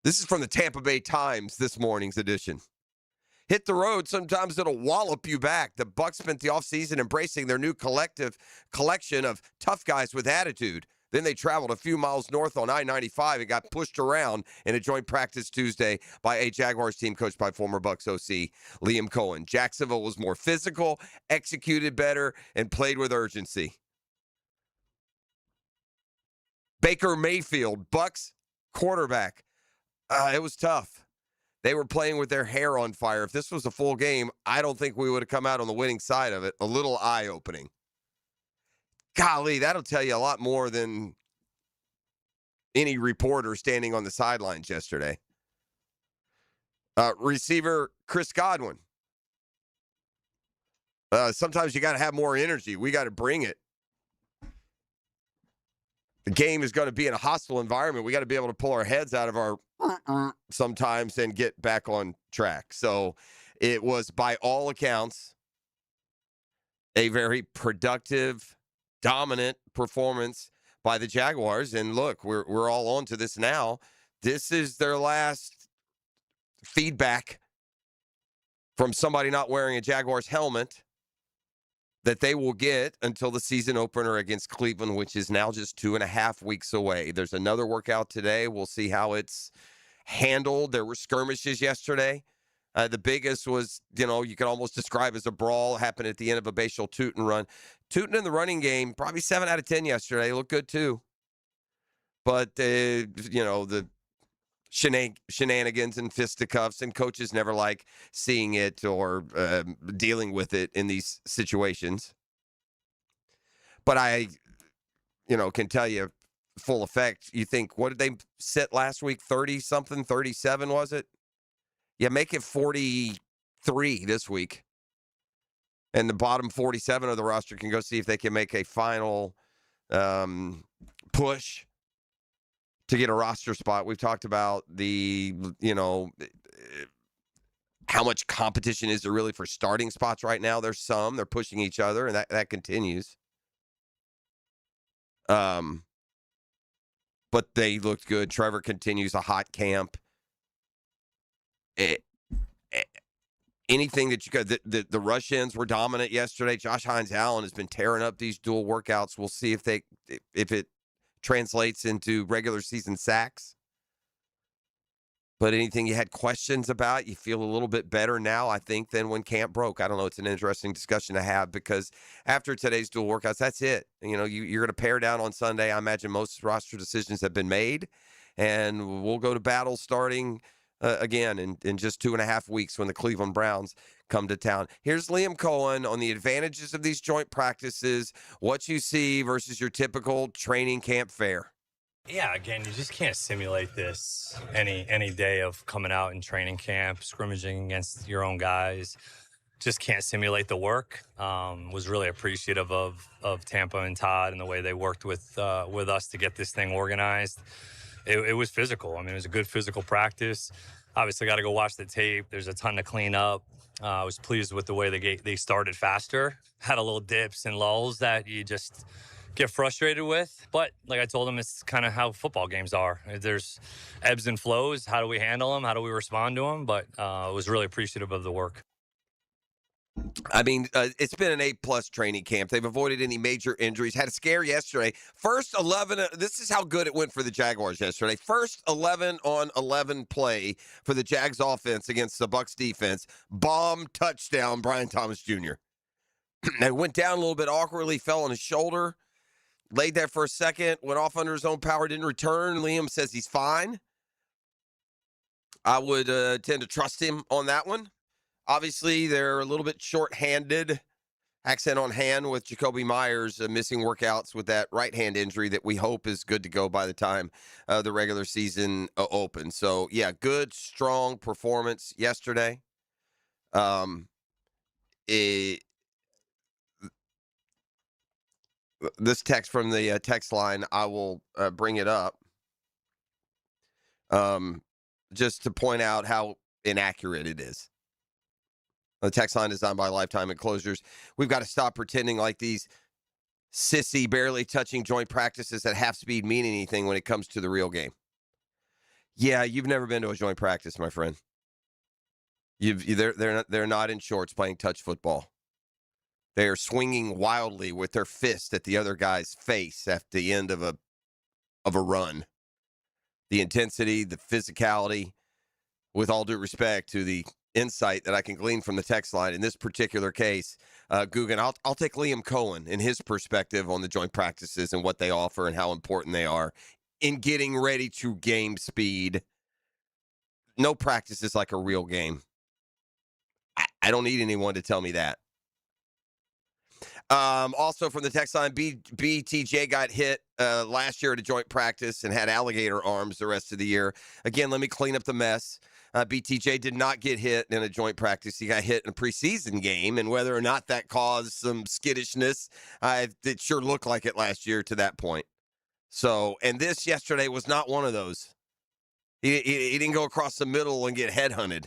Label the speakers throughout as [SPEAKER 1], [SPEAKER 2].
[SPEAKER 1] This is from the Tampa Bay Times, this morning's edition. Hit the road, sometimes it'll wallop you back. The Bucs spent the offseason embracing their new collection of tough guys with attitude. Then they traveled a few miles north on I-95 and got pushed around in a joint practice Tuesday by a Jaguars team coached by former Bucs OC Liam Cohen. Jacksonville was more physical, executed better, and played with urgency. Baker Mayfield, Bucs quarterback. It was tough. They were playing with their hair on fire. If this was a full game, I don't think we would have come out on the winning side of it. A little eye-opening. Golly, that'll tell you a lot more than any reporter standing on the sidelines yesterday. Receiver Chris Godwin. Sometimes you got to have more energy. We got to bring it. The game is going to be in a hostile environment. We got to be able to pull our heads out of our sometimes and get back on track. So it was, by all accounts, a very productive, dominant performance by the Jaguars. And look, we're all on to this now. This is their last feedback from somebody not wearing a Jaguars helmet that they will get until the season opener against Cleveland, which is now just 2.5 weeks away. There's another workout today. We'll see how it's handled. There were skirmishes yesterday. The biggest was, you could almost describe as a brawl. Happened at the end of a Bashal Tootin run. Tootin in the running game, probably 7 out of 10 yesterday. Looked good too. But, the shenanigans and fisticuffs, and coaches never like seeing it or dealing with it in these situations. But I, can tell you full effect. You think, what did they set last week? 30-something, 37 was it? Yeah, make it 43 this week. And the bottom 47 of the roster can go see if they can make a final push to get a roster spot. We've talked about how much competition is there really for starting spots right now. There's some. They're pushing each other, and that continues. But they looked good. Trevor continues a hot camp. Anything that you got, the rush-ins were dominant yesterday. Josh Hines-Allen has been tearing up these dual workouts. We'll see if it translates into regular season sacks. But anything you had questions about, you feel a little bit better now, I think, than when camp broke. I don't know. It's an interesting discussion to have because after today's dual workouts, that's it. You're going to pare down on Sunday. I imagine most roster decisions have been made, and we'll go to battle starting again in just 2.5 weeks when the Cleveland Browns come to town. Here's Liam Cohen on the advantages of these joint practices, what you see versus your typical training camp fare.
[SPEAKER 2] Yeah, again, you just can't simulate this any day of coming out in training camp, scrimmaging against your own guys. Just can't simulate the work. Was really appreciative of Tampa and Todd and the way they worked with us to get this thing organized. It was physical. I mean, it was a good physical practice. Obviously, got to go watch the tape. There's a ton to clean up. I was pleased with the way they started faster. Had a little dips and lulls that you just get frustrated with. But like I told them, it's kind of how football games are. There's ebbs and flows. How do we handle them? How do we respond to them? But I was really appreciative of the work.
[SPEAKER 1] I mean, it's been an A-plus training camp. They've avoided any major injuries. Had a scare yesterday. First 11, this is how good it went for the Jaguars yesterday. First 11-on-11 play for the Jags offense against the Bucs defense. Bomb touchdown, Brian Thomas Jr. It went down a little bit awkwardly, fell on his shoulder. Laid there for a second, went off under his own power, didn't return. Liam says he's fine. I would tend to trust him on that one. Obviously, they're a little bit short-handed, accent on hand with Jacoby Myers missing workouts with that right hand injury that we hope is good to go by the time the regular season opens. So, yeah, good, strong performance yesterday. This text from the text line, I will bring it up just to point out how inaccurate it is. The text line designed by Lifetime Enclosures. We've got to stop pretending like these sissy, barely touching joint practices at half speed mean anything when it comes to the real game. Yeah, you've never been to a joint practice, my friend. They're not in shorts playing touch football. They are swinging wildly with their fist at the other guy's face at the end of a run. The intensity, the physicality, with all due respect to the insight that I can glean from the text line in this particular case, Guggen, I'll take Liam Cohen and his perspective on the joint practices and what they offer and how important they are in getting ready to game speed. No practice is like a real game. I don't need anyone to tell me that. Also from the text line, BTJ got hit last year at a joint practice and had alligator arms the rest of the year. Again, let me clean up the mess. BTJ did not get hit in a joint practice. He got hit in a preseason game, and whether or not that caused some skittishness, it sure looked like it last year to that point. So, and this yesterday was not one of those. He didn't go across the middle and get headhunted.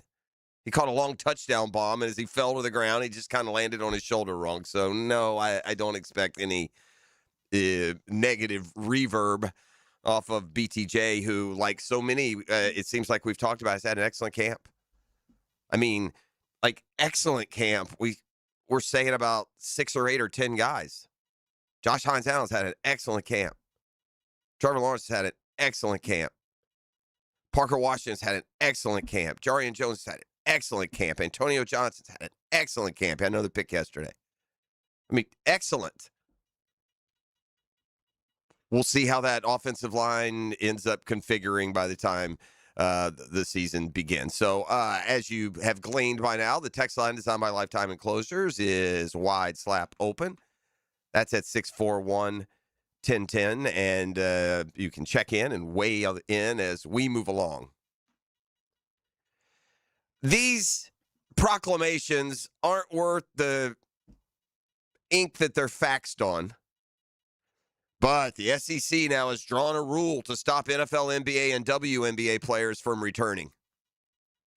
[SPEAKER 1] He caught a long touchdown bomb, and as he fell to the ground, he just kind of landed on his shoulder wrong. So, no, I don't expect any negative reverb off of BTJ, who, like so many, it seems like we've talked about, has had an excellent camp. I mean, like, excellent camp. We're saying about 6 or 8 or 10 guys. Josh Hines-Allen's had an excellent camp. Trevor Lawrence has had an excellent camp. Parker Washington's had an excellent camp. Jarian Jones has had an excellent camp. Antonio Johnson's had an excellent camp. I had another pick yesterday. I mean, excellent. We'll see how that offensive line ends up configuring by the time the season begins. So, as you have gleaned by now, the text line designed by Lifetime Enclosures is wide slap open. That's at 641-1010, and you can check in and weigh in as we move along. These proclamations aren't worth the ink that they're faxed on. But the SEC now has drawn a rule to stop NFL, NBA, and WNBA players from returning.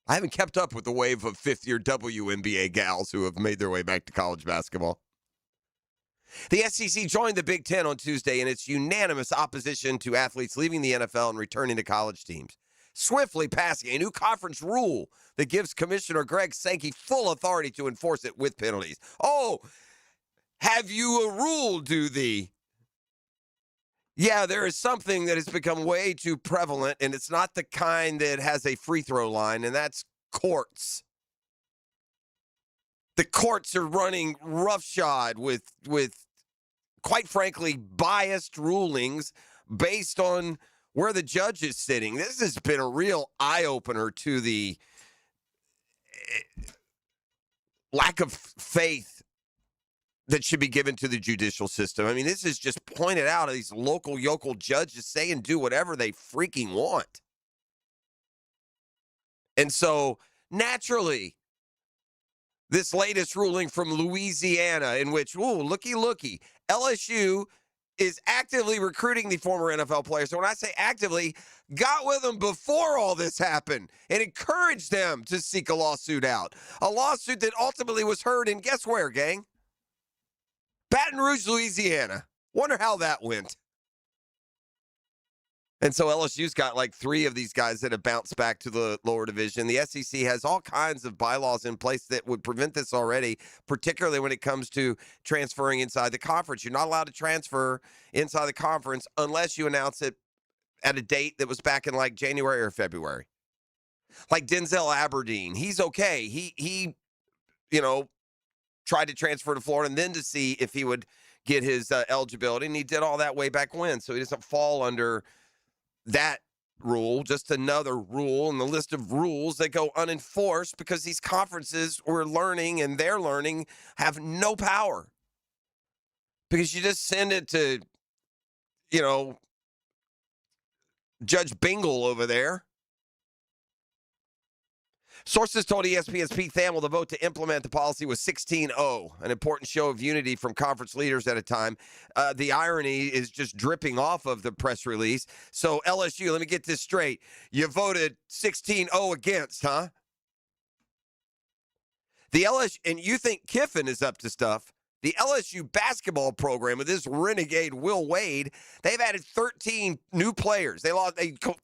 [SPEAKER 1] I haven't kept up with the wave of fifth-year WNBA gals who have made their way back to college basketball. The SEC joined the Big Ten on Tuesday in its unanimous opposition to athletes leaving the NFL and returning to college teams, swiftly passing a new conference rule that gives Commissioner Greg Sankey full authority to enforce it with penalties. Oh, have you a rule, do thee? Yeah, there is something that has become way too prevalent, and it's not the kind that has a free throw line, and that's courts. The courts are running roughshod with quite frankly, biased rulings based on where the judge is sitting. This has been a real eye-opener to the lack of faith that should be given to the judicial system. I mean, this is just pointed out of these local yokel judges say and do whatever they freaking want. And so, naturally, this latest ruling from Louisiana in which, looky, LSU is actively recruiting the former NFL players. So when I say actively, got with them before all this happened and encouraged them to seek a lawsuit out. A lawsuit that ultimately was heard in, guess where, gang? Baton Rouge, Louisiana. Wonder how that went. And so LSU's got like 3 of these guys that have bounced back to the lower division. The SEC has all kinds of bylaws in place that would prevent this already, particularly when it comes to transferring inside the conference. You're not allowed to transfer inside the conference unless you announce it at a date that was back in like January or February. Like Denzel Aberdeen, he's okay. He tried to transfer to Florida and then to see if he would get his eligibility, and he did all that way back when. So he doesn't fall under that rule, just another rule in the list of rules that go unenforced because these conferences we're learning and they're learning have no power. Because you just send it to, Judge Bingle over there. Sources told ESPN's Pete Thamel the vote to implement the policy was 16-0, an important show of unity from conference leaders at a time. The irony is just dripping off of the press release. So LSU, let me get this straight. You voted 16-0 against, huh? The LSU, and you think Kiffin is up to stuff. The LSU basketball program with this renegade Will Wade, they've added 13 new players. They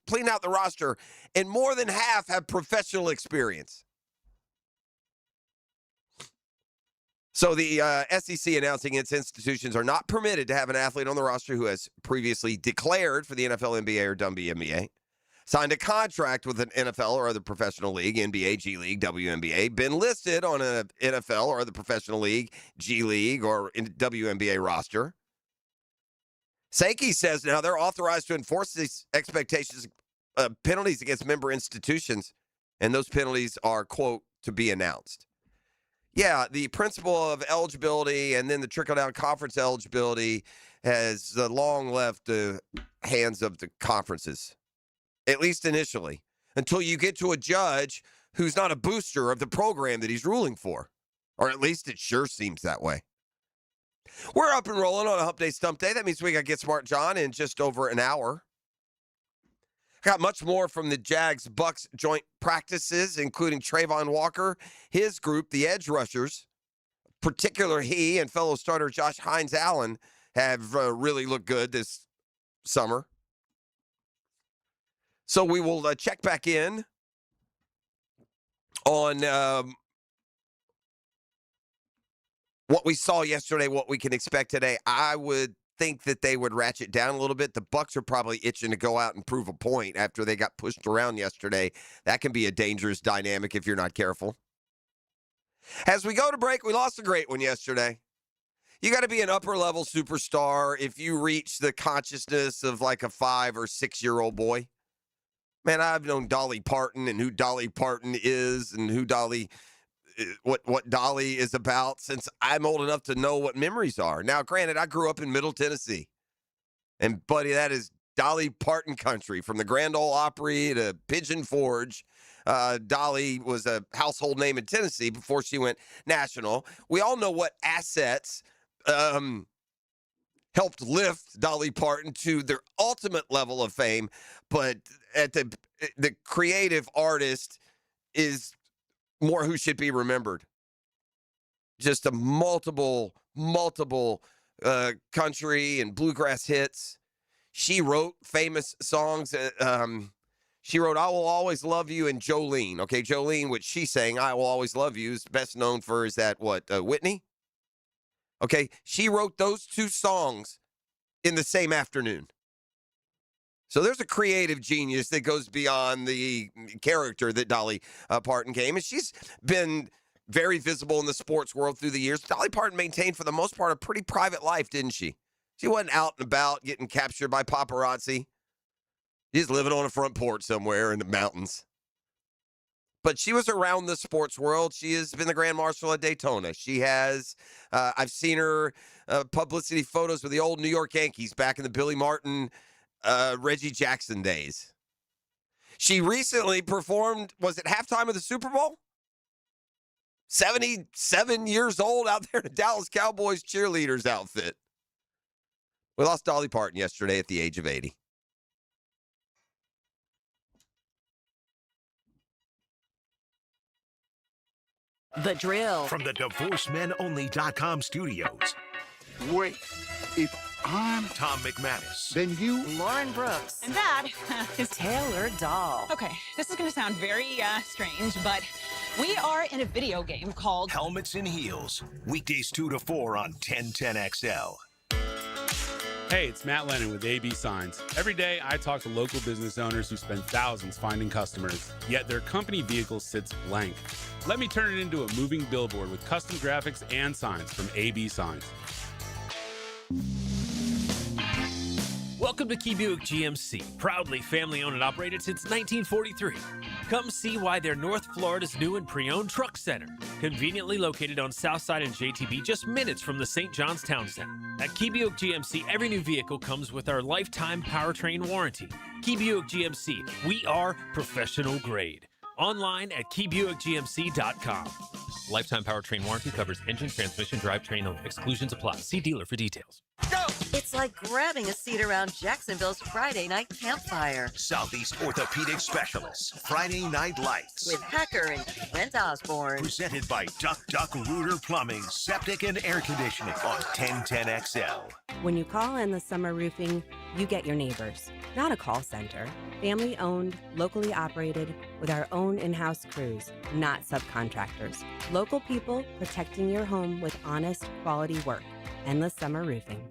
[SPEAKER 1] cleaned out the roster, and more than half have professional experience. So the SEC announcing its institutions are not permitted to have an athlete on the roster who has previously declared for the NFL, NBA, or WNBA, signed a contract with an NFL or other professional league, NBA, G League, WNBA, been listed on an NFL or other professional league, G League, or WNBA roster. Sankey says now they're authorized to enforce these expectations, penalties against member institutions, and those penalties are, quote, to be announced. Yeah, the principle of eligibility and then the trickle-down conference eligibility has long left the hands of the conferences, at least initially, until you get to a judge who's not a booster of the program that he's ruling for, or at least it sure seems that way. We're up and rolling on a Hump Day Stump Day. That means we got Get Smart John in just over an hour. Got much more from the Jags Bucs joint practices, including Trayvon Walker, his group, the edge rushers. Particular he and fellow starter Josh Hines-Allen have really looked good this summer. So we will check back in on what we saw yesterday, what we can expect today. I would think that they would ratchet down a little bit. The Bucs are probably itching to go out and prove a point after they got pushed around yesterday. That can be a dangerous dynamic if you're not careful. As we go to break, we lost a great one yesterday. You got to be an upper-level superstar if you reach the consciousness of like a 5 or 6-year-old boy. Man, I've known Dolly Parton and who Dolly Parton is and who what Dolly is about since I'm old enough to know what memories are. Now, granted, I grew up in Middle Tennessee. And, buddy, that is Dolly Parton country. From the Grand Ole Opry to Pigeon Forge, Dolly was a household name in Tennessee before she went national. We all know what assets helped lift Dolly Parton to their ultimate level of fame, but at the creative artist is more who should be remembered. Just a multiple country and bluegrass hits. She wrote famous songs. She wrote I Will Always Love You and Jolene. Okay, Jolene, which she sang I Will Always Love You, is best known for, is that what, Whitney? Okay, she wrote those two songs in the same afternoon. So there's a creative genius that goes beyond the character that Dolly Parton came. And she's been very visible in the sports world through the years. Dolly Parton maintained, for the most part, a pretty private life, didn't she? She wasn't out and about getting captured by paparazzi. She's living on a front porch somewhere in the mountains. But she was around the sports world. She has been the Grand Marshal at Daytona. She has, I've seen her publicity photos with the old New York Yankees back in the Billy Martin, Reggie Jackson days. She recently performed, was it halftime of the Super Bowl? 77 years old out there in a Dallas Cowboys cheerleaders outfit. We lost Dolly Parton yesterday at the age of 80.
[SPEAKER 3] The Drill.
[SPEAKER 4] From the DivorceMenOnly.com studios.
[SPEAKER 5] Wait, if I'm
[SPEAKER 4] Tom McManus.
[SPEAKER 5] then you...
[SPEAKER 3] Lauren Brooks.
[SPEAKER 6] And that is
[SPEAKER 3] Taylor Dahl.
[SPEAKER 6] okay. This is going to sound very strange, but we are in a video game called
[SPEAKER 4] Helmets and Heels. Weekdays 2 to 4 on 1010XL.
[SPEAKER 7] Hey, it's Matt Lennon with AB Signs. Every day, I talk to local business owners who spend thousands finding customers, yet their company vehicle sits blank. Let me turn it into a moving billboard with custom graphics and signs from AB Signs.
[SPEAKER 8] Welcome to Key Buick GMC, proudly family-owned and operated since 1943. Come see why they're North Florida's new and pre-owned truck center, conveniently located on Southside and JTB, just minutes from the St. John's Town Center. At Key Buick GMC, every new vehicle comes with our lifetime powertrain warranty. Key Buick GMC, we are professional grade. Online at keybuickgmc.com. Lifetime powertrain warranty covers engine, transmission, drivetrain only. Exclusions apply. See dealer for details.
[SPEAKER 3] It's
[SPEAKER 9] It's like grabbing a seat around Jacksonville's Friday night campfire.
[SPEAKER 4] Southeast Orthopedic Specialists, Friday Night Lights.
[SPEAKER 9] With Hacker and Trent Osborne.
[SPEAKER 4] Presented by Duck Duck Rooter Plumbing, Septic and Air Conditioning on 1010XL.
[SPEAKER 10] When you call in the summer roofing, you get your neighbors, not a call center. Family owned, locally operated, with our own in-house crews, not subcontractors. Local people protecting your home with honest, quality work. Endless Summer Roofing.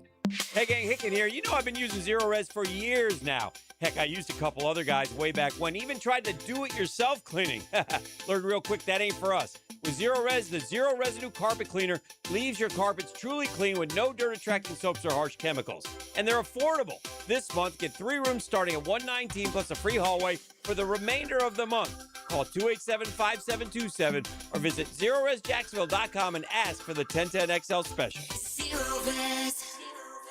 [SPEAKER 11] Hey gang, Hicken here. You know I've been using Zero Res for years now. Heck, I used a couple other guys way back when, even tried to do-it-yourself cleaning. Learned real quick that ain't for us. With Zero Res, the zero residue carpet cleaner leaves your carpets truly clean with no dirt attracting soaps or harsh chemicals. And they're affordable. This month, get 3 rooms starting at $119 plus a free hallway for the remainder of the month. Call 287-5727 or visit ZeroResJacksonville.com and ask for the 1010XL special.
[SPEAKER 12] Zero Res.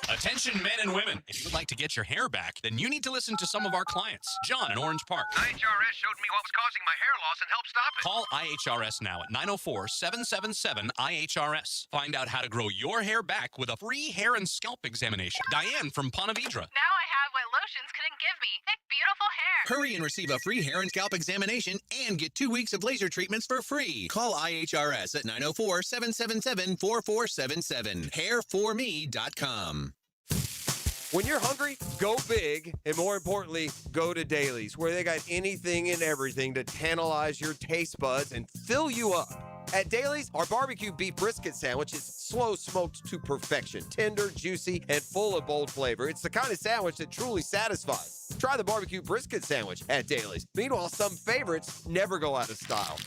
[SPEAKER 12] Attention men and women. If you would like to get your hair back, then you need to listen to some of our clients. John in Orange Park.
[SPEAKER 13] IHRS showed me what was causing my hair loss and helped stop it.
[SPEAKER 12] Call IHRS now at 904-777-IHRS. Find out how to grow your hair back with a free hair and scalp examination. Diane from Ponte Vedra.
[SPEAKER 14] Now I have what lotions couldn't give me. Thick, beautiful hair.
[SPEAKER 12] Hurry and receive a free hair and scalp examination and get 2 weeks of laser treatments for free. Call IHRS at 904-777-4477. Hairforme.com.
[SPEAKER 1] When you're hungry, go big, and more importantly, go to Dailies, where they got anything and everything to tantalize your taste buds and fill you up. At Dailies, our barbecue beef brisket sandwich is slow smoked to perfection, tender, juicy, and full of bold flavor. It's the kind of sandwich that truly satisfies. Try the barbecue brisket sandwich at Dailies. Meanwhile, some favorites never go out of style.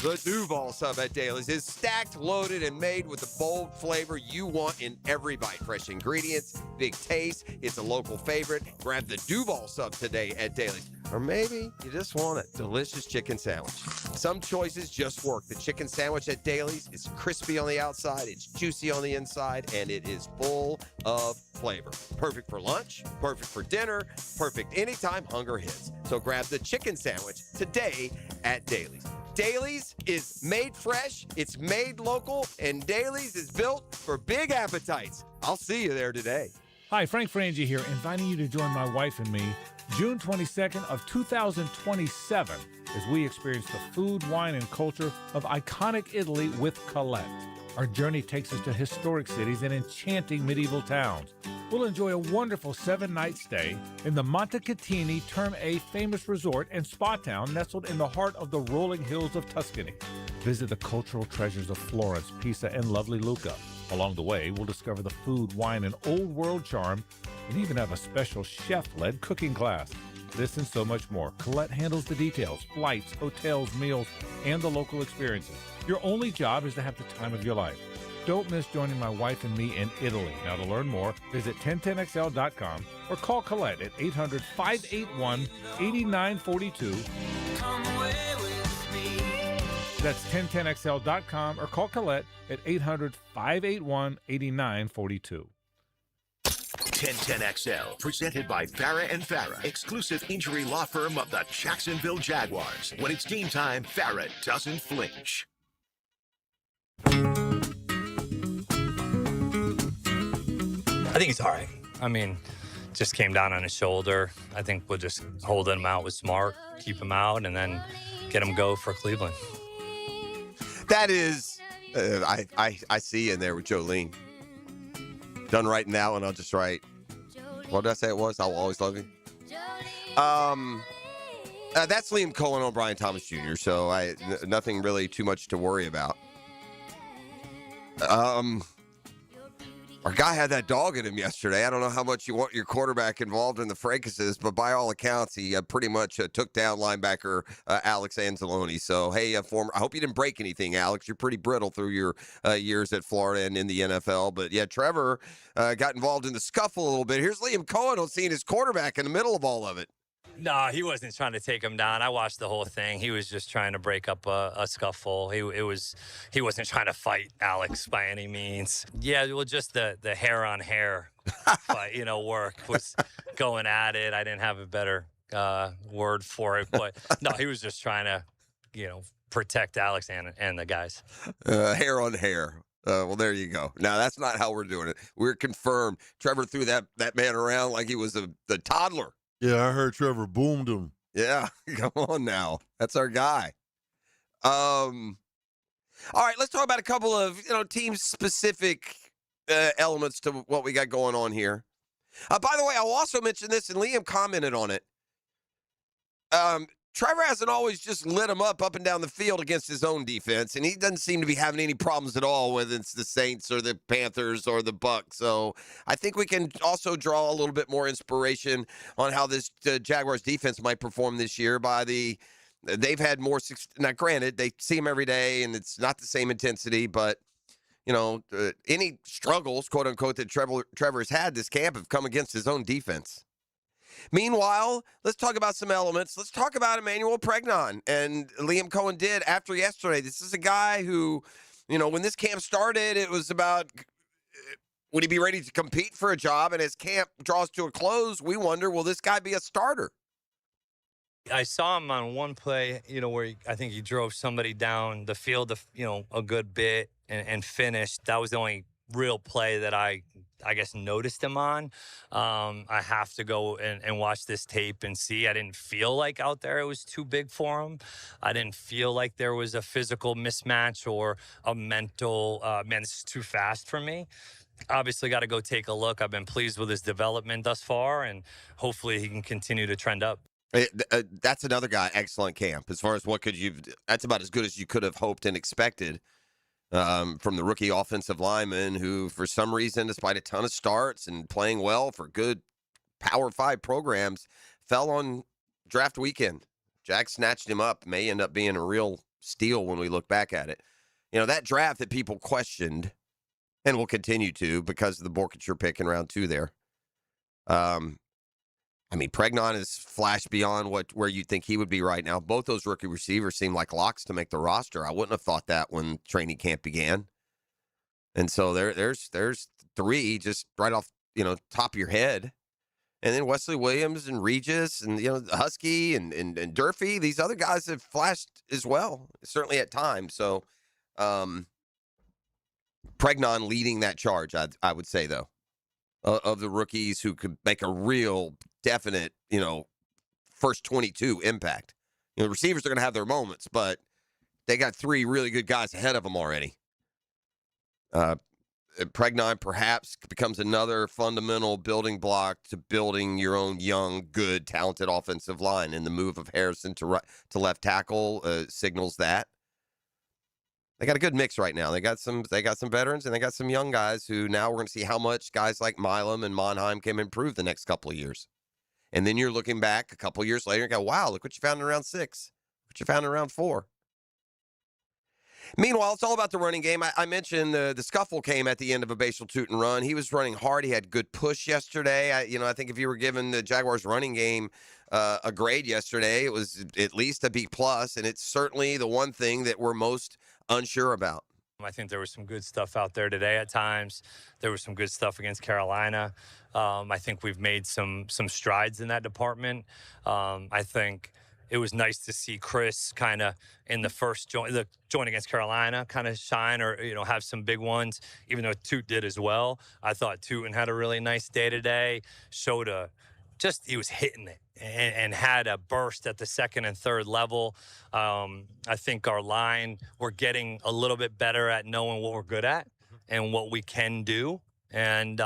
[SPEAKER 1] The Duval sub at Dailies is stacked, loaded, and made with the bold flavor you want in every bite. Fresh ingredients, big taste. It's a local favorite. Grab the Duval sub today at Dailies. Or maybe you just want a delicious chicken sandwich. Some choices just work. The chicken sandwich at Dailies is crispy on the outside, it's juicy on the inside, and it is full of flavor. Perfect for lunch, perfect for dinner, perfect anytime hunger hits. So grab the chicken sandwich today at Dailies. Dailies is made fresh, it's made local, and Dailies is built for big appetites. I'll see you there today.
[SPEAKER 15] Hi, Frank Frangie here, inviting you to join my wife and me June 22nd of 2027 as we experience the food, wine, and culture of iconic Italy with Colette. Our journey takes us to historic cities and enchanting medieval towns. We'll enjoy a wonderful 7-night stay in the Montecatini Term A famous resort and spa town nestled in the heart of the rolling hills of Tuscany. Visit the cultural treasures of Florence, Pisa, and lovely Lucca. Along the way, we'll discover the food, wine, and old world charm, and even have a special chef-led cooking class. This and so much more. Colette handles the details, flights, hotels, meals, and the local experiences. Your only job is to have the time of your life. Don't miss joining my wife and me in Italy. Now, to learn more, visit 1010XL.com or call Colette at 800-581-8942. That's 1010XL.com or call Colette at 800-581-8942.
[SPEAKER 4] 1010XL, presented by Farah and Farah, exclusive injury law firm of the Jacksonville Jaguars. When it's game time, Farah doesn't flinch.
[SPEAKER 2] I think he's all right. I mean, just came down on his shoulder. I think we'll just hold him out with Smart, keep him out, and then get him go for Cleveland.
[SPEAKER 1] That is, I see in there with Jolene. Done writing that one, I'll just write, what did I say it was? I'll always love you. That's Liam Cohen on Brian Thomas Jr., so nothing really too much to worry about. Our guy had that dog in him yesterday. I don't know how much you want your quarterback involved in the fracases, but by all accounts, he pretty much took down linebacker Alex Anzalone. So, hey, I hope you didn't break anything, Alex. You're pretty brittle through your years at Florida and in the NFL. But, yeah, Trevor got involved in the scuffle a little bit. Here's Liam Cohen on seeing his quarterback in the middle of all of it.
[SPEAKER 2] No, he wasn't trying to take him down. I watched the whole thing. He was just trying to break up a scuffle. He wasn't trying to fight Alex by any means. Yeah, well, just the hair on hair fight, work was going at it. I didn't have a better word for it, but no, he was just trying to, protect Alex and the guys.
[SPEAKER 1] Hair on hair. Well, there you go. Now, that's not how we're doing it. We're confirmed. Trevor threw that man around like he was the toddler.
[SPEAKER 16] Yeah, I heard Trevor boomed him.
[SPEAKER 1] Yeah, come on now. That's our guy. All right, let's talk about a couple of team-specific elements to what we got going on here. By the way, I'll also mention this, and Liam commented on it. Trevor hasn't always just lit him up and down the field against his own defense, and he doesn't seem to be having any problems at all, whether it's the Saints or the Panthers or the Bucs. So I think we can also draw a little bit more inspiration on how this Jaguars defense might perform this year they've had more success. Now, granted, they see him every day, and it's not the same intensity, but any struggles, quote unquote, that Trevor has had this camp have come against his own defense. Meanwhile, let's talk about some elements. Let's talk about Emmanuel Pregnon. And Liam Cohen did after yesterday. This is a guy who, when this camp started, it was about would he be ready to compete for a job? And as camp draws to a close, we wonder, will this guy be a starter?
[SPEAKER 2] I saw him on one play, where I think he drove somebody down the field, a good bit and finished. That was the only real play that I guess noticed him on. I have to go and watch this tape and see. I didn't feel like out there it was too big for him. I didn't feel like there was a physical mismatch or a mental, man, this is too fast for me. Obviously got to go take a look. I've been pleased with his development thus far, and hopefully he can continue to trend up.
[SPEAKER 1] That's another guy, excellent camp. As far as that's about as good as you could have hoped and expected. From the rookie offensive lineman who, for some reason, despite a ton of starts and playing well for good Power 5 programs, fell on draft weekend. Jack snatched him up, may end up being a real steal when we look back at it. That draft that people questioned and will continue to because of the Borkature pick in round 2 there. Pregnon has flashed beyond where you'd think he would be right now. Both those rookie receivers seem like locks to make the roster. I wouldn't have thought that when training camp began. And so there's 3 just right off, top of your head. And then Wesley Williams and Regis and, Husky and Durfee, these other guys have flashed as well, certainly at times. So Pregnon leading that charge, I would say, though, of the rookies who could make a real definite, first 22 impact. Receivers are going to have their moments, but they got 3 really good guys ahead of them already. Pregnon perhaps becomes another fundamental building block to building your own young, good, talented offensive line. And the move of Harrison to left tackle signals that. They got a good mix right now. They got some veterans and they got some young guys who now we're going to see how much guys like Milam and Monheim can improve the next couple of years. And then you're looking back a couple of years later and go, wow, look what you found in round 6. What you found in round 4. Meanwhile, it's all about the running game. I mentioned the scuffle came at the end of a Bashal Tootin run. He was running hard. He had good push yesterday. I think if you were giving the Jaguars running game a grade yesterday, it was at least a B+, and it's certainly the one thing that we're most unsure about.
[SPEAKER 2] I think there was some good stuff out there today at times. There was some good stuff against Carolina. I think we've made some strides in that department. I think it was nice to see Chris kind of in the first joint against Carolina kind of shine or, have some big ones, even though Toot did as well. I thought Tootin had a really nice day today, he was hitting it and had a burst at the second and third level. I think our line, we're getting a little bit better at knowing what we're good at and what we can do. And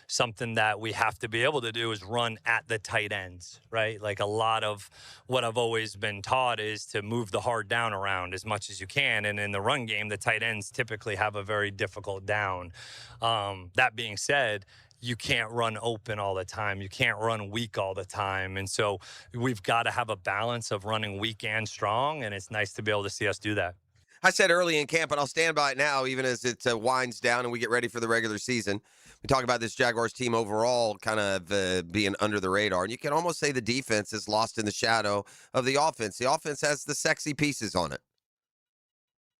[SPEAKER 2] something that we have to be able to do is run at the tight ends, right? Like a lot of what I've always been taught is to move the hard down around as much as you can. And in the run game, the tight ends typically have a very difficult down. That being said, you can't run open all the time. You can't run weak all the time. And so we've got to have a balance of running weak and strong. And it's nice to be able to see us do that.
[SPEAKER 1] I said early in camp, and I'll stand by it now, even as it winds down and we get ready for the regular season. We talk about this Jaguars team overall kind of being under the radar. And you can almost say the defense is lost in the shadow of the offense. The offense has the sexy pieces on it.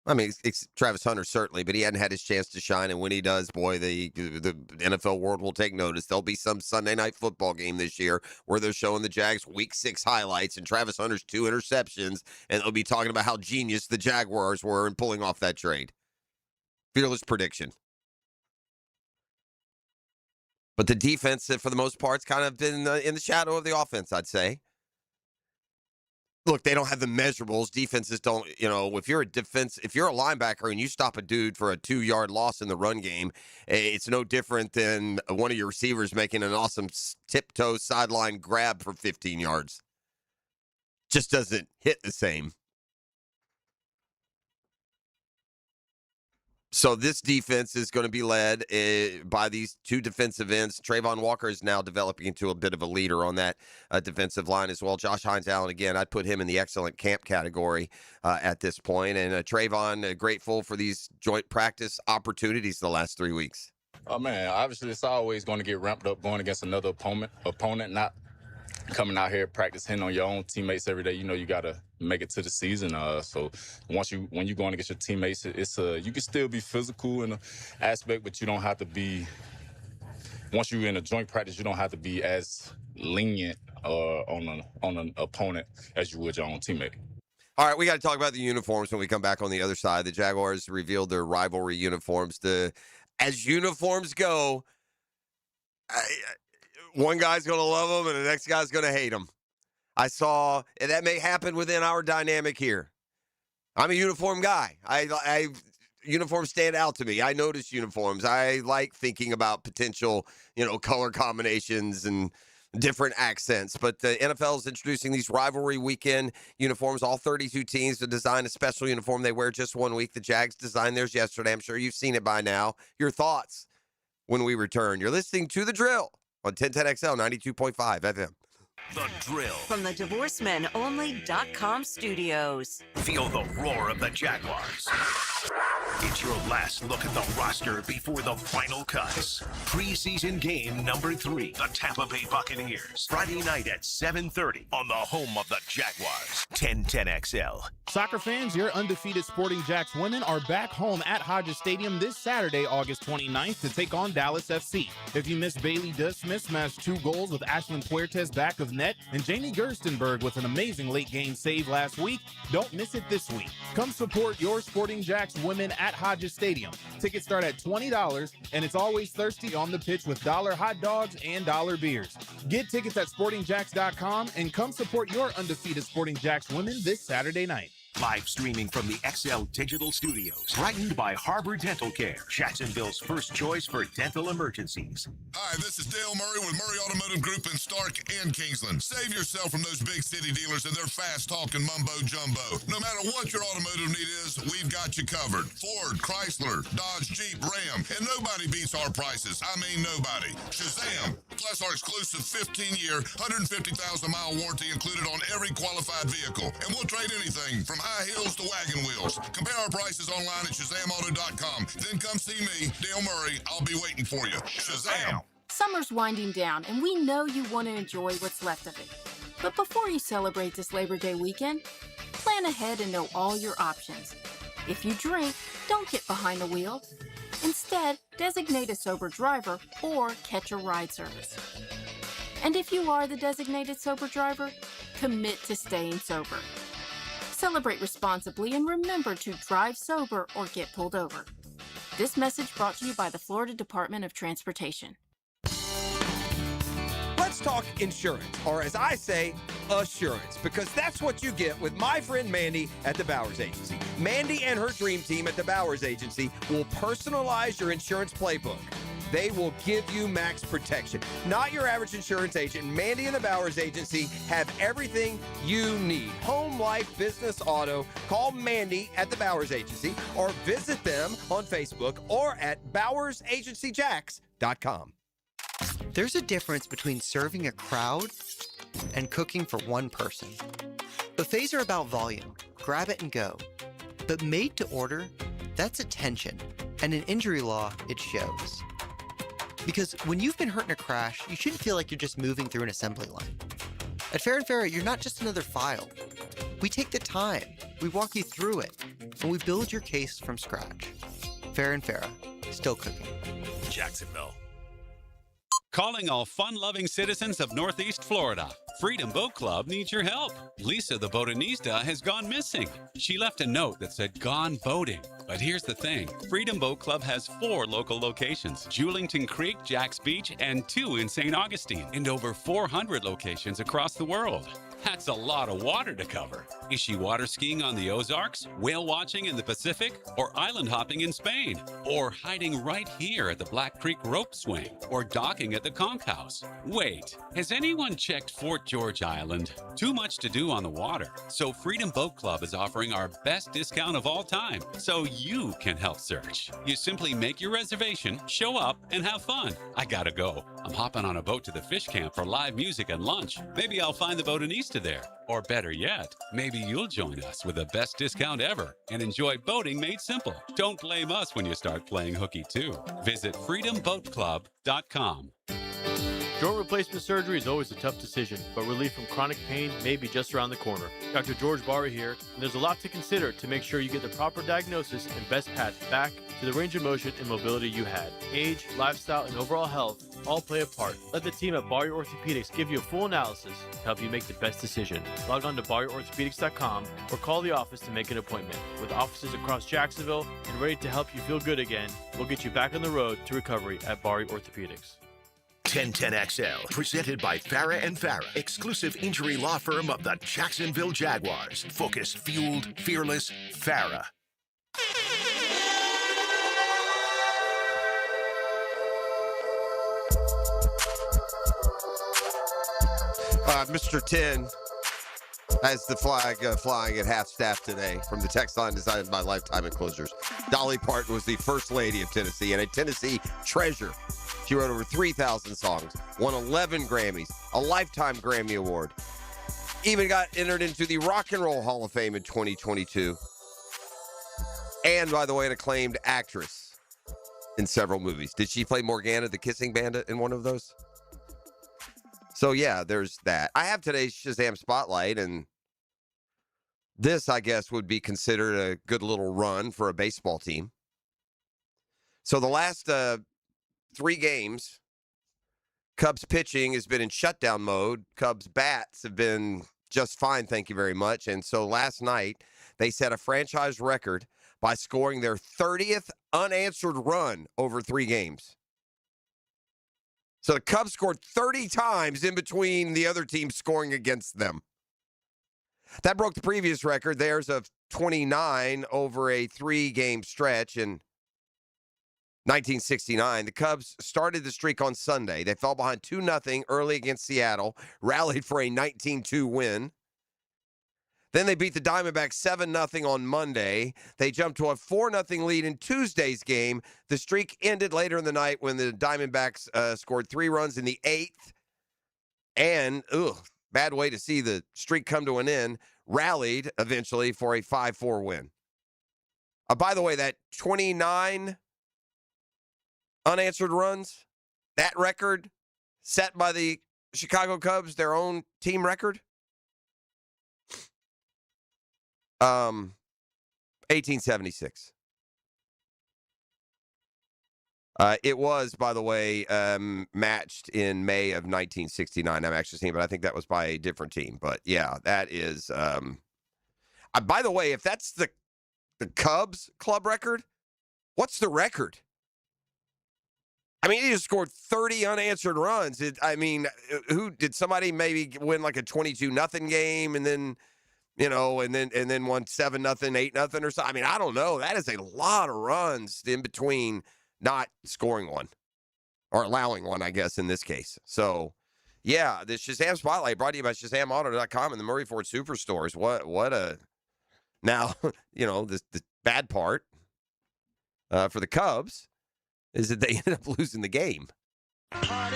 [SPEAKER 1] I mean, it's Travis Hunter, certainly, but he hadn't had his chance to shine. And when he does, boy, the NFL world will take notice. There'll be some Sunday night football game this year where they're showing the Jags week 6 highlights and Travis Hunter's 2 interceptions. And they'll be talking about how genius the Jaguars were in pulling off that trade. Fearless prediction. But the defense, for the most part, has kind of been in the shadow of the offense, I'd say. Look, they don't have the measurables. Defenses don't, if you're a linebacker and you stop a dude for a 2-yard loss in the run game, it's no different than one of your receivers making an awesome tiptoe sideline grab for 15 yards. Just doesn't hit the same. So this defense is going to be led by these two defensive ends. Trayvon Walker is now developing into a bit of a leader on that defensive line as well. Josh Hines-Allen, again, I'd put him in the excellent camp category at this point. And Trayvon, grateful for these joint practice opportunities the last 3 weeks.
[SPEAKER 17] Oh, man, obviously it's always going to get ramped up going against another opponent, not coming out here practicing on your own teammates every day. You got to make it to the season. So when you're going against your teammates, it's you can still be physical in an aspect, but you don't have to be. Once you're in a joint practice, you don't have to be as lenient on an opponent as you would your own teammate.
[SPEAKER 1] All right, we got to talk about the uniforms when we come back on the other side. The Jaguars revealed their rivalry uniforms. As uniforms go, one guy's going to love them and the next guy's going to hate them. I saw, and that may happen within our dynamic here. I'm a uniform guy. Uniforms stand out to me. I notice uniforms. I like thinking about potential, color combinations and different accents. But the NFL is introducing these rivalry weekend uniforms. All 32 teams to design a special uniform they wear just 1 week. The Jags designed theirs yesterday. I'm sure you've seen it by now. Your thoughts when we return. You're listening to The Drill on 1010XL 92.5 FM.
[SPEAKER 4] The Drill.
[SPEAKER 9] From the DivorceMenOnly.com studios.
[SPEAKER 4] Feel the roar of the Jaguars. It's your last look at the roster before the final cuts. Preseason game number 3, the Tampa Bay Buccaneers. Friday night at 7:30 on the home of the Jaguars. 1010XL.
[SPEAKER 18] Soccer fans, your undefeated Sporting Jacks women are back home at Hodges Stadium this Saturday, August 29th, to take on Dallas FC. If you missed Bailey Smith smash 2 goals with Ashlyn Puertes back of net and Jamie Gerstenberg with an amazing late-game save last week, don't miss it this week. Come support your Sporting Jacks women at Hodges Stadium. Tickets start at $20, and it's always thirsty on the pitch with $1 hot dogs and $1 beers. Get tickets at sportingjacks.com and come support your undefeated Sporting Jacks women this Saturday night.
[SPEAKER 4] Live streaming from the XL Digital Studios. Brightened by Harbor Dental Care, Jacksonville's first choice for dental emergencies.
[SPEAKER 19] Hi, this is Dale Murray with Murray Automotive Group in Stark and Kingsland. Save yourself from those big city dealers and their fast-talking mumbo-jumbo. No matter what your automotive need is, we've got you covered. Ford, Chrysler, Dodge, Jeep, Ram, and nobody beats our prices. I mean nobody. Shazam! Plus our exclusive 15-year, 150,000-mile warranty included on every qualified vehicle. And we'll trade anything from high heels to wagon wheels. Compare our prices online at ShazamAuto.com. Then come see me, Dale Murray. I'll be waiting for you. Shazam!
[SPEAKER 20] Summer's winding down, and we know you want to enjoy what's left of it. But before you celebrate this Labor Day weekend, plan ahead and know all your options. If you drink, don't get behind the wheel. Instead, designate a sober driver or catch a ride service. And if you are the designated sober driver, commit to staying sober. Celebrate responsibly and remember to drive sober or get pulled over. This message brought to you by the Florida Department of Transportation.
[SPEAKER 21] Let's talk insurance, or as I say, assurance, because that's what you get with my friend Mandy at the Bowers Agency. Mandy and her dream team at the Bowers Agency will personalize your insurance playbook. They will give you max protection. Not your average insurance agent. Mandy and the Bowers Agency have everything you need. Home, life, business, auto. Call Mandy at the Bowers Agency or visit them on Facebook or at bowersagencyjacks.com.
[SPEAKER 22] There's a difference between serving a crowd and cooking for one person. Buffets are about volume. Grab it and go. But made to order, that's attention. And in injury law, it shows. Because when you've been hurt in a crash, you shouldn't feel like you're just moving through an assembly line. At Fair and Fair, you're not just another file. We take the time, we walk you through it, and we build your case from scratch. Fair and Fair, still cooking.
[SPEAKER 12] Jacksonville. Calling all fun-loving citizens of Northeast Florida.
[SPEAKER 5] Freedom Boat Club needs your help. Lisa the botanista has gone missing. She left a note that said gone boating. But here's the thing. Freedom Boat Club has 4 local locations, Julington Creek, Jack's Beach, and 2 in St. Augustine, and over 400 locations across the world. That's a lot of water to cover. Is she water skiing on the Ozarks, whale watching in the Pacific, or island hopping in Spain? Or hiding right here at the Black Creek Rope Swing, or docking at the Conch House? Wait, has anyone checked Fort George Island? Too much to do on the water. So Freedom Boat Club is offering our best discount of all time, so you can help search. You simply make your reservation, show up, and have fun. I gotta go. I'm hopping on a boat to the fish camp for live music and lunch. Maybe I'll find the botanista there. Or better yet, maybe you'll join us with the best discount ever and enjoy boating made simple. Don't blame us when you start playing hooky too. Visit freedomboatclub.com.
[SPEAKER 6] Joint replacement surgery is always a tough decision, but relief from chronic pain may be just around the corner. Dr. George Barra here, and there's a lot to consider to make sure you get the proper diagnosis and best path back to the range of motion and mobility you had. Age, lifestyle, and overall health all play a part. Let the team at Barrier Orthopedics give you a full analysis to help you make the best decision. Log on to barrierorthopedics.com or call the office to make an appointment. With offices across Jacksonville and ready to help you feel good again, we'll get you back on the road to recovery at Barrier Orthopedics.
[SPEAKER 4] 1010XL, presented by Farah and Farah, exclusive injury law firm of the Jacksonville Jaguars. Focused, fueled, fearless, Farah.
[SPEAKER 1] Mr. 10 has the flag flying at half staff today from the text line designed by Lifetime Enclosures. Dolly Parton was the first lady of Tennessee and a Tennessee treasure. She wrote over 3,000 songs, won 11 Grammys, a Lifetime Grammy Award, even got entered into the Rock and Roll Hall of Fame in 2022. And, by the way, an acclaimed actress in several movies. Did she play Morgana the Kissing Bandit in one of those? So, yeah, there's that. I have today's Shazam Spotlight, and this, I guess, would be considered a good little run for a baseball team. So the last 3 games, Cubs pitching has been in shutdown mode. Cubs bats have been just fine, thank you very much. And so last night, they set a franchise record by scoring their 30th unanswered run over 3 games. So the Cubs scored 30 times in between the other team scoring against them. That broke the previous record, theirs of 29 over a 3-game stretch in 1969. The Cubs started the streak on Sunday. They fell behind 2-0 early against Seattle, rallied for a 19-2 win. Then they beat the Diamondbacks 7-0 on Monday. They jumped to a 4-0 lead in Tuesday's game. The streak ended later in the night when the Diamondbacks scored 3 runs in the 8th. And, bad way to see the streak come to an end, rallied eventually for a 5-4 win. By the way, that 29 unanswered runs, that record set by the Chicago Cubs, their own team record, 1876. It was, by the way, matched in May of 1969. I'm actually seeing, but I think that was by a different team. But yeah, that is. By the way, if that's the Cubs club record, what's the record? I mean, he just scored 30 unanswered runs. Who did somebody maybe win like a 22-0 game and then, and then won 7-0, 8-0 or something? I mean, I don't know. That is a lot of runs in between not scoring one or allowing one, I guess, in this case. So, yeah, the Shazam Spotlight brought to you by ShazamAuto.com and the Murray Ford Superstores. Now, the bad part for the Cubs is that they ended up losing the game. There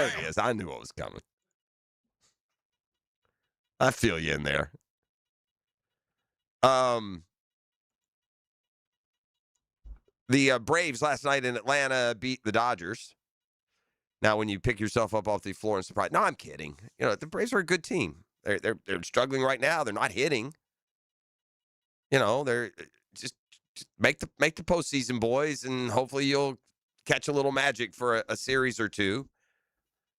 [SPEAKER 1] it is. I knew what was coming. I feel you in there. The Braves last night in Atlanta beat the Dodgers. Now, when you pick yourself up off the floor and surprise, no, I'm kidding. The Braves are a good team. They're struggling right now. They're not hitting. They're just make the postseason, boys, and hopefully you'll catch a little magic for a series or two.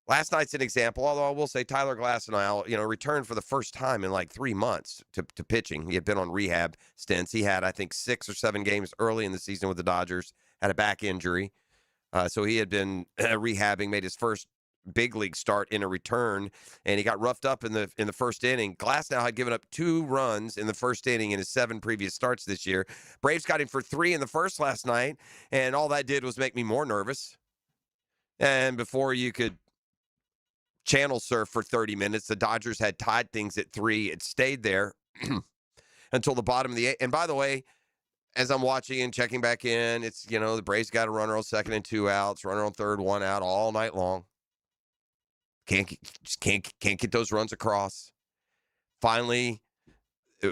[SPEAKER 1] Last night's an example, although I will say Tyler Glasnow, returned for the first time in like 3 months to pitching. He had been on rehab stints. He had, I think, 6 or 7 games early in the season with the Dodgers, had a back injury. So he had been rehabbing, made his first big league start in a return, and he got roughed up in the first inning. Glasnow had given up 2 runs in the first inning in his 7 previous starts this year. Braves got him for 3 in the first last night, and all that did was make me more nervous. And before you could channel surf for 30 minutes, the Dodgers had tied things at 3. It stayed there until the bottom of the 8th. And by the way, as I'm watching and checking back in, it's, the Braves got a runner on second and 2 outs, runner on third, 1 out all night long. Can't get those runs across. Finally,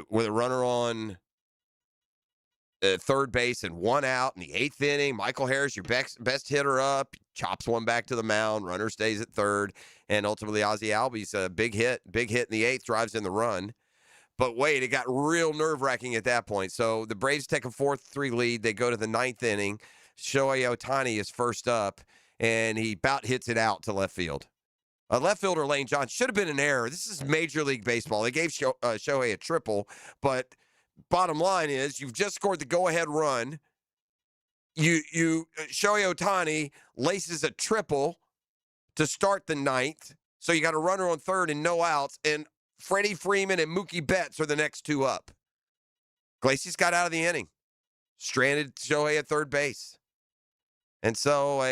[SPEAKER 1] with a runner on third base and 1 out in the 8th inning, Michael Harris, your best hitter up, chops one back to the mound. Runner stays at third, and ultimately Ozzie Albies a big hit in the 8th, drives in the run. But wait, it got real nerve-wracking at that point. So the Braves take a 4-3 lead. They go to the 9th inning. Shohei Ohtani is first up, and he about hits it out to left field. Left fielder Lane John should have been an error. This is Major League Baseball. They gave Shohei a triple, but bottom line is you've just scored the go-ahead run. Shohei Ohtani laces a triple to start the 9th, so you got a runner on third and no outs, and Freddie Freeman and Mookie Betts are the next 2 up. Glacie's got out of the inning, stranded Shohei at third base, and so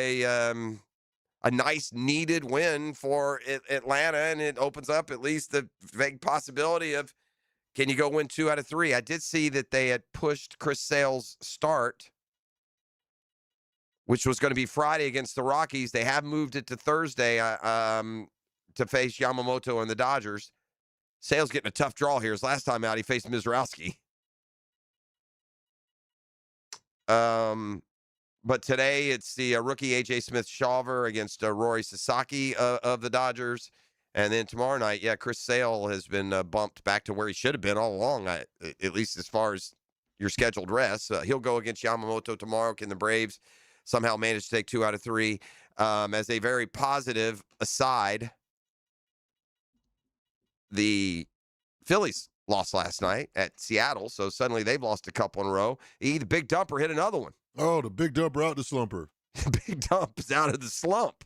[SPEAKER 1] a nice needed win for Atlanta, and it opens up at least the vague possibility of, can you go win 2 out of 3? I did see that they had pushed Chris Sale's start, which was going to be Friday against the Rockies. They have moved it to Thursday to face Yamamoto and the Dodgers. Sale's getting a tough draw here. His last time out, he faced Mizrowski. But today it's the rookie A.J. Smith-Shawver against Rory Sasaki of the Dodgers. And then tomorrow night, Chris Sale has been bumped back to where he should have been all along, at least as far as your scheduled rest. He'll go against Yamamoto tomorrow. Can the Braves somehow manage to take 2 out of 3? As a very positive aside, the Phillies lost last night at Seattle, so suddenly they've lost a couple in a row. The big dumper hit another one.
[SPEAKER 16] Oh, the big dumper out the slumper.
[SPEAKER 1] Big dump is out of the slump.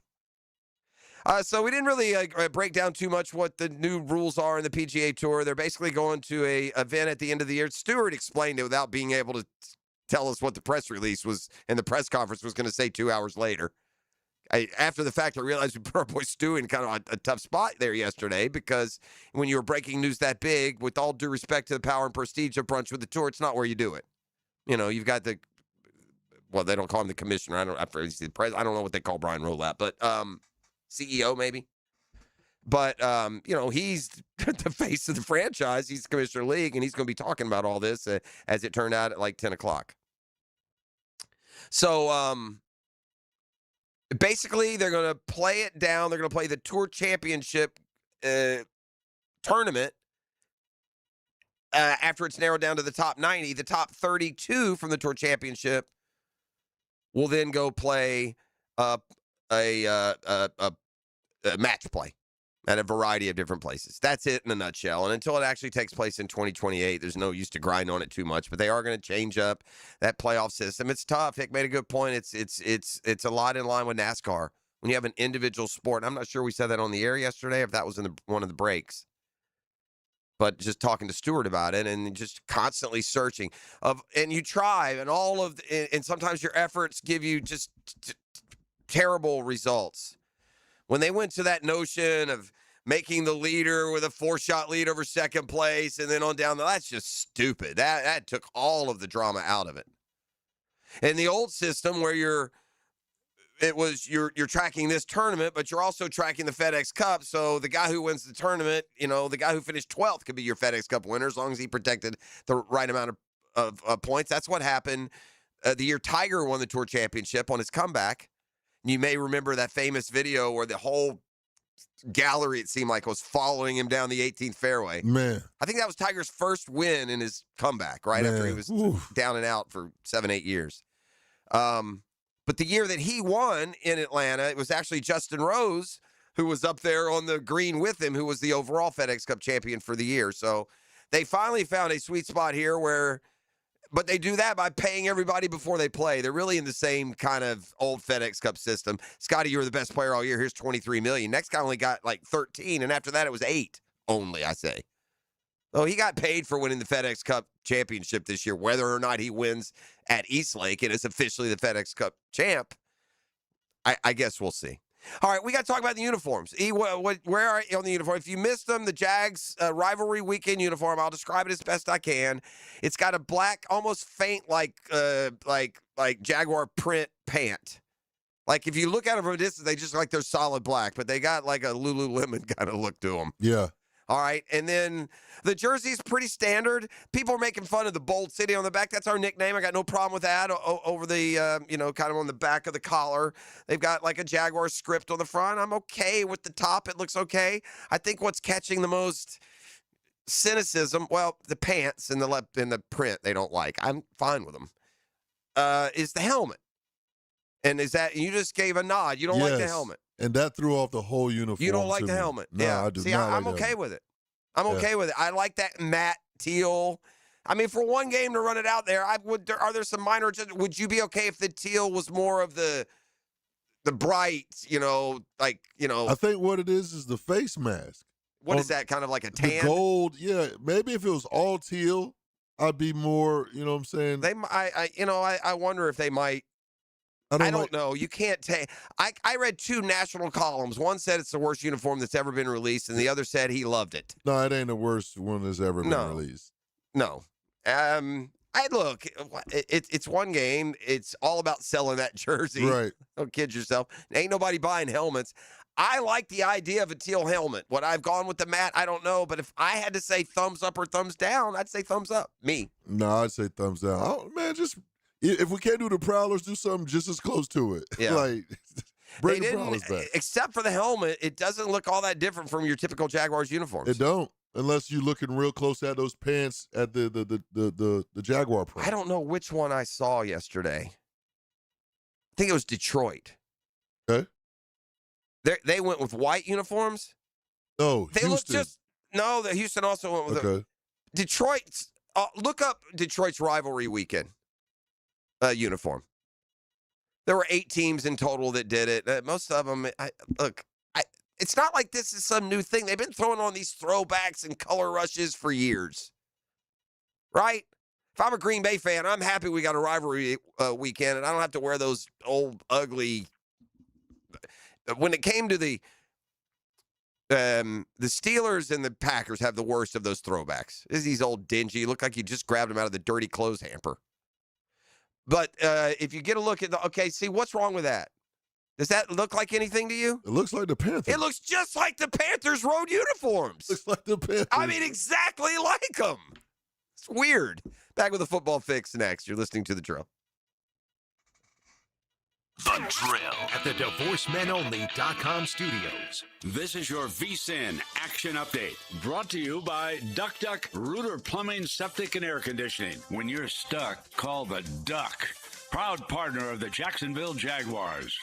[SPEAKER 1] So we didn't really break down too much what the new rules are in the PGA Tour. They're basically going to a event at the end of the year. Stewart explained it without being able to tell us what the press release was and the press conference was going to say 2 hours later. After the fact, I realized we put our boy Stu in kind of a tough spot there yesterday, because when you were breaking news that big, with all due respect to the power and prestige of Brunch with the Tour, it's not where you do it. You've got they don't call him the commissioner. I don't know what they call Brian Rowlap, but CEO maybe. But, he's the face of the franchise. He's the commissioner of the league, and he's going to be talking about all this as it turned out at like 10 o'clock. So, basically, they're going to play it down. They're going to play the Tour Championship tournament after it's narrowed down to the top 90. The top 32 from the Tour Championship will then go play a match play at a variety of different places. That's it in a nutshell. And until it actually takes place in 2028, there's no use to grind on it too much. But they are going to change up that playoff system. It's tough. Hick made a good point. It's a lot in line with NASCAR. When you have an individual sport, I'm not sure we said that on the air yesterday, if that was in one of the breaks. But just talking to Stewart about it and just constantly searching and you try, and sometimes your efforts give you just terrible results. When they went to that notion of making the leader with a 4-shot lead over second place and then on down, that's just stupid. That took all of the drama out of it. In the old system where you're tracking this tournament, but you're also tracking the FedEx Cup. So the guy who wins the tournament, the guy who finished 12th could be your FedEx Cup winner as long as he protected the right amount of points. That's what happened the year Tiger won the Tour Championship on his comeback. You may remember that famous video where the whole gallery, it seemed like, was following him down the 18th fairway.
[SPEAKER 16] Man.
[SPEAKER 1] I think that was Tiger's first win in his comeback, right?
[SPEAKER 16] Man.
[SPEAKER 1] After he was down and out for 7-8 years. But the year that he won in Atlanta, it was actually Justin Rose who was up there on the green with him, who was the overall FedEx Cup champion for the year. So they finally found a sweet spot here but they do that by paying everybody before they play. They're really in the same kind of old FedEx Cup system. Scotty, you were the best player all year. Here's $23 million. Next guy only got like 13, and after that it was 8 only, I say. So he got paid for winning the FedEx Cup championship this year. Whether or not he wins at Eastlake and is officially the FedEx Cup champ, I guess we'll see. All right, we got to talk about the uniforms. Where are you on the uniform? If you missed them, the Jags rivalry weekend uniform, I'll describe it as best I can. It's got a black, almost faint like Jaguar print pant. Like if you look at them from a distance, they just like they're solid black, but they got like a Lululemon kind of look to them.
[SPEAKER 16] Yeah.
[SPEAKER 1] All right, and then the jersey's pretty standard. People are making fun of the Bold City on the back. That's our nickname. I got no problem with that. Over the, kind of on the back of the collar. They've got like a Jaguar script on the front. I'm okay with the top. It looks okay. I think what's catching the most cynicism, well, the pants and the print they don't like. I'm fine with them. Is the helmet. And is that, you just gave a nod. You don't like the helmet.
[SPEAKER 16] And that threw off the whole uniform.
[SPEAKER 1] You don't like the helmet.
[SPEAKER 16] No,
[SPEAKER 1] yeah.
[SPEAKER 16] I do
[SPEAKER 1] See,
[SPEAKER 16] not.
[SPEAKER 1] I'm okay with it. I'm okay with it. I like that matte teal. I mean, for one game to run it out there, are there some minor adjustments? Would you be okay if the teal was more of the bright,
[SPEAKER 16] I think what it is the face mask.
[SPEAKER 1] What is that, kind of like a tan?
[SPEAKER 16] The gold, yeah. Maybe if it was all teal, I'd be more, you know what I'm saying?
[SPEAKER 1] I wonder if they might. I don't know. You can't take. I read 2 national columns. One said it's the worst uniform that's ever been released, and the other said he loved it.
[SPEAKER 16] No, it ain't the worst one that's ever been released.
[SPEAKER 1] No. It's one game. It's all about selling that jersey.
[SPEAKER 16] Right.
[SPEAKER 1] Don't kid yourself. Ain't nobody buying helmets. I like the idea of a teal helmet. Would I've gone with the matte? I don't know. But if I had to say thumbs up or thumbs down, I'd say thumbs up. Me.
[SPEAKER 16] No, I'd say thumbs down. Oh, man, just. If we can't do the Prowlers, do something just as close to it.
[SPEAKER 1] Yeah.
[SPEAKER 16] Bring the Prowlers back.
[SPEAKER 1] Except for the helmet, it doesn't look all that different from your typical Jaguars uniforms.
[SPEAKER 16] It don't, unless you're looking real close at those pants at the Jaguar print.
[SPEAKER 1] I don't know which one I saw yesterday. I think it was Detroit.
[SPEAKER 16] Okay.
[SPEAKER 1] They went with white uniforms.
[SPEAKER 16] No,
[SPEAKER 1] they
[SPEAKER 16] Houston.
[SPEAKER 1] The Houston also went with Detroit's. Look up Detroit's rivalry weekend. Uniform. There were 8 teams in total that did it. Most of them, it's not like this is some new thing. They've been throwing on these throwbacks and color rushes for years, right? If I'm a Green Bay fan, I'm happy we got a rivalry weekend, and I don't have to wear those old, ugly. When it came to the Steelers and the Packers have the worst of those throwbacks. These old dingy, look like you just grabbed them out of the dirty clothes hamper. But if you get a look at see, what's wrong with that? Does that look like anything to you?
[SPEAKER 16] It looks like the Panthers.
[SPEAKER 1] It looks just like the Panthers' road uniforms.
[SPEAKER 16] Looks like the Panthers.
[SPEAKER 1] I mean, exactly like them. It's weird. Back with a football fix next. You're listening to The Drill.
[SPEAKER 4] The Drill at the DivorceMenOnly.com studios.
[SPEAKER 5] This is your VSIN Action Update, brought to you by Duck Duck Rooter Plumbing, Septic, and Air Conditioning. When you're stuck, call the Duck, proud partner of the Jacksonville Jaguars.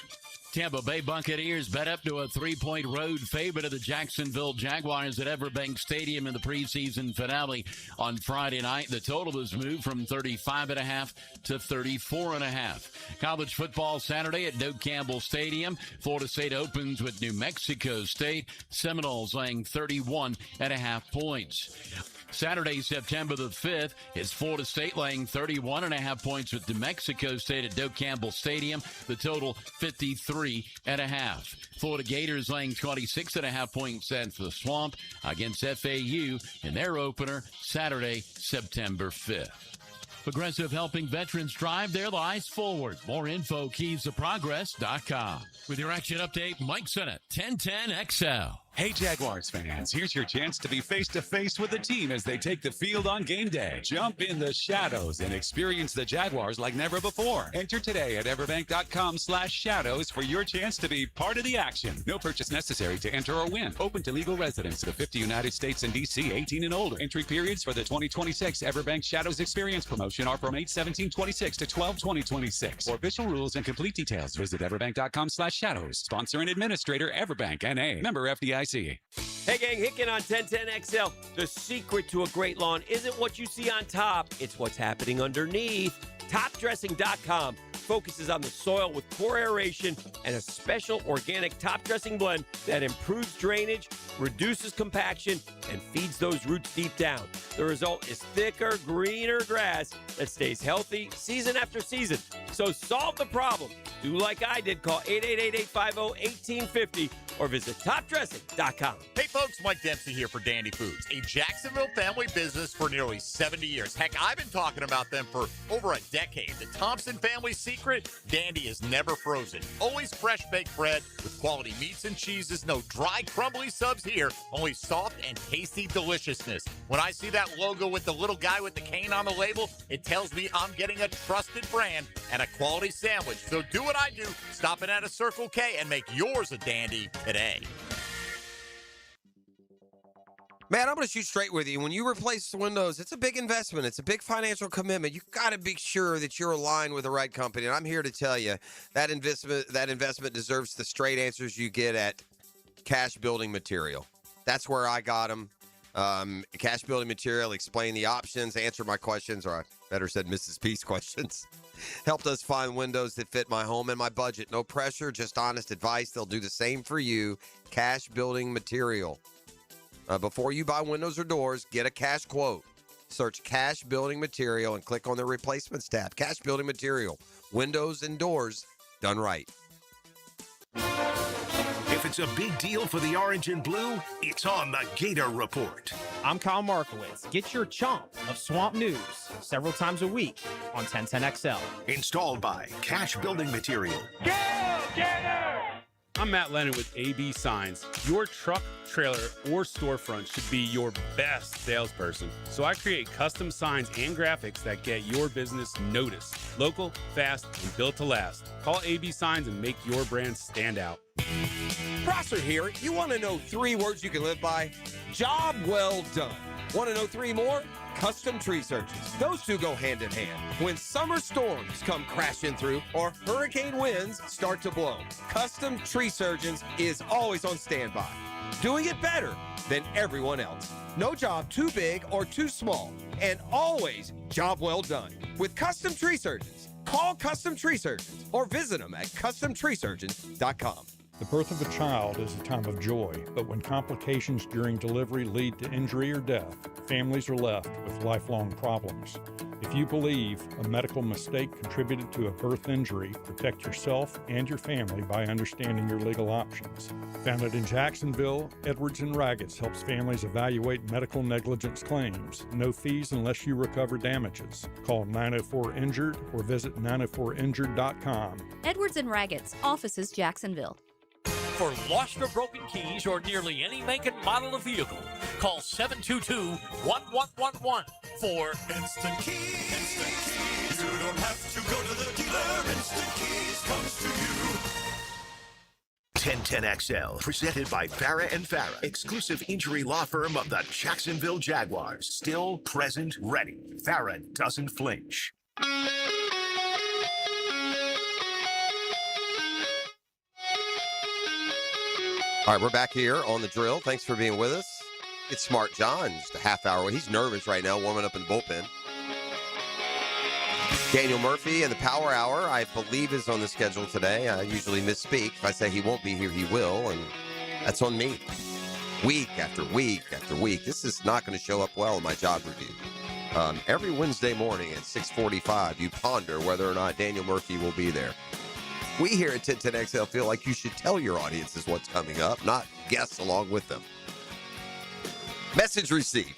[SPEAKER 7] Tampa Bay Buccaneers bet up to a 3-point road favorite of the Jacksonville Jaguars at Everbank Stadium in the preseason finale on Friday night. The total was moved from 35.5 to 34.5. College football Saturday at Doak Campbell Stadium. Florida State opens with New Mexico State. Seminoles laying 31.5 points. Saturday, September the 5th, is Florida State laying 31.5 points with New Mexico State at Doak Campbell Stadium. The total 53.5. Florida Gators laying 26.5 points at the Swamp against FAU in their opener Saturday, September 5th. Progressive helping veterans drive their lives forward. More info, keystoprogress.com. With your action update, Mike Sennett, 1010XL.
[SPEAKER 5] Hey Jaguars fans, here's your chance to be face-to-face with the team as they take the field on game day. Jump in the shadows and experience the Jaguars like never before. Enter today at everbank.com/shadows for your chance to be part of the action. No purchase necessary to enter or win. Open to legal residents of the 50 United States and D.C., 18 and older. Entry periods for the 2026 Everbank Shadows Experience promotion are from 8/17/26 to 12/20/26. For official rules and complete details, visit everbank.com/shadows. Sponsor and administrator, Everbank, N.A. Member FDIC.
[SPEAKER 21] Hey gang, Hicken on 1010XL. The secret to a great lawn isn't what you see on top, it's what's happening underneath. Topdressing.com focuses on the soil with core aeration and a special organic top dressing blend that improves drainage, reduces compaction, and feeds those roots deep down. The result is thicker, greener grass that stays healthy season after season. So solve the problem. Do like I did. Call 888-850-1850 or visit topdressing.com.
[SPEAKER 3] Hey folks, Mike Dempsey here for Dandy Foods, a Jacksonville family business for nearly 70 years. Heck, I've been talking about them for over a decade. The Thompson family secret, Dandy is never frozen. Always fresh baked bread with quality meats and cheeses. No dry, crumbly subs here, only soft and tasty deliciousness. When I see that logo with the little guy with the cane on the label, it tells me I'm getting a trusted brand and a quality sandwich. So do what I do, stop in at a Circle K and make yours a Dandy today.
[SPEAKER 1] Man, I'm going to shoot straight with you. When you replace the windows, it's a big investment. It's a big financial commitment. You've got to be sure that you're aligned with the right company. And I'm here to tell you that investment deserves the straight answers you get at Cash Building Material. That's where I got them. Cash Building Material, explain the options, answer my questions, or I better said Mrs. P's questions. Helped us find windows that fit my home and my budget. No pressure, just honest advice. They'll do the same for you. Cash Building Material. Before you buy windows or doors, get a cash quote. Search Cash Building Material and click on the Replacements tab. Cash Building Material. Windows and doors done right.
[SPEAKER 4] If it's a big deal for the orange and blue, it's on the Gator Report.
[SPEAKER 8] I'm Kyle Markowitz. Get your chomp of Swamp News several times a week on 1010XL.
[SPEAKER 4] Installed by Cash Building Material.
[SPEAKER 8] Go, Gator!
[SPEAKER 23] I'm Matt Lennon with AB Signs. Your truck, trailer, or storefront should be your best salesperson. So I create custom signs and graphics that get your business noticed. Local, fast, and built to last. Call AB Signs and make your brand stand out.
[SPEAKER 21] Prosser here. You want to know 3 words you can live by? Job well done. Want to know 3 more? Custom tree searches. Those 2 go hand in hand. When summer storms come crashing through or hurricane winds start to blow, Custom Tree Surgeons is always on standby, doing it better than everyone else. No job too big or too small, and always job well done. With Custom Tree Surgeons, call Custom Tree Surgeons or visit them at customtreesurgeons.com.
[SPEAKER 24] The birth of a child is a time of joy, but when complications during delivery lead to injury or death, families are left with lifelong problems. If you believe a medical mistake contributed to a birth injury, protect yourself and your family by understanding your legal options. Founded in Jacksonville, Edwards & Raggets helps families evaluate medical negligence claims. No fees unless you recover damages. Call 904-INJURED or visit 904injured.com.
[SPEAKER 25] Edwards & Raggets, offices Jacksonville.
[SPEAKER 26] For lost or broken keys or nearly any make and model of vehicle, call 722-1111 for
[SPEAKER 27] Instant Keys. Instant Keys. You don't have to go to the dealer. Instant Keys comes to you.
[SPEAKER 4] 1010XL, presented by Farah and Farah, exclusive injury law firm of the Jacksonville Jaguars. Still, present, ready. Farah doesn't flinch.
[SPEAKER 1] All right, we're back here on the drill. Thanks for being with us. It's Smart John, just a half hour. He's nervous right now, warming up in the bullpen. Daniel Murphy and the Power Hour, I believe, is on the schedule today. I usually misspeak. If I say he won't be here, he will, and that's on me. Week after week after week. This is not going to show up well in my job review. Every Wednesday morning at 6:45, you ponder whether or not Daniel Murphy will be there. We here at 1010XL feel like you should tell your audiences what's coming up, not guess along with them. Message received.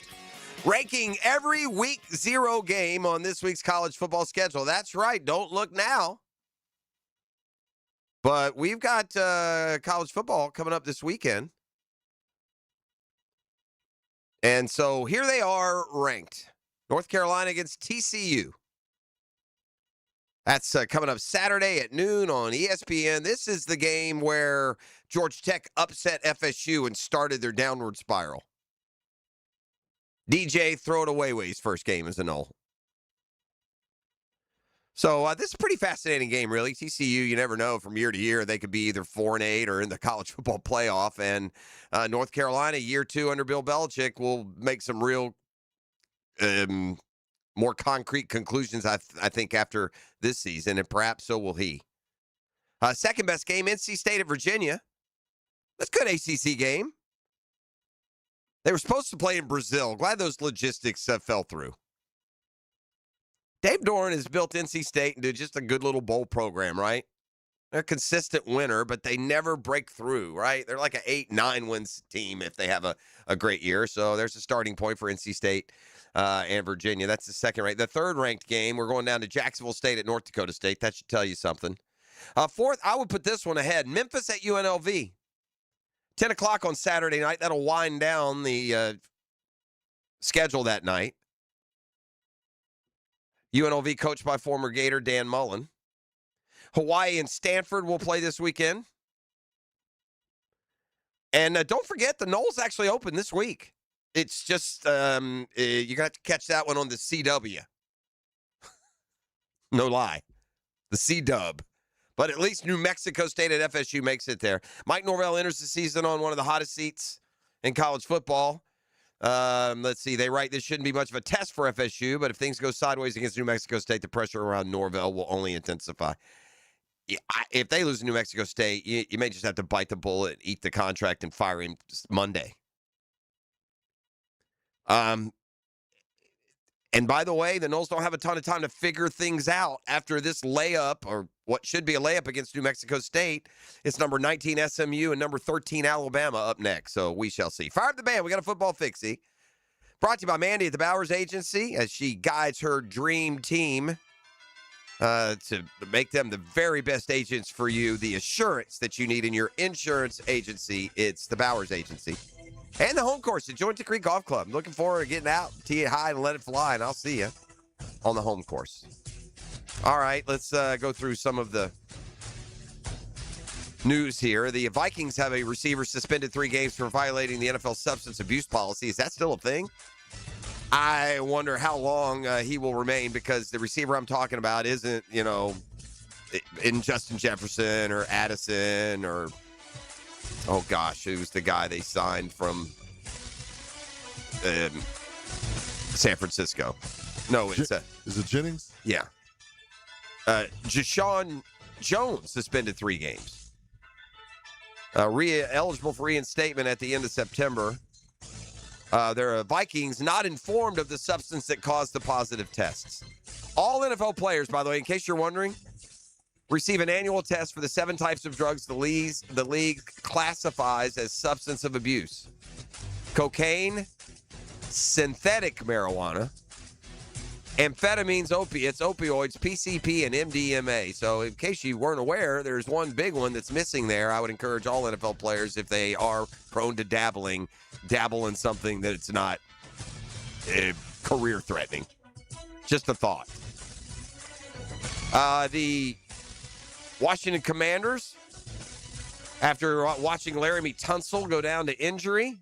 [SPEAKER 1] Ranking every week 0 game on this week's college football schedule. That's right. Don't look now. But we've got college football coming up this weekend. And so here they are ranked. North Carolina against TCU. That's coming up Saturday at noon on ESPN. This is the game where Georgia Tech upset FSU and started their downward spiral. DJ throw it away his first game as a null. So this is a pretty fascinating game, really. TCU, you never know from year to year. They could be either 4-8 or in the college football playoff. And North Carolina, year 2 under Bill Belichick, will make some real more concrete conclusions, I think, after this season, and perhaps so will he. Second best game, NC State at Virginia. That's a good ACC game. They were supposed to play in Brazil. Glad those logistics fell through. Dave Doran has built NC State into just a good little bowl program, right? They're a consistent winner, but they never break through, right? They're like an 8-9 wins team if they have a great year. So there's a starting point for NC State and Virginia. That's the second ranked. The third ranked game, we're going down to Jacksonville State at North Dakota State. That should tell you something. Fourth, I would put this one ahead. Memphis at UNLV. 10 o'clock on Saturday night. That'll wind down the schedule that night. UNLV coached by former Gator Dan Mullen. Hawaii and Stanford will play this weekend. And don't forget, the Knowles actually open this week. It's just, you got to catch that one on the CW. No lie. The C-dub. But at least New Mexico State at FSU makes it there. Mike Norvell enters the season on one of the hottest seats in college football. Let's see. They write this shouldn't be much of a test for FSU, but if things go sideways against New Mexico State, the pressure around Norvell will only intensify. If they lose to New Mexico State, you may just have to bite the bullet, eat the contract, and fire him Monday. And by the way, the Noles don't have a ton of time to figure things out after this layup, or what should be a layup against New Mexico State. It's number 19 SMU and number 13 Alabama up next, so we shall see. Fire up the band. We got a football fixie. Brought to you by Mandy at the Bowers Agency as she guides her dream team to make them the very best agents for you, the assurance that you need in your insurance agency. It's the Bowers Agency. And the home course at Joint Creek Golf Club. I'm looking forward to getting out, tee it high, and let it fly, and I'll see you on the home course. All right, let's go through some of the news here. The Vikings have a receiver suspended 3 games for violating the NFL substance abuse policy. Is that still a thing? I wonder how long he will remain, because the receiver I'm talking about isn't, in Justin Jefferson or Addison or... Oh, gosh, who's the guy they signed from San Francisco? No, it's...
[SPEAKER 16] is it Jennings?
[SPEAKER 1] Yeah. Jashawn Jones suspended 3 games. Eligible for reinstatement at the end of September. There are Vikings not informed of the substance that caused the positive tests. All NFL players, by the way, in case you're wondering, receive an annual test for the 7 types of drugs the league classifies as substance of abuse. Cocaine, synthetic marijuana, amphetamines, opiates, opioids, PCP, and MDMA. So in case you weren't aware, there's one big one that's missing there. I would encourage all NFL players, if they are prone to dabble in something that it's not career-threatening. Just a thought. The Washington Commanders, after watching Laramie Tunsil go down to injury,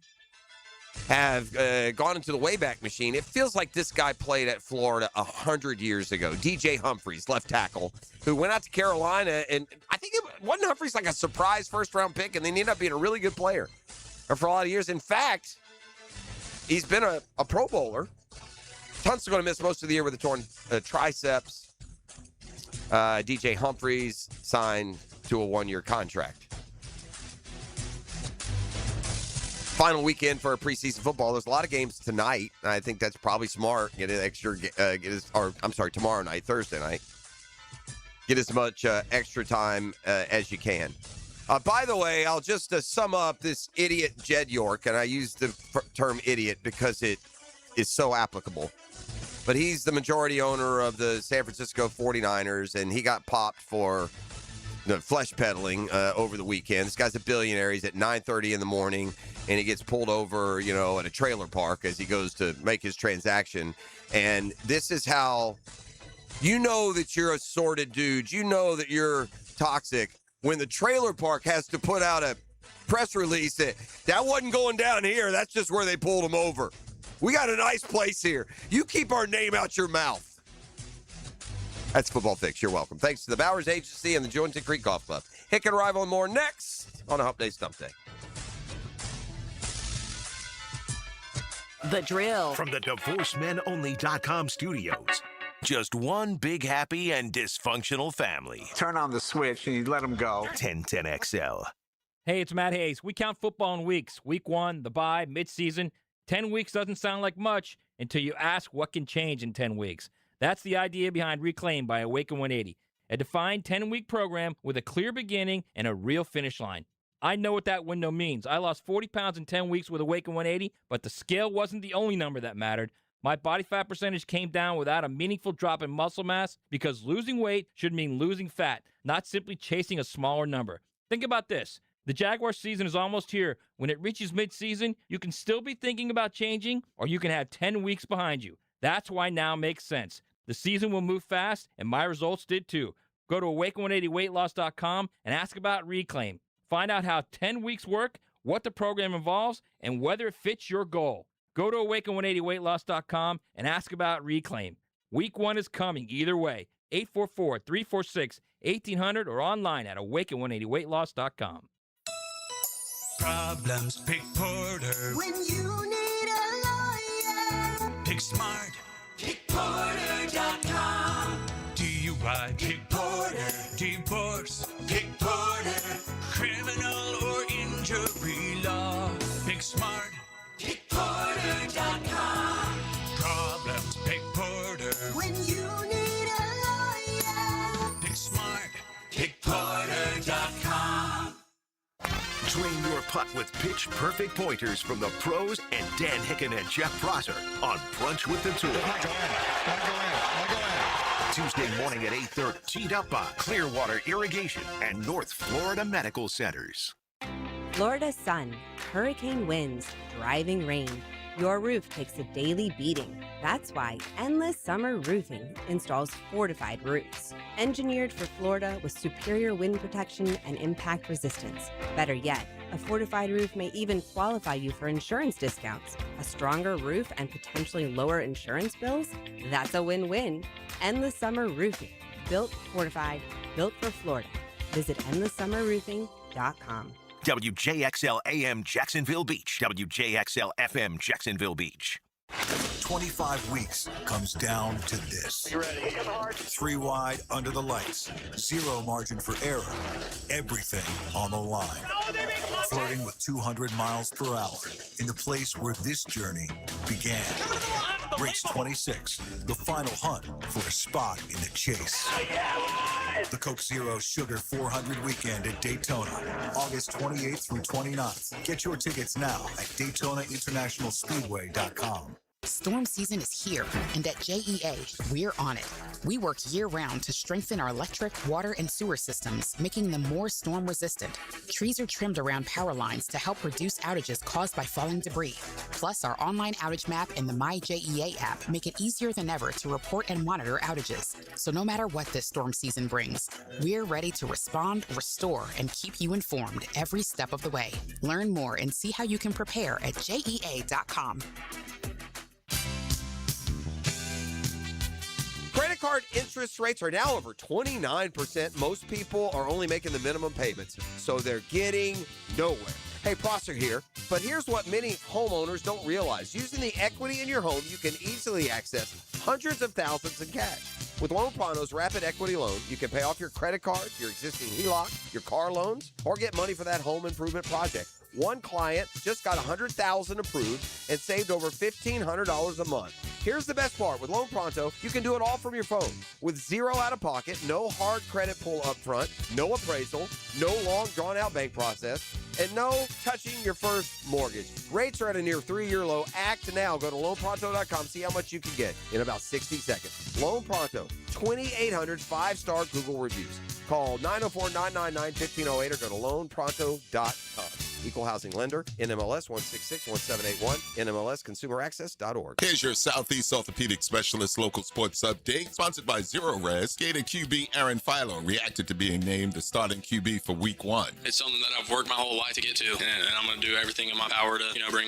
[SPEAKER 1] have gone into the Wayback Machine. It feels like this guy played at Florida 100 years ago. DJ Humphries, left tackle, who went out to Carolina, and I think wasn't Humphries like a surprise first-round pick, and then he ended up being a really good player for a lot of years. In fact, he's been a Pro Bowler. Tunsil's going to miss most of the year with a torn triceps. DJ Humphries signed to a 1-year contract. Final weekend for preseason football. There's a lot of games tonight. I think that's probably smart. Get an extra, tomorrow night, Thursday night. Get as much extra time as you can. By the way, I'll just sum up this idiot Jed York, and I use the term idiot because it is so applicable. But he's the majority owner of the San Francisco 49ers, and he got popped for flesh peddling over the weekend. This guy's a billionaire. He's at 9:30 in the morning, and he gets pulled over, at a trailer park as he goes to make his transaction. And this is how you know that you're a sordid dude. You know that you're toxic when the trailer park has to put out a press release that wasn't going down here. That's just where they pulled him over. We got a nice place here. You keep our name out your mouth. That's Football Fix. You're welcome. Thanks to the Bowers Agency and the Jointon Creek Golf Club. Hick and Arrival and more next on a Hump Day Stump Day.
[SPEAKER 9] The Drill.
[SPEAKER 4] From the DivorceMenOnly.com studios. Just one big, happy, and dysfunctional family.
[SPEAKER 2] Turn on the switch and you let them go.
[SPEAKER 4] 1010XL.
[SPEAKER 10] Hey, it's Matt Hayes. We count football in weeks. Week 1, the bye, midseason. 10 weeks doesn't sound like much until you ask what can change in 10 weeks. That's the idea behind Reclaim by Awaken 180, a defined 10-week program with a clear beginning and a real finish line. I know what that window means. I lost 40 pounds in 10 weeks with Awaken 180, but the scale wasn't the only number that mattered. My body fat percentage came down without a meaningful drop in muscle mass because losing weight should mean losing fat, not simply chasing a smaller number. Think about this. The Jaguars season is almost here. When it reaches midseason, you can still be thinking about changing, or you can have 10 weeks behind you. That's why now makes sense. The season will move fast, and my results did too. Go to awaken180weightloss.com and ask about Reclaim. Find out how 10 weeks work, what the program involves, and whether it fits your goal. Go to awaken180weightloss.com and ask about Reclaim. Week 1 is coming either way. 844-346-1800 or online at awaken180weightloss.com.
[SPEAKER 27] Problems, pick Porter.
[SPEAKER 11] When you need a lawyer,
[SPEAKER 27] Pick Smart.
[SPEAKER 11] pickporter.com.
[SPEAKER 27] DUI, pick Porter. Divorce, pick Porter. Criminal or injury law, pick Smart.
[SPEAKER 11] pickporter.com.
[SPEAKER 27] Problems, pick Porter.
[SPEAKER 11] When you need a lawyer,
[SPEAKER 27] Pick Smart.
[SPEAKER 11] pickporter.com.
[SPEAKER 4] Train your putt with pitch-perfect pointers from the pros and Dan Hicken and Jeff Prosser on Brunch with the Tour. Tuesday morning at 8:30. Teed up by Clearwater Irrigation and North Florida Medical Centers.
[SPEAKER 13] Florida sun, hurricane winds, driving rain. Your roof takes a daily beating. That's why Endless Summer Roofing installs fortified roofs. Engineered for Florida with superior wind protection and impact resistance. Better yet, a fortified roof may even qualify you for insurance discounts. A stronger roof and potentially lower insurance bills? That's a win-win. Endless Summer Roofing. Built, fortified, built for Florida. Visit endlesssummerroofing.com.
[SPEAKER 4] WJXL AM Jacksonville Beach. WJXL FM Jacksonville Beach.
[SPEAKER 14] 25 weeks comes down to this.
[SPEAKER 4] You ready?
[SPEAKER 14] 3 wide under the lights. Zero margin for error. Everything on the line. Flirting with 200 miles per hour in the place where this journey began. Race 26, the final hunt for a spot in the chase. The Coke Zero Sugar 400 weekend at Daytona, August 28th through 29th. Get your tickets now at DaytonaInternationalSpeedway.com.
[SPEAKER 15] Storm season is here, and at JEA, we're on it. We work year-round to strengthen our electric, water, and sewer systems, making them more storm-resistant. Trees are trimmed around power lines to help reduce outages caused by falling debris. Plus, our online outage map and the My JEA app make it easier than ever to report and monitor outages. So no matter what this storm season brings, we're ready to respond, restore, and keep you informed every step of the way. Learn more and see how you can prepare at JEA.com.
[SPEAKER 1] Credit card interest rates are now over 29%. Most people are only making the minimum payments, so they're getting nowhere. Hey, Prosser here, but here's what many homeowners don't realize. Using the equity in your home, you can easily access hundreds of thousands in cash. With Loan Pronto's Rapid Equity Loan, you can pay off your credit cards, your existing HELOC, your car loans, or get money for that home improvement project. One client just got $100,000 approved and saved over $1,500 a month. Here's the best part. With Loan Pronto, you can do it all from your phone. With zero out-of-pocket, no hard credit pull up front, no appraisal, no long drawn-out bank process, and no touching your first mortgage. Rates are at a near 3-year low. Act now. Go to loanpronto.com. See how much you can get in about 60 seconds. Loan Pronto, 2,800 5-star Google reviews. Call 904-999-1508 or go to loanpronto.com. Equal housing lender, NMLS 1661781, NMLSconsumeraccess.org.
[SPEAKER 6] Here's your Southeast Orthopedic Specialist local sports update, sponsored by Zero Res. Gator QB Aaron Philo reacted to being named the starting QB for Week 1.
[SPEAKER 12] It's something that I've worked my whole life to get to, and I'm going to do everything in my power to,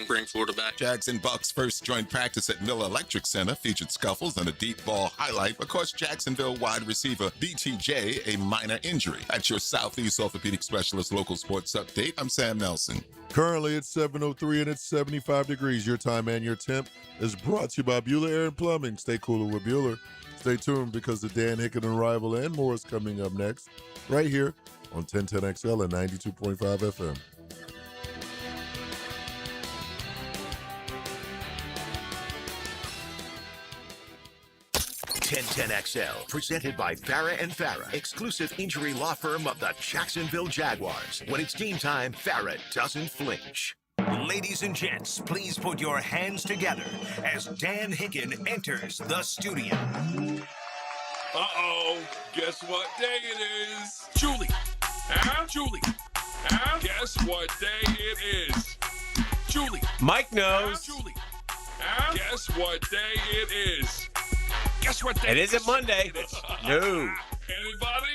[SPEAKER 12] bring Florida back.
[SPEAKER 6] Jags and Bucs' first joint practice at Miller Electric Center featured scuffles and a deep ball highlight. Of course, Jacksonville wide receiver BTJ, a minor injury. That's your Southeast Orthopedic Specialist local sports update. I'm Sam Nelson.
[SPEAKER 16] Currently it's 7:03 and it's 75 degrees. Your time and your temp is brought to you by Bueller Air and Plumbing. Stay cooler with Bueller. Stay tuned because the Dan Hicken Arrival and more is coming up next, right here on 1010XL and 92.5 FM.
[SPEAKER 4] 1010XL, presented by Farah and Farah, exclusive injury law firm of the Jacksonville Jaguars. When it's game time, Farah doesn't flinch. Ladies and gents, please put your hands together as Dan Hicken enters the studio.
[SPEAKER 17] Uh-oh, guess what day it is? Julie. Huh? Julie. Huh? Guess what day it is? Julie.
[SPEAKER 21] Mike knows.
[SPEAKER 17] Huh? Julie. Huh? Guess what day it is? Guess what day
[SPEAKER 21] it isn't Monday.
[SPEAKER 17] it is?
[SPEAKER 21] No.
[SPEAKER 17] Anybody?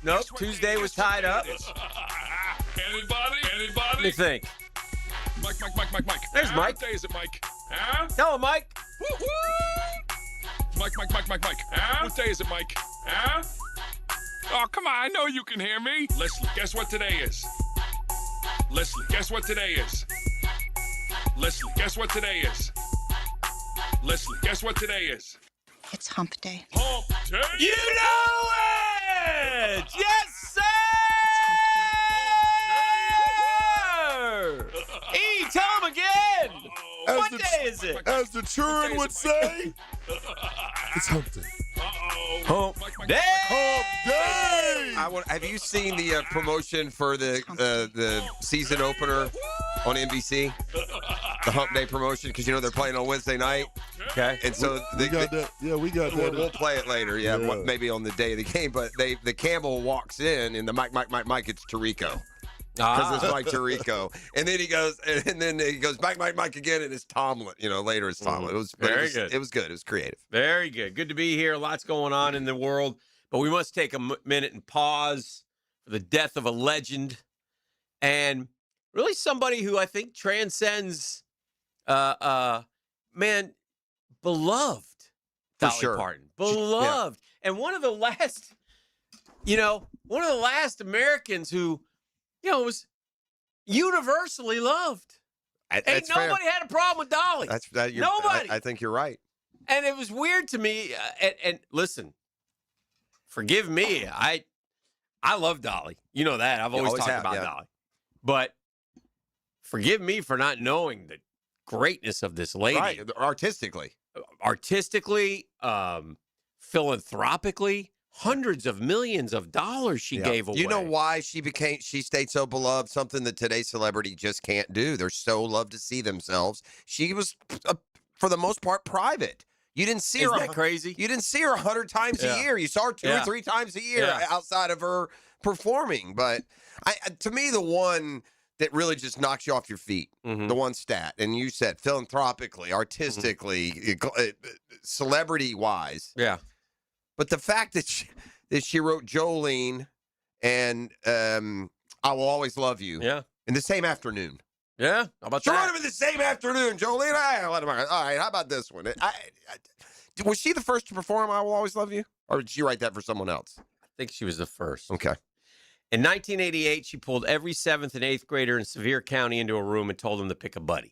[SPEAKER 21] Nope. Tuesday was tied up.
[SPEAKER 17] Anybody?
[SPEAKER 21] Let me think.
[SPEAKER 17] Mike.
[SPEAKER 21] There's
[SPEAKER 17] Huh?
[SPEAKER 21] Mike.
[SPEAKER 17] What day is it, Mike? Huh?
[SPEAKER 21] Tell him, Mike.
[SPEAKER 17] Woo-hoo! Mike. Huh? What day is it, Mike? Huh? Oh, come on. I know you can hear me. Leslie, guess what today is? Leslie, guess what today is? Leslie, guess what today is? Leslie, guess what today is?
[SPEAKER 18] It's hump day.
[SPEAKER 17] Hump day.
[SPEAKER 21] You know it! Yes, sir! E, tell him again! What day is it?
[SPEAKER 16] As the children would say, it's hump day.
[SPEAKER 21] Hump day!
[SPEAKER 16] Hump day!
[SPEAKER 1] Have you seen the promotion for the season opener on NBC? The Hump Day promotion, because they're playing on Wednesday night.
[SPEAKER 21] Okay.
[SPEAKER 1] And so
[SPEAKER 16] we got that. Yeah, we got that.
[SPEAKER 1] We'll play it later. Yeah, maybe on the day of the game. But the camel walks in, and the Mike, it's Tirico. Because it's Mike Tirico. And then he goes, Mike again, and it's Tomlin. Later it's Tomlin. It was
[SPEAKER 21] very good.
[SPEAKER 1] It was good. It was creative.
[SPEAKER 21] Very good. Good to be here. Lots going on in the world. But we must take a minute and pause for the death of a legend. And really somebody who I think transcends, beloved.
[SPEAKER 1] For
[SPEAKER 21] Dolly
[SPEAKER 1] sure.
[SPEAKER 21] Parton. Beloved. Yeah. And one of the last Americans who, was universally loved. Ain't nobody had a problem with Dolly. Nobody.
[SPEAKER 1] I think you're right.
[SPEAKER 21] And it was weird to me. And listen, forgive me. I love Dolly. You know that. I've always talked about Dolly. But forgive me for not knowing the greatness of this lady.
[SPEAKER 1] Right.
[SPEAKER 21] Artistically, philanthropically, hundreds of millions of dollars she gave away.
[SPEAKER 1] You know why she stayed so beloved? Something that today's celebrity just can't do. They're so loved to see themselves. She was, for the most part, private. You didn't see her.
[SPEAKER 21] Isn't that crazy?
[SPEAKER 1] You didn't see her 100 times a year. You saw her 2 or 3 times a year outside of her performing. But to me, the one that really just knocks you off your feet, the one stat, and you said philanthropically, artistically, celebrity-wise.
[SPEAKER 21] Yeah.
[SPEAKER 1] But the fact that she wrote Jolene and I Will Always Love You in the same afternoon.
[SPEAKER 21] Yeah, how about
[SPEAKER 1] she
[SPEAKER 21] that?
[SPEAKER 1] wrote them in the same afternoon, Jolene. All right, how about this one? Was she the first to perform I Will Always Love You? Or did she write that for someone else?
[SPEAKER 21] I think she was the first.
[SPEAKER 1] Okay.
[SPEAKER 21] In 1988, she pulled every 7th and 8th grader in Sevier County into a room and told them to pick a buddy.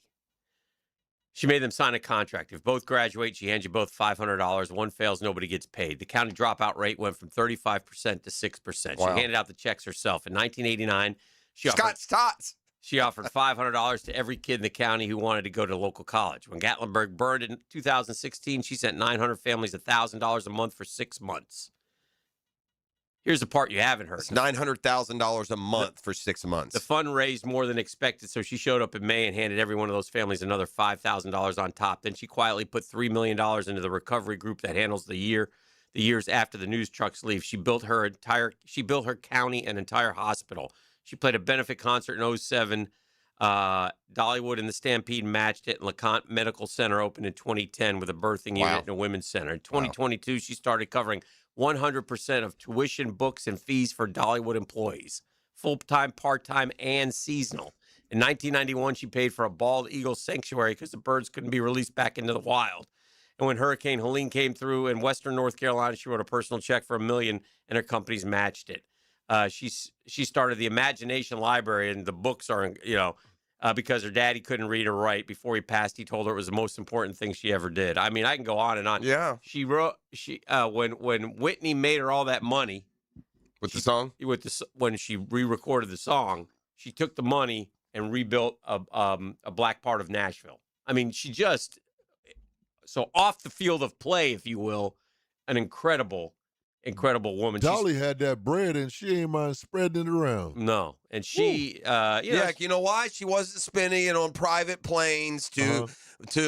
[SPEAKER 21] She made them sign a contract. If both graduate, she hands you both $500. One fails, nobody gets paid. The county dropout rate went from 35% to 6%.
[SPEAKER 1] Wow.
[SPEAKER 21] She handed out the checks herself. In 1989,
[SPEAKER 1] Scott Stotts.
[SPEAKER 21] She offered $500 to every kid in the county who wanted to go to local college. When Gatlinburg burned in 2016, she sent 900 families $1,000 a month for 6 months. Here's the part you haven't heard.
[SPEAKER 1] It's $900,000 a month for 6 months.
[SPEAKER 21] The fund raised more than expected, so she showed up in May and handed every one of those families another $5,000 on top. Then she quietly put $3 million into the recovery group that handles the year
[SPEAKER 3] the years after the news trucks leave. She built her county and entire hospital. She played a benefit concert in 07. Dollywood and the Stampede matched it, and LeConte Medical Center opened in 2010 with a birthing unit and a women's center. In 2022, she started covering 100% of tuition, books, and fees for Dollywood employees, full-time, part-time, and seasonal. In 1991, she paid for a bald eagle sanctuary because the birds couldn't be released back into the wild. And when Hurricane Helene came through in western North Carolina, she wrote a personal check for $1 million, and her companies matched it. She started the Imagination Library, and the books are, because her daddy couldn't read or write. Before he passed, he told her it was the most important thing she ever did. I mean, I can go on and on.
[SPEAKER 1] Yeah.
[SPEAKER 3] She wrote when Whitney made her all that money
[SPEAKER 1] the song.
[SPEAKER 3] When she re-recorded the song, she took the money and rebuilt a black part of Nashville. I mean, so off the field of play, if you will, an incredible woman.
[SPEAKER 16] Dolly had that bread, and she ain't mind spreading it around.
[SPEAKER 3] No, and she,
[SPEAKER 1] you know why? She wasn't spending it on private planes to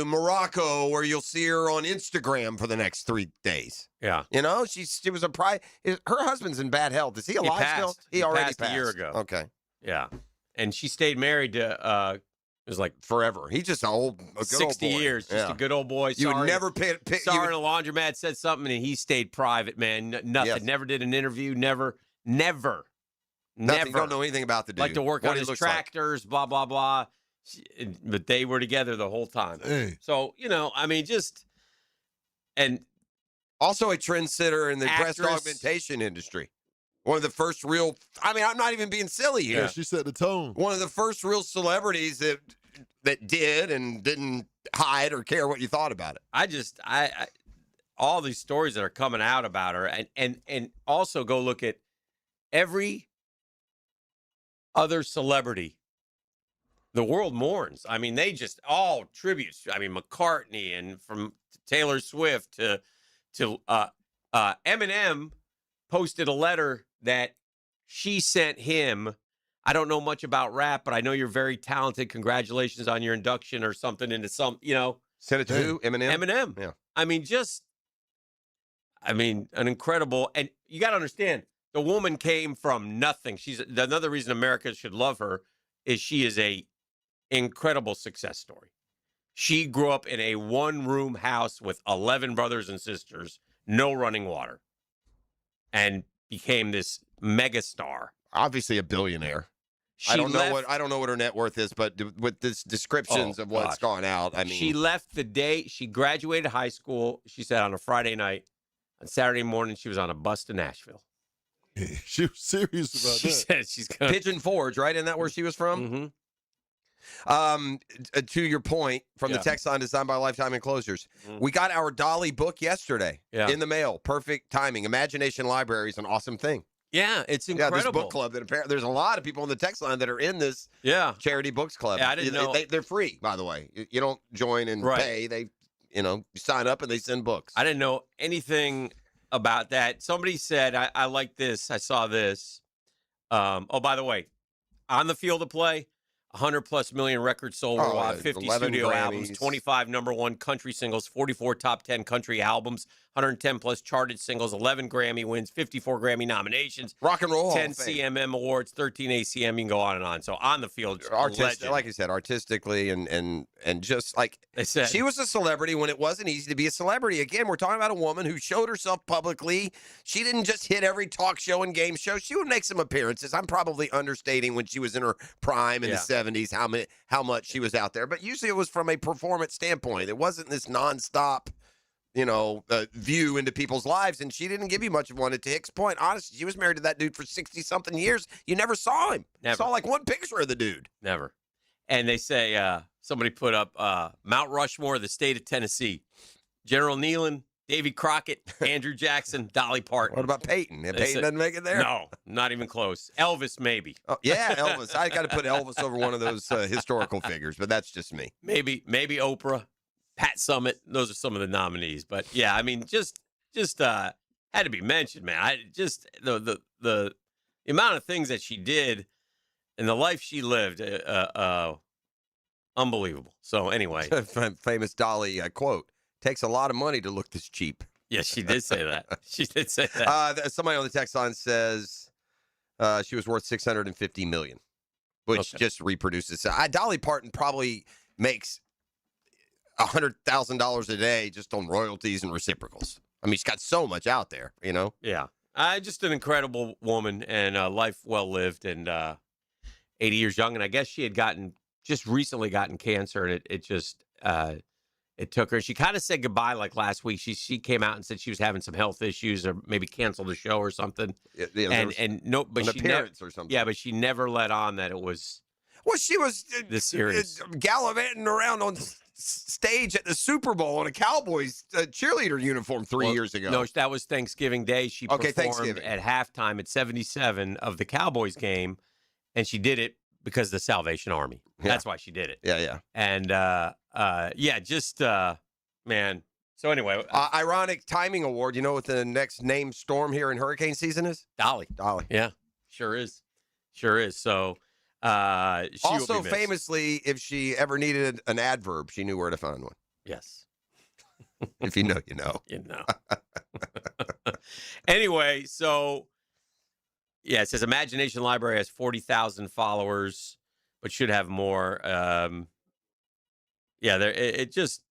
[SPEAKER 1] Morocco, where you'll see her on Instagram for the next 3 days.
[SPEAKER 3] Yeah,
[SPEAKER 1] she was her husband's in bad health. Is he alive still? He already passed
[SPEAKER 3] a year ago.
[SPEAKER 1] Okay,
[SPEAKER 3] yeah, and she stayed married to. It was like
[SPEAKER 1] forever. He's just a good
[SPEAKER 3] 60
[SPEAKER 1] old boy.
[SPEAKER 3] years, just a good old boy.
[SPEAKER 1] You would never pick.
[SPEAKER 3] Sorry, the laundromat said something, and he stayed private, man. Nothing.
[SPEAKER 1] Yes.
[SPEAKER 3] Never did an interview. Never.
[SPEAKER 1] Nothing. Don't know anything about the dude.
[SPEAKER 3] Like to work on his tractors, blah, blah, blah. But they were together the whole time.
[SPEAKER 16] Hey.
[SPEAKER 3] So, I mean, and
[SPEAKER 1] also a trendsetter in the breast augmentation industry. One of the first real, I'm not even being silly here.
[SPEAKER 16] Yeah, she set the tone.
[SPEAKER 1] One of the first real celebrities that did and didn't hide or care what you thought about it.
[SPEAKER 3] I all these stories that are coming out about her, and also go look at every other celebrity. The world mourns. I mean, they just all tributes. I mean, McCartney, and from Taylor Swift to Eminem posted a letter that she sent him. I don't know much about rap, but I know you're very talented. Congratulations on your induction or something into some,
[SPEAKER 1] Sent it to who? Eminem?
[SPEAKER 3] Eminem.
[SPEAKER 1] Yeah.
[SPEAKER 3] An incredible, and you got to understand, the woman came from nothing. She's another reason America should love her is she is a incredible success story. She grew up in a one-room house with 11 brothers and sisters, no running water, and became this megastar.
[SPEAKER 1] Obviously a billionaire. I don't know what her net worth is, but with this descriptions of what's gone out,
[SPEAKER 3] she left the day she graduated high school. She said on a Friday night, on Saturday morning, she was on a bus to Nashville.
[SPEAKER 16] She was serious about
[SPEAKER 3] she
[SPEAKER 16] that.
[SPEAKER 3] said she's going
[SPEAKER 1] Pigeon Forge, right? Isn't that where she was from?
[SPEAKER 3] Mm-hmm.
[SPEAKER 1] To your point, from the text line designed by Lifetime Enclosures, we got our Dolly book yesterday in the mail. Perfect timing. Imagination Library is an awesome thing.
[SPEAKER 3] Yeah, it's incredible.
[SPEAKER 1] Yeah, this book club that apparently there's a lot of people on the text line that are in this charity books club.
[SPEAKER 3] Yeah, I didn't know.
[SPEAKER 1] They're free, by the way. You don't join and pay. They, you sign up and they send books.
[SPEAKER 3] I didn't know anything about that. Somebody said, I like this. I saw this. By the way, on the field of play, 100+ million records sold worldwide, 50 studio albums, 25 #1 country singles, 44 top 10 country albums, 110+ charted singles, 11 Grammy wins, 54 Grammy nominations,
[SPEAKER 1] Rock and Roll
[SPEAKER 3] 10 CMM awards, 13 ACM. You can go on and on. So on the field,
[SPEAKER 1] like you said, artistically and just like
[SPEAKER 3] they said,
[SPEAKER 1] she was a celebrity when it wasn't easy to be a celebrity. Again, we're talking about a woman who showed herself publicly. She didn't just hit every talk show and game show. She would make some appearances. I'm probably understating when she was in her prime in the 70s how much she was out there, but usually it was from a performance standpoint. It wasn't this nonstop view into people's lives, and she didn't give you much of one. And to Hick's point, honestly, she was married to that dude for 60-something years. You never saw him.
[SPEAKER 3] Never.
[SPEAKER 1] You saw like one picture of the dude.
[SPEAKER 3] Never. And they say, somebody put up Mount Rushmore, the state of Tennessee. General Neyland, Davy Crockett, Andrew Jackson, Dolly Parton.
[SPEAKER 1] What about Peyton? Peyton doesn't make it there?
[SPEAKER 3] No, not even close. Elvis, maybe.
[SPEAKER 1] Oh, yeah, Elvis. I got to put Elvis over one of those historical figures, but that's just me.
[SPEAKER 3] Maybe Oprah. Pat Summitt, those are some of the nominees. But yeah, I mean, just had to be mentioned, man. I just the amount of things that she did and the life she lived, unbelievable. So anyway,
[SPEAKER 1] famous Dolly quote: "Takes a lot of money to look this cheap."
[SPEAKER 3] Yes, she did say that. She did say that.
[SPEAKER 1] Somebody on the text line says she was worth $650 million, which just reproduces. Dolly Parton probably makes $100,000 a day just on royalties and reciprocals. I mean, she's got so much out there, you know?
[SPEAKER 3] Yeah. Just an incredible woman and life well lived and 80 years young. And I guess she had just recently gotten cancer, and it just it took her. She kind of said goodbye like last week. She came out and said she was having some health issues or maybe canceled the show or something.
[SPEAKER 1] Yeah,
[SPEAKER 3] but she
[SPEAKER 1] appearance or something.
[SPEAKER 3] Yeah, but she never let on that it was.
[SPEAKER 1] Well, she was
[SPEAKER 3] serious
[SPEAKER 1] gallivanting around on stage at the Super Bowl in a Cowboys cheerleader uniform 3 years ago.
[SPEAKER 3] No, that was Thanksgiving Day. She performed at halftime at 77 of the Cowboys game, and she did it because of the Salvation Army.
[SPEAKER 1] Yeah.
[SPEAKER 3] That's why she did it.
[SPEAKER 1] Yeah.
[SPEAKER 3] And man. So anyway,
[SPEAKER 1] ironic timing award. You know what the next named storm here in hurricane season is?
[SPEAKER 3] Dolly. Yeah, sure is. So. She
[SPEAKER 1] also,
[SPEAKER 3] will be missed.
[SPEAKER 1] famously, if she ever needed an adverb, she knew where to find one.
[SPEAKER 3] Yes.
[SPEAKER 1] If you know, you know.
[SPEAKER 3] You know. Anyway, so, yeah, it says Imagination Library has 40,000 followers, but should have more. It just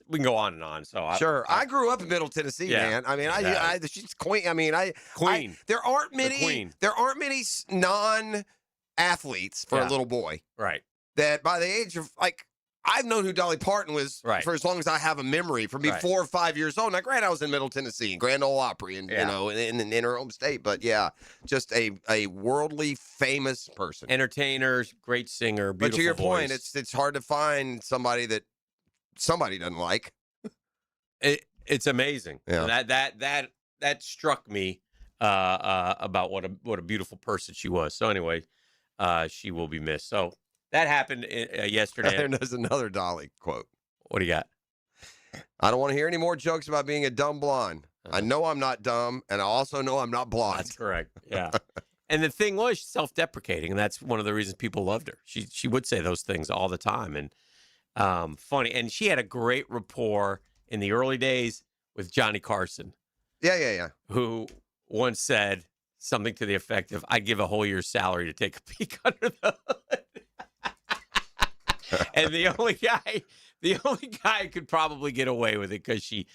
[SPEAKER 3] we can go on and on. So
[SPEAKER 1] I grew up in Middle Tennessee, man. I mean, she's queen. I mean,
[SPEAKER 3] queen.
[SPEAKER 1] There aren't many non-athletes for a little boy,
[SPEAKER 3] right?
[SPEAKER 1] That by the age of I've known who Dolly Parton was for as long as I have a memory, from being 4 or 5 years old. Now, granted, I was in Middle Tennessee, Grand Ole Opry, and you know, in her home state. But yeah, just a worldly famous person,
[SPEAKER 3] entertainer, great singer, beautiful
[SPEAKER 1] But to your
[SPEAKER 3] voice.
[SPEAKER 1] point, it's hard to find somebody that somebody doesn't like.
[SPEAKER 3] It's amazing.
[SPEAKER 1] Yeah.
[SPEAKER 3] That struck me about what a beautiful person she was. So anyway, she will be missed. So that happened yesterday.
[SPEAKER 1] There's another Dolly quote.
[SPEAKER 3] What do you got?
[SPEAKER 1] I don't want to hear any more jokes about being a dumb blonde. I know I'm not dumb, and I also know I'm not blonde.
[SPEAKER 3] That's correct. Yeah. And the thing was self-deprecating, and that's one of the reasons people loved her. She would say those things all the time, and funny. And she had a great rapport in the early days with Johnny Carson.
[SPEAKER 1] Yeah.
[SPEAKER 3] Who once said something to the effect of, "I'd give a whole year's salary to take a peek under the hood." And the only guy who could probably get away with it, because she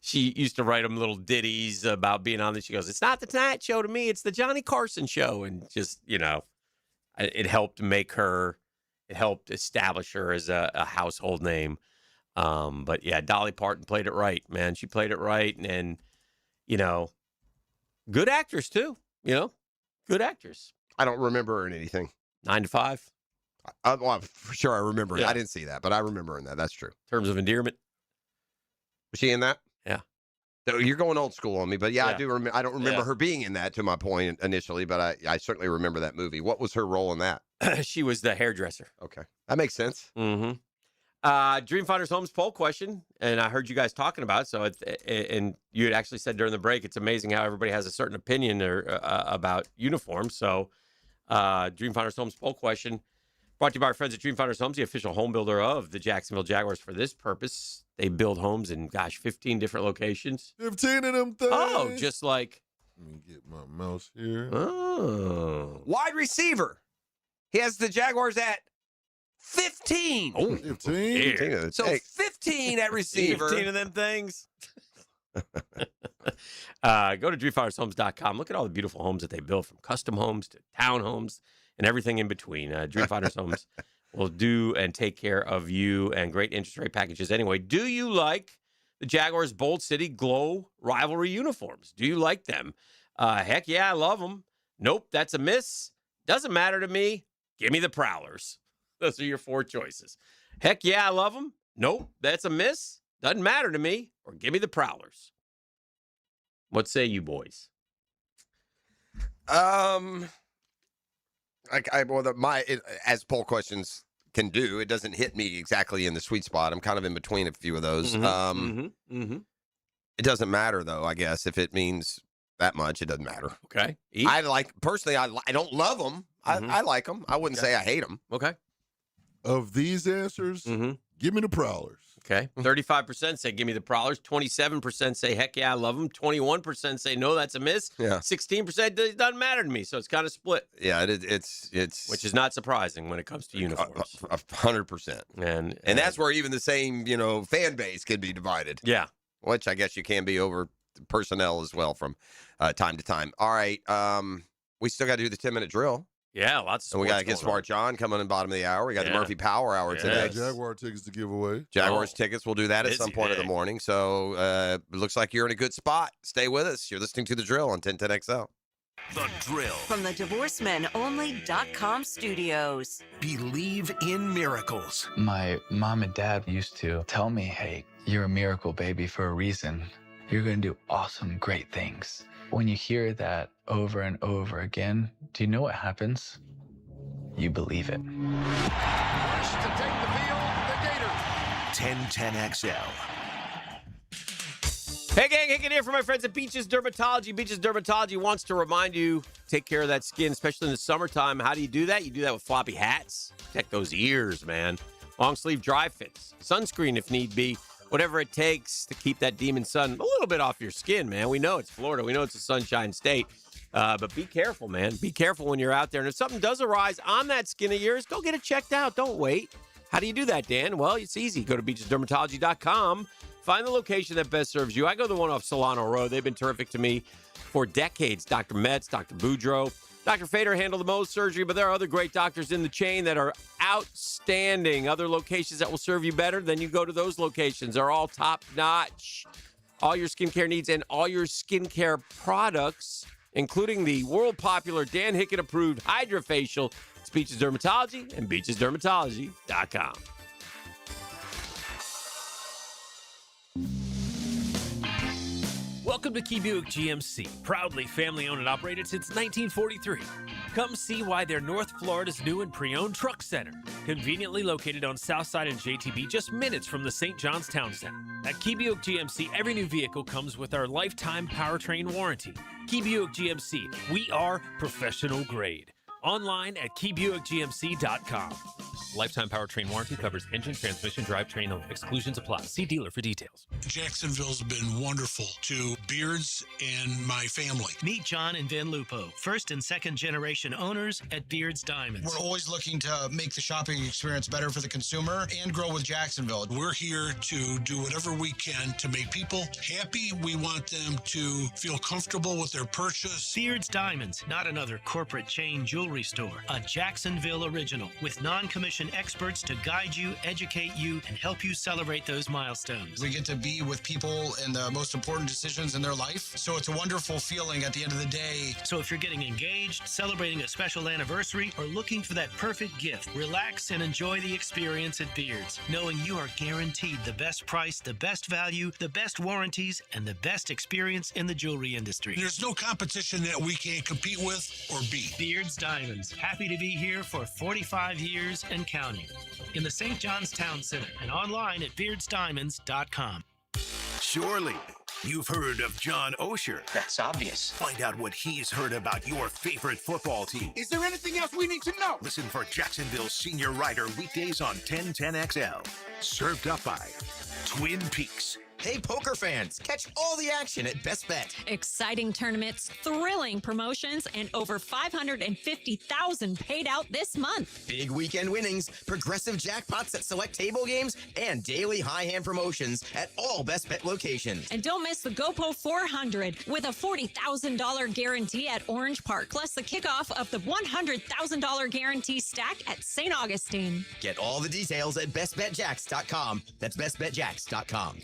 [SPEAKER 3] used to write him little ditties about being on this. She goes, "It's not the Tonight Show to me, it's the Johnny Carson Show." And just, it helped establish her as a household name. But yeah, Dolly Parton played it right, man. She played it right. And good actress too, good actress.
[SPEAKER 1] I don't remember her in anything.
[SPEAKER 3] 9 to 5.
[SPEAKER 1] Well, for sure I remember it.
[SPEAKER 3] Yeah.
[SPEAKER 1] I didn't see that, but I remember in that. That's true.
[SPEAKER 3] Terms of Endearment.
[SPEAKER 1] Was she in that?
[SPEAKER 3] Yeah.
[SPEAKER 1] So you're going old school on me, but yeah.
[SPEAKER 3] Yeah.
[SPEAKER 1] I do remember. I don't remember her being in that, to my point initially, but I certainly remember that movie. What was her role in that?
[SPEAKER 3] She was the hairdresser.
[SPEAKER 1] Okay. That makes sense.
[SPEAKER 3] Mm-hmm. Dreamfinders Homes poll question, and I heard you guys talking about it. So, and you had actually said during the break, it's amazing how everybody has a certain opinion about uniforms. So, Dreamfinders Homes poll question brought to you by our friends at Dreamfinders Homes, the official home builder of the Jacksonville Jaguars. For this purpose, they build homes in 15 different locations.
[SPEAKER 16] 15 of them things.
[SPEAKER 3] Oh, just like.
[SPEAKER 16] Let me get my mouse here.
[SPEAKER 3] Oh.
[SPEAKER 1] Wide receiver. He has the Jaguars at 15.
[SPEAKER 3] Oh,
[SPEAKER 16] 15.
[SPEAKER 1] So 15 at receiver.
[SPEAKER 3] 15 of them things. Go to dreamfindershomes.com. Look at all the beautiful homes that they build, from custom homes to townhomes and everything in between. Dreamfinders Homes will do and take care of you, and great interest rate packages anyway. Do you like the Jaguars Bold City Glow rivalry uniforms? Do you like them? Heck yeah, I love them. Nope, that's a miss. Doesn't matter to me. Give me the Prowlers. Those are your 4 choices. Heck yeah, I love them. Nope, that's a miss. Doesn't matter to me. Or give me the Prowlers. What say you boys?
[SPEAKER 1] As poll questions can do, it doesn't hit me exactly in the sweet spot. I'm kind of in between a few of those. It doesn't matter, though, I guess. If it means that much, it doesn't matter.
[SPEAKER 3] Okay.
[SPEAKER 1] I don't love them. I like them. I wouldn't say I hate them.
[SPEAKER 3] Okay.
[SPEAKER 16] Of these answers, give me the Prowlers.
[SPEAKER 3] Okay. 35% say, give me the Prowlers. 27% say, heck yeah, I love them. 21% say, no, that's a miss.
[SPEAKER 1] Yeah.
[SPEAKER 3] 16% it doesn't matter to me. So it's kind of split.
[SPEAKER 1] Yeah, it's
[SPEAKER 3] which is not surprising when it comes to uniforms.
[SPEAKER 1] 100%.
[SPEAKER 3] And
[SPEAKER 1] that's where even the same, fan base can be divided.
[SPEAKER 3] Yeah.
[SPEAKER 1] Which I guess you can be over personnel as well from time to time. All right. We still got to do the 10-minute drill.
[SPEAKER 3] Yeah, lots of
[SPEAKER 1] And we got to get
[SPEAKER 3] sports going
[SPEAKER 1] Smart John coming in bottom of the hour. We got the Murphy Power Hour today.
[SPEAKER 16] Jaguar tickets to give away.
[SPEAKER 1] Jaguars tickets. We'll do that at some
[SPEAKER 3] busy
[SPEAKER 1] point in
[SPEAKER 3] day.
[SPEAKER 1] the morning. So it looks like you're in a good spot. Stay with us. You're listening to The Drill on 1010XL.
[SPEAKER 4] The Drill.
[SPEAKER 9] From the DivorceMenOnly.com studios.
[SPEAKER 4] Believe in miracles.
[SPEAKER 5] My mom and dad used to tell me, hey, you're a miracle baby for a reason. You're going to do awesome, great things. When you hear that over and over again, do you know what happens? You believe it.
[SPEAKER 4] 1010XL.
[SPEAKER 3] Hey, gang, Hicken here for my friends at Beaches Dermatology. Beaches Dermatology wants to remind you, take care of that skin, especially in the summertime. How do you do that? You do that with floppy hats. Protect those ears, man. Long sleeve dry fits. Sunscreen if need be. Whatever it takes to keep that demon sun a little bit off your skin, man. We know it's Florida. We know it's a sunshine state. But be careful, man. Be careful when you're out there. And if something does arise on that skin of yours, go get it checked out. Don't wait. How do you do that, Dan? Well, it's easy. Go to beachesdermatology.com. Find the location that best serves you. I go to the one off Solano Road. They've been terrific to me for decades. Dr. Metz, Dr. Boudreaux. Dr. Fader handled the most surgery, but there are other great doctors in the chain that are outstanding. Other locations that will serve you better, then you go to those locations. They're all top-notch. All your skincare needs and all your skincare products, including the world-popular Dan Hicken-approved Hydrofacial. It's Beaches Dermatology and beachesdermatology.com.
[SPEAKER 7] Welcome to Key Buick GMC, proudly family-owned and operated since 1943. Come see why they're North Florida's new and pre-owned truck center, conveniently located on Southside and JTB, just minutes from the St. John's Town Center. At Key Buick GMC, every new vehicle comes with our lifetime powertrain warranty. Key Buick GMC, we are professional grade. Online at keybuickgmc.com. Lifetime powertrain warranty covers engine, transmission, drivetrain only. Exclusions apply. See dealer for details.
[SPEAKER 8] Jacksonville's been wonderful to Beards and my family.
[SPEAKER 18] Meet John and Van Lupo, first and second generation owners at Beards Diamonds.
[SPEAKER 19] We're always looking to make the shopping experience better for the consumer and grow with Jacksonville.
[SPEAKER 8] We're here to do whatever we can to make people happy. We want them to feel comfortable with their purchase.
[SPEAKER 18] Beards Diamonds, not another corporate chain jewelry store. A Jacksonville original with non-commissioned experts to guide you, educate you, and help you celebrate those milestones.
[SPEAKER 19] We get to be with people in the most important decisions in their life. So it's a wonderful feeling at the end of the day.
[SPEAKER 18] So if you're getting engaged, celebrating a special anniversary, or looking for that perfect gift, relax and enjoy the experience at Beards, knowing you are guaranteed the best price, the best value, the best warranties, and the best experience in the jewelry industry.
[SPEAKER 8] There's no competition that we can't compete with or beat.
[SPEAKER 18] Beards Diamonds, happy to be here for 45 years and counting. In the St. John's Town Center and online at beardsdiamonds.com.
[SPEAKER 4] Surely, you've heard of John Osher.
[SPEAKER 20] That's obvious.
[SPEAKER 4] Find out what he's heard about your favorite football team.
[SPEAKER 20] Is there anything else we need to know?
[SPEAKER 4] Listen for Jacksonville's Senior Rider weekdays on 1010XL. Served up by Twin Peaks.
[SPEAKER 22] Hey, poker fans, catch all the action at Best Bet.
[SPEAKER 28] Exciting tournaments, thrilling promotions, and over $550,000 paid out this month.
[SPEAKER 22] Big weekend winnings, progressive jackpots at select table games, and daily high hand promotions at all Best Bet locations.
[SPEAKER 28] And don't miss the GoPo 400 with a $40,000 guarantee at Orange Park, plus the kickoff of the $100,000 guarantee stack at St. Augustine.
[SPEAKER 22] Get all the details at bestbetjacks.com. That's bestbetjacks.com.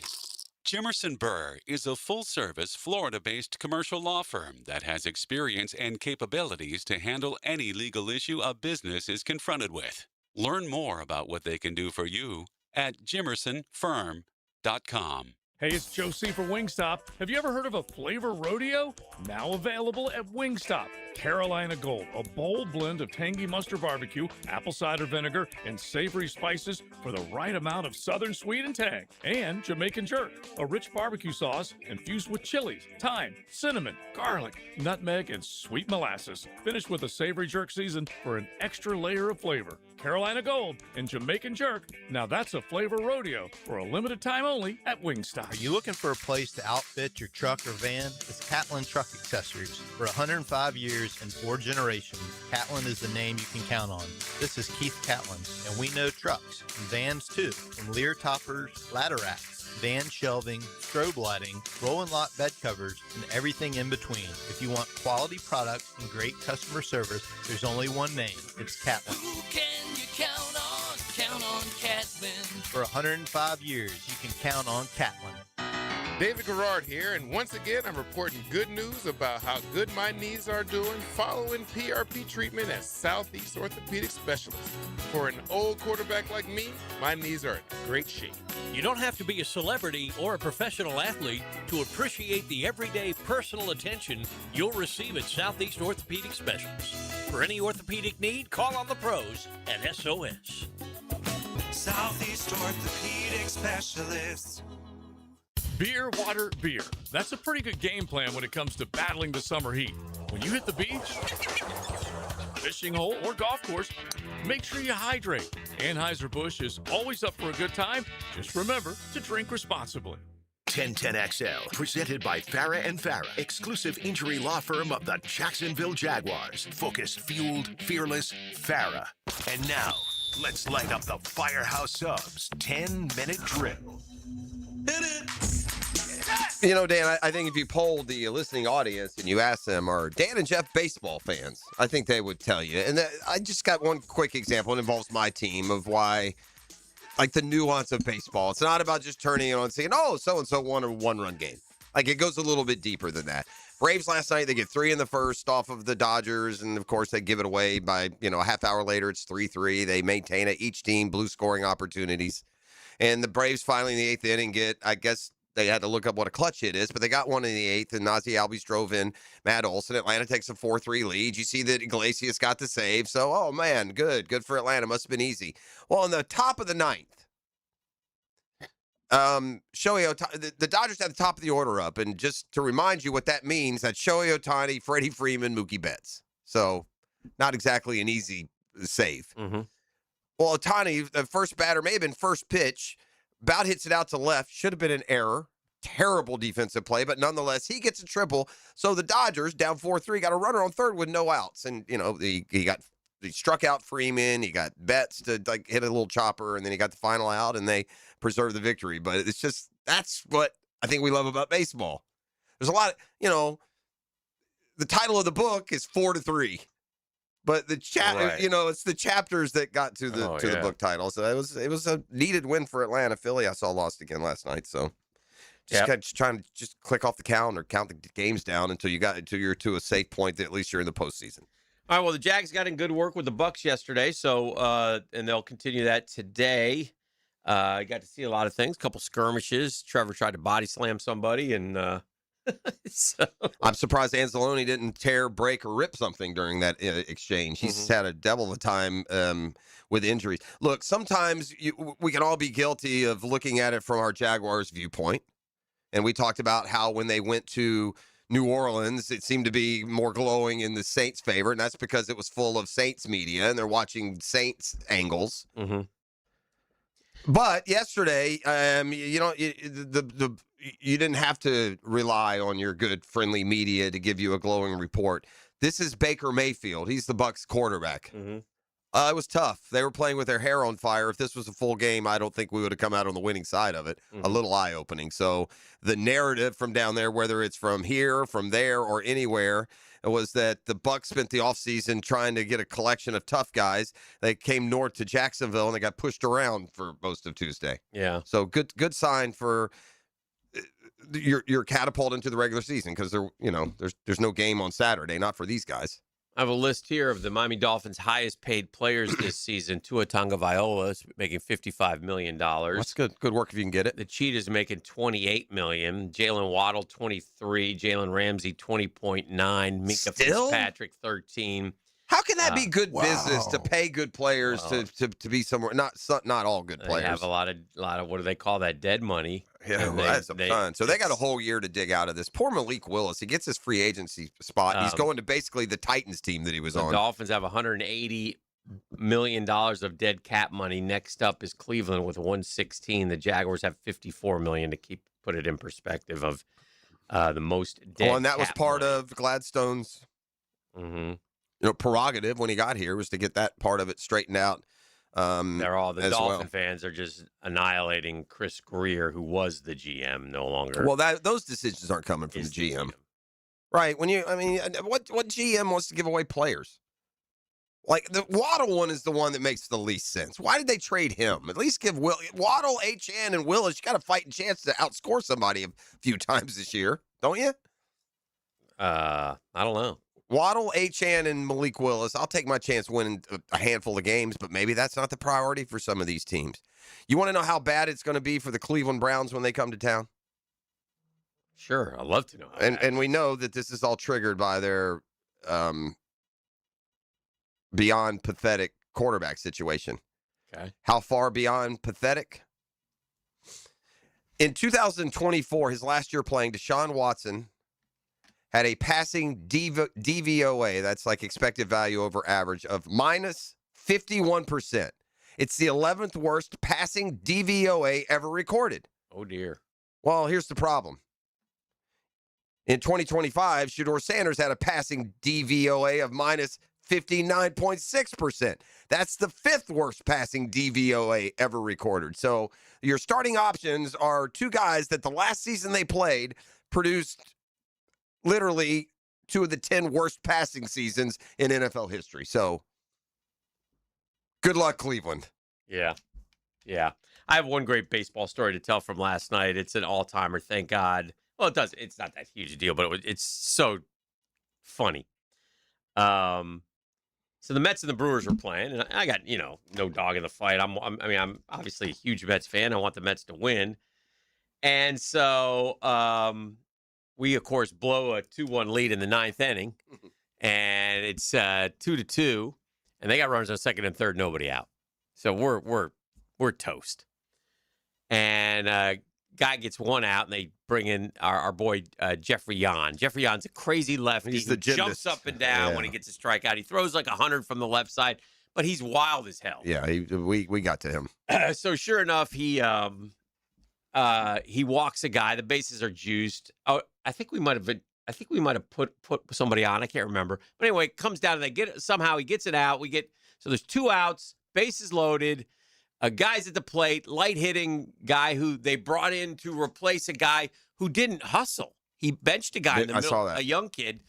[SPEAKER 29] Jimerson Burr is a full-service, Florida-based commercial law firm that has experience and capabilities to handle any legal issue a business is confronted with. Learn more about what they can do for you at jimersonfirm.com.
[SPEAKER 30] Hey, it's Joe C. for Wingstop. Have you ever heard of a flavor rodeo? Now available at Wingstop. Carolina Gold, a bold blend of tangy mustard barbecue, apple cider vinegar, and savory spices for the right amount of southern sweet and tang. And Jamaican jerk, a rich barbecue sauce infused with chilies, thyme, cinnamon, garlic, nutmeg, and sweet molasses. Finished with a savory jerk season for an extra layer of flavor. Carolina Gold, and Jamaican Jerk. Now that's a flavor rodeo for a limited time only at Wingstop.
[SPEAKER 2] Are you looking for a place to outfit your truck or van? It's Catlin Truck Accessories. For 105 years and 4 generations, Catlin is the name you can count on. This is Keith Catlin, and we know trucks and vans too, from Lear toppers, ladder racks, van shelving, strobe lighting, roll and lock bed covers, and everything in between. If you want quality products and great customer service, there's only one name. It's Catlin.
[SPEAKER 10] Who can you count on? Count on Catlin.
[SPEAKER 2] For 105 years, you can count on Catlin.
[SPEAKER 11] David Garrard here, and once again, I'm reporting good news about how good my knees are doing following PRP treatment at Southeast Orthopedic Specialists. For an old quarterback like me, my knees are in great shape.
[SPEAKER 13] You don't have to be a celebrity or a professional athlete to appreciate the everyday personal attention you'll receive at Southeast Orthopedic Specialists. For any orthopedic need, call on the pros at SOS.
[SPEAKER 10] Southeast Orthopedic Specialists.
[SPEAKER 30] Beer, water, beer. That's a pretty good game plan when it comes to battling the summer heat. When you hit the beach, fishing hole, or golf course, make sure you hydrate. Anheuser-Busch is always up for a good time. Just remember to drink responsibly.
[SPEAKER 4] 1010XL, presented by Farah and Farah, exclusive injury law firm of the Jacksonville Jaguars. Focused, fueled, fearless, Farah. And now, let's light up the Firehouse Subs 10-minute drill.
[SPEAKER 10] Hit it!
[SPEAKER 1] You know, Dan, I think if you polled the listening audience and you asked them, are Dan and Jeff baseball fans? I think they would tell you. And I just got one quick example. It involves my team of why, like the nuance of baseball. It's not about just turning it on and saying, oh, so-and-so won a one-run game. Like, it goes a little bit deeper than that. Braves last night, they get 3 in the first off of the Dodgers, and, of course, they give it away by, a half hour later, it's 3-3. They maintain it. Each team, blue scoring opportunities. And the Braves finally in the 8th inning get, I guess, they had to look up what a clutch hit is, but they got one in the 8th, and Nazi Albies drove in Matt Olson. Atlanta takes a 4-3 lead. You see that Iglesias got the save. So, oh, man, good for Atlanta. Must have been easy. Well, in the top of the 9th, Shohei Ohtani, the Dodgers had the top of the order up, and just to remind you what that means, that's Shohei Ohtani, Freddie Freeman, Mookie Betts. So, not exactly an easy save.
[SPEAKER 3] Mm-hmm.
[SPEAKER 1] Well, Ohtani, the first batter, may have been first pitch, about hits it out to left. Should have been an error. Terrible defensive play, but nonetheless, he gets a triple. So the Dodgers, down 4-3, got a runner on third with no outs. And, he struck out Freeman. He got Betts to hit a little chopper, and then he got the final out, and they preserved the victory. But it's just, that's what I think we love about baseball. There's a lot of, the title of the book is 4-3. But the
[SPEAKER 3] Right.
[SPEAKER 1] it's the chapters that got to the the book title. So it was a needed win for Atlanta. Philly, I saw lost again last night. So just trying to just click off the calendar, count the games down until you're to a safe point that at least you're in the postseason.
[SPEAKER 3] All right, well, the Jags got in good work with the Bucs yesterday, so and they'll continue that today. I got to see a lot of things, a couple skirmishes. Trevor tried to body slam somebody, and so
[SPEAKER 1] I'm surprised Anzalone didn't tear, break, or rip something during that exchange. He's had a devil of a time with injuries. Look, sometimes we can all be guilty of looking at it from our Jaguars viewpoint. And we talked about how when they went to New Orleans, it seemed to be more glowing in the Saints' favor, and that's because it was full of Saints media, and they're watching Saints angles.
[SPEAKER 3] Mm-hmm.
[SPEAKER 1] But yesterday, you didn't have to rely on your good, friendly media to give you a glowing report. This is Baker Mayfield. He's the Bucs quarterback.
[SPEAKER 3] Mm-hmm.
[SPEAKER 1] It was tough. They were playing with their hair on fire. If this was a full game, I don't think we would have come out on the winning side of it.
[SPEAKER 3] Mm-hmm.
[SPEAKER 1] A little eye-opening. So the narrative from down there, whether it's from here, from there, or anywhere, was that the Bucs spent the offseason trying to get a collection of tough guys. They came north to Jacksonville, and they got pushed around for most of Tuesday.
[SPEAKER 3] Yeah.
[SPEAKER 1] So good sign for your catapult into the regular season, because there's no game on Saturday, not for these guys.
[SPEAKER 3] I have a list here of the Miami Dolphins' highest paid players this season. Tua Tagovailoa is making $55 million.
[SPEAKER 1] That's good work if you can get it.
[SPEAKER 3] The Cheetahs making $28 million. Jalen Waddle, $23. Jalen Ramsey, $20.9. Minka Fitzpatrick, $13.
[SPEAKER 1] How can that be good business to pay good players to be somewhere? Not all good players.
[SPEAKER 3] They have a lot of what do they call that? Dead money.
[SPEAKER 1] Yeah, that's a ton. So they got a whole year to dig out of this. Poor Malik Willis. He gets his free agency spot. He's going to basically the Titans team that he was on.
[SPEAKER 3] The Dolphins have 180 million of dead cap money. Next up is Cleveland with 116. The Jaguars have 54 million to put it in perspective of the most dead.
[SPEAKER 1] Well, and that was
[SPEAKER 3] cap
[SPEAKER 1] part
[SPEAKER 3] money.
[SPEAKER 1] of Gladstone's prerogative when he got here, was to get that part of it straightened out.
[SPEAKER 3] They're all the
[SPEAKER 1] as
[SPEAKER 3] Dolphin
[SPEAKER 1] well.
[SPEAKER 3] fans are just annihilating Chris Greer, who was the GM, no longer.
[SPEAKER 1] Well, those decisions aren't coming from the GM. Right. What GM wants to give away players? Like, the Waddle one is the one that makes the least sense. Why did they trade him? At least give Waddle, Achane, and Willis. You got a fighting chance to outscore somebody a few times this year, don't you?
[SPEAKER 3] I don't know.
[SPEAKER 1] Waddle, Achane, and Malik Willis. I'll take my chance winning a handful of games, but maybe that's not the priority for some of these teams. You want to know how bad it's going to be for the Cleveland Browns when they come to town?
[SPEAKER 3] Sure, I'd love to know.
[SPEAKER 1] And we know that this is all triggered by their beyond pathetic quarterback situation.
[SPEAKER 3] Okay.
[SPEAKER 1] How far beyond pathetic? In 2024, his last year playing, Deshaun Watson had a passing DVOA, that's like expected value over average, of minus 51%. It's the 11th worst passing DVOA ever recorded.
[SPEAKER 3] Oh, dear.
[SPEAKER 1] Well, here's the problem. In 2025, Shedeur Sanders had a passing DVOA of minus 59.6%. That's the 5th worst passing DVOA ever recorded. So your starting options are two guys that the last season they played produced literally 2 of the 10 worst passing seasons in NFL history. So good luck, Cleveland.
[SPEAKER 3] Yeah. Yeah. I have one great baseball story to tell from last night. It's an all-timer, thank God. Well, it's not that huge a deal, but it's so funny. So the Mets and the Brewers were playing, and I got, no dog in the fight. I'm obviously a huge Mets fan. I want the Mets to win. And so we, of course, blow a 2-1 lead in the 9th inning, and it's 2-2, and they got runners on second and third, nobody out. So we're toast. And guy gets one out, and they bring in our boy Jeffrey Yan. Jeffrey Yan's a crazy lefty.
[SPEAKER 1] He's the
[SPEAKER 3] who jumps up and down when he gets a strikeout. He throws like 100 from the left side, but he's wild as hell.
[SPEAKER 1] Yeah, we got to him.
[SPEAKER 3] So sure enough, he walks a guy. The bases are juiced. Oh, I think we might have put somebody on. I can't remember. But anyway, it comes down and they get it. Somehow he gets it out. So there's 2 outs, bases loaded. A guy's at the plate, light-hitting guy who they brought in to replace a guy who didn't hustle. He benched a guy in the middle,
[SPEAKER 1] saw that.
[SPEAKER 3] a young kid.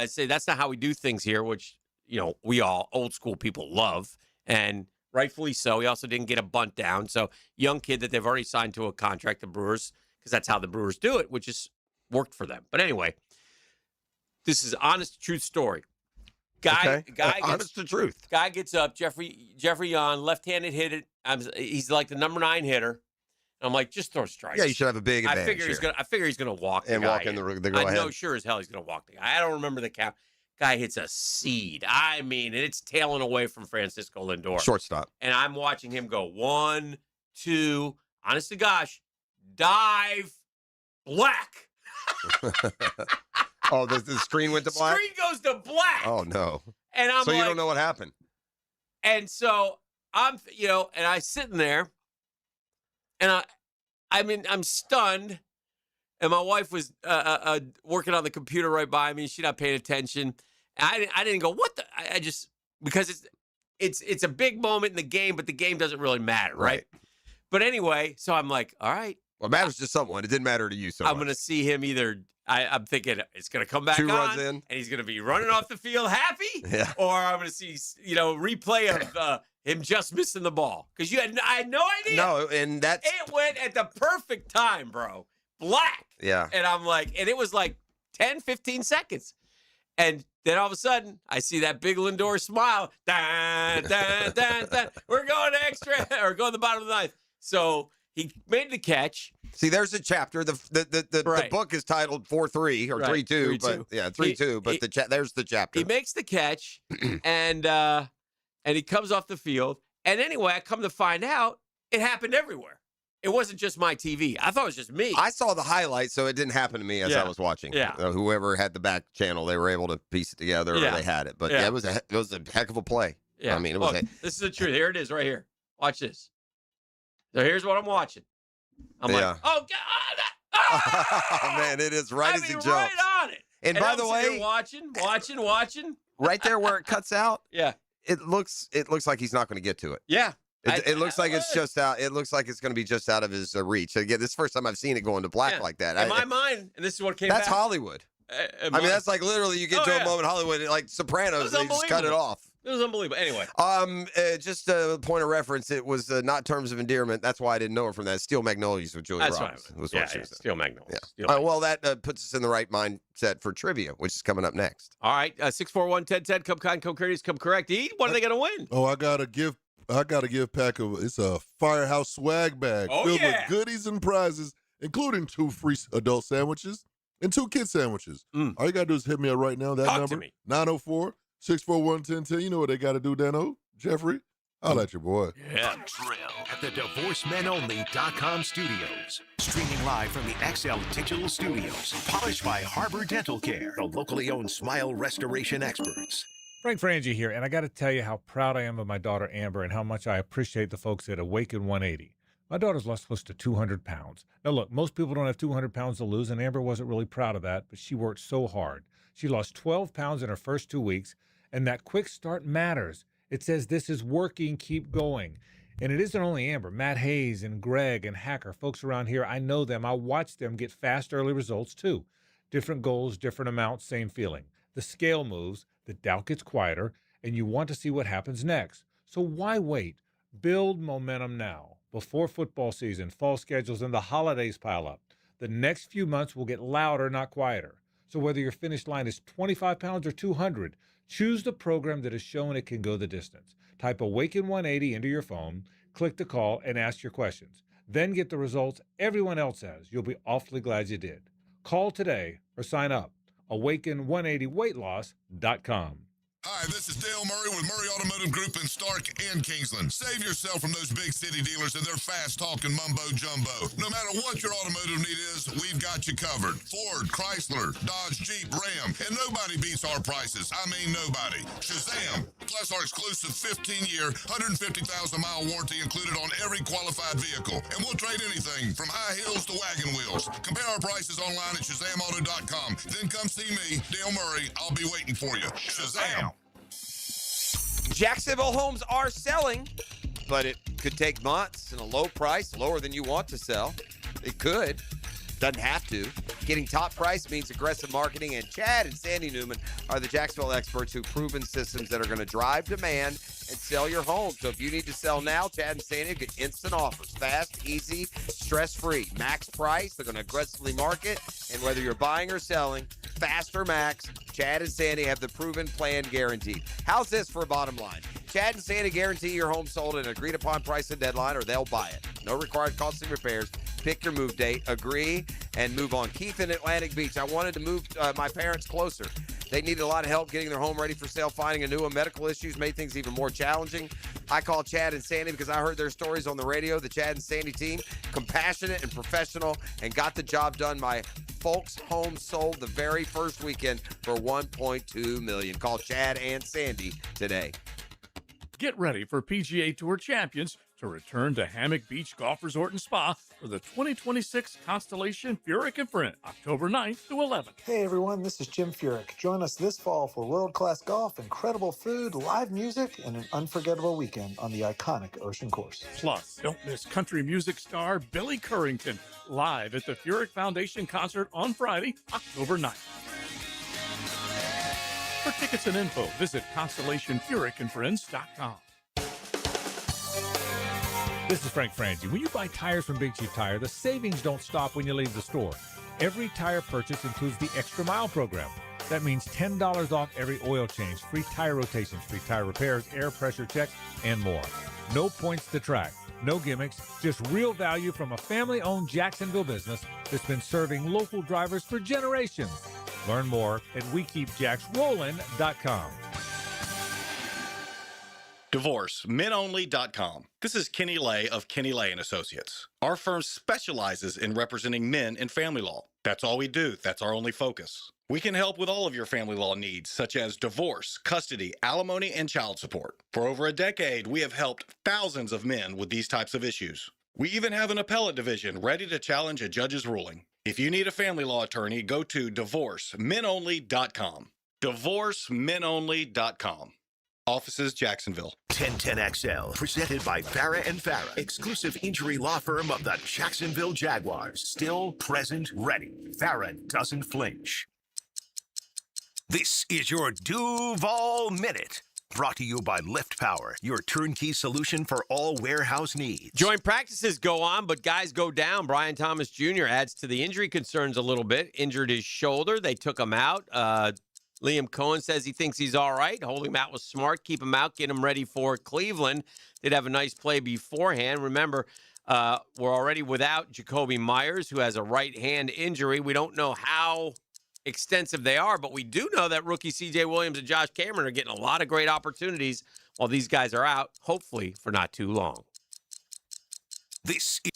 [SPEAKER 3] Say that's not how we do things here, which we all old school people love, and rightfully so. He also didn't get a bunt down, so young kid that they've already signed to a contract, the Brewers, because that's how the Brewers do it, which has worked for them. But anyway, this is honest, truth story. Guy
[SPEAKER 1] honest to truth.
[SPEAKER 3] Guy gets up. Jeffrey Yan, left-handed hit it. He's like the number 9 hitter. And I'm like, just throw strikes.
[SPEAKER 1] Yeah, you should have a big advantage.
[SPEAKER 3] I figure he's gonna walk the
[SPEAKER 1] and
[SPEAKER 3] guy.
[SPEAKER 1] walk in the go
[SPEAKER 3] I
[SPEAKER 1] ahead.
[SPEAKER 3] know sure as hell he's gonna walk the guy. I don't remember the count. Guy hits a seed. I mean, and it's tailing away from Francisco Lindor.
[SPEAKER 1] Shortstop.
[SPEAKER 3] And I'm watching him go 1, 2. Honest to gosh, dive, black.
[SPEAKER 1] Oh, the screen went to black?
[SPEAKER 3] Screen goes to black.
[SPEAKER 1] Oh, no.
[SPEAKER 3] And I'm
[SPEAKER 1] so
[SPEAKER 3] like,
[SPEAKER 1] you don't know what happened?
[SPEAKER 3] And so I'm, and I'm sitting there, and I'm stunned. And my wife was working on the computer right by me. She's not paying attention. And I didn't go, what the? I just, because it's a big moment in the game, but the game doesn't really matter, right? But anyway, so I'm like, all right.
[SPEAKER 1] Well, it matters to someone. It didn't matter to you so
[SPEAKER 3] I'm
[SPEAKER 1] much.
[SPEAKER 3] going to see him either. I'm thinking it's going to come back
[SPEAKER 1] 2
[SPEAKER 3] on,
[SPEAKER 1] runs in.
[SPEAKER 3] and he's going to be running off the field happy,
[SPEAKER 1] Yeah.
[SPEAKER 3] or I'm going to see, replay of him just missing the ball. Because I had no idea.
[SPEAKER 1] No, and it
[SPEAKER 3] went at the perfect time, bro. Black.
[SPEAKER 1] Yeah.
[SPEAKER 3] And I'm like, and it was like 10, 15 seconds. And then all of a sudden, I see that big Lindor smile. Dun, dun, dun, dun. We're going extra, or going to the bottom of the 9th. So he made the catch.
[SPEAKER 1] See, there's a chapter. The book is titled 4-3 or 3-2, but 3-2. But there's the chapter.
[SPEAKER 3] He makes the catch, and he comes off the field. And anyway, I come to find out it happened everywhere. It wasn't just my TV. I thought it was just me.
[SPEAKER 1] I saw the highlights, so it didn't happen to me as I was watching.
[SPEAKER 3] Yeah.
[SPEAKER 1] Whoever had the back channel, they were able to piece it together, or they had it. But it was a heck of a play.
[SPEAKER 3] Yeah.
[SPEAKER 1] I mean, it was.
[SPEAKER 3] Look, this is the truth. Here it is, right here. Watch this. So here's what I'm watching. I'm like, oh God!
[SPEAKER 1] Oh man, it is right as he jumps.
[SPEAKER 3] Right on it.
[SPEAKER 1] And by
[SPEAKER 3] I'm
[SPEAKER 1] the
[SPEAKER 3] sitting
[SPEAKER 1] way,
[SPEAKER 3] here watching.
[SPEAKER 1] right there where it cuts out.
[SPEAKER 3] Yeah.
[SPEAKER 1] It looks like he's not going to get to it.
[SPEAKER 3] Yeah.
[SPEAKER 1] It looks like it's just out. It looks like it's going to be just out of his reach. Again, this is the first time I've seen it go into black like that.
[SPEAKER 3] In my mind, and this is what came
[SPEAKER 1] That's
[SPEAKER 3] back.
[SPEAKER 1] Hollywood. I mean, that's like literally you get to a moment in Hollywood, like Sopranos, they just cut it off.
[SPEAKER 3] It was unbelievable. Anyway.
[SPEAKER 1] Just a point of reference, it was not terms of endearment. That's why I didn't know her from that. Steel Magnolias with Julia Roberts. Was what she was.
[SPEAKER 3] Steel Magnolias.
[SPEAKER 1] Yeah. Well, that puts us in the right mindset for trivia, which is coming up next.
[SPEAKER 3] All right. 641-1010. Come kind, come courteous, come correct. What are they going to win?
[SPEAKER 16] Oh, I gotta give Pack it's a Firehouse swag bag filled with goodies and prizes, including 2 free adult sandwiches and 2 kid sandwiches. All you gotta do is hit me up right now. That
[SPEAKER 3] Talk
[SPEAKER 16] number
[SPEAKER 3] to me.
[SPEAKER 16] 904-641-1010. You know what they gotta do, Dano? Jeffrey? I'll let your boy.
[SPEAKER 4] Yeah. Drill at the DivorceMenOnly.com studios. Streaming live from the XL Digital Studios. Polished by Harbor Dental Care, the locally owned smile restoration experts.
[SPEAKER 6] Frank Frangie here, and I got to tell you how proud I am of my daughter Amber and how much I appreciate the folks at Awaken 180. My daughter's lost close to 200 pounds. Now look, most people don't have 200 pounds to lose, and Amber wasn't really proud of that, but she worked so hard. She lost 12 pounds in her first 2 weeks, and that quick start matters. It says this is working, keep going. And it isn't only Amber. Matt Hayes and Greg and Hacker, folks around here, I know them. I watch them get fast early results too. Different goals, different amounts, same feeling. The scale moves, the doubt gets quieter, and you want to see what happens next. So why wait? Build momentum now. Before football season, fall schedules, and the holidays pile up. The next few months will get louder, not quieter. So whether your finish line is 25 pounds or 200, choose the program that has shown it can go the distance. Type Awaken 180 into your phone, click the call, and ask your questions. Then get the results everyone else has. You'll be awfully glad you did. Call today or sign up. Awaken180weightloss.com.
[SPEAKER 12] Hi, this is Dale Murray with Murray Automotive Group in Stark and Kingsland. Save yourself from those big city dealers and their fast-talking mumbo-jumbo. No matter what your automotive need is, we've got you covered. Ford, Chrysler, Dodge, Jeep, Ram, and nobody beats our prices. I mean nobody. Shazam! Plus our exclusive 15-year, 150,000-mile warranty included on every qualified vehicle. And we'll trade anything from high heels to wagon wheels. Compare our prices online at ShazamAuto.com. Then come see me, Dale Murray. I'll be waiting for you. Shazam!
[SPEAKER 1] Jacksonville homes are selling, but it could take months and a low price, lower than you want to sell. It could. Doesn't have to. Getting top price means aggressive marketing, and Chad and Sandy Newman are the Jacksonville experts who've proven systems that are going to drive demand and sell your home. So if you need to sell now, Chad and Sandy get instant offers. Fast, easy, stress-free. Max price, they're going to aggressively market. And whether you're buying or selling, fast or max, Chad and Sandy have the proven plan guaranteed. How's this for a bottom line? Chad and Sandy guarantee your home sold at an agreed-upon price and deadline, or they'll buy it. No required costly repairs. Pick your move date, agree, and move on. Keith in Atlantic Beach. I wanted to move my parents closer. They needed a lot of help getting their home ready for sale, finding a new one. Medical issues made things even more challenging. I called Chad and Sandy because I heard their stories on the radio. The Chad and Sandy team, compassionate and professional, and got the job done. My folks' home sold the very first weekend for $1.2 million. Call Chad and Sandy today.
[SPEAKER 30] Get ready for PGA Tour champions to return to Hammock Beach Golf Resort and Spa for the 2026 Constellation Furyk and Friend, October 9th to 11th.
[SPEAKER 14] Hey everyone, this is Jim Furyk. Join us this fall for world-class golf, incredible food, live music, and an unforgettable weekend on the iconic Ocean Course.
[SPEAKER 30] Plus, don't miss country music star Billy Currington live at the Furyk Foundation concert on Friday, October 9th. For tickets and info, visit ConstellationFurykandFriends.com. This is Frank Frangie. When you buy tires from Big Chief Tire, the savings don't stop when you leave the store. Every tire purchase includes the Extra Mile program. That means $10 off every oil change, free tire rotations, free tire repairs, air pressure checks, and more. No points to track, no gimmicks, just real value from a family-owned Jacksonville business that's been serving local drivers for generations. Learn more at WeKeepJacksRollin.com.
[SPEAKER 15] DivorceMenOnly.com. This is Kenny Lay of Kenny Lay & Associates. Our firm specializes in representing men in family law.
[SPEAKER 5] That's all we do. That's our only focus. We can help with all of your family law needs, such as divorce, custody, alimony, and child support. For over a decade, we have helped thousands of men with these types of issues. We even have an appellate division ready to challenge a judge's ruling. If you need a family law attorney, go to divorcemenonly.com. Divorcemenonly.com. Offices, Jacksonville.
[SPEAKER 4] 1010XL, presented by Farah and Farah, exclusive injury law firm of the Jacksonville Jaguars. Still present, ready. Farah doesn't flinch. This is your Duval Minute, brought to you by Lift Power, your turnkey solution for all warehouse needs.
[SPEAKER 3] Joint practices go on, but guys go down. Brian Thomas Jr. adds to the injury concerns a little bit. Injured his shoulder. They took him out. Liam Cohen says he thinks he's all right. Holding him out was smart. Keep him out. Get him ready for Cleveland. Did have a nice play beforehand. Remember, we're already without Jacoby Myers, who has a right hand injury. We don't know how extensive they are, but we do know that rookie C.J. Williams and Josh Cameron are getting a lot of great opportunities while these guys are out, hopefully for not too long.
[SPEAKER 4] This is...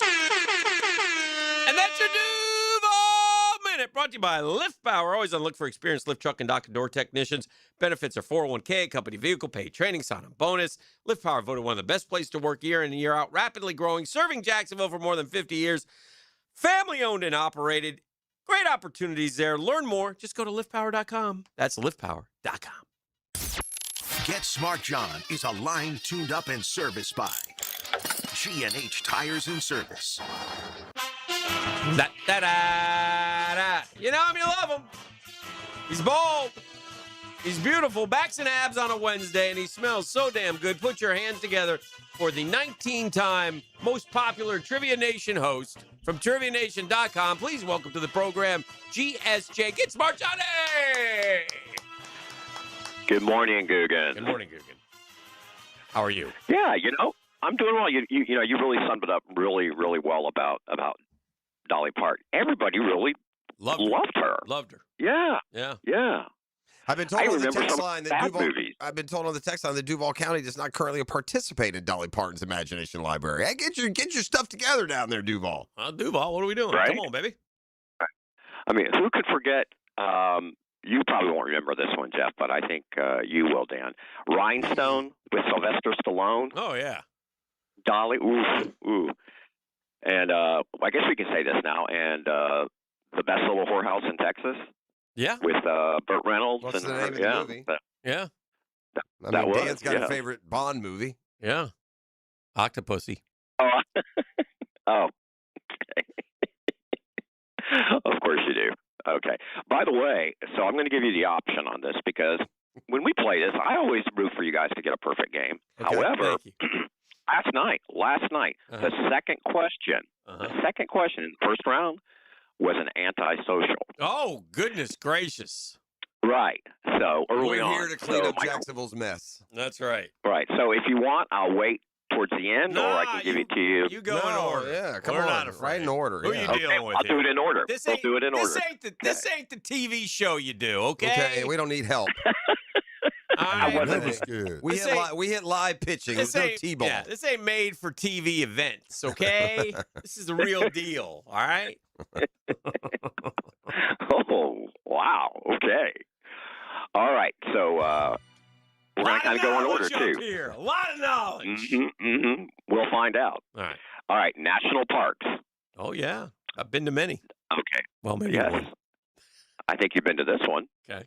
[SPEAKER 3] And that's your Duval Minute, brought to you by Lift Power. Always on the look for experienced lift truck and dock and door technicians. Benefits are 401k, company vehicle, paid training, sign-on bonus. Lift Power voted one of the best places to work year in and year out, rapidly growing, serving Jacksonville for more than 50 years. Family-owned and operated. Great opportunities there. Learn more. Just go to liftpower.com. That's liftpower.com.
[SPEAKER 4] Get Smart John is a line tuned up and serviced by G&H Tires and Service.
[SPEAKER 3] Da, da, da, da. You know him, you love him. He's bold. He's beautiful. Backs and abs on a Wednesday, and he smells so damn good. Put your hands together for the 19-time most popular Trivia Nation host from TriviaNation.com. Please welcome to the program, GSJ. Get Smart Johnny!
[SPEAKER 9] Good morning, Guggen.
[SPEAKER 3] Good morning, Guggen. How are you?
[SPEAKER 9] Yeah, I'm doing well. You really summed it up really, really well about Dolly Parton. Everybody really loved her.
[SPEAKER 3] Loved her.
[SPEAKER 9] Yeah.
[SPEAKER 3] Yeah.
[SPEAKER 9] Yeah.
[SPEAKER 1] I've been told on the text line that
[SPEAKER 9] Duval
[SPEAKER 1] County does not currently participate in Dolly Parton's Imagination Library. Hey, get your stuff together down there, Duval.
[SPEAKER 3] Duval, what are we doing?
[SPEAKER 9] Right?
[SPEAKER 3] Come on, baby.
[SPEAKER 9] I mean, who could forget? You probably won't remember this one, Jeff, but I think you will, Dan. Rhinestone with Sylvester Stallone.
[SPEAKER 3] Oh yeah.
[SPEAKER 9] Dolly. Ooh. And I guess we can say this now. And the Best Little Whorehouse in Texas.
[SPEAKER 3] Yeah.
[SPEAKER 9] With Burt Reynolds.
[SPEAKER 1] What's
[SPEAKER 9] and
[SPEAKER 1] the name of the movie?
[SPEAKER 3] Yeah.
[SPEAKER 1] Dan's got a favorite Bond movie.
[SPEAKER 3] Yeah. Octopussy.
[SPEAKER 9] Oh, okay. Of course you do. Okay. By the way, so I'm going to give you the option on this because when we play this, I always root for you guys to get a perfect game.
[SPEAKER 3] Okay,
[SPEAKER 9] However, last night, the second question in the first round was an antisocial.
[SPEAKER 3] Oh, goodness gracious.
[SPEAKER 9] Right. So early
[SPEAKER 1] We're
[SPEAKER 9] on.
[SPEAKER 1] here to clean up Jacksonville's mess.
[SPEAKER 3] That's right.
[SPEAKER 9] Right. So if you want, I'll wait towards the end, or I can give it to you.
[SPEAKER 3] You go in order.
[SPEAKER 1] Yeah, come
[SPEAKER 3] We're
[SPEAKER 1] on.
[SPEAKER 3] not afraid.
[SPEAKER 1] Right in order.
[SPEAKER 3] Who
[SPEAKER 1] yeah.
[SPEAKER 3] are you dealing with?
[SPEAKER 9] I'll do it in order. We'll do it in order.
[SPEAKER 3] This ain't the TV show you do, okay?
[SPEAKER 1] Okay, we don't need help.
[SPEAKER 3] All right.
[SPEAKER 1] That was good. We hit live pitching. There's no T-ball.
[SPEAKER 3] Yeah, this ain't made for TV events, okay? This is the real deal, all right?
[SPEAKER 9] Oh, wow. Okay. All right. So we're going to kind of go in order, too.
[SPEAKER 3] Here. A lot of knowledge.
[SPEAKER 9] We'll find out.
[SPEAKER 3] All
[SPEAKER 9] right. National parks.
[SPEAKER 3] Oh, yeah. I've been to many.
[SPEAKER 9] Okay.
[SPEAKER 3] Well, maybe
[SPEAKER 9] yes.
[SPEAKER 3] one.
[SPEAKER 9] I think you've been to this one.
[SPEAKER 3] Okay.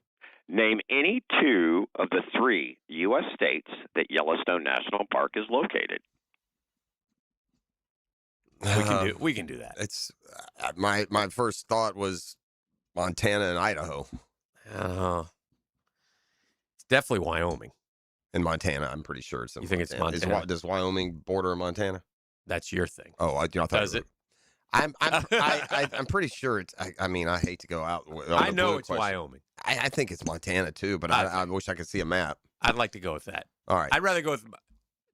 [SPEAKER 9] Name any two of the 3 U.S. states that Yellowstone National Park is located.
[SPEAKER 3] We can do that.
[SPEAKER 1] It's my first thought was Montana and Idaho.
[SPEAKER 3] It's definitely Wyoming.
[SPEAKER 1] In Montana, I'm pretty sure it's in
[SPEAKER 3] You think
[SPEAKER 1] Montana.
[SPEAKER 3] it's Montana?
[SPEAKER 1] Does Wyoming border Montana?
[SPEAKER 3] That's your thing.
[SPEAKER 1] Oh, I thought
[SPEAKER 3] Does it?
[SPEAKER 1] I'm pretty sure it's. I mean, I hate to go out.
[SPEAKER 3] I know it's Wyoming.
[SPEAKER 1] I think it's Montana too, but I wish I could see a map.
[SPEAKER 3] I'd like to go with that.
[SPEAKER 1] All right.
[SPEAKER 3] I'd rather go with.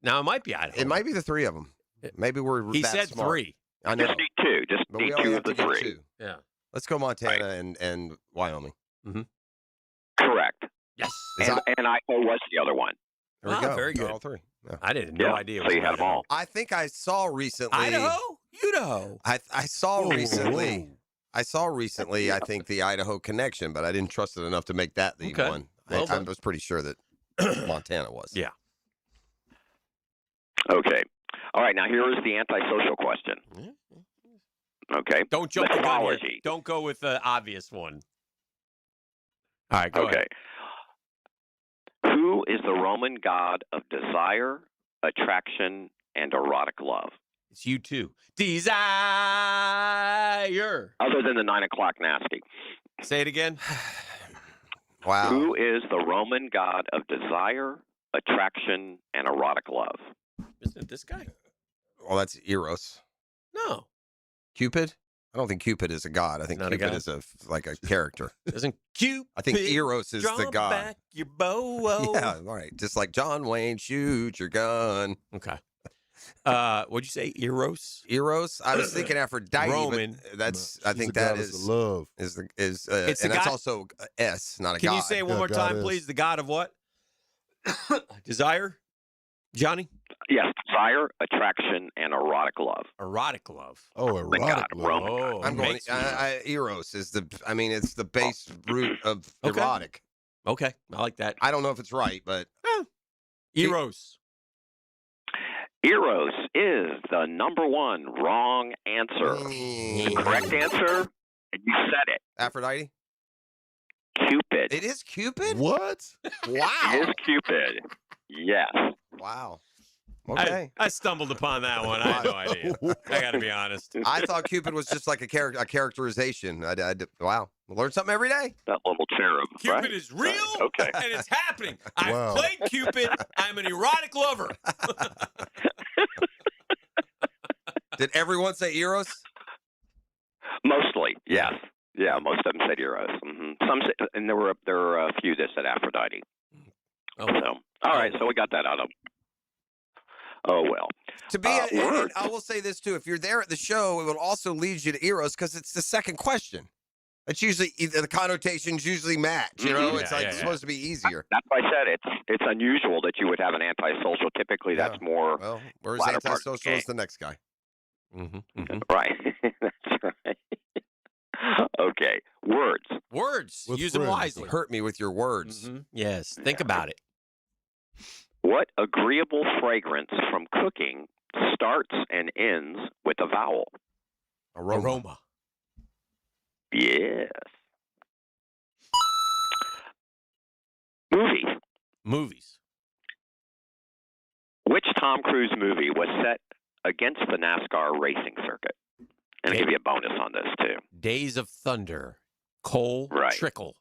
[SPEAKER 3] Now it might be Idaho.
[SPEAKER 1] It might be the 3 of them. Maybe we're.
[SPEAKER 3] He
[SPEAKER 1] that
[SPEAKER 3] said
[SPEAKER 1] smart.
[SPEAKER 3] 3.
[SPEAKER 1] I know.
[SPEAKER 9] Just need 2. Just
[SPEAKER 1] But
[SPEAKER 9] need
[SPEAKER 1] we only
[SPEAKER 9] 2
[SPEAKER 1] have
[SPEAKER 9] of the
[SPEAKER 1] to get
[SPEAKER 9] 3.
[SPEAKER 1] 2.
[SPEAKER 3] Yeah.
[SPEAKER 1] Let's go Montana and Wyoming.
[SPEAKER 3] Mm-hmm.
[SPEAKER 9] Correct.
[SPEAKER 3] Yes.
[SPEAKER 9] And Idaho was the other one.
[SPEAKER 1] There we go.
[SPEAKER 3] Very good.
[SPEAKER 1] All 3. Yeah.
[SPEAKER 3] I didn't no idea.
[SPEAKER 9] So you had them all.
[SPEAKER 1] I think I saw recently.
[SPEAKER 3] Idaho? Idaho.
[SPEAKER 1] I saw recently I saw recently, I think, the Idaho Connection, but I didn't trust it enough to make that the
[SPEAKER 3] Okay.
[SPEAKER 1] one.
[SPEAKER 3] Well
[SPEAKER 1] I
[SPEAKER 3] done.
[SPEAKER 1] was pretty sure that Montana was.
[SPEAKER 3] Yeah.
[SPEAKER 9] Okay. All right. Now here is the antisocial question. Okay.
[SPEAKER 3] Don't jump the gun here.
[SPEAKER 9] Mythology.
[SPEAKER 3] Don't go with the obvious one. All right, go
[SPEAKER 9] Okay.
[SPEAKER 3] ahead.
[SPEAKER 9] Who is the Roman god of desire, attraction, and erotic love?
[SPEAKER 3] It's you too. Desire.
[SPEAKER 9] Other than the 9 o'clock nasty.
[SPEAKER 3] Say it again.
[SPEAKER 1] Wow.
[SPEAKER 9] Who is the Roman god of desire, attraction, and erotic love?
[SPEAKER 3] Isn't it this guy?
[SPEAKER 1] Well, that's Eros.
[SPEAKER 3] No.
[SPEAKER 1] Cupid? I don't think Cupid is a god. I think
[SPEAKER 3] Not a
[SPEAKER 1] Cupid
[SPEAKER 3] god?
[SPEAKER 1] is like a character.
[SPEAKER 3] Doesn't Cupid
[SPEAKER 1] I think Eros is
[SPEAKER 3] draw
[SPEAKER 1] the god.
[SPEAKER 3] back your bow?
[SPEAKER 1] Yeah, all right. Just like John Wayne, shoot your gun.
[SPEAKER 3] Okay. What'd you say? Eros?
[SPEAKER 1] Eros. I was thinking Aphrodite.
[SPEAKER 3] Roman.
[SPEAKER 1] But that's.
[SPEAKER 16] No,
[SPEAKER 1] I
[SPEAKER 16] she's
[SPEAKER 1] think
[SPEAKER 16] the
[SPEAKER 1] that
[SPEAKER 16] goddess
[SPEAKER 1] is
[SPEAKER 16] of love.
[SPEAKER 1] is
[SPEAKER 3] It's
[SPEAKER 1] and
[SPEAKER 3] the
[SPEAKER 1] that's
[SPEAKER 3] god-
[SPEAKER 1] also S, not a
[SPEAKER 3] Can
[SPEAKER 1] god.
[SPEAKER 3] you say it one
[SPEAKER 16] Yeah,
[SPEAKER 3] more time,
[SPEAKER 16] goddess.
[SPEAKER 3] please? The god of what? Desire? Johnny?
[SPEAKER 9] Yes, desire, attraction, and erotic love.
[SPEAKER 3] Erotic love.
[SPEAKER 16] Oh,
[SPEAKER 9] The god,
[SPEAKER 16] erotic love.
[SPEAKER 9] Roman god.
[SPEAKER 3] Oh,
[SPEAKER 1] I'm going.
[SPEAKER 3] makes me-
[SPEAKER 1] Eros is the. I mean, it's the base root of
[SPEAKER 3] Okay.
[SPEAKER 1] erotic.
[SPEAKER 3] Okay, I like that.
[SPEAKER 1] I don't know if it's right, but
[SPEAKER 3] Eros.
[SPEAKER 9] Eros is the number one wrong answer. The correct answer, and you said it,
[SPEAKER 1] Aphrodite.
[SPEAKER 9] Cupid.
[SPEAKER 1] It is Cupid.
[SPEAKER 16] What?
[SPEAKER 1] Wow.
[SPEAKER 9] It is Cupid. Yes.
[SPEAKER 1] Wow. Okay.
[SPEAKER 3] I stumbled upon that one. I had no idea. I got to be honest.
[SPEAKER 1] I thought Cupid was just like a characterization. Wow. Learn something every day.
[SPEAKER 9] That little cherub.
[SPEAKER 3] Cupid
[SPEAKER 9] right?
[SPEAKER 3] is real,
[SPEAKER 9] Okay.
[SPEAKER 3] and it's happening. I've
[SPEAKER 16] Wow.
[SPEAKER 3] played Cupid. I'm an erotic lover.
[SPEAKER 1] Did everyone say Eros?
[SPEAKER 9] Mostly, yes. Yeah, most of them said Eros. Some said, and there were a few that said Aphrodite.
[SPEAKER 3] Oh,
[SPEAKER 9] So, all right, so we got that out of. Oh well.
[SPEAKER 1] To be,
[SPEAKER 9] words.
[SPEAKER 1] I will say this too: if you're there at the show, it will also lead you to Eros because it's the second question. It's usually the connotations usually match. You know,
[SPEAKER 9] Mhm.
[SPEAKER 1] it's
[SPEAKER 3] Yeah,
[SPEAKER 1] like
[SPEAKER 3] yeah,
[SPEAKER 1] it's
[SPEAKER 3] yeah.
[SPEAKER 1] supposed to be easier.
[SPEAKER 9] That's why I said it's unusual that you would have an antisocial. Typically, that's more
[SPEAKER 1] Well, where's
[SPEAKER 9] latter part of the
[SPEAKER 1] antisocial
[SPEAKER 9] game.
[SPEAKER 1] is the next guy.
[SPEAKER 9] right. That's right. Okay, words.
[SPEAKER 3] Words.
[SPEAKER 16] With
[SPEAKER 3] Use them
[SPEAKER 16] friends.
[SPEAKER 3] wisely.
[SPEAKER 1] Hurt me with your words.
[SPEAKER 3] Yes. Think about it.
[SPEAKER 9] What agreeable fragrance from cooking starts and ends with a vowel?
[SPEAKER 3] Aroma.
[SPEAKER 9] Yes. Movie.
[SPEAKER 3] Movies.
[SPEAKER 9] Which Tom Cruise movie was set against the NASCAR racing circuit? And I'll give you a bonus on this, too.
[SPEAKER 3] Days of Thunder. Cole
[SPEAKER 9] Right.
[SPEAKER 3] Trickle.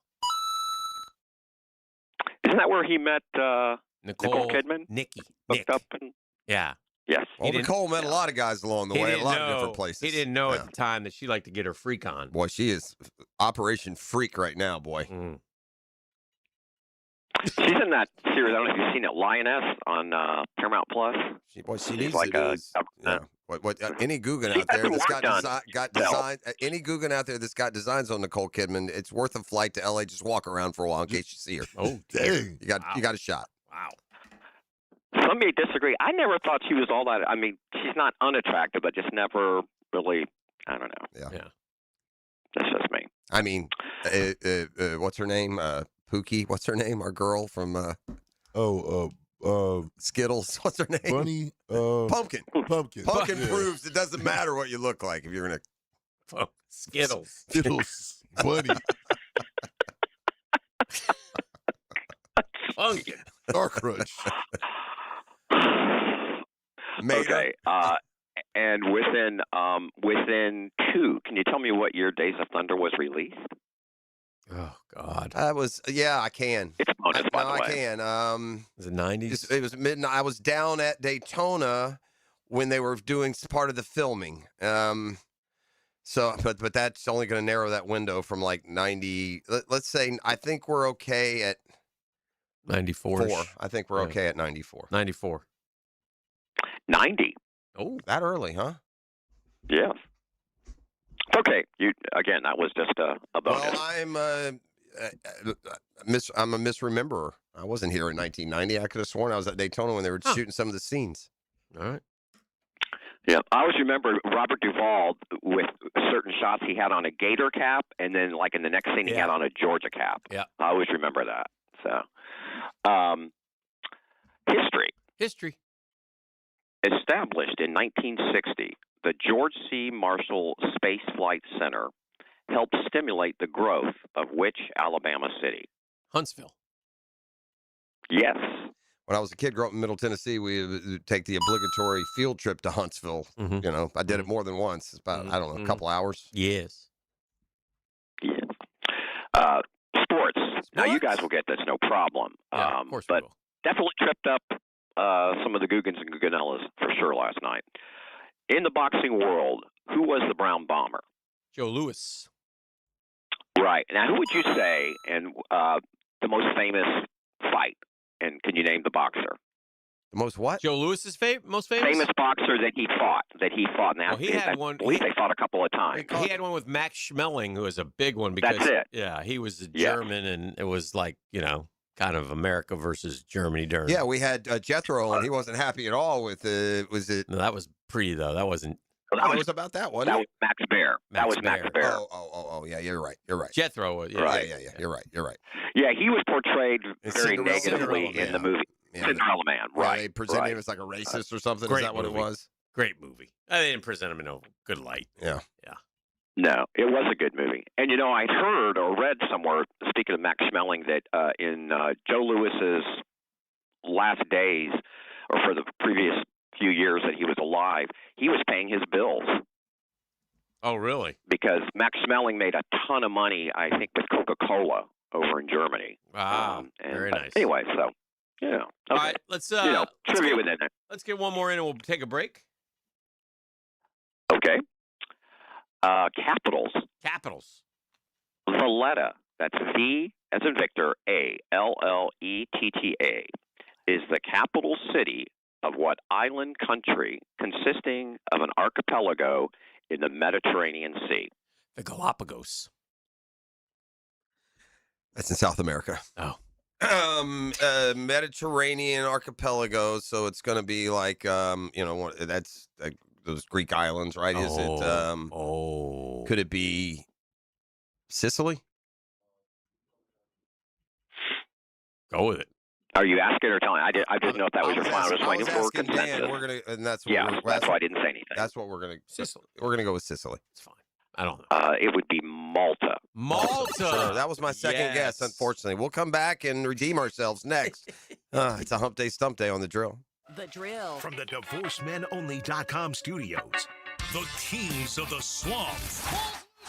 [SPEAKER 9] Isn't that where he met
[SPEAKER 3] Nicole
[SPEAKER 9] Kidman?
[SPEAKER 3] Nicky.
[SPEAKER 9] Hooked
[SPEAKER 3] Nick.
[SPEAKER 9] up? And,
[SPEAKER 3] Yeah.
[SPEAKER 9] yes.
[SPEAKER 1] Well,
[SPEAKER 3] didn't-
[SPEAKER 1] Nicole met a lot of guys along the
[SPEAKER 3] He
[SPEAKER 1] way, a
[SPEAKER 3] didn't
[SPEAKER 1] lot of
[SPEAKER 3] know-
[SPEAKER 1] different places.
[SPEAKER 3] He didn't know
[SPEAKER 1] Yeah.
[SPEAKER 3] at the time that she liked to get her freak on.
[SPEAKER 1] Boy, she is Operation Freak right now, boy.
[SPEAKER 3] Mm.
[SPEAKER 9] She's in that series. I don't know if you've seen it, Lioness on Paramount Plus.
[SPEAKER 1] She
[SPEAKER 9] She's
[SPEAKER 1] needs
[SPEAKER 9] like
[SPEAKER 1] to
[SPEAKER 9] a
[SPEAKER 1] do. Yeah. Any Guggen
[SPEAKER 9] She
[SPEAKER 1] out there
[SPEAKER 9] hasn't
[SPEAKER 1] that's got
[SPEAKER 9] worked on
[SPEAKER 1] got
[SPEAKER 9] herself.
[SPEAKER 1] design, any Guggen out there that's got designs on Nicole Kidman, it's worth a flight to LA. Just walk around for a while in case you see her.
[SPEAKER 3] Oh,
[SPEAKER 16] Dang.
[SPEAKER 1] You got a shot.
[SPEAKER 3] Wow.
[SPEAKER 9] Some may disagree. I never thought she was all that. I mean, she's not unattractive, but just never really. I don't know.
[SPEAKER 3] Yeah.
[SPEAKER 9] That's just me.
[SPEAKER 1] I mean, what's her name? Pookie. What's her name? Our girl from Skittles. What's her name?
[SPEAKER 16] Bunny.
[SPEAKER 1] Pumpkin.
[SPEAKER 16] Pumpkin.
[SPEAKER 1] Pumpkin
[SPEAKER 16] Yeah.
[SPEAKER 1] proves it doesn't matter what you look like if you're gonna.
[SPEAKER 3] Oh, Skittles.
[SPEAKER 16] Skittles. Bunny.
[SPEAKER 3] Pumpkin.
[SPEAKER 16] Star Crunch.
[SPEAKER 9] Okay. And within two, can you tell me what year Days of Thunder was released?
[SPEAKER 3] Oh God.
[SPEAKER 1] That was I can.
[SPEAKER 9] It's bonus, by the
[SPEAKER 1] I
[SPEAKER 9] way.
[SPEAKER 1] can.
[SPEAKER 3] Was it 90s?
[SPEAKER 1] It was midnight. I was down at Daytona when they were doing part of the filming. So, but that's only going to narrow that window from like 90. Let's say I think we're okay at
[SPEAKER 3] 94.
[SPEAKER 1] I think we're okay at 94.
[SPEAKER 3] 94.
[SPEAKER 9] 90.
[SPEAKER 3] Oh,
[SPEAKER 1] that early, huh?
[SPEAKER 9] Yeah. Okay. Again, that was just a bonus.
[SPEAKER 1] Well, I'm a misrememberer. I wasn't here in 1990. I could have sworn I was at Daytona when they were shooting some of the scenes.
[SPEAKER 3] All right.
[SPEAKER 9] Yeah, I always remember Robert Duvall with certain shots he had on a Gator cap, and then like in the next scene he had on a Georgia cap.
[SPEAKER 3] Yeah,
[SPEAKER 9] I always remember that. So, history. Established in 1960, the George C. Marshall Space Flight Center helped stimulate the growth of which Alabama city?
[SPEAKER 3] Huntsville.
[SPEAKER 9] Yes.
[SPEAKER 1] When I was a kid growing up in Middle Tennessee, we would take the obligatory field trip to Huntsville.
[SPEAKER 3] Mm-hmm.
[SPEAKER 1] You know, I did it more than once. It's about, I don't know, a couple hours.
[SPEAKER 3] Yes.
[SPEAKER 9] Sports. Now, you guys will get this, no problem.
[SPEAKER 3] Yeah, of course
[SPEAKER 9] but definitely tripped up some of the Googans and Googanellas for sure last night. In the boxing world, who was the Brown Bomber?
[SPEAKER 3] Joe Louis.
[SPEAKER 9] Right. Now, who would you say in the most famous fight? And can you name the boxer?
[SPEAKER 1] The most what?
[SPEAKER 3] Joe Louis's most famous?
[SPEAKER 9] Famous boxer that he fought. Now,
[SPEAKER 3] he had one.
[SPEAKER 9] I believe they fought a couple of times.
[SPEAKER 3] He had one with Max Schmeling, who was a big one. Because,
[SPEAKER 9] That's it.
[SPEAKER 3] Yeah, he was a German, and it was like, you know, kind of America versus Germany during.
[SPEAKER 1] Yeah, we had Jethro, and he wasn't happy at all with was it?
[SPEAKER 3] No, that was pre, though. That wasn't.
[SPEAKER 1] It was about that one.
[SPEAKER 9] That was Max Baer. That was Max Baer.
[SPEAKER 1] Oh, yeah, you're right.
[SPEAKER 3] Jethro was,
[SPEAKER 9] Right.
[SPEAKER 1] Yeah, you're right.
[SPEAKER 9] Yeah, he was portrayed very
[SPEAKER 1] Cinderella
[SPEAKER 9] negatively
[SPEAKER 1] Man.
[SPEAKER 9] in the movie.
[SPEAKER 1] Yeah.
[SPEAKER 9] Cinderella Man, right.
[SPEAKER 1] They presented him as like a racist or something.
[SPEAKER 3] Great
[SPEAKER 1] Is that what
[SPEAKER 3] movie.
[SPEAKER 1] it was?
[SPEAKER 3] Great movie. They didn't present him in a good light.
[SPEAKER 1] Yeah.
[SPEAKER 9] No, it was a good movie. And, you know, I'd heard or read somewhere, speaking of Max Schmeling, that in Joe Louis's last days, or for the previous few years that he was alive, he was paying his bills.
[SPEAKER 3] Oh, really?
[SPEAKER 9] Because Max Schmeling made a ton of money, I think, with Coca-Cola over in Germany.
[SPEAKER 3] Wow, very nice.
[SPEAKER 9] Anyway, so, you know. Okay.
[SPEAKER 3] All right, let's
[SPEAKER 9] trivia within it.
[SPEAKER 3] Let's get one more in, and we'll take a break.
[SPEAKER 9] Okay. Capitals. Valletta. That's V as in Victor, Alletta, is the capital city of what island country consisting of an archipelago in the Mediterranean Sea?
[SPEAKER 3] The Galapagos.
[SPEAKER 1] That's in South America.
[SPEAKER 3] Oh.
[SPEAKER 1] Mediterranean archipelago, so it's going to be like, that's like those Greek islands, right? Is it? Could it be Sicily?
[SPEAKER 3] Go with it.
[SPEAKER 9] Are you asking or telling? I didn't know if that was your final. I was waiting for consensus.
[SPEAKER 1] Dan, that's
[SPEAKER 9] why I didn't say anything.
[SPEAKER 1] That's what we're gonna.
[SPEAKER 3] Sicily.
[SPEAKER 1] We're gonna go with Sicily.
[SPEAKER 3] It's fine. I don't know.
[SPEAKER 9] It would be Malta.
[SPEAKER 3] Malta.
[SPEAKER 1] That was my second guess, unfortunately. We'll come back and redeem ourselves next. It's a hump day, stump day on The Drill.
[SPEAKER 4] The Drill. From the DivorceMenOnly.com studios, the kings of the swamp.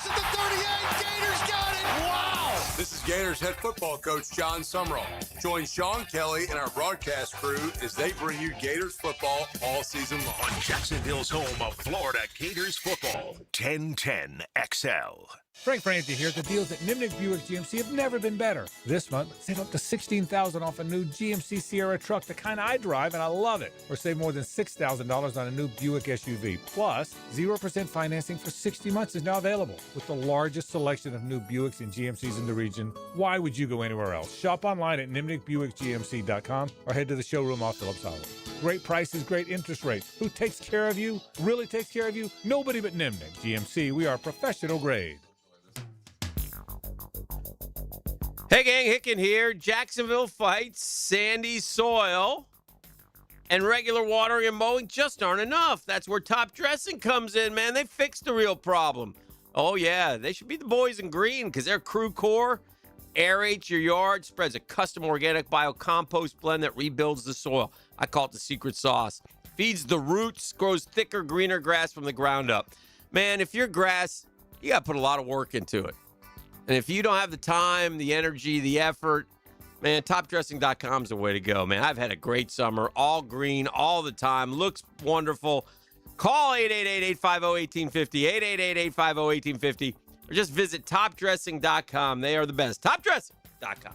[SPEAKER 20] The 38, Gators got it! Wow!
[SPEAKER 7] This is Gators head football coach John Summerall. Join Sean Kelly and our broadcast crew as they bring you Gators football all season long.
[SPEAKER 4] On Jacksonville's home of Florida Gators football, 1010 XL.
[SPEAKER 6] Frank Francie here. The deals at Nimnik Buick GMC have never been better. This month, save up to $16,000 off a new GMC Sierra truck, the kind I drive, and I love it. Or save more than $6,000 on a new Buick SUV. Plus, 0% financing for 60 months is now available. With the largest selection of new Buicks and GMCs in the region, why would you go anywhere else? Shop online at NimnikBuickGMC.com or head to the showroom off Phillips Highway. Great prices, great interest rates. Who takes care of you? Really takes care of you? Nobody but Nimnik GMC. We are professional grade.
[SPEAKER 3] Hey, gang, Hicken here. Jacksonville fights sandy soil and regular watering and mowing just aren't enough. That's where Top Dressing comes in, man. They fixed the real problem. Oh, yeah, they should be the boys in green because their Crew Core aerates your yard, spreads a custom organic biocompost blend that rebuilds the soil. I call it the secret sauce. Feeds the roots, grows thicker, greener grass from the ground up. Man, if your grass, you got to put a lot of work into it. And if you don't have the time, the energy, the effort, man, topdressing.com is the way to go, man. I've had a great summer, all green, all the time. Looks wonderful. Call 888-850-1850, 888-850-1850, or just visit topdressing.com. They are the best. Topdressing.com.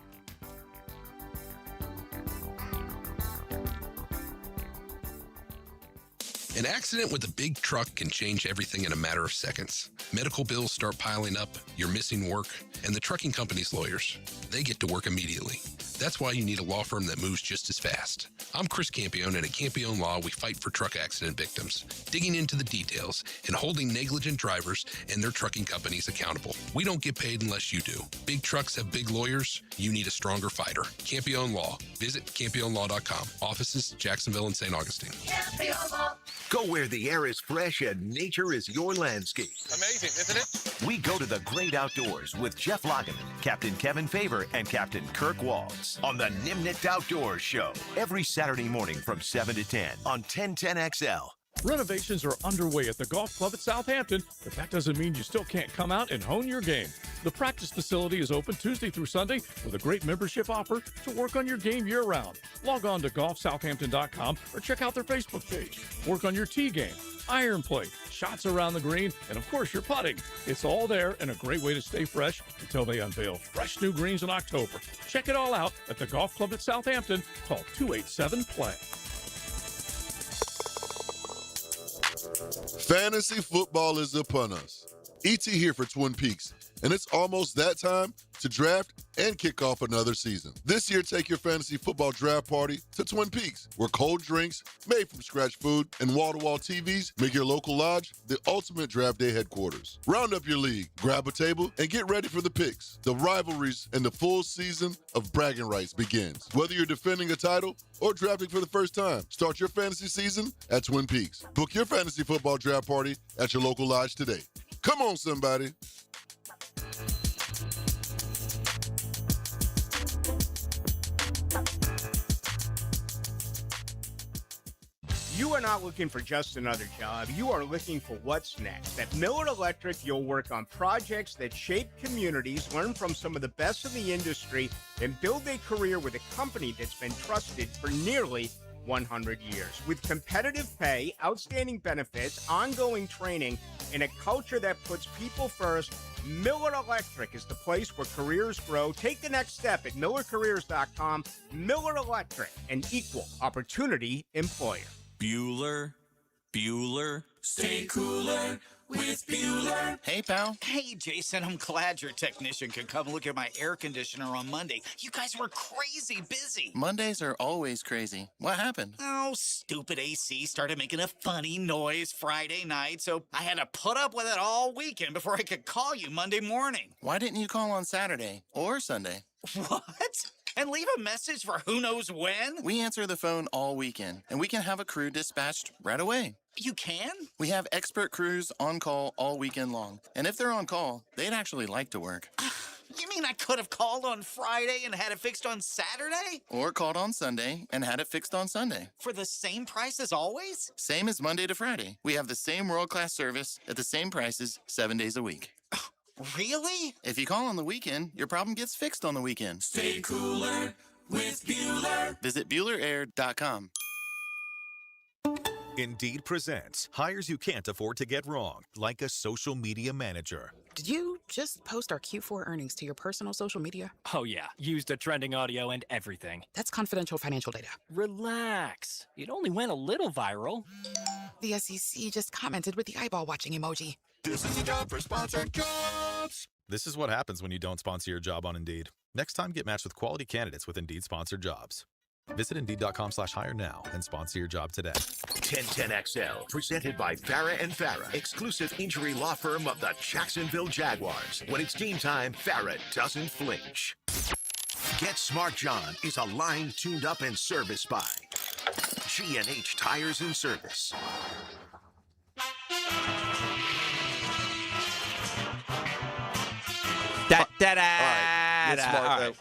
[SPEAKER 15] An accident with a big truck can change everything in a matter of seconds. Medical bills start piling up, you're missing work, and the trucking company's lawyers, they get to work immediately. That's why you need a law firm that moves just as fast. I'm Chris Campione, and at Campione Law, we fight for truck accident victims, digging into the details and holding negligent drivers and their trucking companies accountable. We don't get paid unless you do. Big trucks have big lawyers. You need a stronger fighter. Campione Law. Visit CampioneLaw.com. Offices, Jacksonville and St. Augustine.
[SPEAKER 4] Go where the air is fresh and nature is your landscape.
[SPEAKER 8] Amazing, isn't it?
[SPEAKER 4] We go to the great outdoors with Jeff Lageman, Captain Kevin Favor, and Captain Kirk Walls on the Nimnit Outdoors Show every Saturday morning from 7 to 10 on 1010XL.
[SPEAKER 30] Renovations are underway at the golf club at Southampton, but that doesn't mean you still can't come out and hone your game. The practice facility is open Tuesday through Sunday with a great membership offer to work on your game year-round. Log on to golfsouthampton.com or check out their Facebook page. Work on your tee game, iron play, shots around the green, and of course your putting. It's all there and a great way to stay fresh until they unveil fresh new greens in October. Check it all out at the golf club at Southampton. Call 287-PLAY.
[SPEAKER 16] Fantasy football is upon us. ET here for Twin Peaks, and it's almost that time to draft and kick off another season. This year, take your fantasy football draft party to Twin Peaks, where cold drinks, made from scratch food, and wall-to-wall TVs make your local lodge the ultimate draft day headquarters. Round up your league, grab a table, and get ready for the picks. The rivalries and the full season of bragging rights begins. Whether you're defending a title or drafting for the first time, start your fantasy season at Twin Peaks. Book your fantasy football draft party at your local lodge today. Come on, somebody.
[SPEAKER 17] You are not looking for just another job. You are looking for what's next. At Miller Electric, you'll work on projects that shape communities, learn from some of the best in the industry, and build a career with a company that's been trusted for nearly 100 years. With competitive pay, outstanding benefits, ongoing training, and a culture that puts people first, Miller Electric is the place where careers grow. Take the next step at millercareers.com. Miller Electric, an equal opportunity employer.
[SPEAKER 18] Bueller, stay cooler with Bueller.
[SPEAKER 19] Hey, pal.
[SPEAKER 18] Hey, Jason, I'm glad your technician could come look at my air conditioner on Monday. You guys were crazy busy.
[SPEAKER 19] Mondays are always crazy. What happened?
[SPEAKER 18] Oh, stupid AC started making a funny noise Friday night, so I had to put up with it all weekend before I could call you Monday morning.
[SPEAKER 19] Why didn't you call on Saturday or Sunday?
[SPEAKER 18] What? And leave a message for who knows when?
[SPEAKER 19] We answer the phone all weekend, and we can have a crew dispatched right away.
[SPEAKER 18] You can?
[SPEAKER 19] We have expert crews on call all weekend long. And if they're on call, they'd actually like to work.
[SPEAKER 18] You mean I could have called on Friday and had it fixed on Saturday?
[SPEAKER 19] Or called on Sunday and had it fixed on Sunday.
[SPEAKER 18] For the same price as always?
[SPEAKER 19] Same as Monday to Friday. We have the same world-class service at the same prices 7 days a week.
[SPEAKER 18] Really?
[SPEAKER 19] If you call on the weekend, your problem gets fixed on the weekend.
[SPEAKER 18] Stay cooler with Bueller.
[SPEAKER 19] Visit BuellerAir.com.
[SPEAKER 21] Indeed presents hires you can't afford to get wrong, like a social media manager. Did you just post our Q4 earnings to your personal social media?
[SPEAKER 22] Oh, yeah. Used the trending audio and everything.
[SPEAKER 21] That's confidential financial data.
[SPEAKER 22] Relax. It only went a little viral.
[SPEAKER 21] The SEC just commented with the eyeball watching emoji. This is a job for sponsored jobs.
[SPEAKER 23] This is what happens when you don't sponsor your job on Indeed. Next time, get matched with quality candidates with Indeed sponsored jobs. Visit Indeed.com/hire now and sponsor your job today.
[SPEAKER 4] 1010XL, presented by Farah and Farah, exclusive injury law firm of the Jacksonville Jaguars. When it's game time, Farah doesn't flinch. Get Smart John is a line tuned up and serviced by G&H Tires and Service.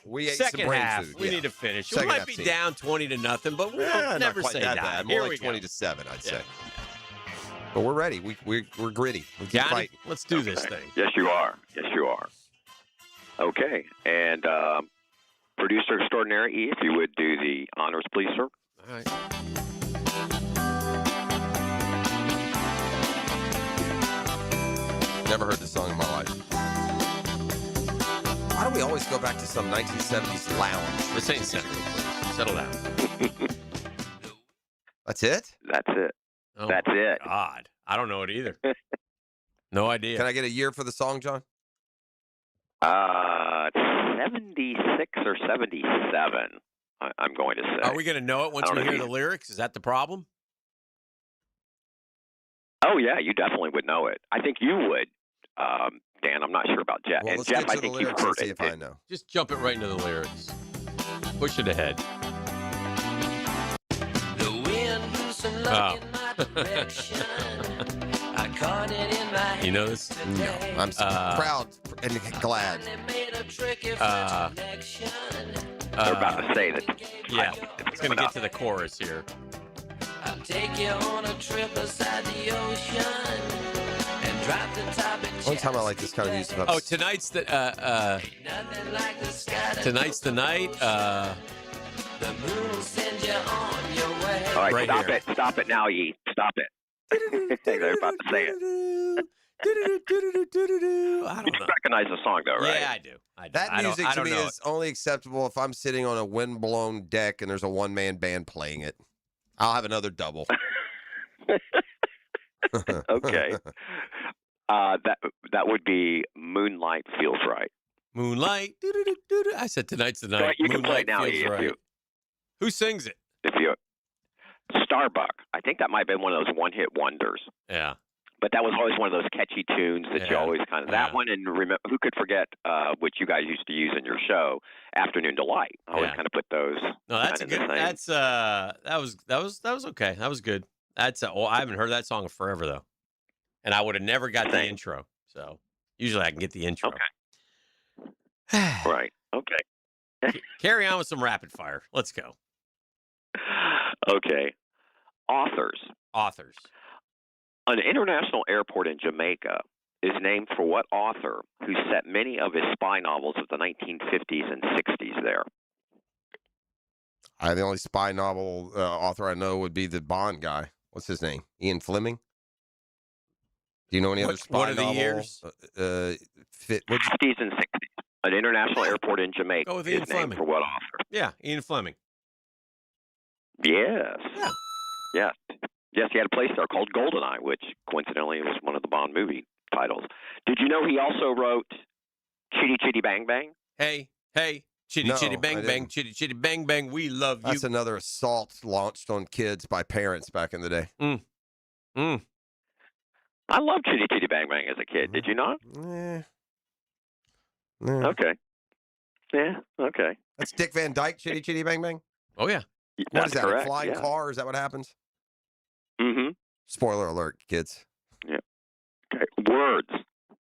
[SPEAKER 1] We ate
[SPEAKER 3] Second
[SPEAKER 1] some brain
[SPEAKER 3] half,
[SPEAKER 1] food.
[SPEAKER 3] we need to finish.
[SPEAKER 1] Second
[SPEAKER 3] we might
[SPEAKER 1] half
[SPEAKER 3] be
[SPEAKER 1] team.
[SPEAKER 3] down 20-0, but we don't never
[SPEAKER 1] not quite
[SPEAKER 3] say
[SPEAKER 1] that
[SPEAKER 3] die.
[SPEAKER 1] bad.
[SPEAKER 3] Here
[SPEAKER 1] More
[SPEAKER 3] we
[SPEAKER 1] like
[SPEAKER 3] go.
[SPEAKER 1] 20-7, I'd say. But we're ready. We're gritty. We keep
[SPEAKER 3] Johnny,
[SPEAKER 1] fighting.
[SPEAKER 3] let's do this thing.
[SPEAKER 9] Yes, you are. Yes, you are. Okay. And producer extraordinary, E, if you would do the honors, please, sir.
[SPEAKER 1] All right. Never heard this song in my life. Why do we always go back to some 1970s lounge?
[SPEAKER 3] This ain't simple. Settle down.
[SPEAKER 1] That's it?
[SPEAKER 9] That's it.
[SPEAKER 3] Oh,
[SPEAKER 9] That's it.
[SPEAKER 3] God. I don't know it either. No idea.
[SPEAKER 1] Can I get a year for the song, John?
[SPEAKER 9] 78. 76 or 77. I'm going to say.
[SPEAKER 3] Are we going to know it once we hear the lyrics? Is that the problem?
[SPEAKER 9] Oh yeah, you definitely would know it. I think you would, Dan. I'm not sure about Jeff.
[SPEAKER 1] Well,
[SPEAKER 9] and
[SPEAKER 1] let's
[SPEAKER 9] Jeff,
[SPEAKER 1] get to
[SPEAKER 9] I
[SPEAKER 1] the
[SPEAKER 9] think you've
[SPEAKER 1] lyrics and
[SPEAKER 9] heard
[SPEAKER 1] see
[SPEAKER 9] it.
[SPEAKER 1] if I know.
[SPEAKER 3] Just jump it right into the lyrics. Push it ahead.
[SPEAKER 10] The wind blew some luck in my direction. I caught it in my hand.
[SPEAKER 3] You know this?
[SPEAKER 1] No, I'm proud and glad.
[SPEAKER 9] They're about to say that.
[SPEAKER 3] Yeah, it's going to get to the chorus here.
[SPEAKER 10] I'll take you on a trip beside the ocean and drop the top and
[SPEAKER 1] One time I like this kind of music.
[SPEAKER 3] Oh, tonight's the tonight's the night.
[SPEAKER 10] The moon sends you on your way.
[SPEAKER 9] All right,
[SPEAKER 3] Right
[SPEAKER 9] stop
[SPEAKER 3] here.
[SPEAKER 9] it. Stop it now, Yee. Stop it. They're about to say it.
[SPEAKER 3] I
[SPEAKER 9] You
[SPEAKER 3] don't
[SPEAKER 9] do
[SPEAKER 3] know.
[SPEAKER 9] recognize the song, though, right?
[SPEAKER 3] Yeah, I do.
[SPEAKER 1] That
[SPEAKER 3] I
[SPEAKER 1] music to
[SPEAKER 3] don't
[SPEAKER 1] me
[SPEAKER 3] know
[SPEAKER 1] is only acceptable if I'm sitting on a wind-blown deck and there's a one-man band playing it. I'll have another double.
[SPEAKER 9] Okay. That would be Moonlight Feels Right.
[SPEAKER 3] Moonlight. I said tonight's the night.
[SPEAKER 9] Right, you can play
[SPEAKER 3] Moonlight
[SPEAKER 9] it now
[SPEAKER 3] feels
[SPEAKER 9] if
[SPEAKER 3] right.
[SPEAKER 9] you-
[SPEAKER 3] Who sings it?
[SPEAKER 9] If you Starbuck, I think that might have been one of those one-hit wonders.
[SPEAKER 3] Yeah.
[SPEAKER 9] But that was always one of those catchy tunes that you
[SPEAKER 3] Yeah,
[SPEAKER 9] always kind of that one. And remember, who could forget which you guys used to use in your show, Afternoon Delight. I always
[SPEAKER 3] Yeah.
[SPEAKER 9] kind of put those.
[SPEAKER 3] No, that's a
[SPEAKER 9] kind of
[SPEAKER 3] good.
[SPEAKER 9] the same.
[SPEAKER 3] That's that was okay. That was good. That's I haven't heard that song in forever though, and I would have never got the intro. So usually I can get the intro.
[SPEAKER 9] Okay. Right. Okay.
[SPEAKER 3] Carry on with some rapid fire. Let's go.
[SPEAKER 9] Okay. Authors. An international airport in Jamaica is named for what author who set many of his spy novels of the 1950s and 60s there?
[SPEAKER 1] The only spy novel author I know would be the Bond guy. What's his name? Ian Fleming? Do you know any other spy
[SPEAKER 3] what are the
[SPEAKER 1] novel?
[SPEAKER 3] years?
[SPEAKER 9] 50s and 60s. An international airport in Jamaica
[SPEAKER 3] Go with
[SPEAKER 9] is
[SPEAKER 3] Ian
[SPEAKER 9] named
[SPEAKER 3] Fleming.
[SPEAKER 9] for what author?
[SPEAKER 3] Yeah, Ian Fleming.
[SPEAKER 9] Yes. Yes. Yes, he had a place there called Goldeneye, which coincidentally was one of the Bond movie titles. Did you know he also wrote Chitty Chitty Bang Bang?
[SPEAKER 3] Hey, chitty
[SPEAKER 1] No,
[SPEAKER 3] chitty
[SPEAKER 1] I
[SPEAKER 3] bang bang,
[SPEAKER 1] didn't.
[SPEAKER 3] chitty chitty bang bang. We love you.
[SPEAKER 1] That's another assault launched on kids by parents back in the day.
[SPEAKER 9] I loved Chitty Chitty Bang Bang as a kid. Did you not? Okay. Yeah, okay.
[SPEAKER 1] That's Dick Van Dyke, Chitty Chitty Bang Bang?
[SPEAKER 3] Oh, yeah.
[SPEAKER 1] What
[SPEAKER 9] That's
[SPEAKER 1] is that,
[SPEAKER 9] correct,
[SPEAKER 1] a flying
[SPEAKER 9] yeah.
[SPEAKER 1] car? Is that what happens?
[SPEAKER 9] Mm-hmm.
[SPEAKER 1] Spoiler alert, kids.
[SPEAKER 9] Yeah. Okay.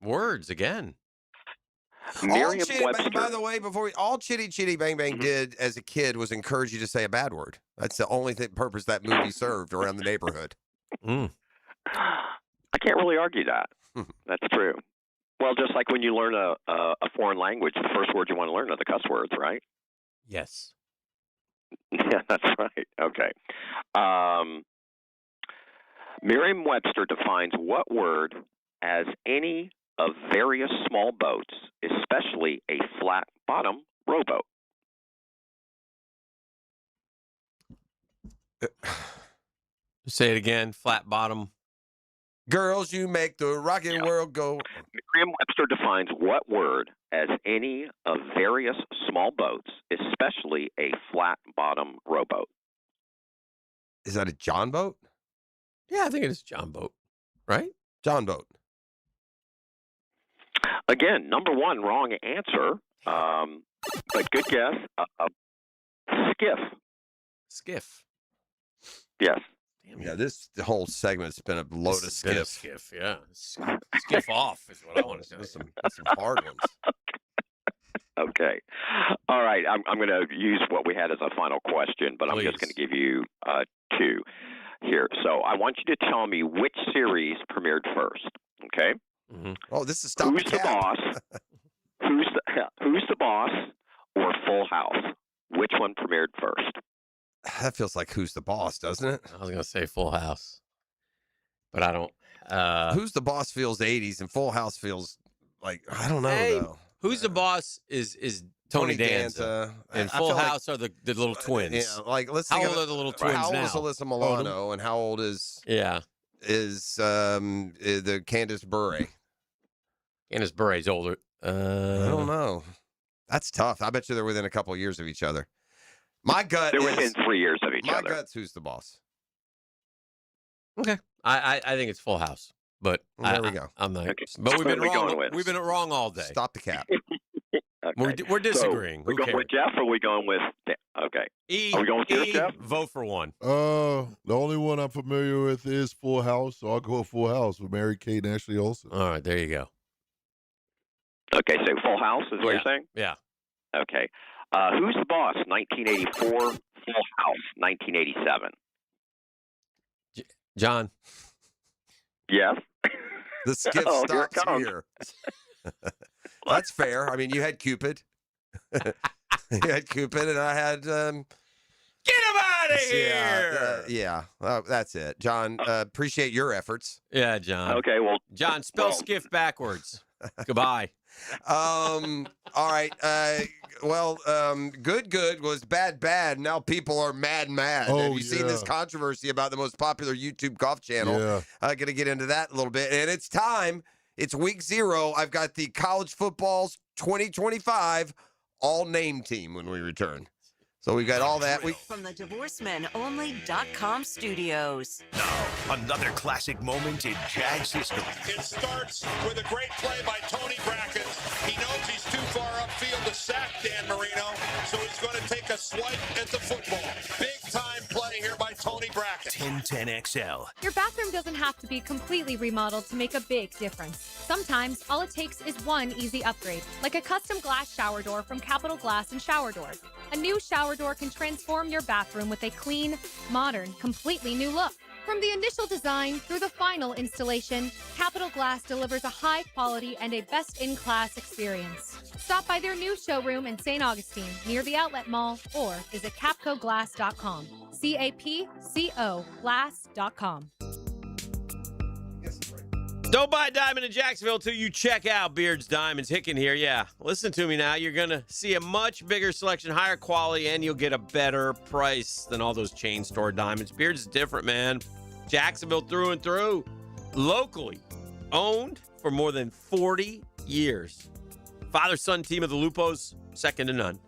[SPEAKER 3] Words again.
[SPEAKER 9] Merriam-Webster.
[SPEAKER 1] By the way, all Chitty Chitty Bang Bang did as a kid was encourage you to say a bad word. That's the only purpose that movie served around the neighborhood.
[SPEAKER 9] I can't really argue that. That's true. Well, just like when you learn a foreign language, the first word you want to learn are the cuss words, right?
[SPEAKER 3] Yes.
[SPEAKER 9] Yeah, that's right. Okay. Merriam-Webster defines what word as any of various small boats, especially a flat-bottom rowboat.
[SPEAKER 3] Say it again. Flat bottom.
[SPEAKER 1] Girls, you make the rocket world go.
[SPEAKER 9] Merriam-Webster defines what word as any of various small boats, especially a flat-bottom rowboat.
[SPEAKER 1] Is that a John boat?
[SPEAKER 3] Yeah, I think it is John boat. Right?
[SPEAKER 1] John boat.
[SPEAKER 9] Again, number one, wrong answer. But good guess. Skiff.
[SPEAKER 3] Skiff.
[SPEAKER 9] Yes.
[SPEAKER 1] Yeah, this whole segment's been a load of skiff.
[SPEAKER 3] Skiff, yeah. Skiff off is what I want to say.
[SPEAKER 1] Some hard ones.
[SPEAKER 9] Okay. All right. I'm going to use what we had as a final question, but I'm just going to give you two here. So I want you to tell me which series premiered first. Okay.
[SPEAKER 3] Mm-hmm.
[SPEAKER 1] Oh, this is Stop
[SPEAKER 9] Who's the boss? Who's the boss? Or Full House? Which one premiered first?
[SPEAKER 1] That feels like Who's the Boss, doesn't it?
[SPEAKER 3] I was going to say Full House, but I don't.
[SPEAKER 1] Who's the Boss feels 80s, and Full House feels like, I don't know, though.
[SPEAKER 3] Who's the Boss is Tony Danza. And
[SPEAKER 1] I
[SPEAKER 3] Full
[SPEAKER 1] feel like-
[SPEAKER 3] House are the little twins.
[SPEAKER 1] Yeah, like let's
[SPEAKER 3] How
[SPEAKER 1] think
[SPEAKER 3] old
[SPEAKER 1] of
[SPEAKER 3] are the little twins
[SPEAKER 1] How old
[SPEAKER 3] now?
[SPEAKER 1] is Alyssa Milano, and how old is the Candace Bure?
[SPEAKER 3] Candace Bure's older.
[SPEAKER 1] I don't know. That's tough. I bet you they're within a couple of years of each other. My gut
[SPEAKER 9] They're
[SPEAKER 1] is,
[SPEAKER 9] within 3 years of each
[SPEAKER 1] my
[SPEAKER 9] other.
[SPEAKER 1] gut's who's the boss.
[SPEAKER 3] Okay. I think it's Full House. But
[SPEAKER 1] Well, there we go.
[SPEAKER 3] I'm not.
[SPEAKER 9] Okay.
[SPEAKER 3] But we've
[SPEAKER 9] What
[SPEAKER 3] been
[SPEAKER 9] are we
[SPEAKER 3] wrong.
[SPEAKER 9] going with?
[SPEAKER 3] We've been wrong all day.
[SPEAKER 1] Stop the cap.
[SPEAKER 9] Okay.
[SPEAKER 3] We're disagreeing.
[SPEAKER 9] So we're
[SPEAKER 3] Who
[SPEAKER 9] going
[SPEAKER 3] cares?
[SPEAKER 9] with Jeff, or are we going with? Okay.
[SPEAKER 3] E,
[SPEAKER 9] Are we going with yours,
[SPEAKER 3] E,
[SPEAKER 9] Jeff?
[SPEAKER 3] vote for one.
[SPEAKER 16] The only one I'm familiar with is Full House, so I'll go with Full House with Mary Kate and Ashley Olsen.
[SPEAKER 3] All right, there you go.
[SPEAKER 9] Okay, so Full House is what you're saying?
[SPEAKER 3] Yeah.
[SPEAKER 9] Okay. Who's the boss? 1984, Full House, 1987.
[SPEAKER 3] John.
[SPEAKER 9] Yes.
[SPEAKER 1] The skip
[SPEAKER 9] Oh, here it
[SPEAKER 1] stops
[SPEAKER 9] comes.
[SPEAKER 1] here. That's fair. I mean, you had Cupid. You had Cupid, and I had.
[SPEAKER 3] Get him out of here!
[SPEAKER 1] Yeah. That's it, John. Appreciate your efforts.
[SPEAKER 3] Yeah, John.
[SPEAKER 9] Okay, well,
[SPEAKER 3] John, spell skiff backwards. Goodbye.
[SPEAKER 1] All right. Good was bad. Now people are mad.
[SPEAKER 16] Oh,
[SPEAKER 1] Have you seen this
[SPEAKER 16] yeah.
[SPEAKER 1] controversy about the most popular YouTube golf channel?
[SPEAKER 16] Yeah.
[SPEAKER 1] Going to get into that a little bit. And it's time. It's week 0. I've got the college football's 2025 all name team when we return. So we've got all that.
[SPEAKER 2] From the DivorceMenOnly.com studios.
[SPEAKER 4] Now, another classic moment in Jags history.
[SPEAKER 20] It starts with a great play by Tony Brackett. He knows he's too far upfield to sack Dan Marino, so he's going to take a swipe at the football. Big-time play here by Tony Brackett.
[SPEAKER 4] 1010XL.
[SPEAKER 8] Your bathroom doesn't have to be completely remodeled to make a big difference. Sometimes all it takes is one easy upgrade, like a custom glass shower door from Capital Glass and Shower Doors. A new shower door can transform your bathroom with a clean, modern, completely new look. From the initial design through the final installation, Capital Glass delivers a high quality and a best-in-class experience. Stop by their new showroom in St. Augustine near the Outlet Mall or visit capcoglass.com. CAPCO glass.com.
[SPEAKER 3] Don't buy a diamond in Jacksonville till you check out Beard's Diamonds. Hicken here. Yeah, listen to me now. You're going to see a much bigger selection, higher quality, and you'll get a better price than all those chain store diamonds. Beard's is different, man. Jacksonville through and through. Locally owned for more than 40 years. Father-son team of the Lupos, second to none.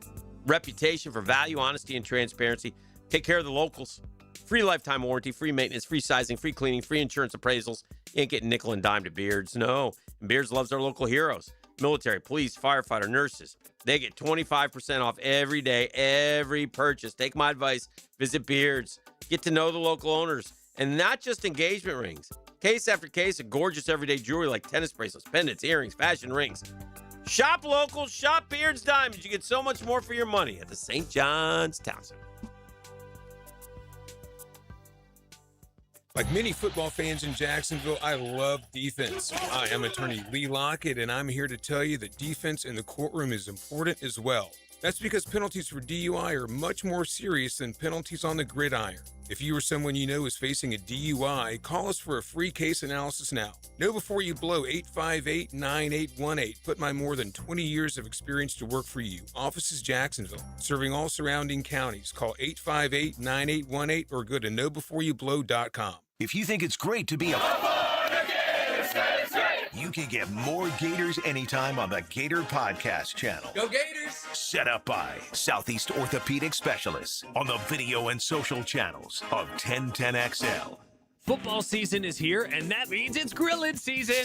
[SPEAKER 3] Reputation for value, honesty, and transparency. Take care of the locals. Free lifetime warranty, free maintenance, free sizing, free cleaning, free insurance appraisals. You ain't getting nickel and dime to Beards. No. And Beards loves our local heroes. Military, police, firefighter, nurses. They get 25% off every day, every purchase. Take my advice. Visit Beards. Get to know the local owners. And not just engagement rings. Case after case of gorgeous everyday jewelry like tennis bracelets, pendants, earrings, fashion rings. Shop local, shop Beards Diamonds. You get so much more for your money at the St. John's Town Center.
[SPEAKER 11] Like many football fans in Jacksonville, I love defense. I am attorney Lee Lockett, and I'm here to tell you that defense in the courtroom is important as well. That's because penalties for DUI are much more serious than penalties on the gridiron. If you or someone you know is facing a DUI, call us for a free case analysis now. Know before you blow 858-9818. Put my more than 20 years of experience to work for you. Office is Jacksonville, serving all surrounding counties. Call 858-9818 or go to knowbeforeyouBlow.com.
[SPEAKER 4] If you think it's great to be a... You can get more Gators anytime on the Gator Podcast channel.
[SPEAKER 20] Go Gators!
[SPEAKER 4] Set up by Southeast Orthopedic Specialists on the video and social channels of 1010XL.
[SPEAKER 13] Football season is here, and that means it's grilling season.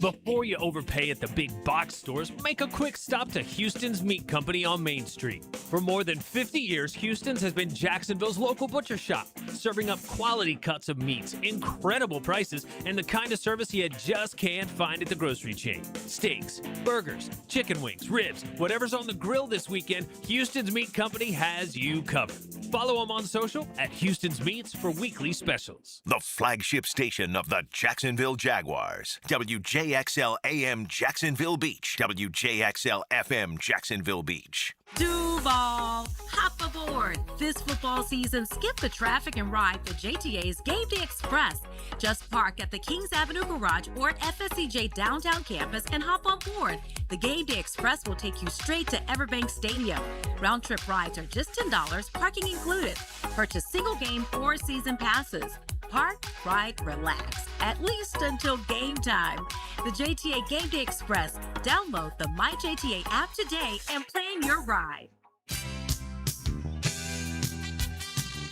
[SPEAKER 13] Before you overpay at the big box stores, make a quick stop to Houston's Meat Company on Main Street. For more than 50 years, Houston's has been Jacksonville's local butcher shop, serving up quality cuts of meats, incredible prices, and the kind of service you just can't find at the grocery chain. Steaks, burgers, chicken wings, ribs, whatever's on the grill this weekend, Houston's Meat Company has you covered. Follow them on social at Houston's Meats for weekly specials.
[SPEAKER 4] The flagship station of the Jacksonville Jaguars. WJXL AM Jacksonville Beach. WJXL FM Jacksonville Beach.
[SPEAKER 24] Duval, hop aboard. This football season, skip the traffic and ride the JTA's Game Day Express. Just park at the Kings Avenue Garage or at FSCJ Downtown Campus and hop on board. The Game Day Express will take you straight to Everbank Stadium. Round-trip rides are just $10, parking included. Purchase single game or season passes. Park, ride, relax, at least until game time. The JTA Game Day Express, Download the MyJTA app today and plan your ride.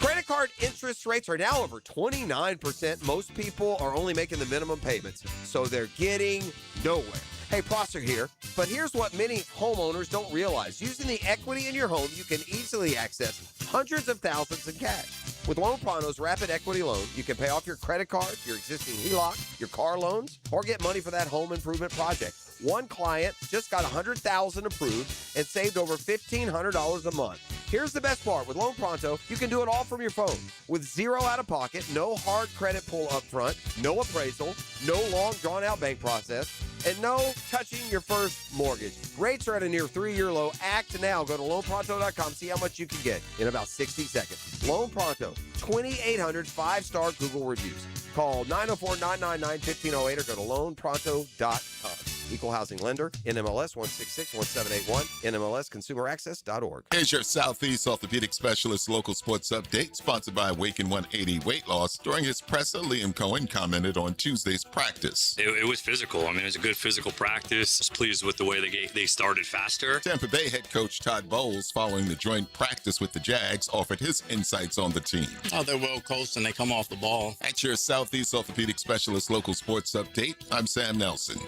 [SPEAKER 1] Credit card interest rates are now over 29%. Most people are only making the minimum payments, so they're getting nowhere. Hey, Prosser here, but here's what many homeowners don't realize. Using the equity in your home, you can easily access hundreds of thousands in cash. With Loan Pronto's Rapid Equity Loan, you can pay off your credit card, your existing HELOC, your car loans, or get money for that home improvement project. One client just got $100,000 approved and saved over $1,500 a month. Here's the best part. With Loan Pronto, you can do it all from your phone. With zero out-of-pocket, no hard credit pull up front, no appraisal, no long drawn-out bank process, and no touching your first mortgage. Rates are at a near 3-year low. Act now. Go to loanpronto.com. See how much you can get in about 60 seconds. Loan Pronto, 2,800 5-star Google reviews. Call 904-999-1508 or go to loanpronto.com. Equal housing lender, NMLS 1661781, NMLSconsumeraccess.org.
[SPEAKER 5] Here's your Southeast Orthopedic Specialist local sports update, sponsored by Awaken 180 Weight Loss. During his presser, Liam Cohen commented on Tuesday's practice.
[SPEAKER 6] It was physical. I mean, it was a good physical practice. I was pleased with the way they started faster.
[SPEAKER 5] Tampa Bay head coach Todd Bowles, following the joint practice with the Jags, offered his insights on the team.
[SPEAKER 7] Oh, they're well coached and they come off the ball.
[SPEAKER 5] That's your Southeast Orthopedic Specialist local sports update. I'm Sam Nelson.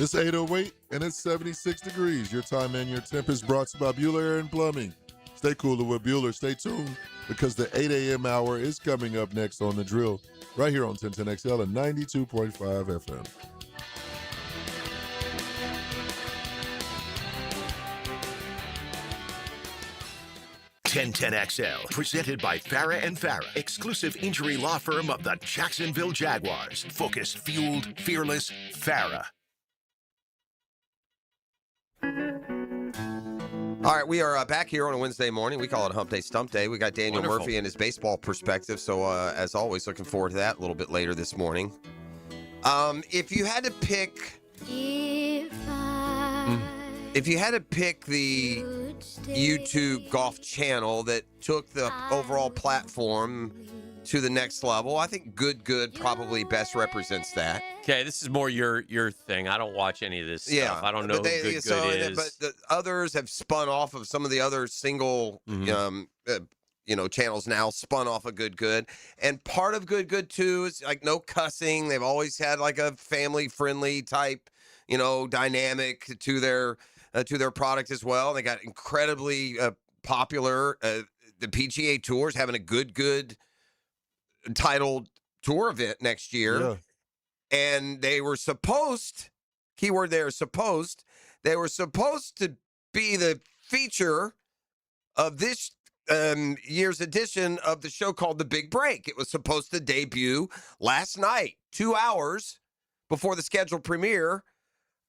[SPEAKER 16] It's 8:08 and it's 76 degrees. Your time and your temp is brought to you by Bueller Air and Plumbing. Stay cooler with Bueller. Stay tuned because the 8 a.m. hour is coming up next on The Drill right here on 1010XL and 92.5 FM.
[SPEAKER 4] XL, presented by Farah and Farah, exclusive injury law firm of the Jacksonville Jaguars. Focused, fueled, fearless, Farah.
[SPEAKER 1] All right, we are back here on a Wednesday morning. We call it Hump Day, Stump Day. We got Daniel
[SPEAKER 3] Wonderful.
[SPEAKER 1] Murphy and his baseball perspective. So, as always, looking forward to that a little bit later this morning. If you had to pick, the YouTube golf channel that took the overall platform to the next level, I think Good probably best represents that.
[SPEAKER 3] Okay, this is more your thing. I don't watch any of this stuff. I don't know who Good is.
[SPEAKER 1] But the others have spun off of some of the other single, channels now spun off of Good. And part of Good too is like no cussing. They've always had like a family-friendly type, dynamic to their product as well. They got incredibly popular. The PGA Tour's having a Good titled tour event next year.
[SPEAKER 16] Yeah.
[SPEAKER 1] And they were supposed, keyword there, supposed, they were supposed to be the feature of this year's edition of the show called The Big Break. It was supposed to debut last night, 2 hours before the scheduled premiere.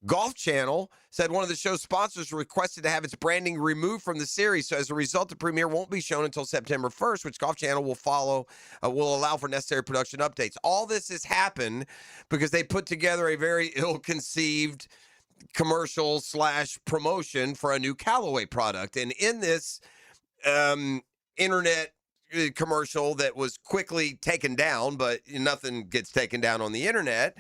[SPEAKER 1] Golf Channel said one of the show's sponsors requested to have its branding removed from the series. So as a result, the premiere won't be shown until September 1st, which Golf Channel will allow for necessary production updates. All this has happened because they put together a very ill-conceived commercial / promotion for a new Callaway product. And in this internet commercial that was quickly taken down, but nothing gets taken down on the internet,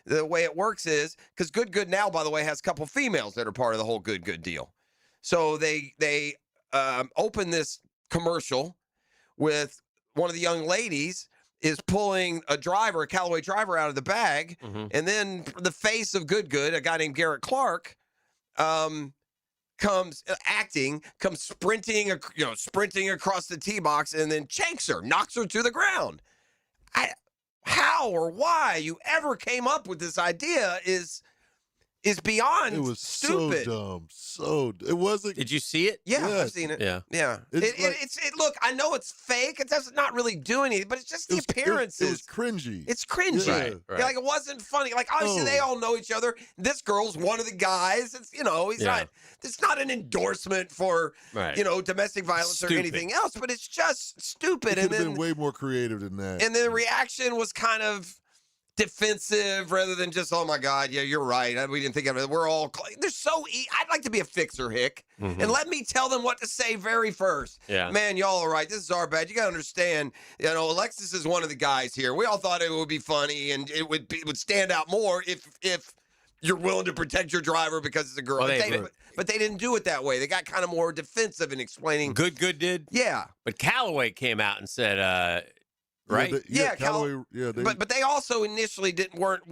[SPEAKER 1] the way it works is, because Good now, by the way, has a couple females that are part of the whole Good deal. So they open this commercial with one of the young ladies is pulling a Callaway driver out of the bag, and then the face of Good, a guy named Garrett Clark, comes sprinting across the tee box and then shanks her, knocks her to the ground. How or why you ever came up with this idea is beyond
[SPEAKER 16] It was
[SPEAKER 1] stupid.
[SPEAKER 16] so dumb. It wasn't.
[SPEAKER 3] Did you see it?
[SPEAKER 1] Yeah,
[SPEAKER 16] Yes.
[SPEAKER 1] I've seen it.
[SPEAKER 3] Yeah.
[SPEAKER 1] Yeah. Look, I know it's fake. It does not really do anything, but it's just the appearances.
[SPEAKER 16] It was cringy.
[SPEAKER 1] It's cringy.
[SPEAKER 16] Yeah.
[SPEAKER 3] Right.
[SPEAKER 1] Yeah, like it wasn't funny. Like obviously they all know each other. This girl's one of the guys. It's he's not. It's not an endorsement for domestic violence or anything else, but it's just stupid.
[SPEAKER 16] It
[SPEAKER 1] And
[SPEAKER 16] could have
[SPEAKER 1] then
[SPEAKER 16] been way more creative than that.
[SPEAKER 1] and the reaction was kind of defensive rather than just, oh my God, yeah, you're right. We didn't think of it. They're so I'd like to be a fixer, Hick, and let me tell them what to say very first.
[SPEAKER 3] Yeah.
[SPEAKER 1] Man, y'all are right. This is our bad. You got to understand, Alexis is one of the guys here. We all thought it would be funny and it would stand out more if you're willing to protect your driver because it's a girl.
[SPEAKER 3] Well,
[SPEAKER 1] But they didn't do it that way. They got kind of more defensive in explaining.
[SPEAKER 3] Good did.
[SPEAKER 1] Yeah.
[SPEAKER 3] But Callaway came out and said, right?
[SPEAKER 16] Callaway. Yeah,
[SPEAKER 1] but they also initially weren't.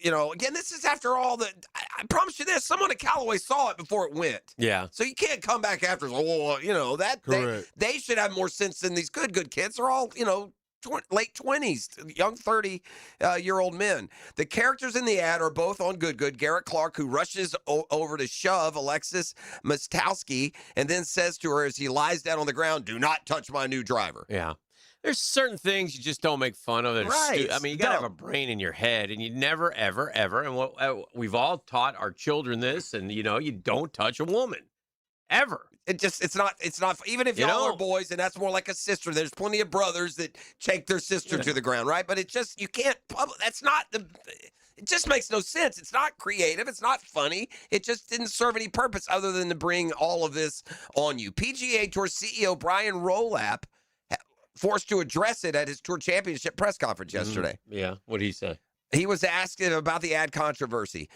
[SPEAKER 1] Again, this is after all the. I promise you this: someone at Callaway saw it before it went.
[SPEAKER 3] Yeah.
[SPEAKER 1] So you can't come back after. That they should have more sense than these good kids. They're all late 20s, young 30-year-old men. The characters in the ad are both on Good. Garrett Clark, who rushes over to shove Alexis Mastowski and then says to her as he lies down on the ground, "Do not touch my new driver."
[SPEAKER 3] Yeah. There's certain things you just don't make fun of.
[SPEAKER 1] Right.
[SPEAKER 3] I mean, you got to have a brain in your head, and you never, ever, ever, and we've all taught our children this, and, you don't touch a woman. Ever.
[SPEAKER 1] It's not, even if y'all are boys, and that's more like a sister, there's plenty of brothers that take their sister to the ground, right? But it just, you can't, it just makes no sense. It's not creative. It's not funny. It just didn't serve any purpose other than to bring all of this on you. PGA Tour CEO Brian Rolap forced to address it at his Tour Championship press conference yesterday.
[SPEAKER 3] Yeah. What did he say?
[SPEAKER 1] He was asked about the ad controversy.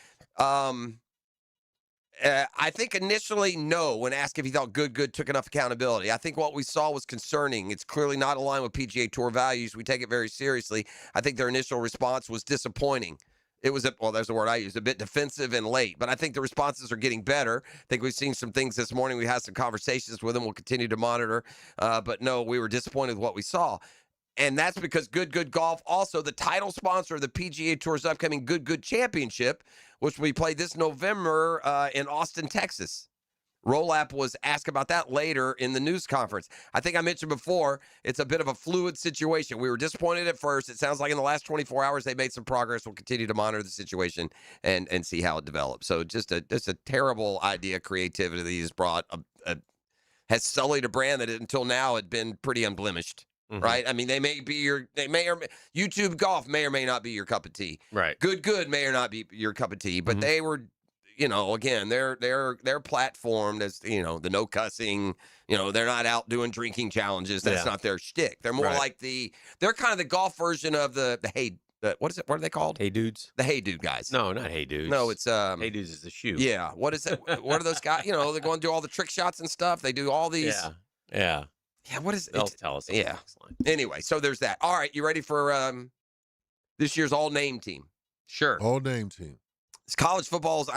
[SPEAKER 1] I think initially, no, when asked if he thought Good took enough accountability. I think what we saw was concerning. It's clearly not aligned with PGA Tour values. We take it very seriously. I think their initial response was disappointing. It was, there's the word I use, a bit defensive and late. But I think the responses are getting better. I think we've seen some things this morning. We had some conversations with them. We'll continue to monitor. But no, we were disappointed with what we saw. And that's because Good Golf, also the title sponsor of the PGA Tour's upcoming Good Championship, which will be played this November in Austin, Texas. Rolap was asked about that later in the news conference. I think I mentioned before, it's a bit of a fluid situation. We were disappointed at first. It sounds like in the last 24 hours they made some progress. We'll continue to monitor the situation and see how it develops. So just a terrible idea, creativity is brought, has sullied a brand that until now had been pretty unblemished. Mm-hmm. Right? I mean, YouTube Golf may or may not be your cup of tea.
[SPEAKER 3] Right.
[SPEAKER 1] Good may or not be your cup of tea, but they were, again, they're platformed as, the no cussing, they're not out doing drinking challenges. That's not their shtick. They're more like they're kind of the golf version of the Hey, what is it? What are they called?
[SPEAKER 3] Hey Dudes.
[SPEAKER 1] The Hey Dude guys.
[SPEAKER 3] No, not Hey Dudes.
[SPEAKER 1] No, it's
[SPEAKER 3] Hey Dudes is the shoe.
[SPEAKER 1] Yeah. What is it? What are those guys? They're going to do all the trick shots and stuff. They do all these.
[SPEAKER 3] Yeah.
[SPEAKER 1] Yeah, what is it?
[SPEAKER 3] They'll tell us.
[SPEAKER 1] Yeah. Anyway, so there's that. All right, you ready for this year's all-name team?
[SPEAKER 3] Sure.
[SPEAKER 16] All-name team.
[SPEAKER 1] It's college football's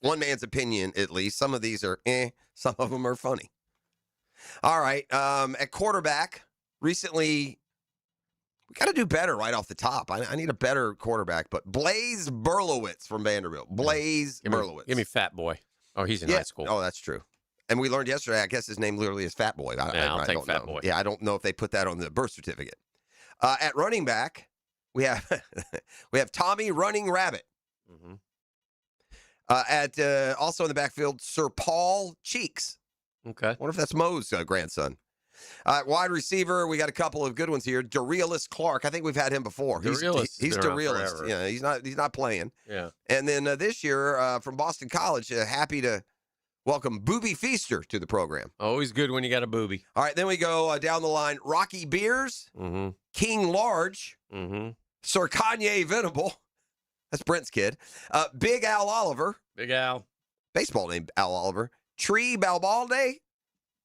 [SPEAKER 1] one man's opinion, at least. Some of these are some of them are funny. All right, at quarterback, recently, we got to do better right off the top. I need a better quarterback, but Blaze Berlowitz from Vanderbilt. Blaze Berlowitz.
[SPEAKER 3] Give me Fat Boy. Oh, he's in high school.
[SPEAKER 1] Oh, that's true. And we learned yesterday, I guess his name literally is Fat Boy.
[SPEAKER 3] I'll take Fat Boy.
[SPEAKER 1] Yeah, I don't know if they put that on the birth certificate. At running back, we have Tommy Running Rabbit.
[SPEAKER 3] Mm-hmm.
[SPEAKER 1] Also in the backfield, Sir Paul Cheeks.
[SPEAKER 3] Okay.
[SPEAKER 1] I wonder if that's Mo's grandson. Wide receiver, we got a couple of good ones here. DeRealis Clark. I think we've had him before. He's DeRealis. Yeah, he's not playing.
[SPEAKER 3] Yeah.
[SPEAKER 1] And then this year from Boston College, happy to welcome Booby Feaster to the program.
[SPEAKER 3] Always good when you got a booby.
[SPEAKER 1] All right, then we go down the line. Rocky Beers, King Large, Sir Kanye Venable. That's Brent's kid. Big Al Oliver.
[SPEAKER 3] Big Al.
[SPEAKER 1] Baseball name Al Oliver. Tree Balbalde.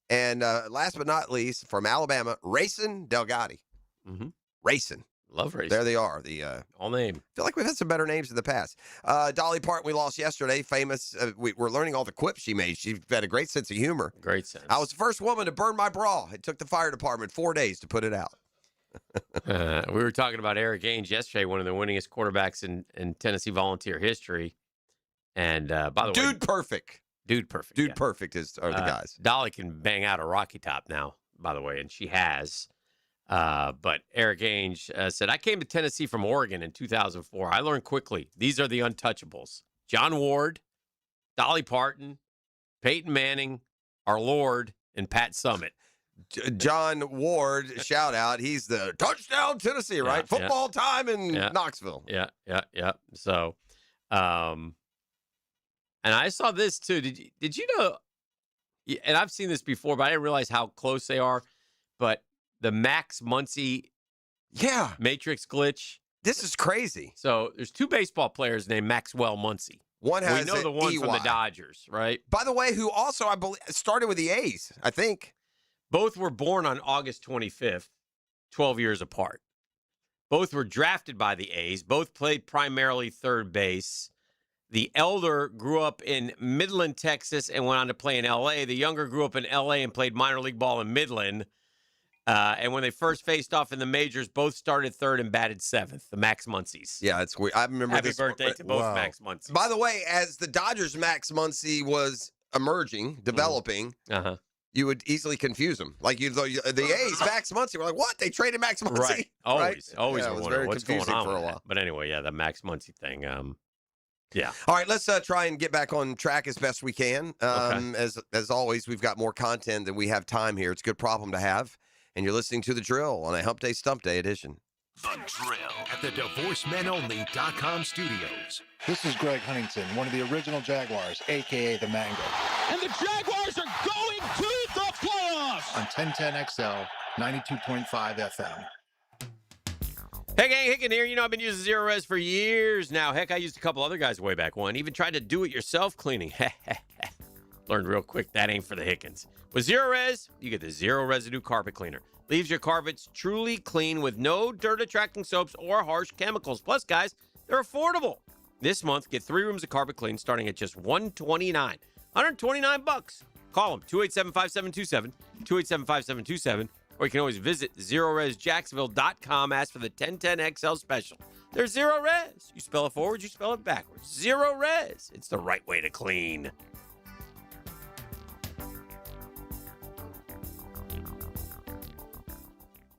[SPEAKER 1] And last but not least, from Alabama, Racing Delgatti. Racing.
[SPEAKER 3] Love Racing.
[SPEAKER 1] There they are. The
[SPEAKER 3] all name.
[SPEAKER 1] I feel like we've had some better names in the past. Dolly Parton, we lost yesterday. Famous. We're learning all the quips she made. She had a great sense of humor.
[SPEAKER 3] Great sense.
[SPEAKER 1] I was the first woman to burn my bra. It took the fire department 4 days to put it out.
[SPEAKER 3] We were talking about Eric Ainge yesterday, one of the winningest quarterbacks in Tennessee Volunteer history. And by the way,
[SPEAKER 1] Dude Perfect.
[SPEAKER 3] Dude Perfect
[SPEAKER 1] are the guys.
[SPEAKER 3] Dolly can bang out a Rocky Top now, by the way, and she has. But Eric Ainge said, I came to Tennessee from Oregon in 2004. I learned quickly. These are the untouchables. John Ward, Dolly Parton, Peyton Manning, our Lord, and Pat Summitt.
[SPEAKER 1] John Ward, shout out. He's the touchdown Tennessee, right? Football time in Knoxville.
[SPEAKER 3] Yeah. So, and I saw this too. Did you know, and I've seen this before, but I didn't realize how close they are. But the Max Muncy Matrix glitch.
[SPEAKER 1] This is crazy.
[SPEAKER 3] So there's two baseball players named Maxwell Muncy.
[SPEAKER 1] One has
[SPEAKER 3] we know the one from the Dodgers, right?
[SPEAKER 1] By the way, who also, I believe, started with the A's, I think.
[SPEAKER 3] Both were born on August 25th, 12 years apart. Both were drafted by the A's. Both played primarily third base. The elder grew up in Midland, Texas, and went on to play in L.A. The younger grew up in L.A. and played minor league ball in Midland. And when they first faced off in the majors, both started third and batted seventh, the Max Muncys.
[SPEAKER 1] Yeah, it's weird. I remember
[SPEAKER 3] Happy
[SPEAKER 1] this.
[SPEAKER 3] birthday to both Max Muncys.
[SPEAKER 1] By the way, as the Dodgers' Max Muncy was emerging, developing, you would easily confuse them. Like the A's, Max Muncy, we're like, what? They traded Max Muncy?
[SPEAKER 3] Right. Always.
[SPEAKER 1] Yeah, it was very
[SPEAKER 3] what's going
[SPEAKER 1] confusing
[SPEAKER 3] on
[SPEAKER 1] for a
[SPEAKER 3] with
[SPEAKER 1] while.
[SPEAKER 3] that. But anyway, yeah, the Max Muncy thing. Yeah.
[SPEAKER 1] All right, let's try and get back on track as best we can. As always, we've got more content than we have time here. It's a good problem to have. And you're listening to The Drill on a Hump Day Stump Day edition.
[SPEAKER 4] The Drill at the DivorceMenOnly.com studios.
[SPEAKER 12] This is Greg Huntington, one of the original Jaguars, a.k.a. the Mango.
[SPEAKER 14] And the Jaguars are going to the playoffs!
[SPEAKER 12] On 1010XL, 92.5 FM.
[SPEAKER 3] Hey, gang, Hicken here. You know, I've been using Zero Res for years now. Heck, I used a couple other guys way back when. Even tried to do-it-yourself cleaning. Learned real quick that ain't for the Hickens. With Zero Res, you get the zero residue carpet cleaner. Leaves your carpets truly clean with no dirt-attracting soaps or harsh chemicals. Plus, guys, they're affordable. This month, get 3 rooms of carpet clean starting at just $129. $129. Call them, 287-5727, 287-5727, or you can always visit ZeroResJacksonville.com. Ask for the 1010XL special. They're Zero Res. You spell it forward, you spell it backwards. Zero Res. It's the right way to clean.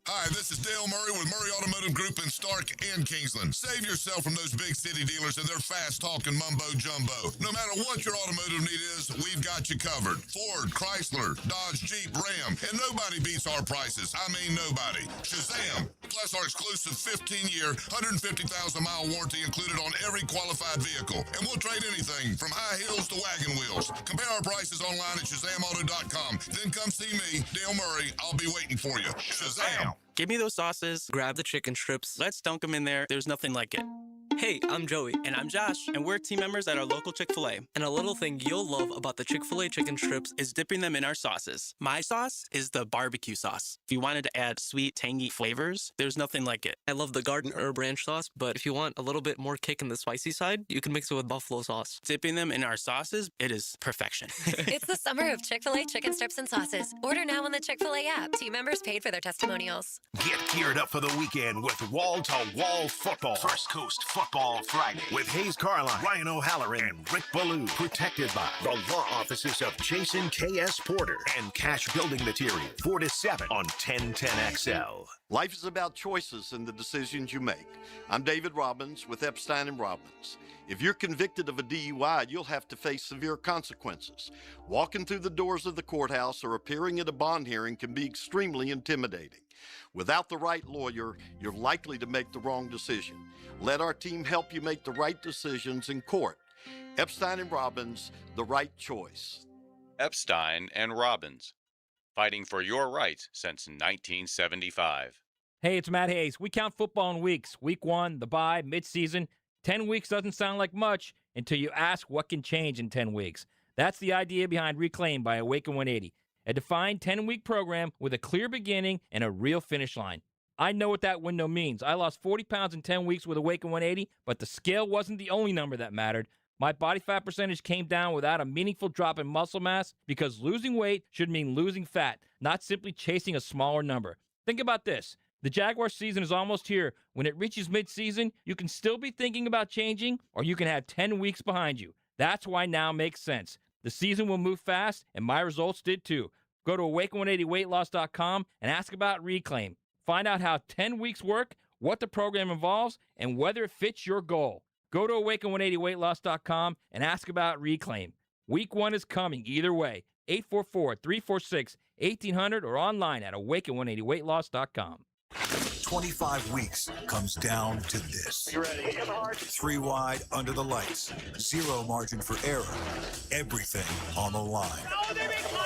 [SPEAKER 5] Hi, this is Dale Murray with Murray Automotive Group in Stark and Kingsland. Save yourself from those big city dealers and their fast-talking mumbo-jumbo. No matter what your automotive need is, we've got you covered. Ford, Chrysler, Dodge, Jeep, Ram, and nobody beats our prices. I mean nobody. Shazam! Plus our exclusive 15-year, 150,000-mile warranty included on every qualified vehicle. And we'll trade anything from high heels to wagon wheels. Compare our prices online at ShazamAuto.com. Then come see me, Dale Murray. I'll be waiting for you. Shazam!
[SPEAKER 15] Give me those sauces, grab the chicken strips, let's dunk them in there. There's nothing like it. Hey, I'm Joey. And I'm Josh. And we're team members at our local Chick-fil-A. And a little thing you'll love about the Chick-fil-A chicken strips is dipping them in our sauces. My sauce is the barbecue sauce. If you wanted to add sweet, tangy flavors, there's nothing like it.
[SPEAKER 17] I love the garden herb ranch sauce, but if you want a little bit more kick in the spicy side, you can mix it with buffalo sauce.
[SPEAKER 15] Dipping them in our sauces, it is perfection.
[SPEAKER 25] It's the summer of Chick-fil-A chicken strips and sauces. Order now on the Chick-fil-A app. Team members paid for their testimonials.
[SPEAKER 4] Get geared up for the weekend with wall-to-wall football. First Coast Football Friday with Hayes Carline, Ryan O'Halloran, and Rick Ballou. Protected by the law offices of Jason K.S. Porter and Cash Building Material. 4 to 7 on 1010XL.
[SPEAKER 26] Life is about choices and the decisions you make. I'm David Robbins with Epstein & Robbins. If you're convicted of a DUI, you'll have to face severe consequences. Walking through the doors of the courthouse or appearing at a bond hearing can be extremely intimidating. Without the right lawyer, you're likely to make the wrong decision. Let our team help you make the right decisions in court. Epstein & Robbins, the right choice.
[SPEAKER 27] Epstein & Robbins, fighting for your rights since 1975.
[SPEAKER 28] Hey, it's Matt Hayes. We count football in weeks. Week 1, the bye, midseason. 10 weeks doesn't sound like much until you ask what can change in 10 weeks. That's the idea behind Reclaim by Awaken 180, a defined 10-week program with a clear beginning and a real finish line. I know what that window means. I lost 40 pounds in 10 weeks with Awaken 180, but the scale wasn't the only number that mattered. My body fat percentage came down without a meaningful drop in muscle mass because losing weight should mean losing fat, not simply chasing a smaller number. Think about this. The Jaguars season is almost here. When it reaches midseason, you can still be thinking about changing, or you can have 10 weeks behind you. That's why now makes sense. The season will move fast, and my results did too. Go to awaken180weightloss.com and ask about Reclaim. Find out how 10 weeks work, what the program involves, and whether it fits your goal. Go to awaken180weightloss.com and ask about Reclaim. Week 1 is coming either way. 844-346-1800 or online at awaken180weightloss.com.
[SPEAKER 29] 25 weeks comes down to this. You ready? 3 wide under the lights. 0 margin for error. Everything on the line.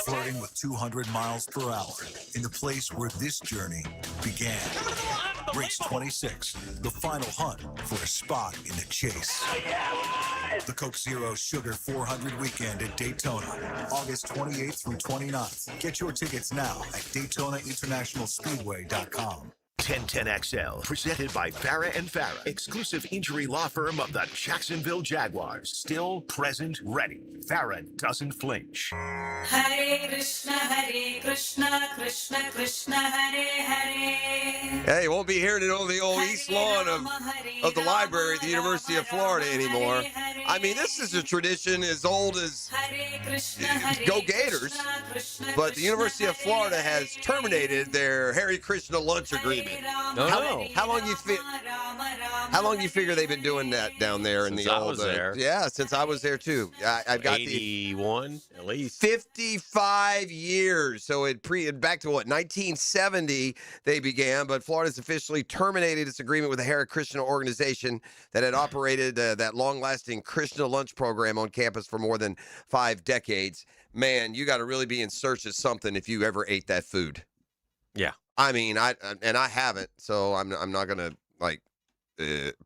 [SPEAKER 29] Flirting with 200 miles per hour in the place where this journey began. Race 26, the final hunt for a spot in the chase. The Coke Zero Sugar 400 weekend at Daytona, August 28th through 29th. Get your tickets now at DaytonaInternationalSpeedway.com.
[SPEAKER 4] 1010XL, presented by Farah and Farah, exclusive injury law firm of the Jacksonville Jaguars. Still, present, ready. Farah doesn't flinch.
[SPEAKER 2] Hare Krishna, Krishna Krishna, Hare Hare.
[SPEAKER 1] Hey, you won't be hearing it on the old East Lawn of the library at the University of Florida anymore. I mean, this is a tradition as old as Go Gators, but the University of Florida has terminated their Hare Krishna lunch agreement. How long you figure they've been doing that down there in
[SPEAKER 3] Since
[SPEAKER 1] the
[SPEAKER 3] I
[SPEAKER 1] old?
[SPEAKER 3] was there.
[SPEAKER 1] Yeah, since I was there too. I've got
[SPEAKER 3] 81 at least
[SPEAKER 1] 55 years. So back to what 1970 they began, but Florida's officially terminated its agreement with the Hare Krishna organization that had operated that long-lasting Krishna lunch program on campus for more than 5 decades. Man, you got to really be in search of something if you ever ate that food.
[SPEAKER 3] Yeah.
[SPEAKER 1] I mean, I haven't, so I'm not gonna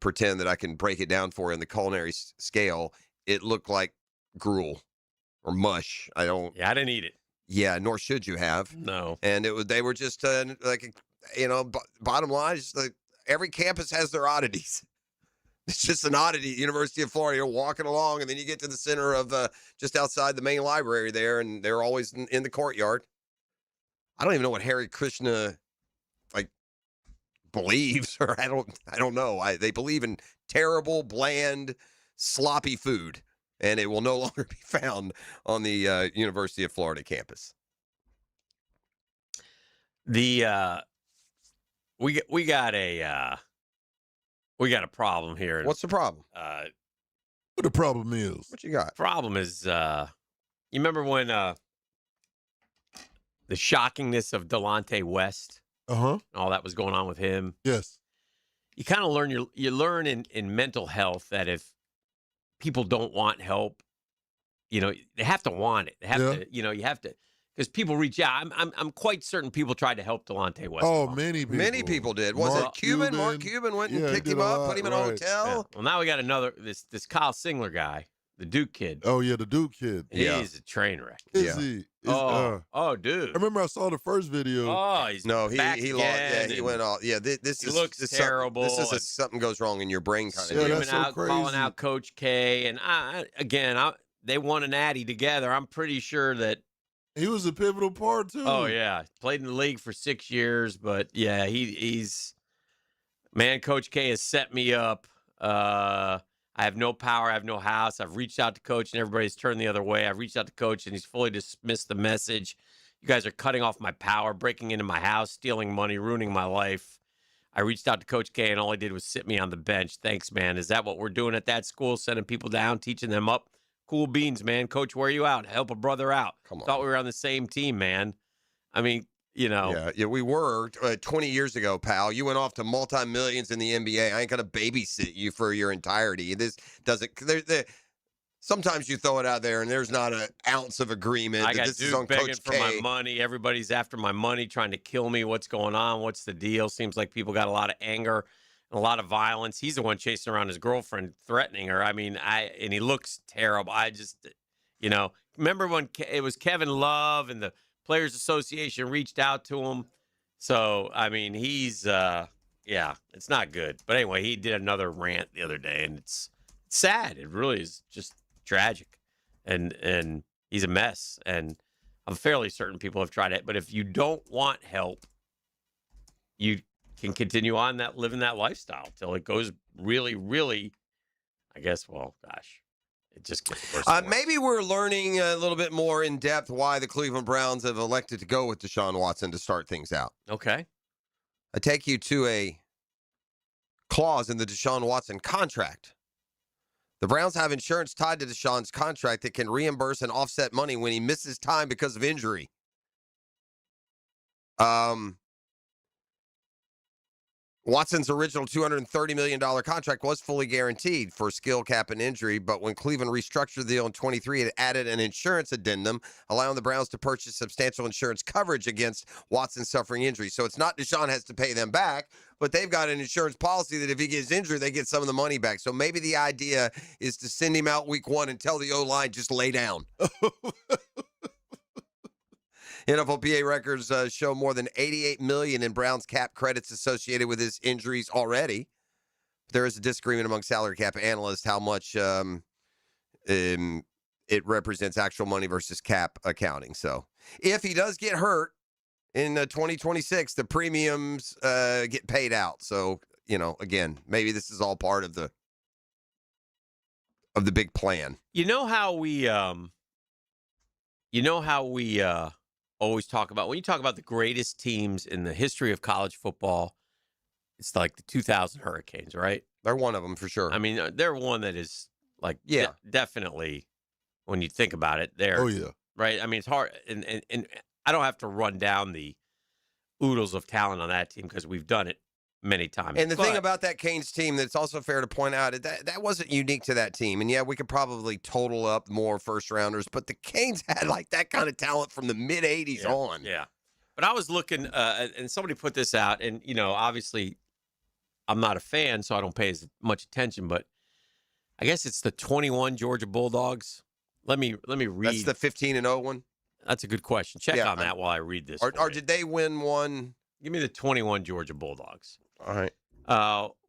[SPEAKER 1] pretend that I can break it down for you on the culinary scale. It looked like gruel or mush. I didn't
[SPEAKER 3] eat it.
[SPEAKER 1] Yeah, nor should you have.
[SPEAKER 3] No.
[SPEAKER 1] And they were just bottom line is like every campus has their oddities. It's just an oddity. University of Florida, you're walking along, and then you get to the center of just outside the main library there, and they're always in the courtyard. I don't even know what Hare Krishna believes, or I don't know. They believe in terrible, bland, sloppy food, and it will no longer be found on the University of Florida campus.
[SPEAKER 3] We got a problem here.
[SPEAKER 1] What's the problem?
[SPEAKER 16] What the problem is?
[SPEAKER 1] What you got?
[SPEAKER 3] Problem is, you remember when the shockingness of Delonte West? All that was going on with him.
[SPEAKER 16] Yes.
[SPEAKER 3] You kind of learn you learn in mental health that if people don't want help, they have to want it. They have to, you have to, because people reach out. I'm quite certain people tried to help Delonte West.
[SPEAKER 16] Oh, many people.
[SPEAKER 1] Did. Was it Cuban? Mark Cuban went and picked him up, put him in a hotel.
[SPEAKER 3] Yeah. Well, now we got another this Kyle Singler guy, the Duke kid.
[SPEAKER 16] Oh yeah, the Duke kid.
[SPEAKER 3] He's a train wreck.
[SPEAKER 16] Is he?
[SPEAKER 3] Dude.
[SPEAKER 16] I remember I saw the first video.
[SPEAKER 3] Oh, he's back
[SPEAKER 1] he lost. Yeah, he went off. Yeah, this
[SPEAKER 3] looks terrible.
[SPEAKER 1] This is something goes wrong in your brain kind of
[SPEAKER 3] screaming
[SPEAKER 1] deal.
[SPEAKER 3] out, calling out Coach K, and they won a natty together. I'm pretty sure that
[SPEAKER 16] he was a pivotal part too.
[SPEAKER 3] Oh yeah, played in the league for 6 years, but yeah, he's Coach K has set me up. I have no power. I have no house. I've reached out to Coach, and everybody's turned the other way. I've reached out to Coach, and he's fully dismissed the message. You guys are cutting off my power, breaking into my house, stealing money, ruining my life. I reached out to Coach K, and all he did was sit me on the bench. Thanks, man. Is that what we're doing at that school, sending people down, teaching them up? Cool beans, man. Coach, where are you out? Help a brother out.
[SPEAKER 1] Come on.
[SPEAKER 3] Thought we were on the same team, man. I mean,
[SPEAKER 1] Yeah, we were 20 years ago, pal. You went off to multi-millions in the NBA. I ain't going to babysit you for your entirety. This doesn't sometimes you throw it out there and there's not an ounce of agreement.
[SPEAKER 3] I got
[SPEAKER 1] this is
[SPEAKER 3] Duke
[SPEAKER 1] on
[SPEAKER 3] begging
[SPEAKER 1] Coach
[SPEAKER 3] for
[SPEAKER 1] K.
[SPEAKER 3] my money. Everybody's after my money, trying to kill me. What's going on? What's the deal? Seems like people got a lot of anger and a lot of violence. He's the one chasing around his girlfriend, threatening her. I mean, and he looks terrible. I just, remember when it was Kevin Love and the Players Association reached out to him. So, I mean, he's, it's not good. But anyway, he did another rant the other day, and it's sad. It really is just tragic. And he's a mess. And I'm fairly certain people have tried it. But if you don't want help, you can continue on living that lifestyle till it goes really, really, it just gets worse.
[SPEAKER 1] Maybe we're learning a little bit more in depth why the Cleveland Browns have elected to go with Deshaun Watson to start things out.
[SPEAKER 3] Okay.
[SPEAKER 1] I take you to a clause in the Deshaun Watson contract. The Browns have insurance tied to Deshaun's contract that can reimburse and offset money when he misses time because of injury. Watson's original $230 million contract was fully guaranteed for skill cap and injury, but when Cleveland restructured the deal in 23, it added an insurance addendum, allowing the Browns to purchase substantial insurance coverage against Watson suffering injury. So it's not Deshaun has to pay them back, but they've got an insurance policy that if he gets injured, they get some of the money back. So maybe the idea is to send him out week 1 and tell the O-line, just lay down. NFLPA records show more than $88 million in Browns cap credits associated with his injuries already. There is a disagreement among salary cap analysts how much it represents actual money versus cap accounting. So if he does get hurt in 2026, the premiums get paid out. So, again, maybe this is all part of the big plan.
[SPEAKER 3] You know how we always talk about, when you talk about the greatest teams in the history of college football, it's like the 2000 Hurricanes, right?
[SPEAKER 1] They're one of them for sure.
[SPEAKER 3] I mean, they're one that is like, definitely, when you think about it,
[SPEAKER 16] Oh, yeah.
[SPEAKER 3] right? I mean, it's hard, and I don't have to run down the oodles of talent on that team because we've done it many times.
[SPEAKER 1] And the thing about that Canes team that's also fair to point out is that wasn't unique to that team. And yeah, we could probably total up more first rounders, but the Canes had like that kind of talent from the mid 80s on.
[SPEAKER 3] Yeah. But I was looking, and somebody put this out, and obviously I'm not a fan, so I don't pay as much attention, but I guess it's the 21 Georgia Bulldogs. Let me read.
[SPEAKER 1] That's the 15-0 one?
[SPEAKER 3] That's a good question. Check on that while I read this.
[SPEAKER 1] Or did they win one?
[SPEAKER 3] Give me the 21 Georgia Bulldogs.
[SPEAKER 1] All right.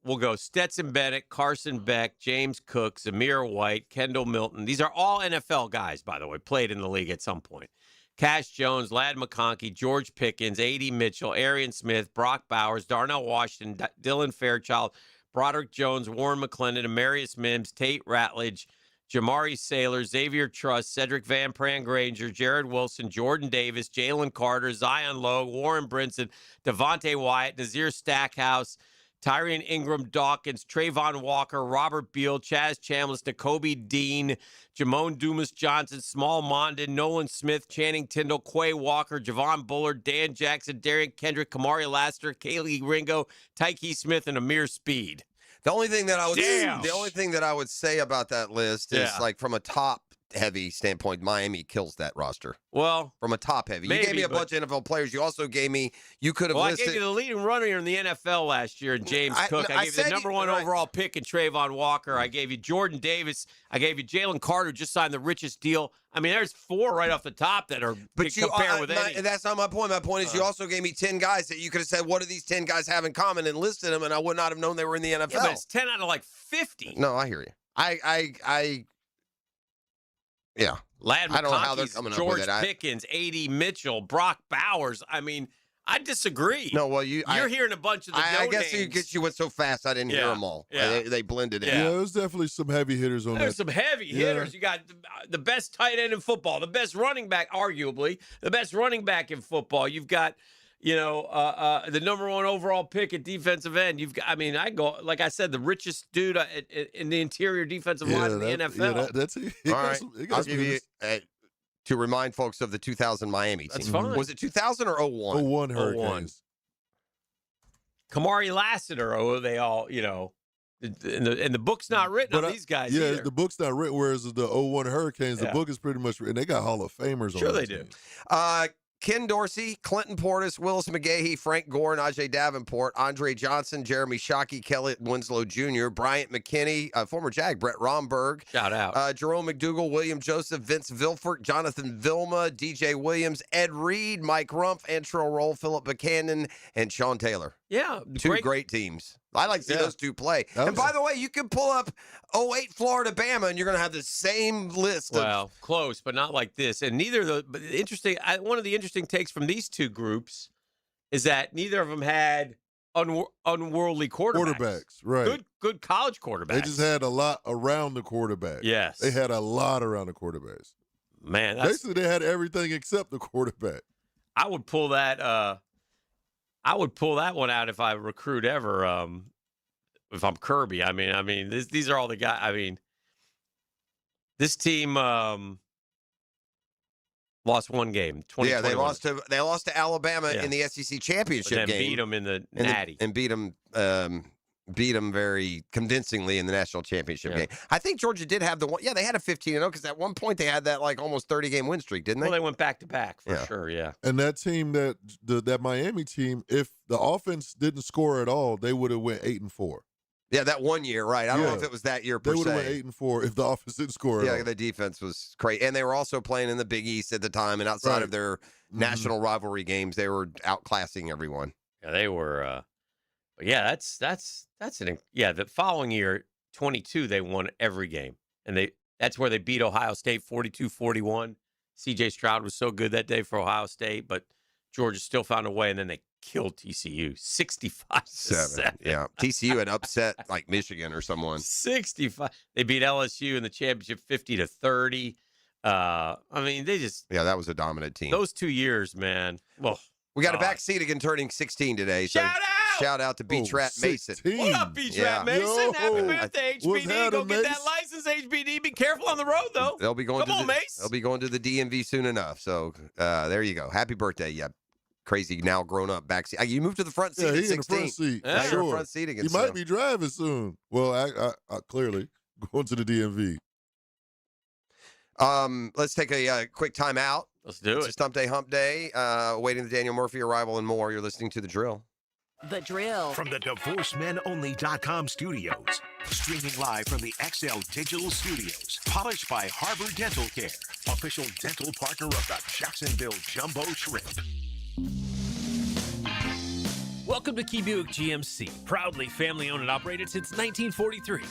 [SPEAKER 3] We'll go Stetson Bennett, Carson Beck, James Cook, Zamir White, Kendall Milton. These are all NFL guys, by the way, played in the league at some point. Cash Jones, Ladd McConkey, George Pickens, A.D. Mitchell, Arian Smith, Brock Bowers, Darnell Washington, Dylan Fairchild, Broderick Jones, Warren McClendon, Amarius Mims, Tate Ratledge, Jamari Saylor, Xavier Truss, Cedric Van Pran Granger, Jared Wilson, Jordan Davis, Jalen Carter, Zion Logue, Warren Brinson, Devontae Wyatt, Nazir Stackhouse, Tyrion Ingram Dawkins, Trayvon Walker, Robert Beal, Chaz Chambliss, N'Kobe Dean, Jamone Dumas Johnson, Small Mondon, Nolan Smith, Channing Tindall, Quay Walker, Javon Bullard, Dan Jackson, Darian Kendrick, Kamari Laster, Kaylee Ringo, Tyke Smith, and Amir Speed.
[SPEAKER 1] The only thing that I would say about that list is like from a top heavy standpoint, Miami kills that roster.
[SPEAKER 3] Well,
[SPEAKER 1] from a top heavy, you gave me a bunch of NFL players. You also gave me you could have listed.
[SPEAKER 3] I gave you the leading runner in the NFL last year, James Cook. I gave you the number one overall pick in Trayvon Walker. I gave you Jordan Davis. I gave you Jalen Carter, just signed the richest deal. I mean, there's 4 right off the top that are compare with any.
[SPEAKER 1] That's not my point. My point is you also gave me 10 guys that you could have said, what do these 10 guys have in common, and listed them, and I would not have known they were in the NFL.
[SPEAKER 3] Yeah, but it's 10 out of like 50.
[SPEAKER 1] No, I hear you. Yeah.
[SPEAKER 3] Ladd
[SPEAKER 1] I don't know how they're coming
[SPEAKER 3] George
[SPEAKER 1] up with it.
[SPEAKER 3] Pickens, A.D. Mitchell, Brock Bowers. I mean, I disagree.
[SPEAKER 1] No, well,
[SPEAKER 3] you're hearing a bunch of the
[SPEAKER 1] I guess you went so fast I didn't hear them all.
[SPEAKER 3] Yeah.
[SPEAKER 1] They blended in.
[SPEAKER 16] Yeah, there's definitely some heavy hitters on
[SPEAKER 3] There's
[SPEAKER 16] that.
[SPEAKER 3] some heavy hitters. You got the best tight end in football, the best running back, arguably, the best running back in football. You've got, the number 1 overall pick at defensive end. You've got, I go, like I said, the richest dude in the interior defensive line in the NFL.
[SPEAKER 16] Yeah, that's it.
[SPEAKER 1] All right. I'll give you to remind folks of the 2000 Miami team.
[SPEAKER 3] That's fine.
[SPEAKER 1] Was it 2000 or 01?
[SPEAKER 16] 01 Hurricanes.
[SPEAKER 3] Kamari Lassiter, they all, and the book's not written on these guys either.
[SPEAKER 16] The book's not written, whereas the 01 Hurricanes, the book is pretty much written. They got Hall of Famers on
[SPEAKER 3] Sure they
[SPEAKER 16] team.
[SPEAKER 3] do.
[SPEAKER 1] Ken Dorsey, Clinton Portis, Willis McGahee, Frank Gore, Najee Davenport, Andre Johnson, Jeremy Shockey, Kelly Winslow Jr., Bryant McKinney, former Jag, Brett Romberg.
[SPEAKER 3] Shout out.
[SPEAKER 1] Jerome McDougal, William Joseph, Vince Vilfort, Jonathan Vilma, DJ Williams, Ed Reed, Mike Rumpf, Antrell Roll, Philip Buchanan, and Sean Taylor.
[SPEAKER 3] Yeah.
[SPEAKER 1] Two great teams. I like to see those two play. And by the way, you can pull up 08 Florida Bama, and you're going to have the same list.
[SPEAKER 3] Well, close, but not like this. And neither of the but interesting. One of the interesting takes from these two groups is that neither of them had unworldly quarterbacks.
[SPEAKER 16] Right?
[SPEAKER 3] Good college quarterbacks.
[SPEAKER 16] They just had a lot around the quarterback.
[SPEAKER 3] Yes,
[SPEAKER 16] they had a lot around the quarterbacks.
[SPEAKER 3] Man,
[SPEAKER 16] basically they had everything except the quarterback.
[SPEAKER 3] I would pull that. I would pull that one out if I recruit ever. If I'm Kirby, these are all the guys. This team. Lost one game. 2021.
[SPEAKER 1] Yeah, they lost to Alabama in the SEC championship
[SPEAKER 3] but then
[SPEAKER 1] game.
[SPEAKER 3] beat them in the Natty.
[SPEAKER 1] And beat them very convincingly in the national championship game. I think Georgia ddid have the one. Yeah, they had a 15-0 because at one point they had that like almost 30-game win streak, didn't they?
[SPEAKER 3] Well, they went back to back for sure. Yeah.
[SPEAKER 16] And that team, that Miami team, if the offense didn't score at all, they would have went 8-4.
[SPEAKER 1] Yeah, that one year, right? I don't know if it was that year per se.
[SPEAKER 16] They would have went 8-4 if the offense didn't score at all.
[SPEAKER 1] Yeah, the defense was great, and they were also playing in the Big East at the time, and outside of their national rivalry games, they were outclassing everyone.
[SPEAKER 3] Yeah, they were. But yeah, the following year, 22, they won every game, and that's where they beat Ohio State 42-41. C.J. Stroud was so good that day for Ohio State, but Georgia still found a way, and then they killed TCU 65-7.
[SPEAKER 1] Yeah, TCU had upset like Michigan or someone.
[SPEAKER 3] 65. They beat LSU in the championship 50-30. I mean,
[SPEAKER 1] that was a dominant team.
[SPEAKER 3] Those 2 years, man. Well,
[SPEAKER 1] we got a back seat again turning 16 today. So shout out to Beach-Rat Mason.
[SPEAKER 3] What up, Beach-Rat Mason? Happy birthday, HBD. Go get that license, HBD. Be careful on the road, though.
[SPEAKER 1] They'll be going
[SPEAKER 3] Mace.
[SPEAKER 1] They'll be going to the DMV soon enough. So there you go. Happy birthday. Yeah. Crazy now grown up backseat. You moved to the front seat at 16.
[SPEAKER 16] In the front seat.
[SPEAKER 1] Now you're in front seat again.
[SPEAKER 16] He might be driving soon. Well, I clearly going to the DMV.
[SPEAKER 1] Let's take a quick time out.
[SPEAKER 3] Let's do it.
[SPEAKER 1] It's a Stump Day, Hump Day. Waiting the Daniel Murphy arrival and more. You're listening to The Drill.
[SPEAKER 4] The Drill. From the DivorceMenOnly.com studios. Streaming live from the XL Digital Studios. Polished by Harbor Dental Care. Official dental partner of the Jacksonville Jumbo Shrimp.
[SPEAKER 13] Welcome to Key Buick GMC, proudly family-owned and operated since 1943.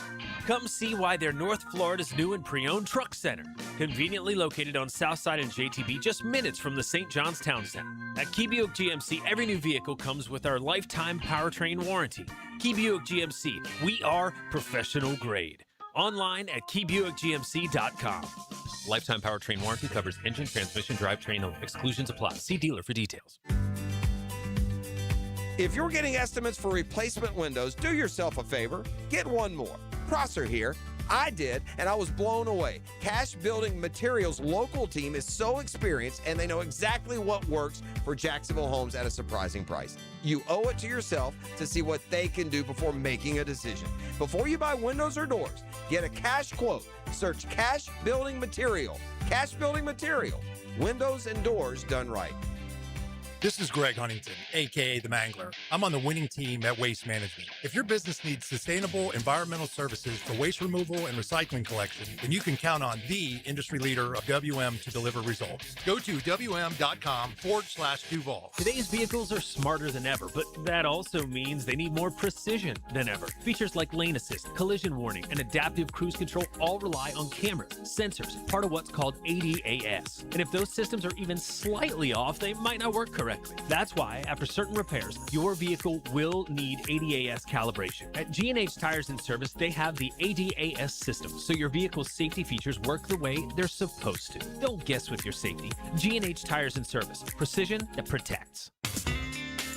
[SPEAKER 13] Come see why they're North Florida's new and pre-owned truck center, conveniently located on Southside and JTB, just minutes from the St. John's Town Center. At Key Buick GMC, every new vehicle comes with our lifetime powertrain warranty. Key Buick GMC, we are professional grade. Online at keybuickgmc.com. Lifetime powertrain warranty covers engine, transmission, drivetrain only. Exclusions apply. See dealer for details.
[SPEAKER 1] If you're getting estimates for replacement windows, do yourself a favor. Get one more. Prosser here. I did, and I was blown away. Cash Building Materials' local team is so experienced, and they know exactly what works for Jacksonville homes at a surprising price. You owe it to yourself to see what they can do before making a decision. Before you buy windows or doors, get a cash quote. Search Cash Building Material. Cash Building Material. Windows and doors done right.
[SPEAKER 12] This is Greg Huntington, a.k.a. The Mangler. I'm on the winning team at Waste Management. If your business needs sustainable environmental services for waste removal and recycling collection, then you can count on the industry leader of WM to deliver results. Go to WM.com/Duval.
[SPEAKER 13] Today's vehicles are smarter than ever, but that also means they need more precision than ever. Features like lane assist, collision warning, and adaptive cruise control all rely on cameras, sensors, part of what's called ADAS. And if those systems are even slightly off, they might not work correctly. That's why, after certain repairs, your vehicle will need ADAS calibration. At G&H Tires and Service, they have the ADAS system, so your vehicle's safety features work the way they're supposed to. Don't guess with your safety. G&H Tires and Service. Precision that protects.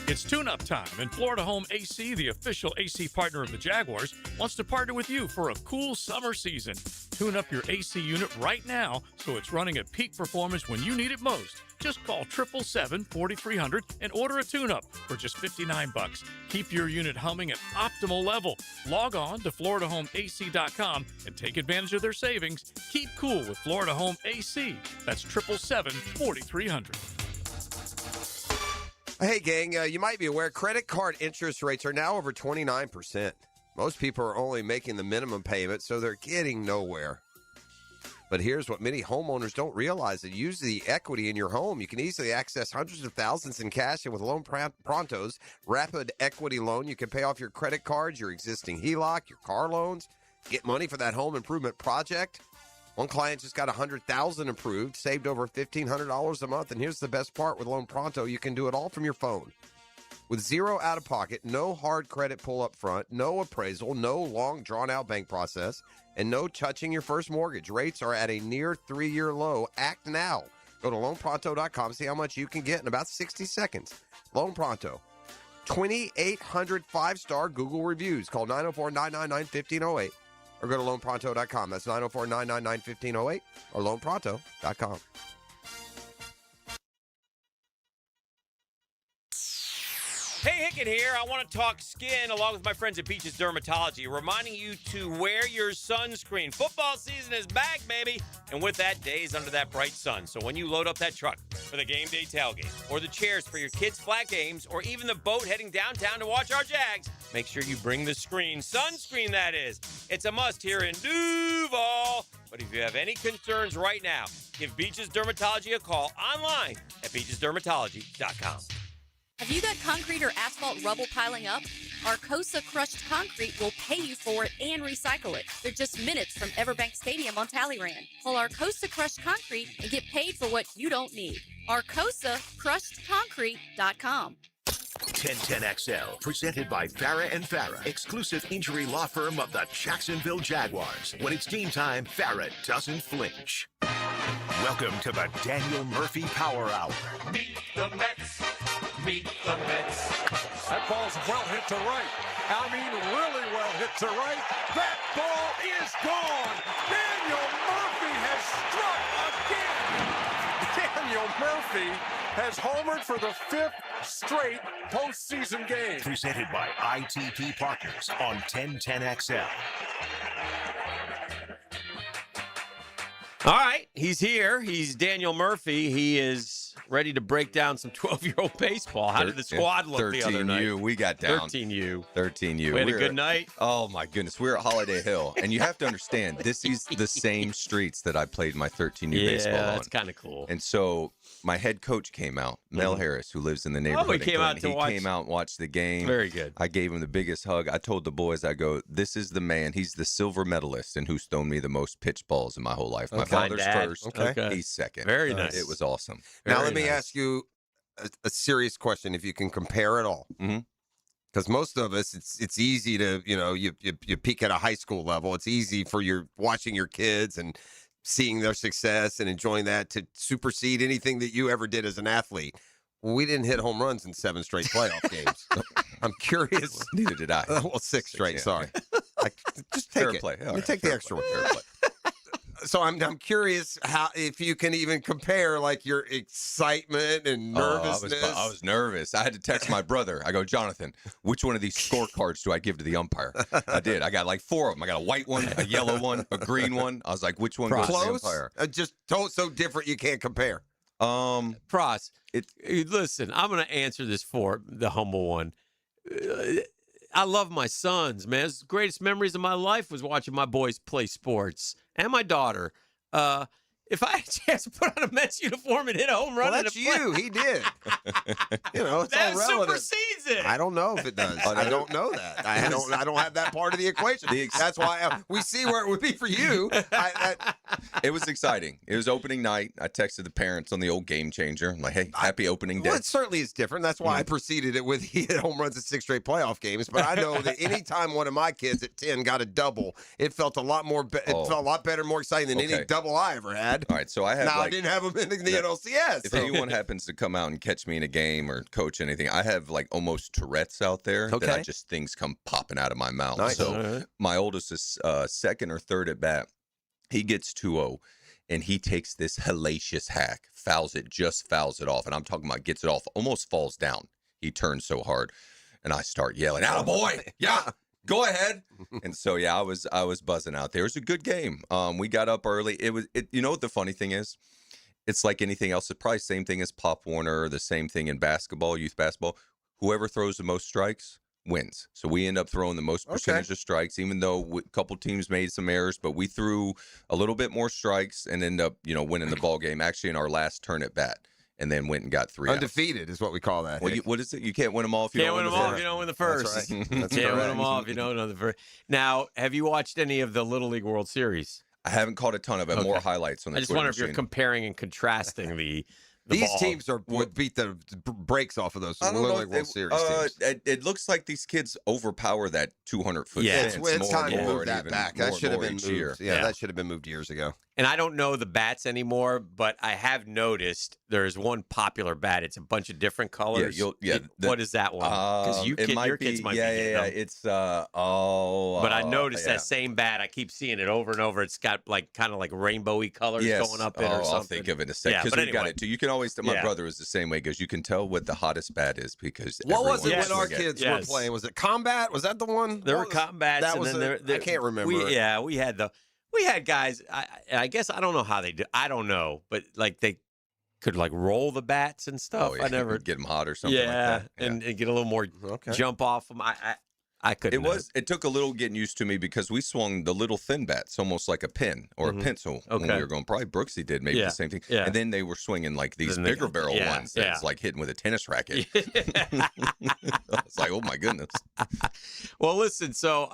[SPEAKER 8] It's tune-up time, and Florida Home AC, the official AC partner of the Jaguars, wants to partner with you for a cool summer season. Tune up your AC unit right now so it's running at peak performance when you need it most. Just call 777-4300 and order a tune-up for just $59. Keep your unit humming at optimal level. Log on to FloridaHomeAC.com and take advantage of their savings. Keep cool with Florida Home AC. That's 777-4300.
[SPEAKER 1] Hey, gang, you might be aware credit card interest rates are now over 29%. Most people are only making the minimum payment, so they're getting nowhere. But here's what many homeowners don't realize. That use the equity in your home. You can easily access hundreds of thousands in cash, and with Loan Pronto's rapid equity loan, you can pay off your credit cards, your existing HELOC, your car loans, get money for that home improvement project. One client just got $100,000 approved, saved over $1,500 a month. And here's the best part with Loan Pronto. You can do it all from your phone. With zero out-of-pocket, no hard credit pull up front, no appraisal, no long drawn-out bank process, and no touching your first mortgage. Rates are at a near 3-year low. Act now. Go to loanpronto.com, see how much you can get in about 60 seconds. Loan Pronto. 2,800 5-star Google reviews. Call 904-999-1508. Or go to loanpronto.com. That's 904-999-1508 or loanpronto.com.
[SPEAKER 3] Hey, Hicken here. I want to talk skin along with my friends at Beaches Dermatology, reminding you to wear your sunscreen. Football season is back, baby. And with that, days under that bright sun. So when you load up that truck for the game day tailgate, or the chairs for your kids' flag games, or even the boat heading downtown to watch our Jags, make sure you bring the screen. Sunscreen, that is. It's a must here in Duval. But if you have any concerns right now, give Beaches Dermatology a call online at beachesdermatology.com.
[SPEAKER 9] Have you got concrete or asphalt rubble piling up? Arcosa Crushed Concrete will pay you for it and recycle it. They're just minutes from Everbank Stadium on Talleyrand. Call Arcosa Crushed Concrete and get paid for what you don't need. ArcosaCrushedConcrete.com.
[SPEAKER 4] 1010XL, presented by Farah and Farah, exclusive injury law firm of the Jacksonville Jaguars. When it's game time, Farah doesn't flinch. Welcome to the Daniel Murphy Power Hour.
[SPEAKER 14] Meet the Mets. Meet the Mets. That ball's well hit to right. I mean, really well hit to right. That ball is gone. Daniel Murphy has struck again. Daniel Murphy has homered for the 5th straight postseason game.
[SPEAKER 4] Presented by ITP Partners on 1010XL.
[SPEAKER 3] All right, he's here. He's Daniel Murphy. He is ready to break down some 12-year-old baseball. How did the squad look the other night?
[SPEAKER 10] 13U, we got down.
[SPEAKER 3] 13U.
[SPEAKER 10] 13U.
[SPEAKER 3] We had a good night.
[SPEAKER 10] Oh, my goodness. We're at Holiday Hill. And you have to understand, this is the same streets that I played my 13U baseball on.
[SPEAKER 3] Yeah, that's kind of cool.
[SPEAKER 10] And so my head coach came out, Mel Harris, who lives in the neighborhood.
[SPEAKER 3] he came out to watch.
[SPEAKER 10] He came out and watched the game.
[SPEAKER 3] Very good.
[SPEAKER 10] I gave him the biggest hug. I told the boys, I go, this is the man. He's the silver medalist and who's thrown me the most pitch balls in my whole life. My father's first.
[SPEAKER 1] Okay.
[SPEAKER 10] He's second.
[SPEAKER 3] Very nice.
[SPEAKER 10] It was awesome.
[SPEAKER 1] Now, let me ask you a serious question, if you can compare it all. Because most of us, it's easy to, you peak at a high school level. It's easy for watching your kids and seeing their success and enjoying that to supersede anything that you ever did as an athlete. We didn't hit home runs in 7 straight playoff games. I'm curious.
[SPEAKER 10] Neither did I.
[SPEAKER 1] Well, 6 straight,
[SPEAKER 10] yeah.
[SPEAKER 1] Sorry. Just take
[SPEAKER 10] Fair
[SPEAKER 1] it.
[SPEAKER 10] play. All
[SPEAKER 1] You
[SPEAKER 10] right,
[SPEAKER 1] take the
[SPEAKER 10] fair
[SPEAKER 1] extra
[SPEAKER 10] play,
[SPEAKER 1] one.
[SPEAKER 10] fair play.
[SPEAKER 1] So I'm curious if you can even compare like your excitement and nervousness.
[SPEAKER 10] I was nervous. I had to text my brother. I go, Jonathan, which one of these scorecards do I give to the umpire? I did. I got like 4 of them. I got a white one, a yellow one, a green one. I was like, which one goes to the umpire?
[SPEAKER 1] Just so different you can't compare.
[SPEAKER 3] Pross, listen, I'm going to answer this for the humble one. I love my sons, man. The greatest memories of my life was watching my boys play sports and my daughter. If I had a chance to put on a Mets uniform and hit a home run,
[SPEAKER 1] that's you. He did. It's all
[SPEAKER 3] that
[SPEAKER 1] relative.
[SPEAKER 3] supersedes it.
[SPEAKER 1] I don't know if it does. I don't know that. I don't have that part of the equation. That's why we see where it would be for you.
[SPEAKER 10] It was exciting. It was opening night. I texted the parents on the old Game Changer. I'm like, hey, happy opening day.
[SPEAKER 1] Well, it certainly is different. That's why I preceded it with he hit home runs at 6 straight playoff games. But I know that anytime one of my kids at 10 got a double, it felt a lot more. It felt a lot better, more exciting than any double I ever had.
[SPEAKER 10] All right, so I have.
[SPEAKER 1] I didn't have them in the NLCS.
[SPEAKER 10] If anyone happens to come out and catch me in a game or coach anything, I have like almost Tourette's out there.
[SPEAKER 1] Okay.
[SPEAKER 10] That things come popping out of my mouth.
[SPEAKER 1] Nice.
[SPEAKER 10] So my oldest is second or third at bat. He gets 2-0, and he takes this hellacious hack, fouls it off, and I'm talking about gets it off, almost falls down. He turns so hard, and I start yelling, "Attaboy! Yeah, go ahead." And so I was buzzing out there. It was a good game. We got up early. You know what the funny thing is? It's like anything else. It's probably the same thing as Pop Warner, the same thing in basketball, youth basketball. Whoever throws the most strikes wins. So we end up throwing the most percentage of strikes, even though a couple teams made some errors, but we threw a little bit more strikes and end up, winning the ball game. Actually, in our last turn at bat. And then went and got 3
[SPEAKER 1] Undefeated is what we call that.
[SPEAKER 10] Well, what is it? You can't win them all if you
[SPEAKER 3] can't
[SPEAKER 10] don't
[SPEAKER 3] win them all if you don't win the first.
[SPEAKER 10] That's right.
[SPEAKER 3] Can't win them all if you don't know the first. Now, have you watched any of the Little League World Series?
[SPEAKER 10] I haven't caught a ton of it. More highlights on the
[SPEAKER 3] I just
[SPEAKER 10] Twitter
[SPEAKER 3] wonder if you're
[SPEAKER 10] machine.
[SPEAKER 3] comparing and contrasting the
[SPEAKER 1] These
[SPEAKER 3] ball.
[SPEAKER 1] teams would beat the brakes off of those Little League World Series teams.
[SPEAKER 10] It looks like these kids overpower that 200-foot fence.
[SPEAKER 1] It's time to move that back. That should have been moved.
[SPEAKER 10] Year.
[SPEAKER 1] Yeah, that should have been moved years ago.
[SPEAKER 3] And I don't know the bats anymore, but I have noticed there's one popular bat. It's a bunch of different colors. What is that one? Because your kids might be getting them.
[SPEAKER 10] It's
[SPEAKER 3] But I noticed that same bat. I keep seeing it over and over. It's got kind of like rainbowy colors going up it or something.
[SPEAKER 10] I'll think of it in a second. Because we've got it too. You can always, my brother was the same way. Goes, you can tell what the hottest bat is because
[SPEAKER 1] what was it
[SPEAKER 10] everyone's
[SPEAKER 1] when our
[SPEAKER 10] swinging.
[SPEAKER 1] kids were playing? Was it Combat? Was that the one?
[SPEAKER 3] There were Combats.
[SPEAKER 1] That
[SPEAKER 3] and
[SPEAKER 1] was
[SPEAKER 3] then
[SPEAKER 1] I can't remember.
[SPEAKER 3] We had guys. I guess I don't know how they do. I don't know, but like they could like roll the bats and stuff.
[SPEAKER 10] Oh, yeah.
[SPEAKER 3] I never
[SPEAKER 10] get them hot or something like that. Yeah.
[SPEAKER 3] And get a little more jump off them. I couldn't.
[SPEAKER 10] It took a little getting used to me because we swung the little thin bats, almost like a pen or a pencil when we were going. Probably Brooksy did maybe the same thing.
[SPEAKER 3] Yeah.
[SPEAKER 10] And then they were swinging like these bigger barrel ones that's like hitting with a tennis racket. I was like, oh my goodness.
[SPEAKER 3] Well, listen. So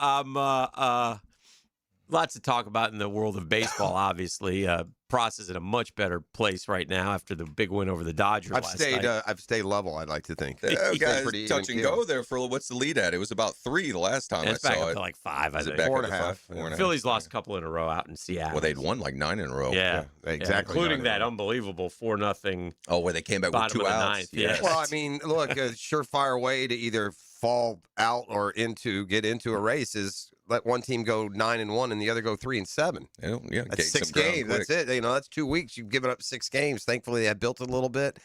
[SPEAKER 3] lots to talk about in the world of baseball. Obviously, Pross is in a much better place right now after the big win over the Dodgers.
[SPEAKER 1] I've stayed level. I'd like to think.
[SPEAKER 10] Guys, touch and go there for what's the lead at? It was about 3 the last time I
[SPEAKER 3] it's back
[SPEAKER 10] saw
[SPEAKER 3] up
[SPEAKER 10] it.
[SPEAKER 3] to like 5. I think
[SPEAKER 1] 4.5.
[SPEAKER 3] Phillies lost a couple in a row out in Seattle.
[SPEAKER 10] Well, they'd won like 9 in a row.
[SPEAKER 3] Yeah,
[SPEAKER 1] exactly.
[SPEAKER 3] Including that unbelievable 4-0.
[SPEAKER 10] Oh, where they came back with 2 outs.
[SPEAKER 3] Yeah.
[SPEAKER 1] Well, I mean, look, a surefire way to either fall out or get into a race is let one team go 9-1 and the other go 3-7.
[SPEAKER 10] Yeah,
[SPEAKER 1] that's 6 games. That's it. That's 2 weeks. You've given up 6 games. Thankfully, they built it a little bit.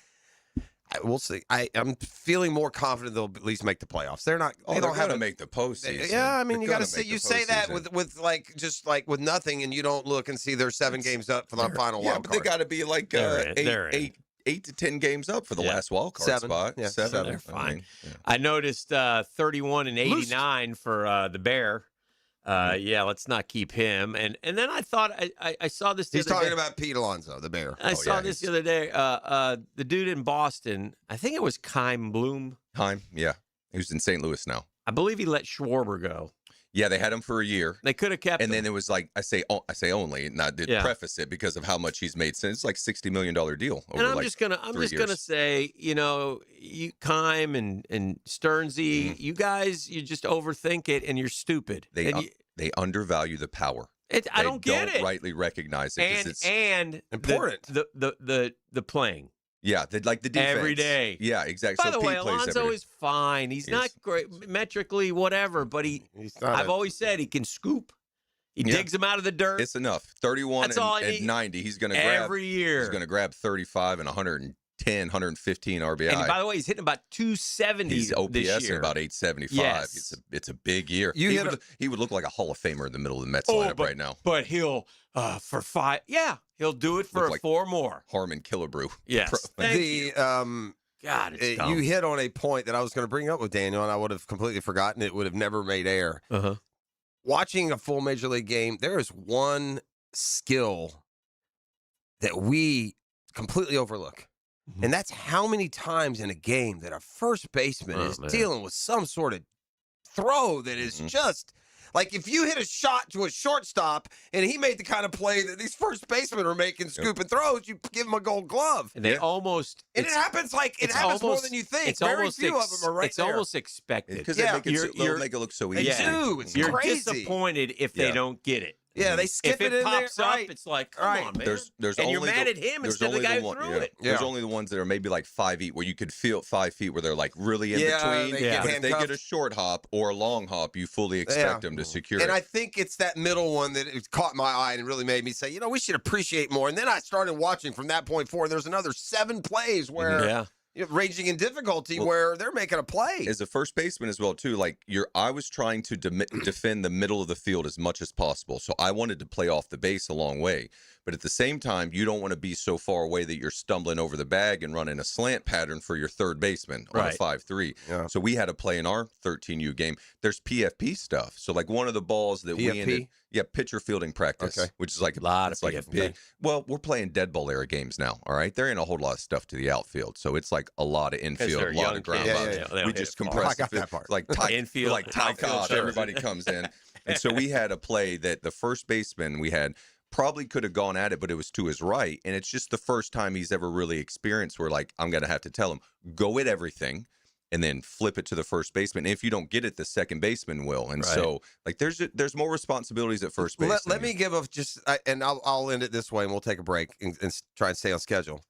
[SPEAKER 1] We'll see. I'm feeling more confident they'll at least make the playoffs. They're not.
[SPEAKER 10] They don't have to make the postseason.
[SPEAKER 1] Yeah, I mean, you got to say you say that with like just like with nothing, and you don't look and see they're 7 games up for the final wild
[SPEAKER 10] but
[SPEAKER 1] card.
[SPEAKER 10] they got to be like 8 to 10 games up for the last wild card spot.
[SPEAKER 1] Yeah,
[SPEAKER 10] 7.
[SPEAKER 3] They're fine.
[SPEAKER 10] I mean,
[SPEAKER 3] I noticed 31 and 89 for the Bear. Let's not keep him. And then I thought I saw this.
[SPEAKER 1] He's talking about Pete Alonso, the Bear.
[SPEAKER 3] I saw this the other day. The dude in Boston, I think it was Keim Bloom.
[SPEAKER 10] Keim, yeah, he was in St. Louis now.
[SPEAKER 3] I believe he let Schwarber go.
[SPEAKER 10] Yeah, they had him for a year.
[SPEAKER 3] They could have kept
[SPEAKER 10] and
[SPEAKER 3] him.
[SPEAKER 10] then it was like I say only, and I did preface it because of how much he's made since. It's like $60 million deal. Over
[SPEAKER 3] And I'm
[SPEAKER 10] like
[SPEAKER 3] just gonna say, you Keim and Stearnsy, you guys, you just overthink it and you're stupid.
[SPEAKER 10] They undervalue the power.
[SPEAKER 3] I don't get it.
[SPEAKER 10] They don't rightly recognize it because it's
[SPEAKER 1] important.
[SPEAKER 3] The playing.
[SPEAKER 10] Yeah, like the defense.
[SPEAKER 3] Every day.
[SPEAKER 10] Yeah, exactly.
[SPEAKER 3] By
[SPEAKER 10] so
[SPEAKER 3] the way,
[SPEAKER 10] Pete plays
[SPEAKER 3] Alonso
[SPEAKER 10] every day.
[SPEAKER 3] is fine. He's not great metrically, whatever, but I've always said he can scoop. He digs him out of the dirt.
[SPEAKER 10] It's enough. 31 and 90. He's going to grab
[SPEAKER 3] every year.
[SPEAKER 10] He's going to grab 35 and 110, 115 RBI.
[SPEAKER 3] And by the way, he's hitting about 270
[SPEAKER 10] He's OPS
[SPEAKER 3] this year.
[SPEAKER 10] at about 875.
[SPEAKER 3] Yes.
[SPEAKER 10] It's a big year. He would look like a Hall of Famer in the middle of the Mets lineup right now.
[SPEAKER 3] But he'll for 5. Yeah, he'll do it for
[SPEAKER 10] like
[SPEAKER 3] 4 more.
[SPEAKER 10] Harmon Killebrew.
[SPEAKER 3] Yes. Thank you. God, it's dumb.
[SPEAKER 1] You hit on a point that I was going to bring up with Daniel, and I would have completely forgotten. It would have never made air. Watching a full Major League game, there is one skill that we completely overlook. And that's how many times in a game that a first baseman is dealing with some sort of throw that is just like if you hit a shot to a shortstop and he made the kind of play that these first basemen are making, scooping throws, you give him a Gold Glove.
[SPEAKER 3] And they almost
[SPEAKER 1] it happens more than you think.
[SPEAKER 3] It's
[SPEAKER 1] Very
[SPEAKER 3] almost
[SPEAKER 1] few of them are right there.
[SPEAKER 3] It's almost expected
[SPEAKER 10] because they make it look so easy.
[SPEAKER 1] They do. It's
[SPEAKER 3] You're
[SPEAKER 1] crazy.
[SPEAKER 3] disappointed if they don't get it.
[SPEAKER 1] Yeah, they skip
[SPEAKER 3] if
[SPEAKER 1] it in
[SPEAKER 3] pops
[SPEAKER 1] there.
[SPEAKER 3] up, it's like, come on, man.
[SPEAKER 10] There's
[SPEAKER 3] and
[SPEAKER 10] only
[SPEAKER 3] you're mad at him instead of the guy who threw it.
[SPEAKER 10] There's only the ones that are maybe like 5 feet, where you could feel 5 feet where they're like really in between. But if they get a short hop or a long hop, you fully expect them to secure it.
[SPEAKER 1] And I think it's that middle one that caught my eye and really made me say, we should appreciate more. And then I started watching from that point forward. There's another 7 plays where ranging in difficulty where they're making a play.
[SPEAKER 10] As a first baseman as well, too, like I was trying to defend the middle of the field as much as possible. So I wanted to play off the base a long way. But at the same time, you don't want to be so far away that you're stumbling over the bag and running a slant pattern for your third baseman on a 5-3. Yeah. So we had to play in our 13U game. There's PFP stuff. So like one of the balls that we ended, pitcher fielding practice, which is like a lot of like big. Well, we're playing dead ball era games now. All right, there ain't a whole lot of stuff to the outfield, so it's like a lot of infield, a lot of ground balls. We just compress the field. Like
[SPEAKER 3] infield,
[SPEAKER 10] like Ty Cobb, everybody comes in, and so we had a play that the first baseman we had probably could have gone at it, but it was to his right, and it's just the first time he's ever really experienced where like I'm gonna have to tell him go at everything. And then flip it to the first baseman. If you don't get it, the second baseman will. And so, like, there's more responsibilities at first base.
[SPEAKER 1] Let me give and I'll end it this way, and we'll take a break and try and stay on schedule.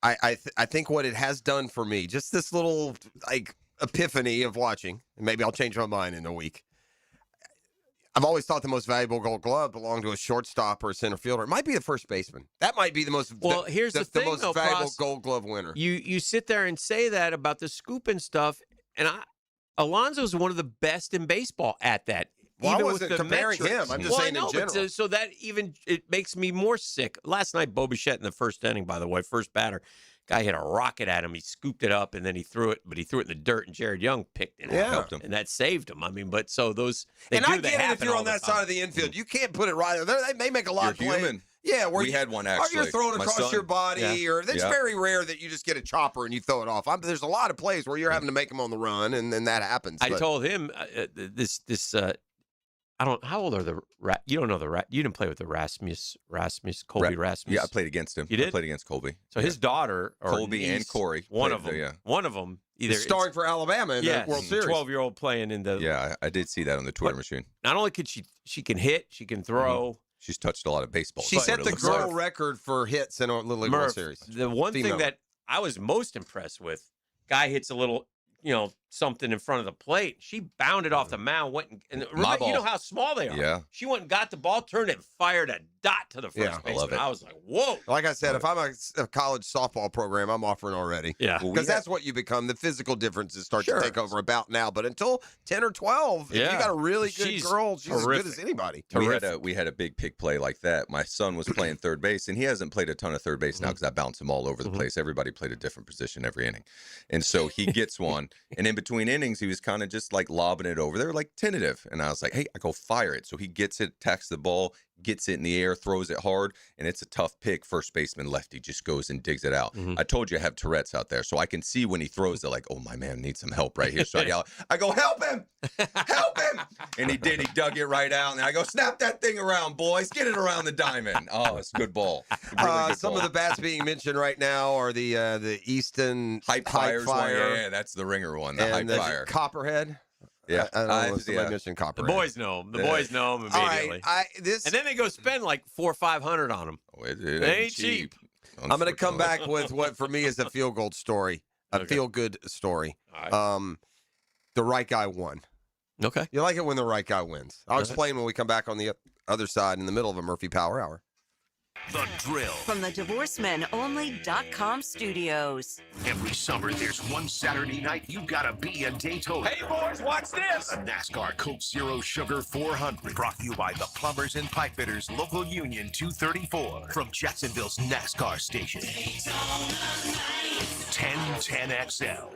[SPEAKER 1] I think what it has done for me, just this little like epiphany of watching, and maybe I'll change my mind in a week. I've always thought the most valuable Gold Glove belonged to a shortstop or a center fielder. It might be the first baseman. That might be the most.
[SPEAKER 3] Well, here's the thing,
[SPEAKER 1] most
[SPEAKER 3] though,
[SPEAKER 1] valuable
[SPEAKER 3] Pross,
[SPEAKER 1] Gold Glove winner.
[SPEAKER 3] You sit there and say that about the scoop and stuff, and Alonso's one of the best in baseball at that.
[SPEAKER 1] Well,
[SPEAKER 3] even
[SPEAKER 1] I wasn't
[SPEAKER 3] with the
[SPEAKER 1] comparing
[SPEAKER 3] metrics.
[SPEAKER 1] him. I'm just saying
[SPEAKER 3] I know,
[SPEAKER 1] in general.
[SPEAKER 3] But so that even it makes me more sick. Last night, Bo Bichette in the first inning, by the way, first batter, guy hit a rocket at him. He scooped it up and then he threw it, but he threw it in the dirt, and Jared Young picked it
[SPEAKER 1] Yeah.
[SPEAKER 3] out, and that saved him. I mean, but so those they
[SPEAKER 1] And
[SPEAKER 3] do,
[SPEAKER 1] I
[SPEAKER 3] they
[SPEAKER 1] get it if
[SPEAKER 3] happen
[SPEAKER 1] you're
[SPEAKER 3] all
[SPEAKER 1] on
[SPEAKER 3] the
[SPEAKER 1] that
[SPEAKER 3] time.
[SPEAKER 1] side of the infield. You can't put it right there. They make a lot
[SPEAKER 10] You're
[SPEAKER 1] of plays.
[SPEAKER 10] human.
[SPEAKER 1] Yeah, where
[SPEAKER 10] We had one, actually.
[SPEAKER 1] Or you're throwing
[SPEAKER 10] My
[SPEAKER 1] across
[SPEAKER 10] son.
[SPEAKER 1] your body,
[SPEAKER 10] Yeah.
[SPEAKER 1] or it's
[SPEAKER 10] Yeah.
[SPEAKER 1] very rare that you just get a chopper and you throw it off. There's a lot of plays where you're having to make them on the run, and then that happens.
[SPEAKER 3] I
[SPEAKER 1] But
[SPEAKER 3] told him this. I don't. How old are the? You don't know the. You didn't play with the Rasmus, Colby Rasmus.
[SPEAKER 10] Yeah, I played against him.
[SPEAKER 3] You did?
[SPEAKER 10] I played against Colby.
[SPEAKER 3] So his daughter, or
[SPEAKER 10] Colby and
[SPEAKER 3] niece,
[SPEAKER 10] Corey
[SPEAKER 3] one
[SPEAKER 10] played
[SPEAKER 3] of them.
[SPEAKER 10] there, yeah.
[SPEAKER 3] One of them either
[SPEAKER 1] starring for Alabama in the World Series.
[SPEAKER 3] 12-year-old playing in the.
[SPEAKER 10] Yeah, I did see that on the Twitter machine.
[SPEAKER 3] Not only could she can hit, she can throw.
[SPEAKER 10] She's touched a lot of baseball.
[SPEAKER 1] She
[SPEAKER 10] is
[SPEAKER 1] set
[SPEAKER 10] what it
[SPEAKER 1] the
[SPEAKER 10] looks
[SPEAKER 1] girl
[SPEAKER 10] like.
[SPEAKER 1] record for hits in a Little League World
[SPEAKER 3] Murph,
[SPEAKER 1] Series.
[SPEAKER 3] the one
[SPEAKER 1] Female.
[SPEAKER 3] thing that I was most impressed with, guy hits a little, something in front of the plate. She bounded off the mound, went and
[SPEAKER 10] My
[SPEAKER 3] remember, you know
[SPEAKER 10] ball.
[SPEAKER 3] how small they are.
[SPEAKER 10] Yeah.
[SPEAKER 3] She went and got the ball, turned it, fired a dot to the first
[SPEAKER 1] Yeah, I
[SPEAKER 3] baseman.
[SPEAKER 10] love it.
[SPEAKER 3] I was like, whoa.
[SPEAKER 1] Like I said, if I'm a college softball program, I'm offering already.
[SPEAKER 3] Yeah.
[SPEAKER 10] Well,
[SPEAKER 1] Because that's what you become. The physical differences start
[SPEAKER 3] Sure.
[SPEAKER 1] to take over about now. But until 10 or 12, if you
[SPEAKER 3] Yeah.
[SPEAKER 1] got a really good
[SPEAKER 3] She's
[SPEAKER 1] girl, she's as
[SPEAKER 3] terrific.
[SPEAKER 1] good as anybody.
[SPEAKER 10] We had a big pick play like that. My son was playing third base, and he hasn't played a ton of third base now because I bounce him all over the place. Everybody played a different position every inning, and so he gets one. And in between innings, he was kind of just like lobbing it over there, like tentative. And I was like, "Hey, I go fire it." So he gets it, attacks the ball, gets it in the air, throws it hard, and it's a tough pick. First baseman lefty just goes and digs it out. I told you I have Tourette's out there, so I can see when he throws it, like, "Oh, my man needs some help right here." So I yell, I go, "Help him! Help him!" And he did. He dug it right out, and I go, "Snap that thing around, boys! Get it around the diamond." Oh, it's a good ball. Really good
[SPEAKER 1] Some
[SPEAKER 10] ball.
[SPEAKER 1] of the bats being mentioned right now are the Easton
[SPEAKER 10] Hype Fire's one.
[SPEAKER 1] Fire
[SPEAKER 10] Yeah, that's the ringer one. The
[SPEAKER 1] and
[SPEAKER 10] Hype
[SPEAKER 1] the
[SPEAKER 10] Fire.
[SPEAKER 1] Copperhead.
[SPEAKER 10] Yeah,
[SPEAKER 1] I don't know if somebody
[SPEAKER 10] yeah.
[SPEAKER 1] mentioned
[SPEAKER 3] The
[SPEAKER 1] Copperhead.
[SPEAKER 3] boys know him. The boys know him
[SPEAKER 1] All
[SPEAKER 3] immediately.
[SPEAKER 1] right,
[SPEAKER 3] and then they go spend like $400 or $500 on him.
[SPEAKER 10] Oh, it
[SPEAKER 3] ain't cheap.
[SPEAKER 1] I'm going to come back with what for me is a feel good story. A feel good story. The right guy won.
[SPEAKER 3] Okay.
[SPEAKER 1] You like it when the right guy wins. I'll explain when we come back on the other side in the middle of a Murphy Power Hour.
[SPEAKER 4] The Drill.
[SPEAKER 6] From the DivorceMenOnly.com studios.
[SPEAKER 4] Every summer, there's one Saturday night you gotta be in Daytona.
[SPEAKER 14] Hey, boys, watch this.
[SPEAKER 4] The NASCAR Coke Zero Sugar 400. Brought to you by the Plumbers and Pipe Fitters Local Union 234. From Jacksonville's NASCAR station. 1010XL.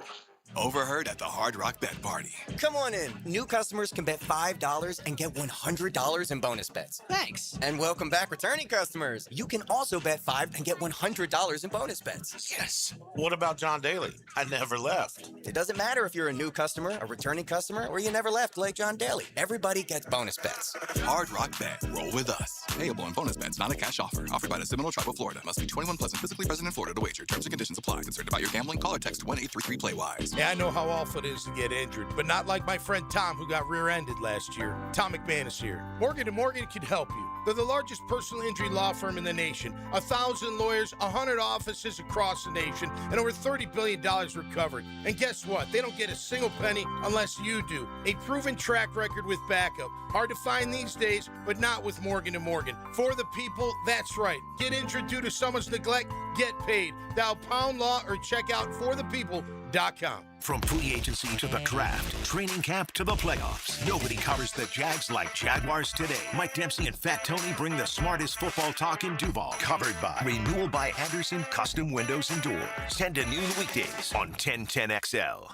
[SPEAKER 11] Overheard at the Hard Rock Bet Party. Come on in. New customers can bet $5 and get $100 in bonus bets. Thanks. And welcome back returning customers. You can also bet $5 and get $100 in bonus bets.
[SPEAKER 7] Yes. What about John Daly? I never left.
[SPEAKER 11] It doesn't matter if you're a new customer, a returning customer, or you never left like John Daly. Everybody gets bonus bets.
[SPEAKER 18] Hard Rock Bet. Roll with us. Payable in bonus bets, not a cash offer. Offered by the Seminole Tribe of Florida. Must be 21 plus and physically present in Florida to wager. Terms and conditions apply. Concerned about your gambling? Call or text 1-833-PLAY-WISE.
[SPEAKER 19] Yeah, I know how awful it is to get injured, but not like my friend Tom who got rear-ended last year. Tom McManus here. Morgan & Morgan can help you. They're the largest personal injury law firm in the nation. 1,000 lawyers, 100 offices across the nation, and over $30 billion recovered. And guess what? They don't get a single penny unless you do. A proven track record with backup. Hard to find these days, but not with Morgan & Morgan. For the people, that's right. Get injured due to someone's neglect, get paid. Dial Pound Law or check out forthepeople.com.
[SPEAKER 4] From free agency to the draft, training camp to the playoffs, nobody covers the Jags like Jaguars today. Mike Dempsey and Fat Tony bring the smartest football talk in Duval. Covered by Renewal by Anderson Custom Windows and Doors. 10 to noon weekdays on 1010XL.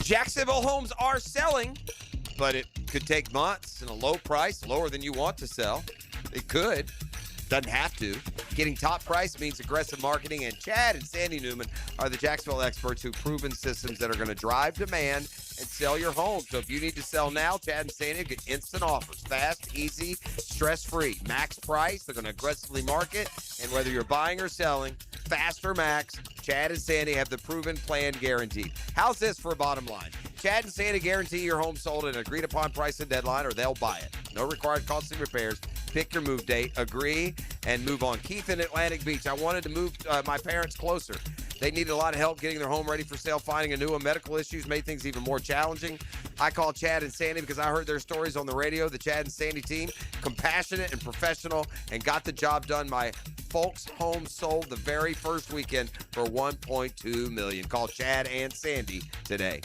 [SPEAKER 1] Jacksonville homes are selling, but it could take months and a low price, lower than you want to sell. It could. Doesn't have to. Getting top price means aggressive marketing, and Chad and Sandy Newman are the Jacksonville experts who've proven systems that are going to drive demand and sell your home. So if you need to sell now, Chad and Sandy get instant offers. Fast, easy, stress-free. Max price, they're going to aggressively market. And whether you're buying or selling, fast or max, Chad and Sandy have the proven plan guaranteed. How's this for a bottom line? Chad and Sandy guarantee your home sold at an agreed-upon price and deadline, or they'll buy it. No required costly repairs. Pick your move date, agree, and move on. Keith in Atlantic Beach. I wanted to move my parents closer. They needed a lot of help getting their home ready for sale. Finding a new one. Medical issues made things even more challenging. I call Chad and Sandy because I heard their stories on the radio. The Chad and Sandy team, compassionate and professional, and got the job done. My folks' home sold the very first weekend for $1.2 million. Call Chad and Sandy today.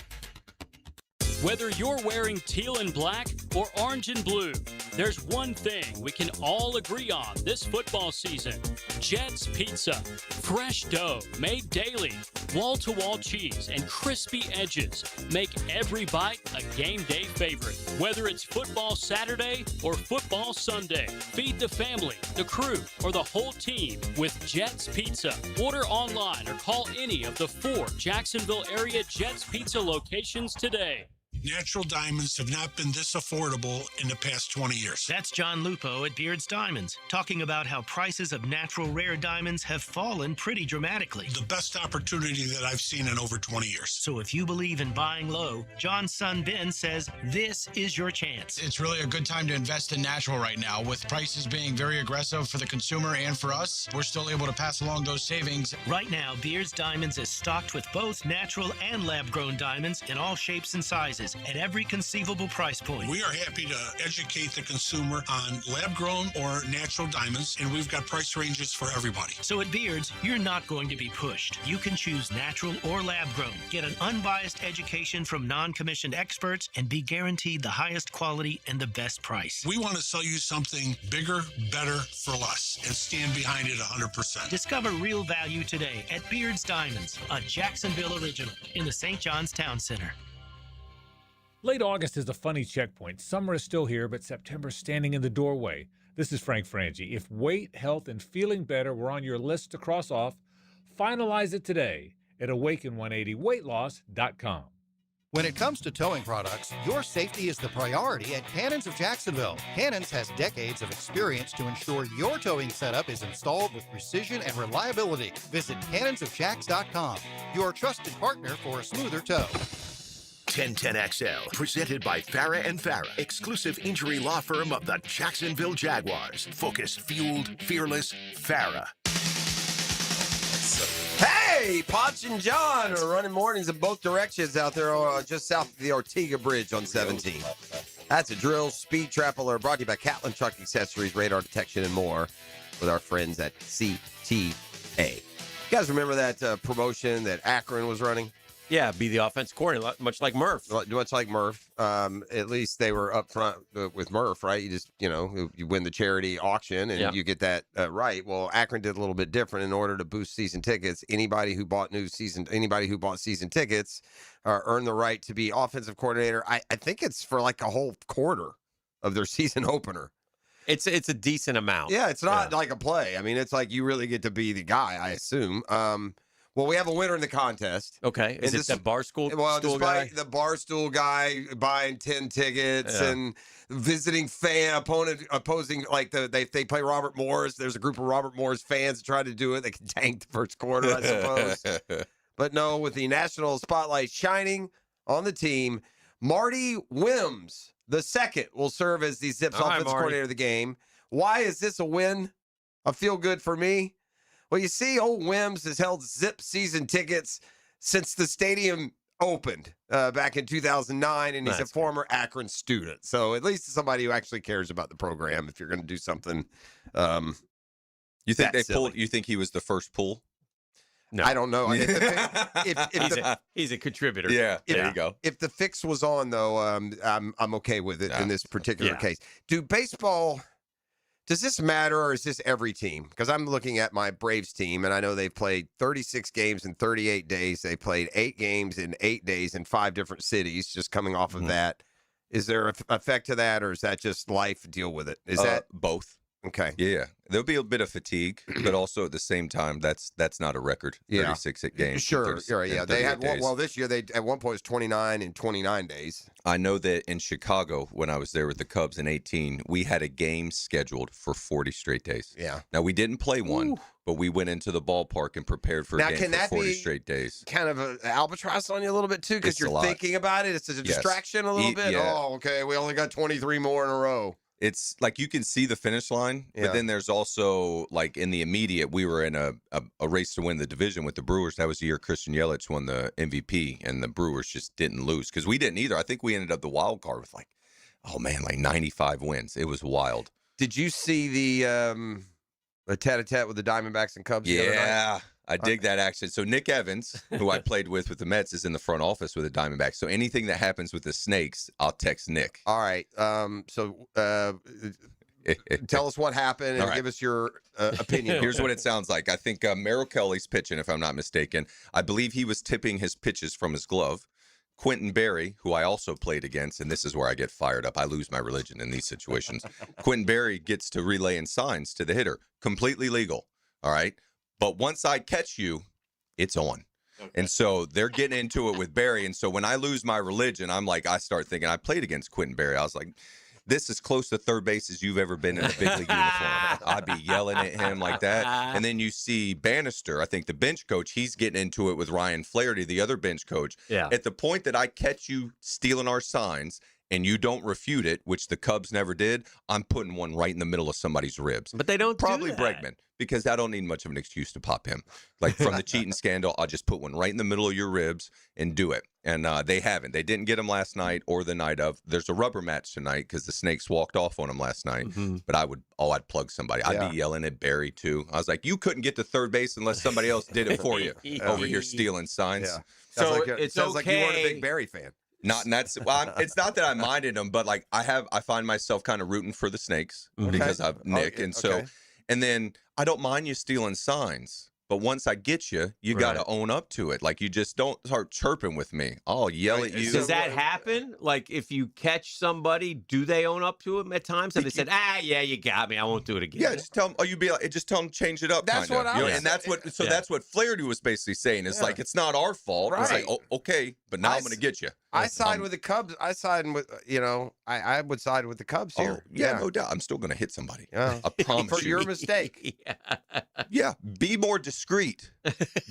[SPEAKER 5] Whether you're wearing teal and black or orange and blue, there's one thing we can all agree on this football season. Jets Pizza. Fresh dough made daily. Wall-to-wall cheese and crispy edges make every bite a game day favorite. Whether it's football Saturday or football Sunday, feed the family, the crew, or the whole team with Jets Pizza. Order online or call any of the 4 Jacksonville area Jets Pizza locations today.
[SPEAKER 15] Natural diamonds have not been this affordable in the past 20 years.
[SPEAKER 17] That's John Lupo at Beard's Diamonds, talking about how prices of natural rare diamonds have fallen pretty dramatically.
[SPEAKER 15] The best opportunity that I've seen in over 20 years.
[SPEAKER 17] So if you believe in buying low, John's son Ben says this is your chance.
[SPEAKER 20] It's really a good time to invest in natural right now. With prices being very aggressive for the consumer and for us, we're still able to pass along those savings.
[SPEAKER 17] Right now, Beard's Diamonds is stocked with both natural and lab-grown diamonds in all shapes and sizes at every conceivable price point.
[SPEAKER 15] We are happy to educate the consumer on lab-grown or natural diamonds, and we've got price ranges for everybody.
[SPEAKER 17] So at Beard's, you're not going to be pushed. You can choose natural or lab-grown. Get an unbiased education from non-commissioned experts and be guaranteed the highest quality and the best price.
[SPEAKER 15] We want to sell you something bigger, better, for less, and stand behind it 100%.
[SPEAKER 17] Discover real value today at Beard's Diamonds, a Jacksonville original in the St. John's Town Center.
[SPEAKER 21] Late August is a funny checkpoint. Summer is still here, but September's standing in the doorway. This is Frank Frangie. If weight, health, and feeling better were on your list to cross off, finalize it today at awaken180weightloss.com.
[SPEAKER 22] When it comes to towing products, your safety is the priority at Cannons of Jacksonville. Cannons has decades of experience to ensure your towing setup is installed with precision and reliability. Visit cannonsofjacks.com, your trusted partner for a smoother tow.
[SPEAKER 4] 1010XL, presented by Farah and Farah, exclusive injury law firm of the Jacksonville Jaguars. Focused, fueled, fearless, Farah.
[SPEAKER 1] Hey, Potch and John are running mornings in both directions out there just south of the Ortega Bridge on 17. That's a drill, speed trap alert brought to you by Catlin Truck Accessories, radar detection, and more with our friends at CTA. You guys remember that promotion that Akron was running?
[SPEAKER 3] Yeah, be the offensive coordinator, much like Murph.
[SPEAKER 1] Much like Murph. At least they were up front with Murph, right? You just, you win the charity auction and you get that right. Well, Akron did a little bit different. In order to boost season tickets, anybody who bought season tickets earned the right to be offensive coordinator. I think it's for like a whole quarter of their season opener.
[SPEAKER 3] It's a decent amount.
[SPEAKER 1] Yeah, it's not like a play. I mean, it's like you really get to be the guy, I assume. Well, we have a winner in the contest.
[SPEAKER 3] Okay. Is it the Barstool
[SPEAKER 1] Well,
[SPEAKER 3] guy?
[SPEAKER 1] The Barstool guy buying 10 tickets and visiting opposing, like they play Robert Morris. There's a group of Robert Morris fans that try to do it. They can tank the first quarter, I suppose. But no, with the national spotlight shining on the team, Marty Wims II will serve as the Zips offensive coordinator of the game. Why is this a win? A feel good for me? Well, you see, old Wims has held Zip season tickets since the stadium opened back in 2009, and he's a former Akron student. So at least somebody who actually cares about the program if you're going to do something.
[SPEAKER 10] You think You think he was the first pull?
[SPEAKER 1] No. I don't know.
[SPEAKER 3] He's a contributor.
[SPEAKER 10] Yeah, there you go.
[SPEAKER 1] If the fix was on, though, I'm okay with it in this particular case. Does this matter, or is this every team? Because I'm looking at my Braves team, and I know they've played 36 games in 38 days. They played 8 games in 8 days in 5 different cities, just coming off of that. Is there an effect to that, or is that just life? Deal with it? Is that
[SPEAKER 10] both?
[SPEAKER 1] Okay.
[SPEAKER 10] Yeah. There'll be a bit of fatigue, but also at the same time, that's not a record. 36 games.
[SPEAKER 1] Sure. Yeah. They had this year, they at one point it was 29 in 29 days.
[SPEAKER 10] I know that in Chicago, when I was there with the Cubs in 18, we had a game scheduled for 40 straight days.
[SPEAKER 1] Yeah.
[SPEAKER 10] Now, we didn't play one, but we went into the ballpark and prepared for a game for 40 straight days.
[SPEAKER 1] Kind of an albatross on you a little bit, too, because you're thinking about it. It's a distraction a little bit.
[SPEAKER 10] Yeah.
[SPEAKER 1] Oh, okay. We only got 23 more in a row.
[SPEAKER 10] It's like you can see the finish line,
[SPEAKER 1] Yeah.
[SPEAKER 10] but then there's also like in the immediate, we were in a race to win the division with the Brewers. That was the year Christian Yelich won the MVP, and the Brewers just didn't lose because we didn't either. I think we ended up the wild card with like 95 wins. It was wild.
[SPEAKER 1] Did you see the tete-a-tete with the Diamondbacks and Cubs? The other night?
[SPEAKER 10] Yeah, I dig that action. So Nick Evans, who I played with the Mets, is in the front office with the Diamondbacks. So anything that happens with the Snakes, I'll text Nick.
[SPEAKER 1] All right. Tell us what happened and give us your opinion.
[SPEAKER 10] Here's what it sounds like. I think Merrill Kelly's pitching, if I'm not mistaken. I believe he was tipping his pitches from his glove. Quentin Berry, who I also played against, and this is where I get fired up. I lose my religion in these situations. Quentin Berry gets to relaying signs to the hitter. Completely legal. All right. But once I catch you, it's on. Okay. And so they're getting into it with Berry. And so when I lose my religion, I start thinking, I played against Quentin Berry. I was like, this is close to third base as you've ever been in a big league uniform. I'd be yelling at him like that. And then you see Bannister, I think the bench coach, he's getting into it with Ryan Flaherty, the other bench coach.
[SPEAKER 3] Yeah.
[SPEAKER 10] At the point that I catch you stealing our signs and you don't refute it, which the Cubs never did, I'm putting one right in the middle of somebody's ribs.
[SPEAKER 3] But they don't
[SPEAKER 10] Probably
[SPEAKER 3] do that.
[SPEAKER 10] Bregman, because I don't need much of an excuse to pop him. Like from the cheating scandal, I'll just put one right in the middle of your ribs and do it. And they haven't. They didn't get him last night or the night of. There's a rubber match tonight because the Snakes walked off on him last night.
[SPEAKER 3] Mm-hmm.
[SPEAKER 10] But I'd plug somebody. I'd be yelling at Barry too. I was like, you couldn't get to third base unless somebody else did it for you over here stealing signs.
[SPEAKER 1] Yeah.
[SPEAKER 3] So
[SPEAKER 1] it sounds like you weren't a big Barry fan.
[SPEAKER 10] Not, and that's it's not that I minded them, but like I find myself kind of rooting for the Snakes because of Nick, and so and then I don't mind you stealing signs, but once I get you, you got to own up to it. Like you just don't start chirping with me. I'll yell at you.
[SPEAKER 3] Does that happen? Like if you catch somebody, do they own up to it at times? And they said, yeah, you got me. I won't do it again.
[SPEAKER 10] Yeah, just tell them. Oh, you be like, just tell them change it up.
[SPEAKER 1] That's
[SPEAKER 10] kinda.
[SPEAKER 1] what I was
[SPEAKER 10] and that's what. So that's what Flaherty was basically saying. It's like it's not our fault. It's like okay, but now I'm going to get you.
[SPEAKER 1] I side with the Cubs. I side with I would side with the Cubs here.
[SPEAKER 10] Yeah, no doubt. I'm still going to hit somebody.
[SPEAKER 1] Yeah.
[SPEAKER 10] I promise
[SPEAKER 1] for
[SPEAKER 10] you.
[SPEAKER 1] your mistake.
[SPEAKER 10] Yeah, be more discreet.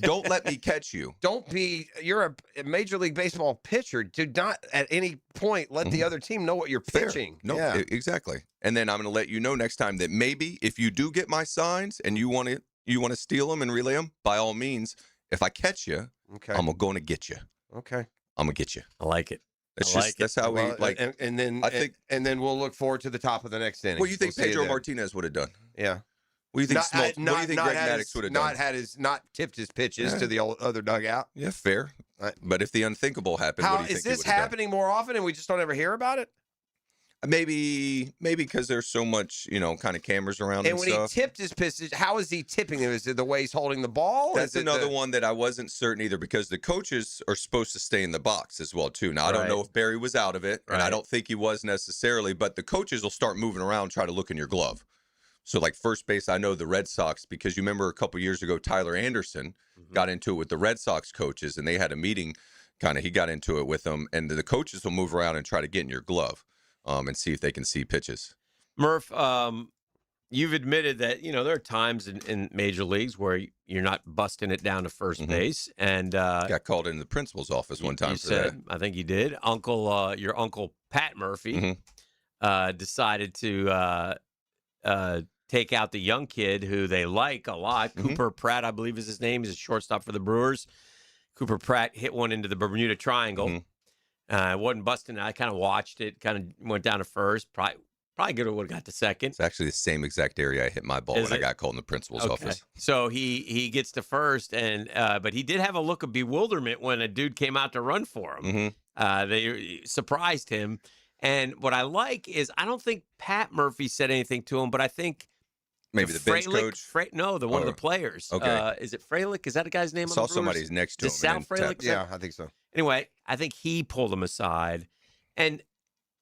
[SPEAKER 10] Don't let me catch you.
[SPEAKER 1] Don't be. You're a Major League Baseball pitcher. Do not at any point let the other team know what you're pitching.
[SPEAKER 10] No, exactly. And then I'm going to let you know next time that maybe if you do get my signs and you want to steal them and relay them, by all means. If I catch you, I'm going to get you.
[SPEAKER 1] Okay.
[SPEAKER 10] I'm gonna get you.
[SPEAKER 3] I like it.
[SPEAKER 10] That's how we like.
[SPEAKER 1] And then
[SPEAKER 10] I think,
[SPEAKER 1] and then we'll look forward to the top of the next inning.
[SPEAKER 10] What do you think Pedro Martinez would have done?
[SPEAKER 1] Yeah.
[SPEAKER 10] What do you think? What do you think Greg Maddux would have done?
[SPEAKER 1] Not tipped his pitches to the other dugout.
[SPEAKER 10] Yeah, fair. But if the unthinkable happened, what do you think
[SPEAKER 1] is this happening more often and we just don't ever hear about it?
[SPEAKER 10] Maybe because there's so much, kind of cameras around and
[SPEAKER 1] when
[SPEAKER 10] stuff.
[SPEAKER 1] He tipped his pitches, how is he tipping them? Is it the way he's holding the ball?
[SPEAKER 10] That's another one that I wasn't certain either because the coaches are supposed to stay in the box as well too. Now I don't know if Barry was out of it, and I don't think he was necessarily, but the coaches will start moving around, try to look in your glove. So like first base, I know the Red Sox because you remember a couple years ago, Tyler Anderson got into it with the Red Sox coaches, and they had a meeting. He got into it with them, and the coaches will move around and try to get in your glove. And see if they can see pitches.
[SPEAKER 3] Murph, you've admitted that, there are times in major leagues where you're not busting it down to first base. And
[SPEAKER 10] got called into the principal's office one time for that.
[SPEAKER 3] I think you did. Your uncle, Pat Murphy, decided to take out the young kid who they like a lot. Cooper Pratt, I believe is his name. He's a shortstop for the Brewers. Cooper Pratt hit one into the Bermuda Triangle. It wasn't busting. I kind of watched it. Kind of went down to first. Probably would have got to second.
[SPEAKER 10] It's actually the same exact area I hit my ball when I got called in the principal's office.
[SPEAKER 3] So he gets to first, and but he did have a look of bewilderment when a dude came out to run for him. They surprised him, and what I like is I don't think Pat Murphy said anything to him, but I think
[SPEAKER 10] maybe the bench coach.
[SPEAKER 3] One of the players.
[SPEAKER 10] Okay,
[SPEAKER 3] is it Fralick? Is that a guy's name?
[SPEAKER 10] I saw somebody's next to him.
[SPEAKER 3] Sal Fralick?
[SPEAKER 1] Yeah, I think so.
[SPEAKER 3] Anyway, I think he pulled him aside, and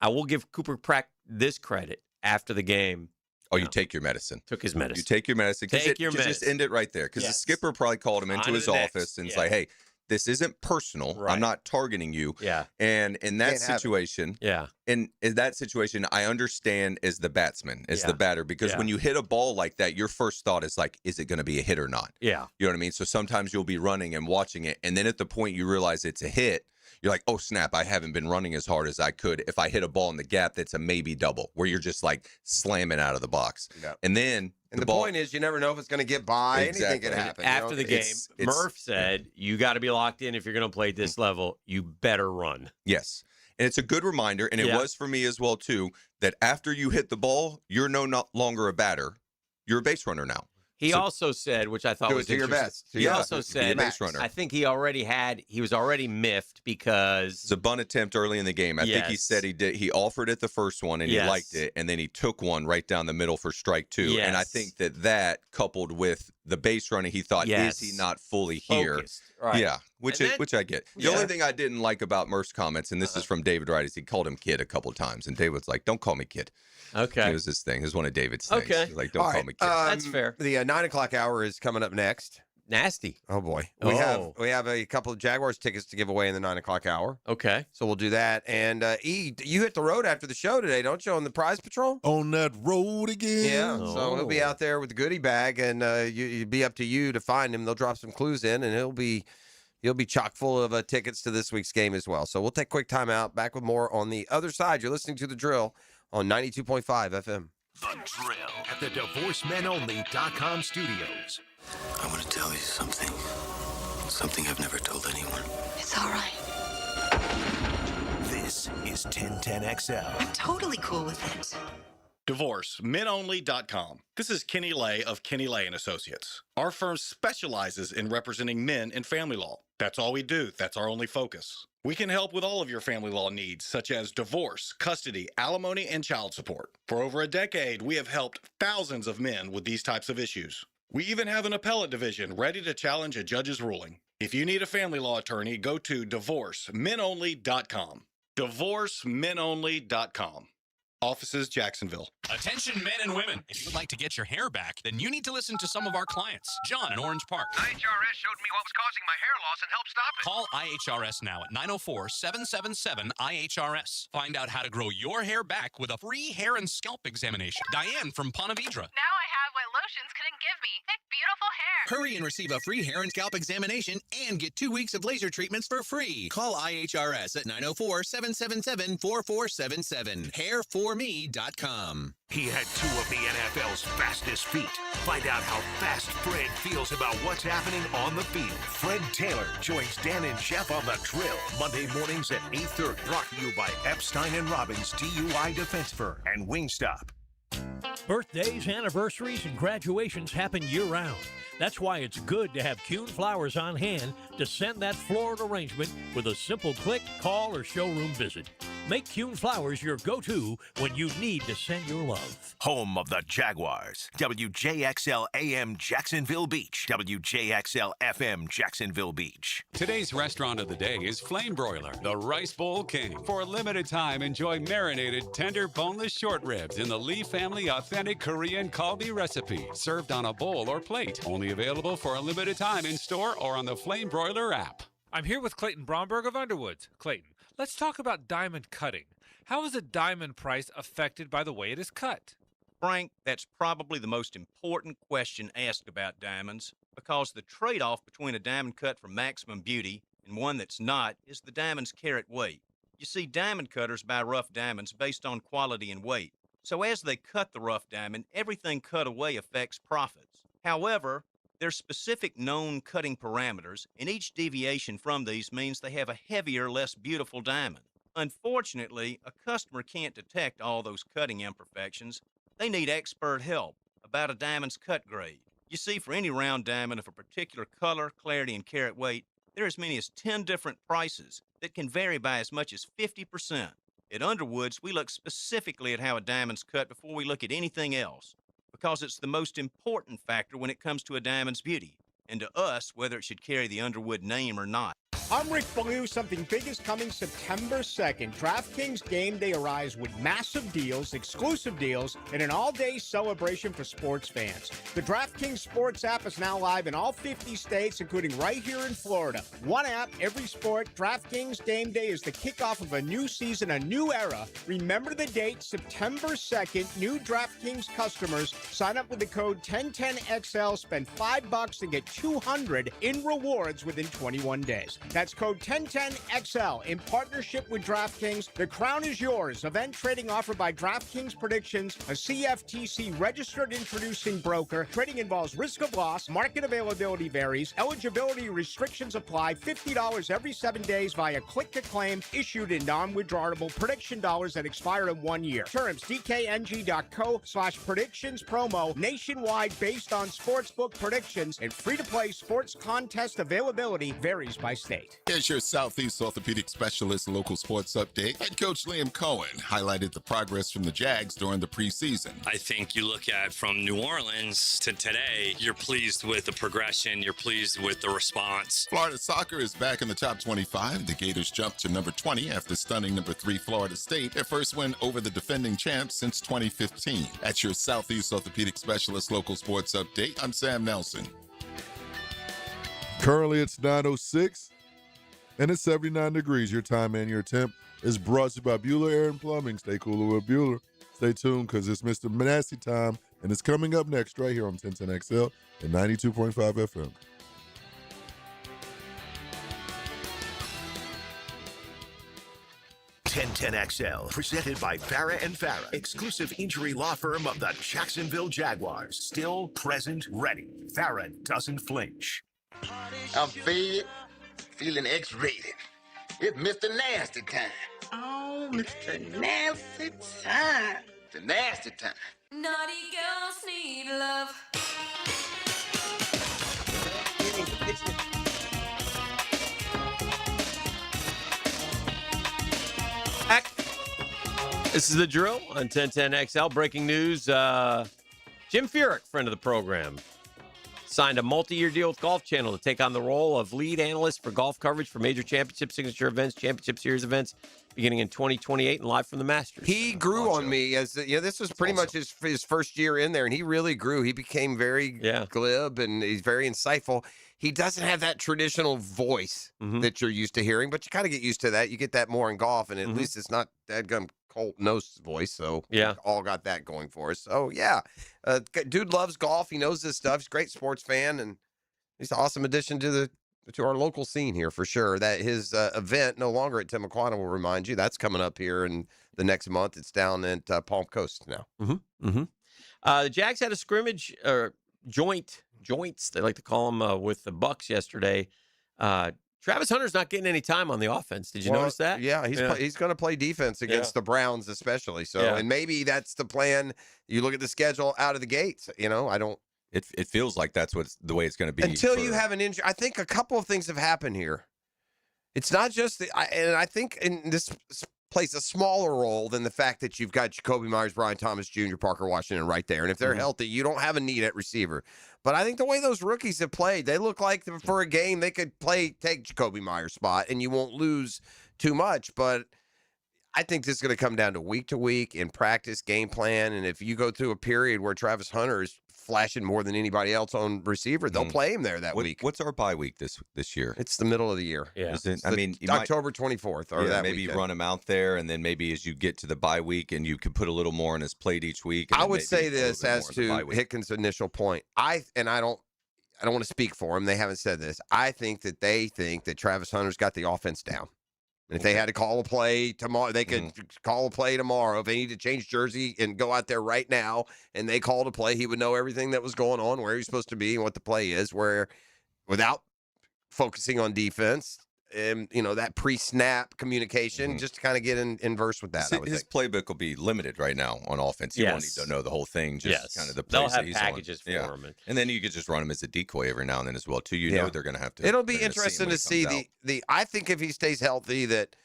[SPEAKER 3] I will give Cooper Pratt this credit after the game.
[SPEAKER 10] Oh, you take your medicine.
[SPEAKER 3] Took his medicine.
[SPEAKER 10] You take your medicine.
[SPEAKER 3] Take your medicine.
[SPEAKER 10] Just end it right there, because the skipper probably called him into his office and it's like, hey, this isn't personal.
[SPEAKER 3] Right.
[SPEAKER 10] I'm not targeting you.
[SPEAKER 3] Yeah.
[SPEAKER 10] And in that
[SPEAKER 1] Can't have it.
[SPEAKER 10] situation,
[SPEAKER 3] Yeah.
[SPEAKER 10] in that situation, I understand as the batsman, as
[SPEAKER 3] Yeah.
[SPEAKER 10] the batter, because
[SPEAKER 3] Yeah.
[SPEAKER 10] when you hit a ball like that, your first thought is like, is it going to be a hit or not?
[SPEAKER 3] Yeah.
[SPEAKER 10] You know what I mean? So sometimes you'll be running and watching it, and then at the point you realize it's a hit, you're like, oh snap, I haven't been running as hard as I could. If I hit a ball in the gap, that's a maybe double, where you're just like slamming out of the box.
[SPEAKER 1] Yeah.
[SPEAKER 10] And then
[SPEAKER 1] And the
[SPEAKER 10] ball,
[SPEAKER 1] point is, you never know if it's going to get by.
[SPEAKER 10] Exactly.
[SPEAKER 1] Anything can happen.
[SPEAKER 3] After the game,
[SPEAKER 10] It's-
[SPEAKER 3] Murph said, you got to be locked in if you're going to play at this level. You better run.
[SPEAKER 10] yes. And it's a good reminder, and it
[SPEAKER 3] Yeah.
[SPEAKER 10] was for me as well, too, that after you hit the ball, you're no longer a batter. You're a base runner now.
[SPEAKER 3] He
[SPEAKER 10] So-
[SPEAKER 3] also said, which I thought
[SPEAKER 1] Do it
[SPEAKER 3] was
[SPEAKER 1] to your
[SPEAKER 3] interesting.
[SPEAKER 1] best.
[SPEAKER 3] He
[SPEAKER 10] Yeah,
[SPEAKER 3] also
[SPEAKER 10] be a
[SPEAKER 3] said,
[SPEAKER 10] base runner.
[SPEAKER 3] I think he was already miffed because
[SPEAKER 10] It's a bunt attempt early in the game. I think he
[SPEAKER 3] Yes.
[SPEAKER 10] said he offered it the first one and
[SPEAKER 3] Yes.
[SPEAKER 10] he liked it, and then he took one right down the middle for strike 2. And I
[SPEAKER 3] Yes.
[SPEAKER 10] think that coupled with the base running, he thought,
[SPEAKER 3] Yes.
[SPEAKER 10] is he not fully here?
[SPEAKER 3] focused. Right.
[SPEAKER 10] Yeah, which
[SPEAKER 3] And then-
[SPEAKER 10] I get. The only thing I didn't like about Murph's comments, and this is from David Wright, is he called him kid a couple of times, and David was like, "Don't call me kid."
[SPEAKER 3] Okay.
[SPEAKER 10] It was this thing. It was one of David's things.
[SPEAKER 3] Okay.
[SPEAKER 10] He was like, "Don't
[SPEAKER 1] All
[SPEAKER 10] call
[SPEAKER 1] right,
[SPEAKER 10] me kid."
[SPEAKER 3] That's fair.
[SPEAKER 1] The 9 o'clock hour is coming up next.
[SPEAKER 3] Nasty.
[SPEAKER 1] Oh boy,
[SPEAKER 3] Oh.
[SPEAKER 1] we have a couple of Jaguars tickets to give away in the 9 o'clock hour,
[SPEAKER 3] Okay.
[SPEAKER 1] so we'll do that. And you hit the road after the show today, don't you? On the prize patrol.
[SPEAKER 2] On that road again.
[SPEAKER 1] Yeah, so he'll be
[SPEAKER 3] Oh.
[SPEAKER 1] out there with the goodie bag, and it'd be up to you to find him. They'll drop some clues in, and he'll be chock full of tickets to this week's game as well. So we'll take a quick time out. Back with more on the other side. You're listening to The Drill on 92.5 FM.
[SPEAKER 4] The Drill at the DivorceMenOnly.com studios.
[SPEAKER 16] I want to tell you something. Something I've never told anyone.
[SPEAKER 6] It's all right.
[SPEAKER 4] This is 1010XL.
[SPEAKER 6] I'm totally cool with it.
[SPEAKER 23] DivorceMenOnly.com. This is Kenny Lay of Kenny Lay & Associates. Our firm specializes in representing men in family law. That's all we do. That's our only focus. We can help with all of your family law needs, such as divorce, custody, alimony, and child support. For over a decade, we have helped thousands of men with these types of issues. We even have an appellate division ready to challenge a judge's ruling. If you need a family law attorney, go to DivorceMenOnly.com. DivorceMenOnly.com. Offices, Jacksonville.
[SPEAKER 24] Attention men and women. If you would like to get your hair back, then you need to listen to some of our clients. John in Orange Park.
[SPEAKER 25] IHRS showed me what was causing my hair loss and helped stop it.
[SPEAKER 24] Call IHRS now at 904-777-IHRS. Find out how to grow your hair back with a free hair and scalp examination. Diane from Ponte Vedra.
[SPEAKER 26] Now I have what lotions couldn't give me. Thick, beautiful hair.
[SPEAKER 18] Hurry and receive a free hair and scalp examination and get 2 weeks of laser treatments for free. Call IHRS at 904-777-4477. Hairforme.com.
[SPEAKER 4] He had 2 of the NFL's fastest feet. Find out how fast Fred feels about what's happening on the field. Fred Taylor joins Dan and Jeff on The Drill, Monday mornings at 8:30. Brought to you by Epstein & Robbins DUI Defense Firm and Wingstop.
[SPEAKER 27] Birthdays, anniversaries, and graduations happen year-round. That's why it's good to have Kuhn Flowers on hand to send that floral arrangement with a simple click, call, or showroom visit. Make Kuhn Flowers your go-to when you need to send your love.
[SPEAKER 4] Home of the Jaguars. WJXL AM Jacksonville Beach. WJXL FM Jacksonville Beach.
[SPEAKER 28] Today's restaurant of the day is Flame Broiler, the Rice Bowl King. For a limited time, enjoy marinated, tender, boneless short ribs in the Lee family authentic Korean kalbi recipe, served on a bowl or plate. Only available for a limited time in store or on the Flame Broiler app.
[SPEAKER 21] I'm here with Clayton Bromberg of Underwoods. Clayton, let's talk about diamond cutting. How is a diamond price affected by the way it is cut?
[SPEAKER 29] Frank, that's probably the most important question asked about diamonds, because the trade-off between a diamond cut for maximum beauty and one that's not is the diamond's carat weight. You see, diamond cutters buy rough diamonds based on quality and weight. So as they cut the rough diamond, everything cut away affects profits. However, there's specific known cutting parameters, and each deviation from these means they have a heavier, less beautiful diamond. Unfortunately, a customer can't detect all those cutting imperfections. They need expert help about a diamond's cut grade. You see, for any round diamond of a particular color, clarity, and carat weight, there are as many as 10 different prices that can vary by as much as 50%. At Underwoods, we look specifically at how a diamond's cut before we look at anything else, because it's the most important factor when it comes to a diamond's beauty, and to us, whether it should carry the Underwood name or not.
[SPEAKER 5] I'm Rick Ballou. Something big is coming September 2nd. DraftKings Game Day arrives with massive deals, exclusive deals, and an all-day celebration for sports fans. The DraftKings Sports app is now live in all 50 states, including right here in Florida. One app, every sport. DraftKings Game Day is the kickoff of a new season, a new era. Remember the date, September 2nd. New DraftKings customers sign up with the code 1010XL, spend $5 and get $200 in rewards within 21 days. That's code 1010XL in partnership with DraftKings. The crown is yours. Event trading offered by DraftKings Predictions, a CFTC registered introducing broker. Trading involves risk of loss. Market availability varies. Eligibility restrictions apply. $50 every 7 days via click to claim. Issued in non-withdrawable prediction dollars that expire in 1 year. Terms dkng.co/predictions promo. Nationwide based on sportsbook predictions and free-to-play sports contest availability varies by state.
[SPEAKER 2] Here's your Southeast Orthopedic Specialist local sports update. Head coach Liam Cohen highlighted the progress from the Jags during the preseason.
[SPEAKER 7] I think you look at from New Orleans to today, you're pleased with the progression, you're pleased with the response.
[SPEAKER 2] Florida soccer is back in the top 25. The Gators jumped to number 20 after stunning number 3 Florida State, their first win over the defending champs since 2015. That's your Southeast Orthopedic Specialist local sports update. I'm Sam Nelson.
[SPEAKER 8] Currently, it's 9:06. And it's 79 degrees. Your time and your temp is brought to you by Bueller Air and Plumbing. Stay cooler with Bueller. Stay tuned because it's Mr. Nasty time, and it's coming up next right here on 1010XL and 92.5 FM.
[SPEAKER 4] XL, presented by Farah and Farah, exclusive injury law firm of the Jacksonville Jaguars. Still present, ready. Farah doesn't flinch.
[SPEAKER 9] I'm fed. Feeling X-rated. It's Mr. Nasty time.
[SPEAKER 6] Oh, Mr. Nasty time.
[SPEAKER 9] The nasty time.
[SPEAKER 6] Naughty girls need love.
[SPEAKER 3] This is The Drill on 1010XL. Breaking news. Jim Furyk, friend of the program, signed a multi-year deal with Golf Channel to take on the role of lead analyst for golf coverage for major championship signature events, championship series events, beginning in 2028 and live from the Masters.
[SPEAKER 1] He grew on me as this was pretty much his first year in there, and he really grew. He became very glib and he's very insightful. He doesn't have that traditional voice that you're used to hearing, but you kind of get used to that. You get that more in golf, and at least it's not dadgum Colt Nose voice. So we all got that going for us. So dude loves golf. He knows this stuff. He's a great sports fan, and he's an awesome addition to our local scene here for sure. That his event, no longer at Timuquana, will remind you, that's coming up here in the next month. It's down at Palm Coast now.
[SPEAKER 3] The Jags had a scrimmage or joints, they like to call them, with the Bucs yesterday. Travis Hunter's not getting any time on the offense. Did you notice that?
[SPEAKER 1] Yeah, he's going to play defense against the Browns especially. So, and maybe that's the plan. You look at the schedule out of the gates. I don't.
[SPEAKER 10] It feels like that's the way it's going to be
[SPEAKER 1] until you have an injury. I think a couple of things have happened here. It's not just and I think in this plays a smaller role than the fact that you've got Jacoby Myers, Brian Thomas Jr., Parker Washington right there. And if they're healthy, you don't have a need at receiver. But I think the way those rookies have played, they look like for a game they could take Jacoby Myers' spot, and you won't lose too much. But I think this is going to week to week in practice, game plan. And if you go through a period where Travis Hunter is flashing more than anybody else on receiver, they'll play him there that week.
[SPEAKER 10] What's our bye week this year?
[SPEAKER 1] It's the middle of the year.
[SPEAKER 3] Yeah.
[SPEAKER 1] October 24th or that
[SPEAKER 10] maybe
[SPEAKER 1] weekend.
[SPEAKER 10] Run him out there, and then maybe as you get to the bye week and you can put a little more on his plate each week.
[SPEAKER 1] I would say this as to Hickens' initial point. I don't want to speak for him. They haven't said this. I think that they think that Travis Hunter's got the offense down. And if they had to call a play tomorrow, they could call a play tomorrow. If they need to change jersey and go out there right now and they called a play, he would know everything that was going on, where he's supposed to be and what the play is, where without focusing on defense, that pre-snap communication, just to kind of get in verse with that.
[SPEAKER 10] His playbook will be limited right now on offense. You won't need to know the whole thing, just kind of the plays that he's on.
[SPEAKER 3] They'll have packages for him.
[SPEAKER 10] And then you could just run him as a decoy every now and then as well, too. You know they're going to have to.
[SPEAKER 1] It'll be interesting to see I think if he stays healthy, that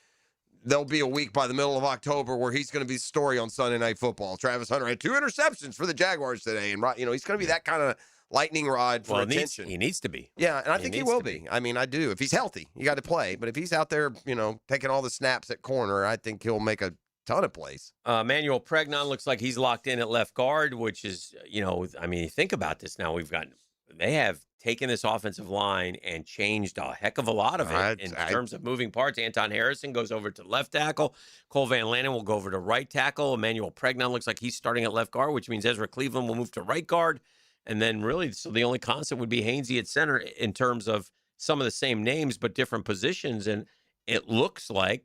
[SPEAKER 1] there'll be a week by the middle of October where he's going to be the story on Sunday Night Football. Travis Hunter had 2 interceptions for the Jaguars today, and he's going to be that kind of lightning rod for attention.
[SPEAKER 3] He needs to be.
[SPEAKER 1] Yeah, and I think he will be. I mean, I do. If he's healthy, you got to play. But if he's out there, taking all the snaps at corner, I think he'll make a ton of plays.
[SPEAKER 3] Manuel Pregnon looks like he's locked in at left guard, which is, think about this now. They have taken this offensive line and changed a heck of a lot of it in terms of moving parts. Anton Harrison goes over to left tackle. Cole Van Lanen will go over to right tackle. Emmanuel Pregnon looks like he's starting at left guard, which means Ezra Cleveland will move to right guard. And then really, so the only constant would be Hainsey at center in terms of some of the same names but different positions. And it looks like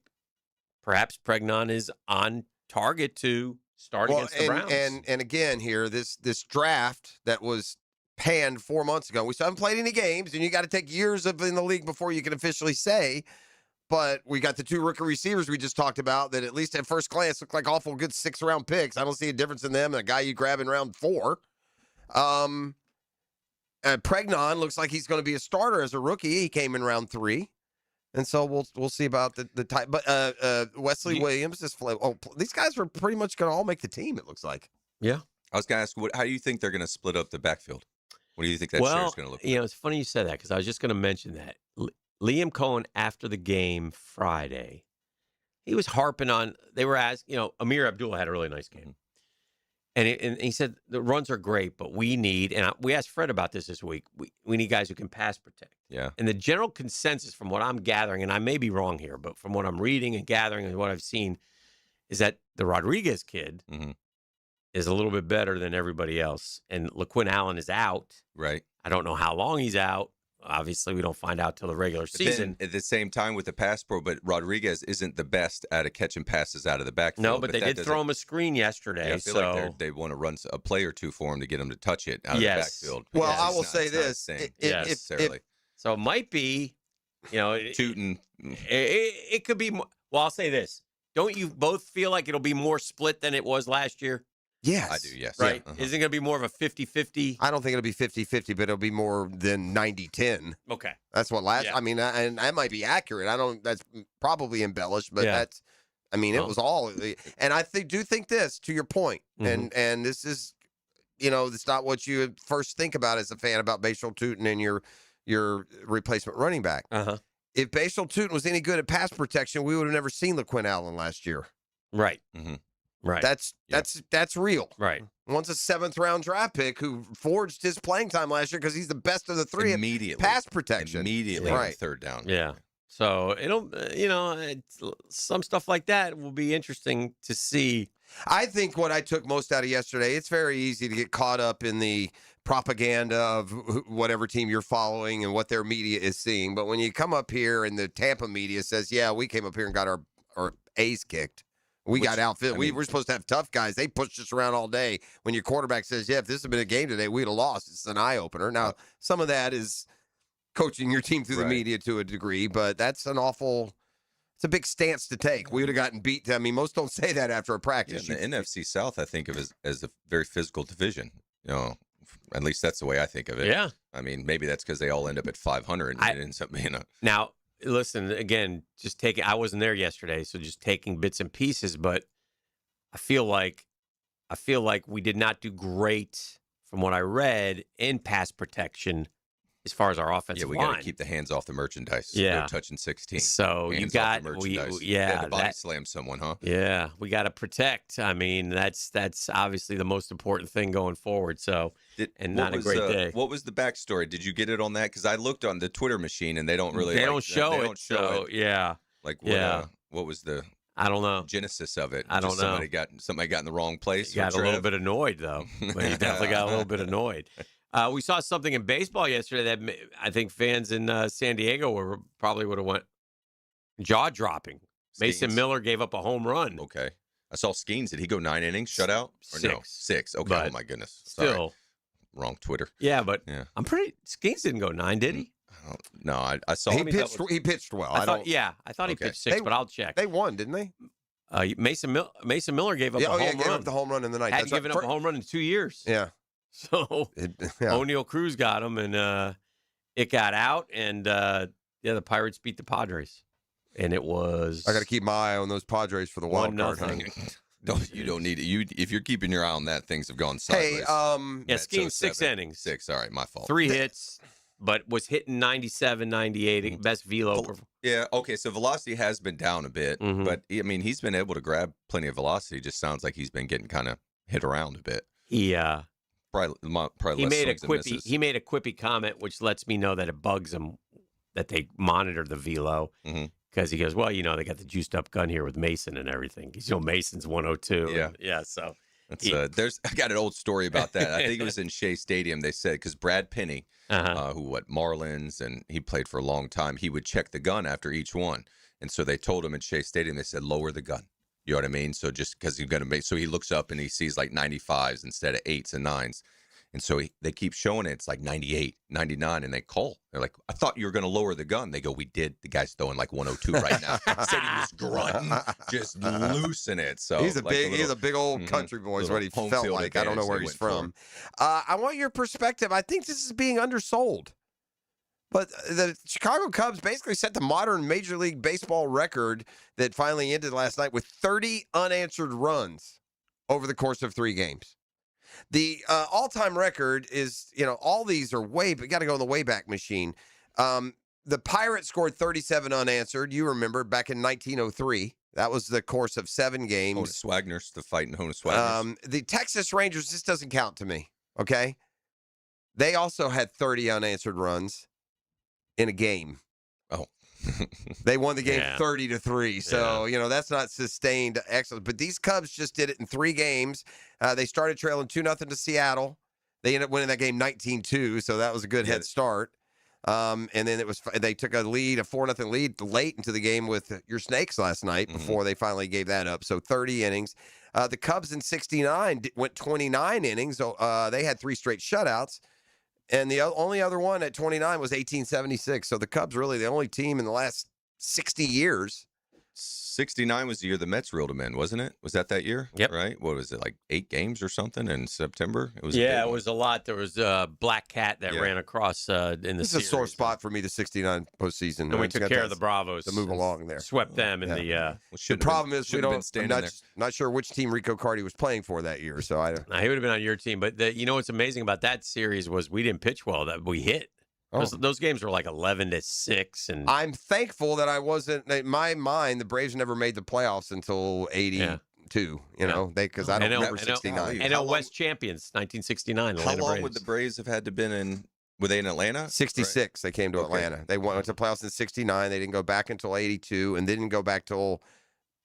[SPEAKER 3] perhaps Pregnon is on target to start against the Browns.
[SPEAKER 1] And again here, this draft that was panned 4 months ago. We still haven't played any games, and you got to take years in the league before you can officially say. But we got the 2 rookie receivers we just talked about that at least at first glance look like awful good 6th-round picks. I don't see a difference in them and a guy you grab in round 4. And Pregnon looks like he's going to be a starter as a rookie. He came in round 3. And so we'll see about the type. But Wesley Williams is these guys are pretty much going to all make the team, it looks like.
[SPEAKER 3] Yeah.
[SPEAKER 10] I was going to ask, how do you think they're going to split up the backfield? What do you think that share is going to look like?
[SPEAKER 3] It's funny you said that because I was just going to mention that. Liam Cohen, after the game Friday, he was harping on, they were asked, Amir Abdullah had a really nice game. And he said, the runs are great, but we need, and we asked Fred about this week, we need guys who can pass protect.
[SPEAKER 10] Yeah.
[SPEAKER 3] And the general consensus from what I'm gathering, and I may be wrong here, but from what I'm reading and gathering and what I've seen, is that the Rodriguez kid is a little bit better than everybody else. And LaQuinn Allen is out.
[SPEAKER 10] Right.
[SPEAKER 3] I don't know how long he's out. Obviously, we don't find out till the regular season.
[SPEAKER 10] At the same time with the pass pro, but Rodriguez isn't the best at catching passes out of the backfield.
[SPEAKER 3] No, but they did throw him a screen yesterday.
[SPEAKER 10] Yeah, I feel like they want to run a play or two for him to get him to touch it out of the backfield.
[SPEAKER 1] Well, I will say this.
[SPEAKER 3] So it might be,
[SPEAKER 10] Tootin.
[SPEAKER 3] It could be more. Well, I'll say this. Don't you both feel like it'll be more split than it was last year?
[SPEAKER 1] Yes.
[SPEAKER 10] I do, yes.
[SPEAKER 3] Right?
[SPEAKER 10] Yeah.
[SPEAKER 3] Isn't it going to be more of a 50-50?
[SPEAKER 1] I don't think it'll be 50-50, but it'll be more than 90-10.
[SPEAKER 3] Okay.
[SPEAKER 1] That's what I mean, and that might be accurate. That's probably embellished, but it was all. And I do think this, to your point, and this is, it's not what you would first think about as a fan about Bashal Tootin and your replacement running back. If Bashal Tootin was any good at pass protection, we would have never seen LaQuinn Allen last year.
[SPEAKER 3] Right. Right.
[SPEAKER 1] That's real.
[SPEAKER 3] Right.
[SPEAKER 1] Once a 7th-round draft pick who forged his playing time last year because he's the best of the 3
[SPEAKER 10] immediately
[SPEAKER 1] pass protection.
[SPEAKER 10] Immediately on 3rd down.
[SPEAKER 3] Yeah. So it'll, some stuff like that will be interesting to see.
[SPEAKER 1] I think what I took most out of yesterday, it's very easy to get caught up in the propaganda of whatever team you're following and what their media is seeing. But when you come up here and the Tampa media says, yeah, we came up here and got our A's kicked. We got outfit. We were supposed to have tough guys. They pushed us around all day. When your quarterback says, yeah, if this had been a game today, we'd have lost. It's an eye-opener. Now, some of that is coaching your team through the media to a degree, but that's it's a big stance to take. We would have gotten beat. I mean, most don't say that after a practice.
[SPEAKER 10] Yeah, the NFC South, I think of as a very physical division. At least that's the way I think of it.
[SPEAKER 3] Yeah.
[SPEAKER 10] I mean, maybe that's because they all end up at 500 and it ends up being
[SPEAKER 3] Now, listen, again, I wasn't there yesterday, so just taking bits and pieces, but I feel like we did not do great from what I read in pass protection as far as our offensive line.
[SPEAKER 10] Yeah, we got to keep the hands off the merchandise.
[SPEAKER 3] Yeah.
[SPEAKER 10] No touching 16.
[SPEAKER 3] So
[SPEAKER 10] hands
[SPEAKER 3] you got,
[SPEAKER 10] They had to body slam someone, huh?
[SPEAKER 3] Yeah, we got to protect. I mean, that's obviously the most important thing going forward. So, not a great day.
[SPEAKER 10] What was the backstory? Did you get it on that? Because I looked on the Twitter machine and they don't really.
[SPEAKER 3] They don't show it. So, yeah.
[SPEAKER 10] Like, what was the?
[SPEAKER 3] I don't know.
[SPEAKER 10] Genesis of it.
[SPEAKER 3] I don't know.
[SPEAKER 10] Somebody got in the wrong place.
[SPEAKER 3] He got a little bit annoyed, though. But he definitely got a little bit annoyed. We saw something in baseball yesterday that I think fans in San Diego probably would have went jaw-dropping. Mason Miller gave up a home run.
[SPEAKER 10] Okay. I saw Skeens. Did he go 9 innings, shutout? Or
[SPEAKER 3] 6.
[SPEAKER 10] No? 6. Okay.
[SPEAKER 3] But
[SPEAKER 10] oh, my goodness. Sorry.
[SPEAKER 3] Still.
[SPEAKER 10] Wrong Twitter.
[SPEAKER 3] Yeah, but Skeens didn't go 9, did he?
[SPEAKER 10] No, I saw
[SPEAKER 1] he pitched. He pitched well.
[SPEAKER 3] I thought he pitched 6, but I'll check.
[SPEAKER 1] They won, didn't they?
[SPEAKER 3] Mason Miller gave up a home run.
[SPEAKER 1] Gave up the home run in the ninth.
[SPEAKER 3] Hadn't given up a home run in 2 years.
[SPEAKER 1] Yeah.
[SPEAKER 3] So O'Neal Cruz got him, and it got out, and the Pirates beat the Padres, and it was.
[SPEAKER 1] I got to keep my eye on those Padres for the wild card.
[SPEAKER 3] 1-0.
[SPEAKER 10] You don't need it. If you're keeping your eye on that, things have gone sideways.
[SPEAKER 3] Yeah, skiing 6 innings.
[SPEAKER 10] 6. All right, my fault.
[SPEAKER 3] 3 hits, but was hitting 97, 98, best velo.
[SPEAKER 10] Yeah, okay, so velocity has been down a bit, but, I mean, he's been able to grab plenty of velocity. Just sounds like he's been getting kind of hit around a bit.
[SPEAKER 3] He
[SPEAKER 10] probably
[SPEAKER 3] made a
[SPEAKER 10] less swings and
[SPEAKER 3] quippy.
[SPEAKER 10] misses.
[SPEAKER 3] He made a quippy comment, which lets me know that it bugs him that they monitor the velo. Because he goes, well, they got the juiced up gun here with Mason and everything. Because Mason's 102.
[SPEAKER 10] Yeah.
[SPEAKER 3] Yeah. So
[SPEAKER 10] I got an old story about that. I think it was in Shea Stadium. They said because Brad Penny, Marlins, and he played for a long time. He would check the gun after each one, and so they told him in Shea Stadium. They said lower the gun. You know what I mean? So just because he's gonna make, so he looks up and he sees like 95s instead of 8s and 9s. And so they keep showing it. It's like 98, 99, and they call. They're like, I thought you were going to lower the gun. They go, we did. The guy's throwing like 102 right now. Said he was grunting, just loosing it. So
[SPEAKER 1] he's a big old country boy is what he felt like. I don't know where he's from. I want your perspective. I think this is being undersold. But the Chicago Cubs basically set the modern Major League Baseball record that finally ended last night with 30 unanswered runs over the course of 3 games. The all-time record is, all these are but you got to go in the Wayback Machine. The Pirates scored 37 unanswered. You remember back in 1903. That was the course of 7 games.
[SPEAKER 10] Honus Wagner's, the fight in Honus Wagner's.
[SPEAKER 1] The Texas Rangers, this doesn't count to me, okay? They also had 30 unanswered runs in a game.
[SPEAKER 10] Oh.
[SPEAKER 1] They won the game 30-3. So, that's not sustained excellence. But these Cubs just did it in 3 games. They started trailing 2-0 to Seattle. They ended up winning that game 19-2, so that was a good head start. And then they took a 4-0 lead late into the game with your Snakes last night before they finally gave that up. So 30 innings. The Cubs in 69 went 29 innings. So they had 3 straight shutouts. And the only other one at 29 was 1876. So the Cubs really the only team in the last 60 years.
[SPEAKER 10] 69 was the year the Mets reeled them in, wasn't it? Was that year?
[SPEAKER 3] Yep.
[SPEAKER 10] Right? What was it, like 8 games or something in September? It was
[SPEAKER 3] it was a lot. There was a Black Cat that ran across in the
[SPEAKER 1] This
[SPEAKER 3] series.
[SPEAKER 1] is a sore spot for me, the 69 postseason.
[SPEAKER 3] And we took care of the Bravos.
[SPEAKER 1] To move along there.
[SPEAKER 3] Swept them in the...
[SPEAKER 1] the problem is I'm not sure which team Rico Cardi was playing for that year. So
[SPEAKER 3] he would have been on your team. But what's amazing about that series was we didn't pitch well. That we hit. Those games were like 11-6, and
[SPEAKER 1] I'm thankful that I wasn't. In my mind, the Braves never made the playoffs until 82. Because I don't remember 69.
[SPEAKER 3] NL West champions, 1969.
[SPEAKER 10] How long would the Braves have had to been in? Were they in Atlanta?
[SPEAKER 1] 66. Right. They came to Atlanta. They went to playoffs in 69. They didn't go back until 82, and they didn't go back till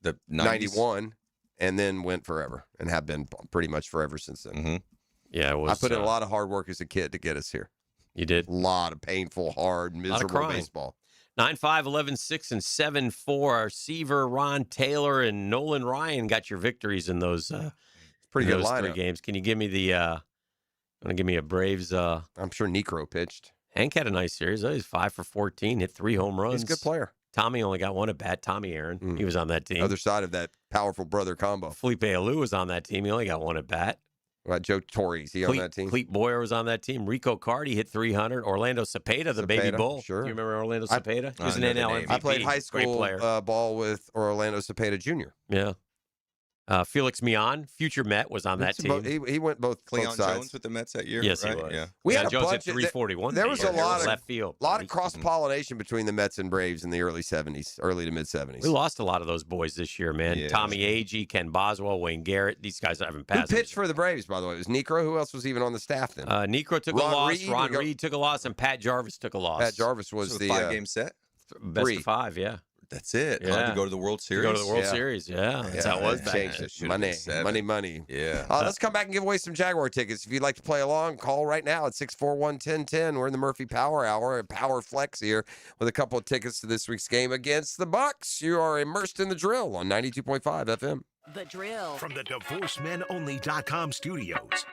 [SPEAKER 10] the
[SPEAKER 1] 91, and then went forever, and have been pretty much forever since then.
[SPEAKER 3] Yeah, it was.
[SPEAKER 1] I put in a lot of hard work as a kid to get us here.
[SPEAKER 3] You did.
[SPEAKER 1] A lot of painful, hard, miserable baseball.
[SPEAKER 3] 9-5, 11-6, and 7-4. Seaver, Ron Taylor, and Nolan Ryan got your victories in those
[SPEAKER 1] pretty good lineup.
[SPEAKER 3] 3 games. Can you give me give me a Braves?
[SPEAKER 1] I'm sure Necro pitched.
[SPEAKER 3] Hank had a nice series. He was 5 for 14, hit 3 home runs.
[SPEAKER 1] He's a good player.
[SPEAKER 3] Tommy only got 1 at bat. Tommy Aaron, he was on that team.
[SPEAKER 1] Other side of that powerful brother combo.
[SPEAKER 3] Felipe Alou was on that team. He only got 1 at bat.
[SPEAKER 1] What about Joe Torre? Is he on that team?
[SPEAKER 3] Clete Boyer was on that team. Rico Cardi hit 300. Orlando Cepeda, the baby bull.
[SPEAKER 1] Sure.
[SPEAKER 3] Do you remember Orlando Cepeda? He was an NL MVP.
[SPEAKER 1] I played high school ball with Orlando Cepeda Jr.
[SPEAKER 3] Yeah. Felix Mion, future Met, was on that team.
[SPEAKER 1] He went both
[SPEAKER 10] Cleon
[SPEAKER 1] sides.
[SPEAKER 10] Jones with the Mets that year?
[SPEAKER 3] Yes,
[SPEAKER 10] right?
[SPEAKER 3] he was.
[SPEAKER 10] Yeah.
[SPEAKER 1] We had a
[SPEAKER 3] Jones
[SPEAKER 1] bunch
[SPEAKER 3] hit 341.
[SPEAKER 1] There was a lot of
[SPEAKER 3] left field.
[SPEAKER 1] A lot of cross-pollination between the Mets and Braves in the early 70s, early to mid-70s.
[SPEAKER 3] We lost a lot of those boys this year, man.
[SPEAKER 10] Yeah.
[SPEAKER 3] Tommy Agee, Ken Boswell, Wayne Garrett. These guys haven't passed.
[SPEAKER 1] Who pitched for the Braves, by the way? It was Necro. Who else was even on the staff then?
[SPEAKER 3] Necro took a loss. Ron Reed took a loss, and Pat Jarvis took a loss.
[SPEAKER 1] Pat Jarvis was the
[SPEAKER 10] 5-game set?
[SPEAKER 3] Best of 5, yeah.
[SPEAKER 10] That's it.
[SPEAKER 3] Yeah.
[SPEAKER 10] To go to the World Series.
[SPEAKER 3] To go to the World Series, yeah. That's how it was back then.
[SPEAKER 1] Money.
[SPEAKER 10] Yeah.
[SPEAKER 1] Let's come back and give away some Jaguar tickets. If you'd like to play along, call right now at 641-1010. We're in the Murphy Power Hour, Power Flex here, with a couple of tickets to this week's game against the Bucs. You are immersed in the drill on 92.5 FM.
[SPEAKER 6] The drill.
[SPEAKER 4] From the DivorceMenOnly.com studios.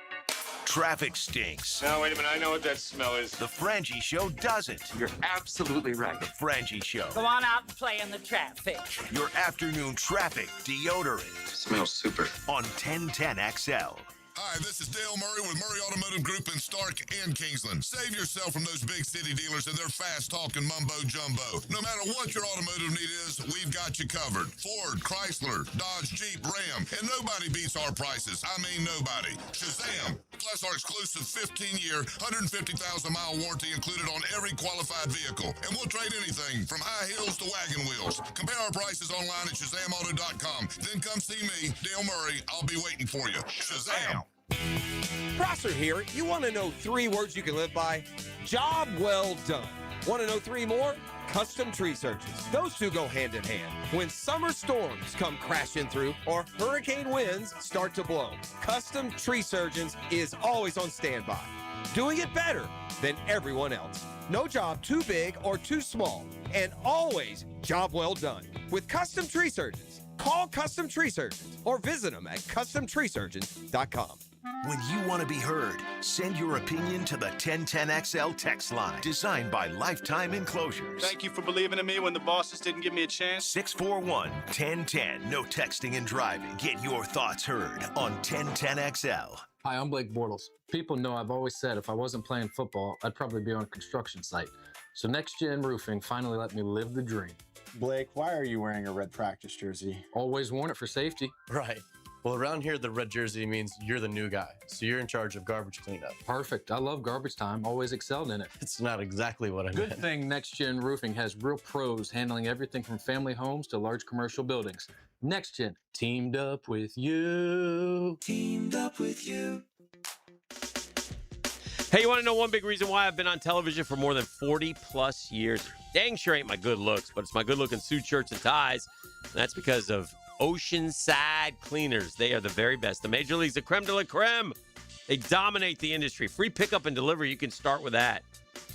[SPEAKER 4] Traffic stinks.
[SPEAKER 11] No, wait a minute. I know what that smell is.
[SPEAKER 4] The Frangie Show doesn't.
[SPEAKER 11] You're absolutely right.
[SPEAKER 4] The Frangie Show.
[SPEAKER 6] Go on out and play in the traffic.
[SPEAKER 4] Your afternoon traffic deodorant.
[SPEAKER 16] Smells super.
[SPEAKER 4] On 1010 XL.
[SPEAKER 2] Hi, this is Dale Murray with Murray Automotive Group in Stark and Kingsland. Save yourself from those big city dealers and their fast-talking mumbo-jumbo. No matter what your automotive need is, we've got you covered. Ford, Chrysler, Dodge, Jeep, Ram, and nobody beats our prices. I mean nobody. Shazam! Plus our exclusive 15-year, 150,000-mile warranty included on every qualified vehicle. And we'll trade anything from high heels to wagon wheels. Compare our prices online at ShazamAuto.com. Then come see me, Dale Murray. I'll be waiting for you. Shazam!
[SPEAKER 1] Prosser here. You want to know 3 words you can live by? Job well done. Want to know 3 more? Custom tree surgeons. Those 2 go hand in hand. When summer storms come crashing through or hurricane winds start to blow, Custom Tree Surgeons is always on standby, doing it better than everyone else. No job too big or too small, and always job well done. With Custom Tree Surgeons, call Custom Tree Surgeons or visit them at CustomTreeSurgeons.com.
[SPEAKER 4] When you want to be heard, send your opinion to the 1010XL text line, designed by Lifetime Enclosures.
[SPEAKER 12] Thank you for believing in me when the bosses didn't give me a chance.
[SPEAKER 4] 641-1010. No texting and driving. Get your thoughts heard on 1010XL.
[SPEAKER 13] Hi, I'm Blake Bortles. People know I've always said if I wasn't playing football, I'd probably be on a construction site. So Next Gen Roofing finally let me live the dream.
[SPEAKER 14] Blake, why are you wearing a red practice jersey?
[SPEAKER 13] Always worn it for safety.
[SPEAKER 14] Right. Well, around here, the red jersey means you're the new guy, so you're in charge of garbage cleanup.
[SPEAKER 13] Perfect. I love garbage time. Always excelled in it.
[SPEAKER 14] It's not exactly what I meant.
[SPEAKER 13] Good thing Next Gen Roofing has real pros handling everything from family homes to large commercial buildings. Next Gen, teamed up with you. Teamed up with you.
[SPEAKER 3] Hey, you want to know one big reason why I've been on television for more than 40 plus years? Dang sure ain't my good looks, but it's my good looking suit, shirts, and ties. And that's because of Oceanside Cleaners. They are the very best. The Major League's the creme de la creme. They dominate the industry. Free pickup and delivery. You can start with that.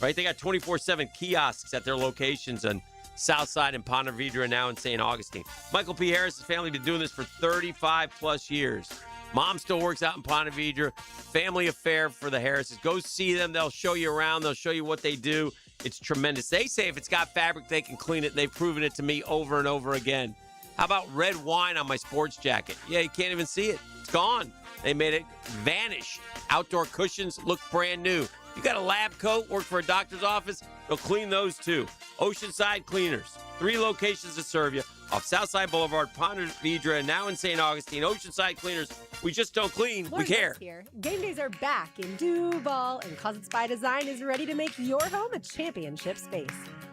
[SPEAKER 3] Right? They got 24/7 kiosks at their locations on Southside and Ponte Vedra, and now in St. Augustine. Michael P. Harris' family been doing this for 35 plus years. Mom still works out in Ponte Vedra. Family affair for the Harrises. Go see them. They'll show you around. They'll show you what they do. It's tremendous. They say if it's got fabric, they can clean it. They've proven it to me over and over again. How about red wine on my sports jacket? Yeah, you can't even see it. It's gone. They made it vanish. Outdoor cushions look brand new. You got a lab coat, work for a doctor's office, they'll clean those too. Oceanside Cleaners. 3 locations to serve you. Off Southside Boulevard, Ponte Vedra, and now in St. Augustine. Oceanside Cleaners. We just don't clean.
[SPEAKER 15] Lauren
[SPEAKER 3] we care.
[SPEAKER 15] Betts here. Game days are back in Duval, and Closets by Design is ready to make your home a championship space.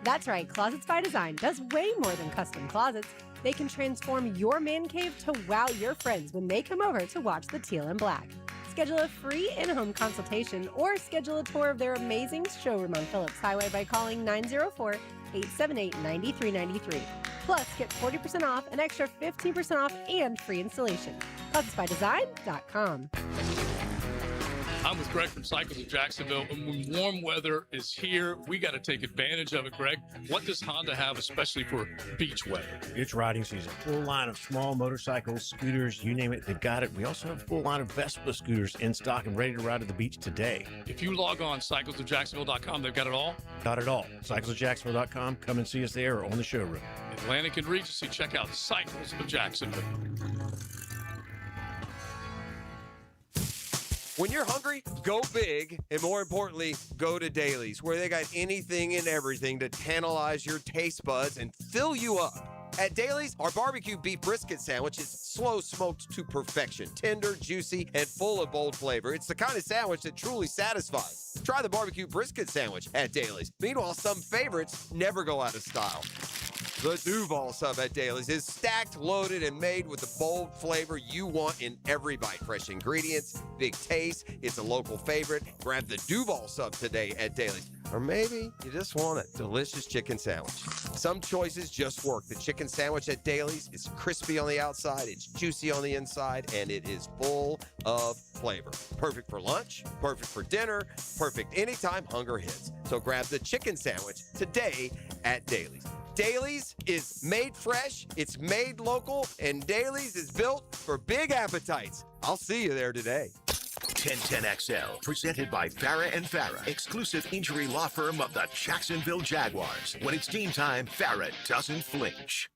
[SPEAKER 15] That's right, Closets by Design does way more than custom closets. They can transform your man cave to wow your friends when they come over to watch the Teal and Black. Schedule a free in-home consultation or schedule a tour of their amazing showroom on Phillips Highway by calling 904-878-9393. Plus, get 40% off, an extra 15% off, and free installation. ClotsByDesign.com.
[SPEAKER 17] I'm with Greg from Cycles of Jacksonville. And when warm weather is here, we got to take advantage of it, Greg. What does Honda have, especially for beach weather?
[SPEAKER 19] It's riding season. Full line of small motorcycles, scooters, you name it, they've got it. We also have a full line of Vespa scooters in stock and ready to ride to the beach today.
[SPEAKER 17] If you log on cyclesofjacksonville.com, they've got it all?
[SPEAKER 19] Got it all. Cyclesofjacksonville.com. Come and see us there or on the showroom.
[SPEAKER 17] Atlantic and Regency, check out Cycles of Jacksonville.
[SPEAKER 1] When you're hungry, go big, and more importantly, go to Dailies, where they got anything and everything to tantalize your taste buds and fill you up. At Dailies, our barbecue beef brisket sandwich is slow smoked to perfection, tender, juicy, and full of bold flavor. It's the kind of sandwich that truly satisfies. Try the barbecue brisket sandwich at Dailies. Meanwhile, some favorites never go out of style. The Duval sub at Dailies is stacked, loaded, and made with the bold flavor you want in every bite. Fresh ingredients, big taste. It's a local favorite. Grab the Duval sub today at Dailies. Or maybe you just want a delicious chicken sandwich. Some choices just work. The chicken sandwich at Dailies is crispy on the outside, it's juicy on the inside, and it is full of flavor. Perfect for lunch, perfect for dinner, perfect anytime hunger hits. So grab the chicken sandwich today at Dailies. Dailies is made fresh, it's made local, and Dailies is built for big appetites. I'll see you there today.
[SPEAKER 4] 1010XL, presented by Farah and Farah, exclusive injury law firm of the Jacksonville Jaguars. When it's team time, Farah doesn't flinch.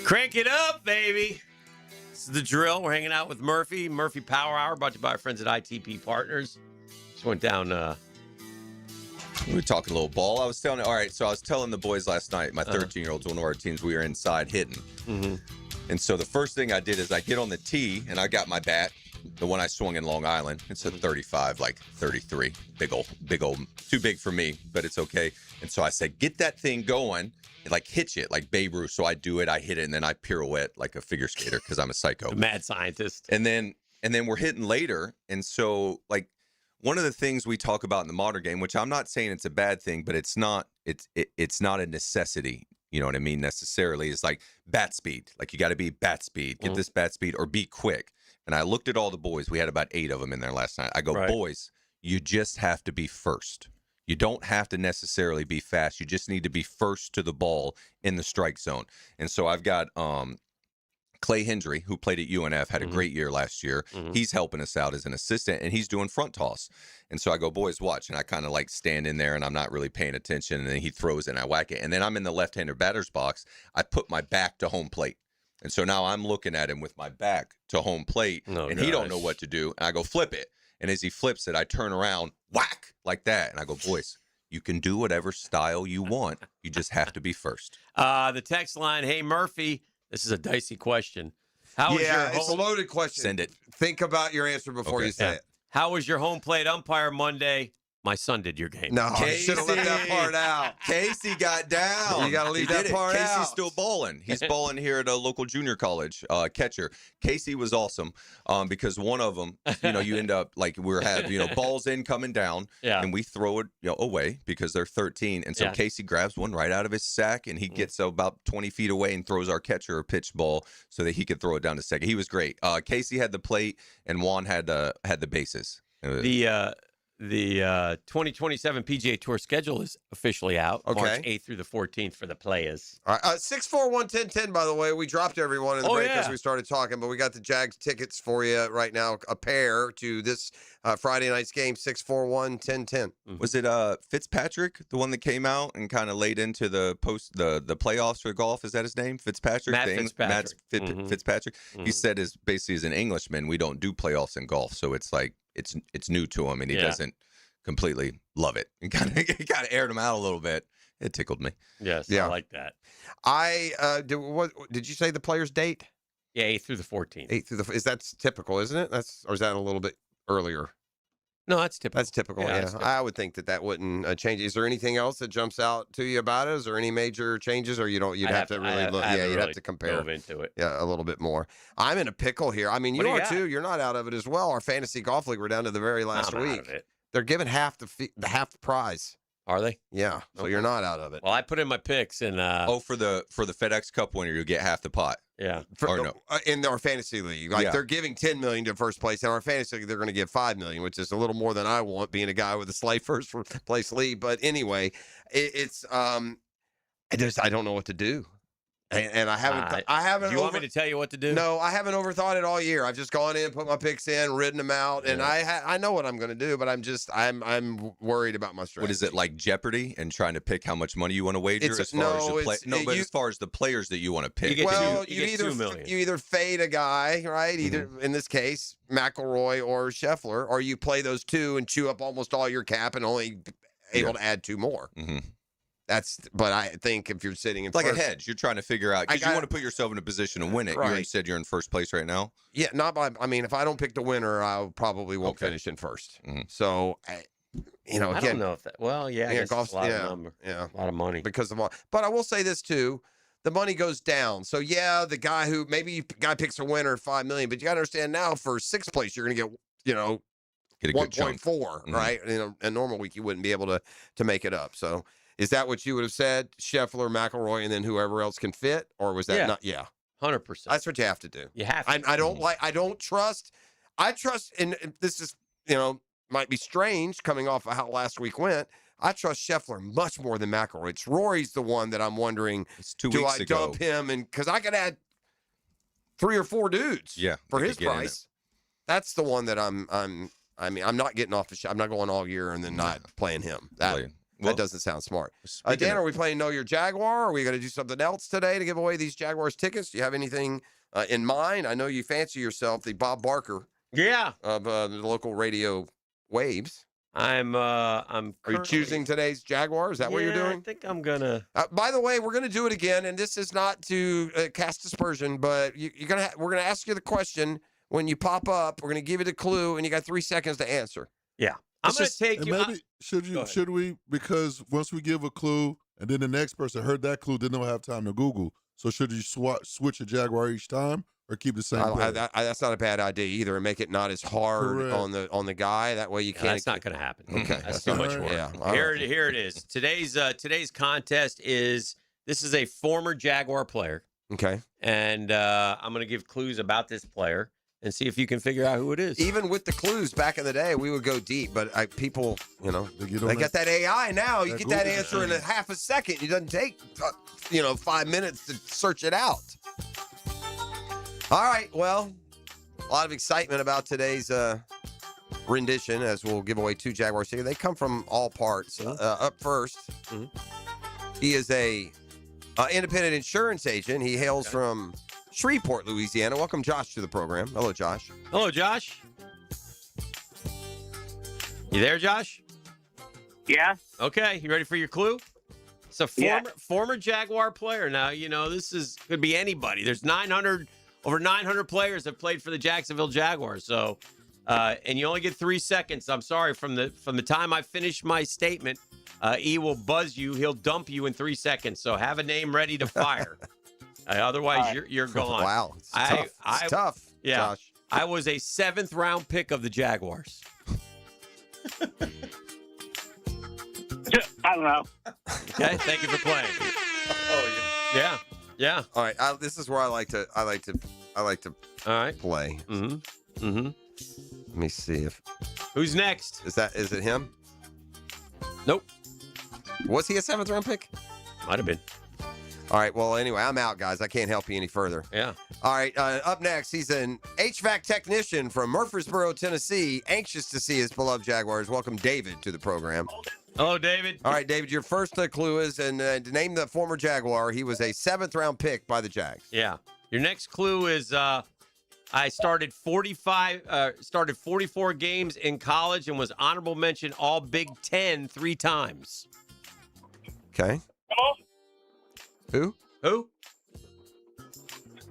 [SPEAKER 3] Crank it up, baby. This is the drill. We're hanging out with Murphy. Murphy Power Hour, brought to you by our friends at ITP Partners. Just went down.
[SPEAKER 10] We were talking a little ball. I was telling the boys last night, my 13-year-old's one of our teams, we were inside hitting.
[SPEAKER 3] Mm-hmm.
[SPEAKER 10] And so the first thing I did is I get on the tee, and I got my bat, the one I swung in Long Island. It's a 35, like 33. Big old, too big for me, but it's okay. And so I said, get that thing going, and like hitch it, like Babe Ruth. So I do it, I hit it, and then I pirouette like a figure skater because I'm a psycho.
[SPEAKER 3] A mad scientist.
[SPEAKER 10] And then we're hitting later. And so, like, one of the things we talk about in the modern game, which I'm not saying it's a bad thing, but it's not a necessity. You know what I mean? Necessarily is like bat speed. Like you got to be bat speed, get this bat speed or be quick. And I looked at all the boys. We had about 8 of them in there last night. I go, boys, you just have to be first. You don't have to necessarily be fast. You just need to be first to the ball in the strike zone. And so I've got Clay Hendry, who played at UNF, had a great year last year. He's helping us out as an assistant, and he's doing front toss. And so I go, boys, watch. And I kind of like stand in there, and I'm not really paying attention. And then he throws it, and I whack it. And then I'm in the left-hander batter's box. I put my back to home plate. And so now I'm looking at him with my back to home plate, he don't know what to do. And I go, flip it. And as he flips it, I turn around, whack, like that. And I go, boys, you can do whatever style you want. You just have to be first.
[SPEAKER 3] The text line, hey, Murphy, this is a dicey question.
[SPEAKER 1] It's a loaded question.
[SPEAKER 10] Send it.
[SPEAKER 1] Think about your answer before you say it.
[SPEAKER 3] How was your home plate umpire Monday? My son did your game.
[SPEAKER 1] No, you should have left that part out.
[SPEAKER 10] Casey got down.
[SPEAKER 1] You got to leave that part out.
[SPEAKER 10] Casey's still balling. He's balling here at a local junior college, catcher. Casey was awesome because one of them, you end up like balls in coming down, and we throw it away because they're 13. And so Casey grabs one right out of his sack, and he gets about 20 feet away and throws our catcher a pitch ball so that he could throw it down to second. He was great. Casey had the plate, and Juan had the bases.
[SPEAKER 3] The 2027 PGA Tour schedule is officially out.
[SPEAKER 1] Okay.
[SPEAKER 3] March 8th through the 14th for the players.
[SPEAKER 1] All right. 641-1010, by the way. We dropped everyone in the break as we started talking, but we got the Jags tickets for you right now, a pair to this Friday night's game, 641-1010.
[SPEAKER 10] Was it Fitzpatrick, the one that came out and kind of laid into the playoffs for golf? Is that his name? Fitzpatrick?
[SPEAKER 3] Matt Fitzpatrick.
[SPEAKER 10] Fitzpatrick. He said basically as an Englishman, we don't do playoffs in golf, so it's like it's new to him, and he doesn't completely love it. And kind of aired him out a little bit. It tickled me.
[SPEAKER 3] Yes, I like that.
[SPEAKER 1] Did you say the player's date?
[SPEAKER 3] Yeah, 8th through the 14th.
[SPEAKER 1] 8th through that's typical, isn't it? Or is that a little bit earlier?
[SPEAKER 3] No, that's typical.
[SPEAKER 1] That's typical. Yeah, typical. I would think that wouldn't change. Is there anything else that jumps out to you about it? Is there any major changes, or you don't? You'd have to really look. Yeah, you'd have to compare.
[SPEAKER 3] Dove into it.
[SPEAKER 1] Yeah, a little bit more. I'm in a pickle here. I mean, you are too. You're not out of it as well. Our fantasy golf league, we're down to the very last week.
[SPEAKER 3] Out of it.
[SPEAKER 1] They're giving half the prize.
[SPEAKER 3] Are they?
[SPEAKER 1] Yeah. So you're not out of it.
[SPEAKER 3] Well, I put in my picks and
[SPEAKER 10] for the FedEx Cup winner, you get half the pot.
[SPEAKER 3] Yeah.
[SPEAKER 1] In our fantasy league, they're giving $10 million to first place. In our fantasy league, they're going to give $5 million, which is a little more than I want, being a guy with a slight first place lead. But anyway, I don't know what to do. And I haven't.
[SPEAKER 3] Do you want me to tell you what to do?
[SPEAKER 1] No, I haven't overthought it all year. I've just gone in, put my picks in, ridden them out, and I know what I'm going to do. But I'm worried about my strategy.
[SPEAKER 10] What is it, like Jeopardy and trying to pick how much money you want to wager? As far as the players that you want to pick.
[SPEAKER 1] You either fade a guy, right? Either in this case McElroy or Scheffler, or you play those two and chew up almost all your cap and only able to add 2 more.
[SPEAKER 10] Mm-hmm.
[SPEAKER 1] But I think if you're sitting in
[SPEAKER 10] like a hedge, you're trying to figure out because you want to put yourself in a position to win it.
[SPEAKER 1] Right.
[SPEAKER 10] You said you're in first place right now.
[SPEAKER 1] Yeah, if I don't pick the winner, I probably won't finish in first.
[SPEAKER 10] Mm-hmm.
[SPEAKER 1] So, again,
[SPEAKER 3] I don't know if that. Well, I guess
[SPEAKER 1] golf's
[SPEAKER 3] a lot of number.
[SPEAKER 1] Yeah,
[SPEAKER 3] a lot of money
[SPEAKER 1] because of all. But I will say this too. The money goes down. So the guy who picks a winner $5 million, but you got to understand now for 6th place you're going to get 1.4, right? In a normal week you wouldn't be able to make it up. So. Is that what you would have said? Scheffler, McElroy, and then whoever else can fit? Or was that not? Yeah.
[SPEAKER 3] 100%.
[SPEAKER 1] That's what you have to do.
[SPEAKER 3] You have to.
[SPEAKER 1] I trust, and this is, might be strange coming off of how last week went. I trust Scheffler much more than McElroy. It's Rory's the one that I'm wondering, do I dump him? And because I could add 3 or 4 dudes for his price. That's the one that I'm not getting off the shot. I'm not going all year and then not playing him. That doesn't sound smart. Dan,
[SPEAKER 10] Speaking
[SPEAKER 1] are we playing Know Your Jaguar? Are we going to do something else today to give away these Jaguars tickets? Do you have anything in mind? I know you fancy yourself the Bob Barker of the local radio waves.
[SPEAKER 3] Are
[SPEAKER 1] you choosing today's Jaguar? Is that what you're doing?
[SPEAKER 3] I think I'm gonna.
[SPEAKER 1] By the way, we're going to do it again, and this is not to cast aspersion, but we're gonna ask you the question when you pop up. We're going to give you the clue, and you got 3 seconds to answer.
[SPEAKER 3] Yeah, I'm going to take
[SPEAKER 8] And
[SPEAKER 3] you.
[SPEAKER 8] maybe should we, because once we give a clue and then the next person heard that clue, then they'll have time to Google. So should you switch a Jaguar each time or keep the same?
[SPEAKER 1] That's not a bad idea either, and make it not as hard
[SPEAKER 8] Correct.
[SPEAKER 1] on the guy. That way you can't.
[SPEAKER 3] That's not going to happen.
[SPEAKER 1] Okay,
[SPEAKER 3] That's too much work.
[SPEAKER 1] Yeah,
[SPEAKER 3] Here it is. Today's contest is. This is a former Jaguar player.
[SPEAKER 1] Okay.
[SPEAKER 3] And I'm going to give clues about this player and see if you can figure out who it is.
[SPEAKER 1] Even with the clues back in the day, we would go deep, but people, they got that AI now. You get that answer in a half a second. It doesn't take, 5 minutes to search it out. All right. Well, a lot of excitement about today's rendition as we'll give away 2 Jaguars tickets. They come from all parts. Up first, he is a independent insurance agent. He hails from Shreveport, Louisiana. Welcome, Josh, to the program. Hello, Josh.
[SPEAKER 3] Hello, Josh. You there, Josh?
[SPEAKER 18] Yeah.
[SPEAKER 3] Okay. You ready for your clue? It's a former Jaguar player. Now, this could be anybody. There's over 900 players that played for the Jacksonville Jaguars. So, and you only get 3 seconds. I'm sorry. From the time I finish my statement, E will buzz you. He'll dump you in 3 seconds. So have a name ready to fire. Otherwise, you're gone.
[SPEAKER 1] Wow. It's tough.
[SPEAKER 3] Yeah.
[SPEAKER 1] Josh.
[SPEAKER 3] I was a 7th round pick of the Jaguars.
[SPEAKER 18] I don't know.
[SPEAKER 3] Okay. Thank you for playing. Yeah. Yeah.
[SPEAKER 1] All right. This is where I like to
[SPEAKER 3] All right.
[SPEAKER 1] play.
[SPEAKER 3] Mm-hmm.
[SPEAKER 1] Let me see if.
[SPEAKER 3] Who's next?
[SPEAKER 1] Is it him?
[SPEAKER 3] Nope.
[SPEAKER 1] Was he a 7th round pick?
[SPEAKER 3] Might have been.
[SPEAKER 1] All right. Well, anyway, I'm out, guys. I can't help you any further.
[SPEAKER 3] Yeah.
[SPEAKER 1] All right. Up next, he's an HVAC technician from Murfreesboro, Tennessee. Anxious to see his beloved Jaguars. Welcome, David, to the program.
[SPEAKER 3] Hello, David.
[SPEAKER 1] All right, David. Your first clue is, to name the former Jaguar. He was a 7th round pick by the Jags.
[SPEAKER 3] Yeah. Your next clue is I started 44 games in college and was honorable mention All Big Ten 3 times.
[SPEAKER 1] Okay. Who?
[SPEAKER 18] All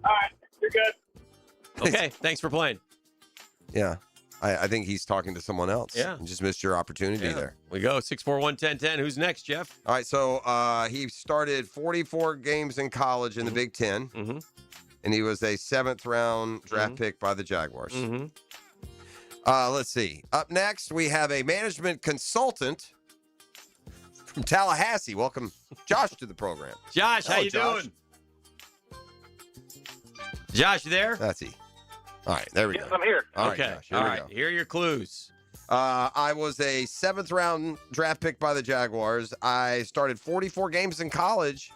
[SPEAKER 18] right, you're good.
[SPEAKER 3] Okay, thanks for playing.
[SPEAKER 1] Yeah. I think he's talking to someone else.
[SPEAKER 3] Yeah.
[SPEAKER 1] You just missed your opportunity there.
[SPEAKER 3] We go. 641-1010. Who's next, Jeff?
[SPEAKER 1] All right, so he started 44 games in college in the Big Ten, and he was a 7th round draft pick by the Jaguars. Let's see. Up next, we have a management consultant from Tallahassee. Welcome, Josh, to the program.
[SPEAKER 3] Josh, how you doing? Josh, you there?
[SPEAKER 1] That's he. All right, there we go.
[SPEAKER 18] I'm here.
[SPEAKER 1] All
[SPEAKER 3] okay.
[SPEAKER 1] right, Josh,
[SPEAKER 3] All right. Here are your clues.
[SPEAKER 1] I was a 7th round draft pick by the Jaguars. I started 44 games in college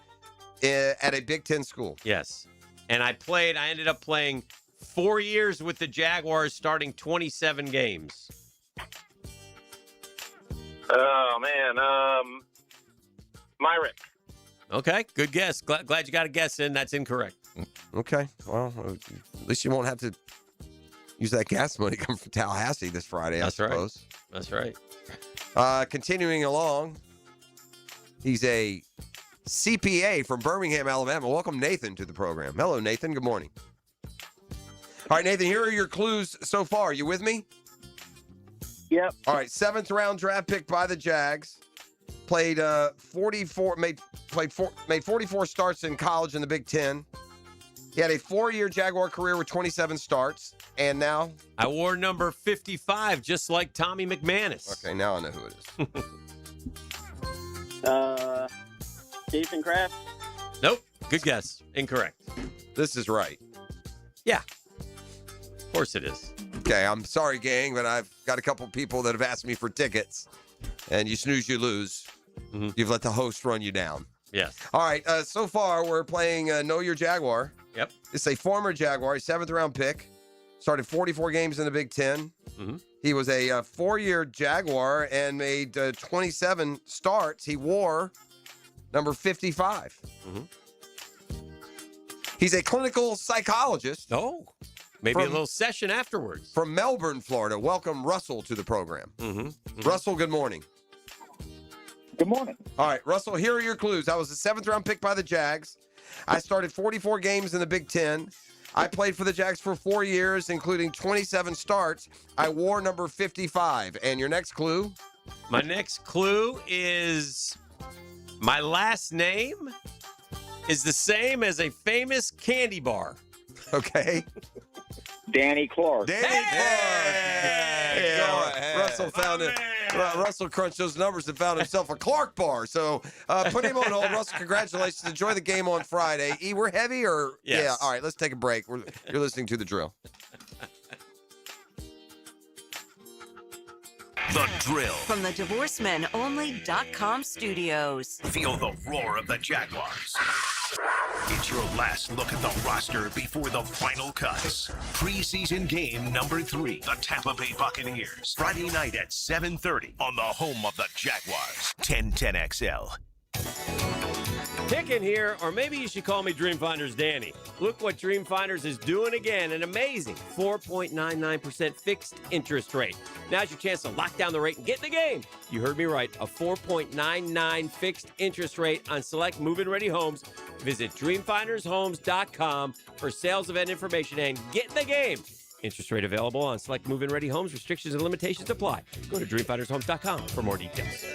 [SPEAKER 1] at a Big Ten school.
[SPEAKER 3] Yes. And I ended up playing 4 years with the Jaguars, starting 27 games.
[SPEAKER 18] Oh, man. Myrick.
[SPEAKER 3] Okay, good guess. Glad you got a guess in. That's incorrect.
[SPEAKER 1] Okay. Well, at least you won't have to use that gas money coming from Tallahassee this Friday, I suppose.
[SPEAKER 3] That's right.
[SPEAKER 1] Continuing along, he's a CPA from Birmingham, Alabama. Welcome, Nathan, to the program. Hello, Nathan. Good morning. All right, Nathan, here are your clues so far. You with me?
[SPEAKER 18] Yep.
[SPEAKER 1] All right, 7th round draft pick by the Jags. Made 44 starts in college in the Big Ten. He had a 4-year Jaguar career with 27 starts, and now
[SPEAKER 3] I wore number 55, just like Tommy McManus.
[SPEAKER 1] Okay, now I know who it is.
[SPEAKER 18] Jason Kraft.
[SPEAKER 3] Nope. Good guess. Incorrect.
[SPEAKER 1] This is right.
[SPEAKER 3] Yeah. Of course it is.
[SPEAKER 1] Okay, I'm sorry, gang, but I've got a couple people that have asked me for tickets, and you snooze, you lose. You've let the host run you down.
[SPEAKER 3] Yes.
[SPEAKER 1] All right, so far we're playing Know Your Jaguar.
[SPEAKER 3] Yep.
[SPEAKER 1] It's a former Jaguar, 7th round pick. Started 44 games in the Big Ten. He was a 4-year Jaguar and made 27 starts. He wore number 55. He's a clinical psychologist.
[SPEAKER 3] Oh, maybe a little session afterwards.
[SPEAKER 1] From Melbourne, Florida. Welcome, Russell, to the program. Russell, good morning.
[SPEAKER 18] Good morning.
[SPEAKER 1] All right, Russell, here are your clues. I was a 7th-round pick by the Jags. I started 44 games in the Big Ten. I played for the Jags for 4 years, including 27 starts. I wore number 55. And your next clue?
[SPEAKER 3] My next clue is my last name is the same as a famous candy bar.
[SPEAKER 1] Okay.
[SPEAKER 18] Danny Clark.
[SPEAKER 1] Danny Clark. Yeah, Russell found it. Russell crunched those numbers and found himself a Clark bar. So put him on hold. Russell, congratulations. Enjoy the game on Friday. E, we're heavy or?
[SPEAKER 3] Yes.
[SPEAKER 1] Yeah. All right, let's take a break. You're listening to The Drill.
[SPEAKER 4] The Drill.
[SPEAKER 6] From the DivorceMenOnly.com studios.
[SPEAKER 4] Feel the roar of the Jaguars. It's your last look at the roster before the final cuts. Preseason game number 3, the Tampa Bay Buccaneers. Friday night at 7:30 on the home of the Jaguars. 1010XL.
[SPEAKER 3] Picking here, or maybe you should call me Dreamfinders Danny. Look what Dreamfinders is doing again. An amazing 4.99% fixed interest rate. Now's your chance to lock down the rate and get in the game. You heard me right. A 4.99 fixed interest rate on select move-in ready homes. Visit dreamfindershomes.com for sales event information and get in the game. Interest rate available on select move-in ready homes. Restrictions and limitations apply. Go to dreamfindershomes.com for more details.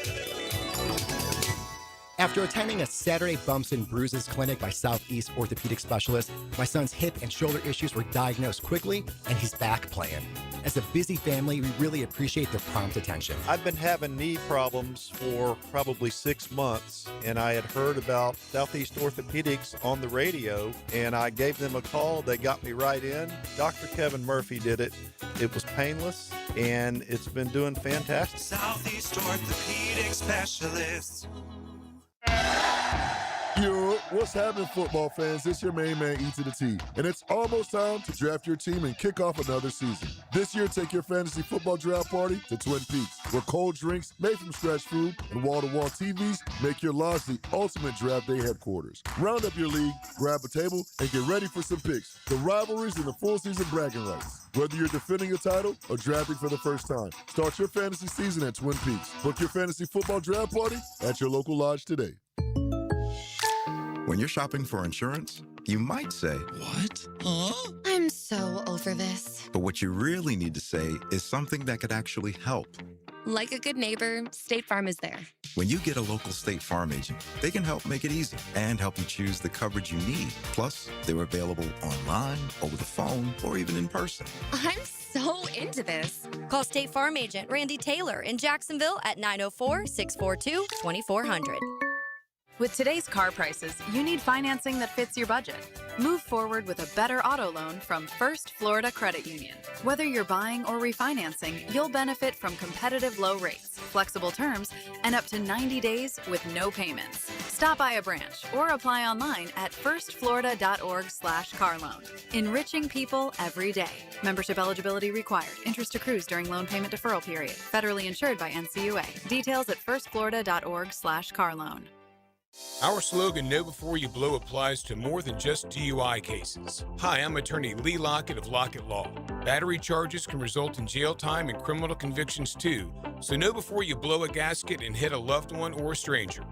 [SPEAKER 20] After attending a Saturday Bumps and Bruises clinic by Southeast orthopedic specialists, my son's hip and shoulder issues were diagnosed quickly, and he's back playing. As a busy family, we really appreciate their prompt attention.
[SPEAKER 21] I've been having knee problems for probably 6 months, and I had heard about Southeast Orthopedics on the radio, and I gave them a call. They got me right in. Dr. Kevin Murphy did it. It was painless, and it's been doing fantastic.
[SPEAKER 22] Southeast Orthopedic Specialists.
[SPEAKER 8] Yo, what's happening, football fans? It's your main man, E to the T. And it's almost time to draft your team and kick off another season. This year, take your fantasy football draft party to Twin Peaks, where cold drinks made from scratch food and wall-to-wall TVs make your lodge the ultimate draft day headquarters. Round up your league, grab a table, and get ready for some picks, the rivalries, and the full season bragging rights. Whether you're defending a title or drafting for the first time, start your fantasy season at Twin Peaks. Book your fantasy football draft party at your local lodge today.
[SPEAKER 23] When you're shopping for insurance, you might say, "What? Huh?"
[SPEAKER 24] I'm so over this.
[SPEAKER 23] But what you really need to say is something that could actually help.
[SPEAKER 24] Like a good neighbor, State Farm is there.
[SPEAKER 23] When you get a local State Farm agent, they can help make it easy and help you choose the coverage you need. Plus, they're available online, over the phone, or even in person.
[SPEAKER 24] I'm so into this. Call State Farm agent Randy Taylor in Jacksonville at 904-642-2400.
[SPEAKER 25] With today's car prices, you need financing that fits your budget. Move forward with a better auto loan from First Florida Credit Union. Whether you're buying or refinancing, you'll benefit from competitive low rates, flexible terms, and up to 90 days with no payments. Stop by a branch or apply online at firstflorida.org/carloan. Enriching people every day. Membership eligibility required. Interest accrues during loan payment deferral period. Federally insured by NCUA. Details at firstflorida.org/carloan.
[SPEAKER 26] Our slogan, Know Before You Blow, applies to more than just DUI cases. Hi, I'm attorney Lee Lockett of Lockett Law. Battery charges can result in jail time and criminal convictions too, so know before you blow a gasket and hit a loved one or a stranger.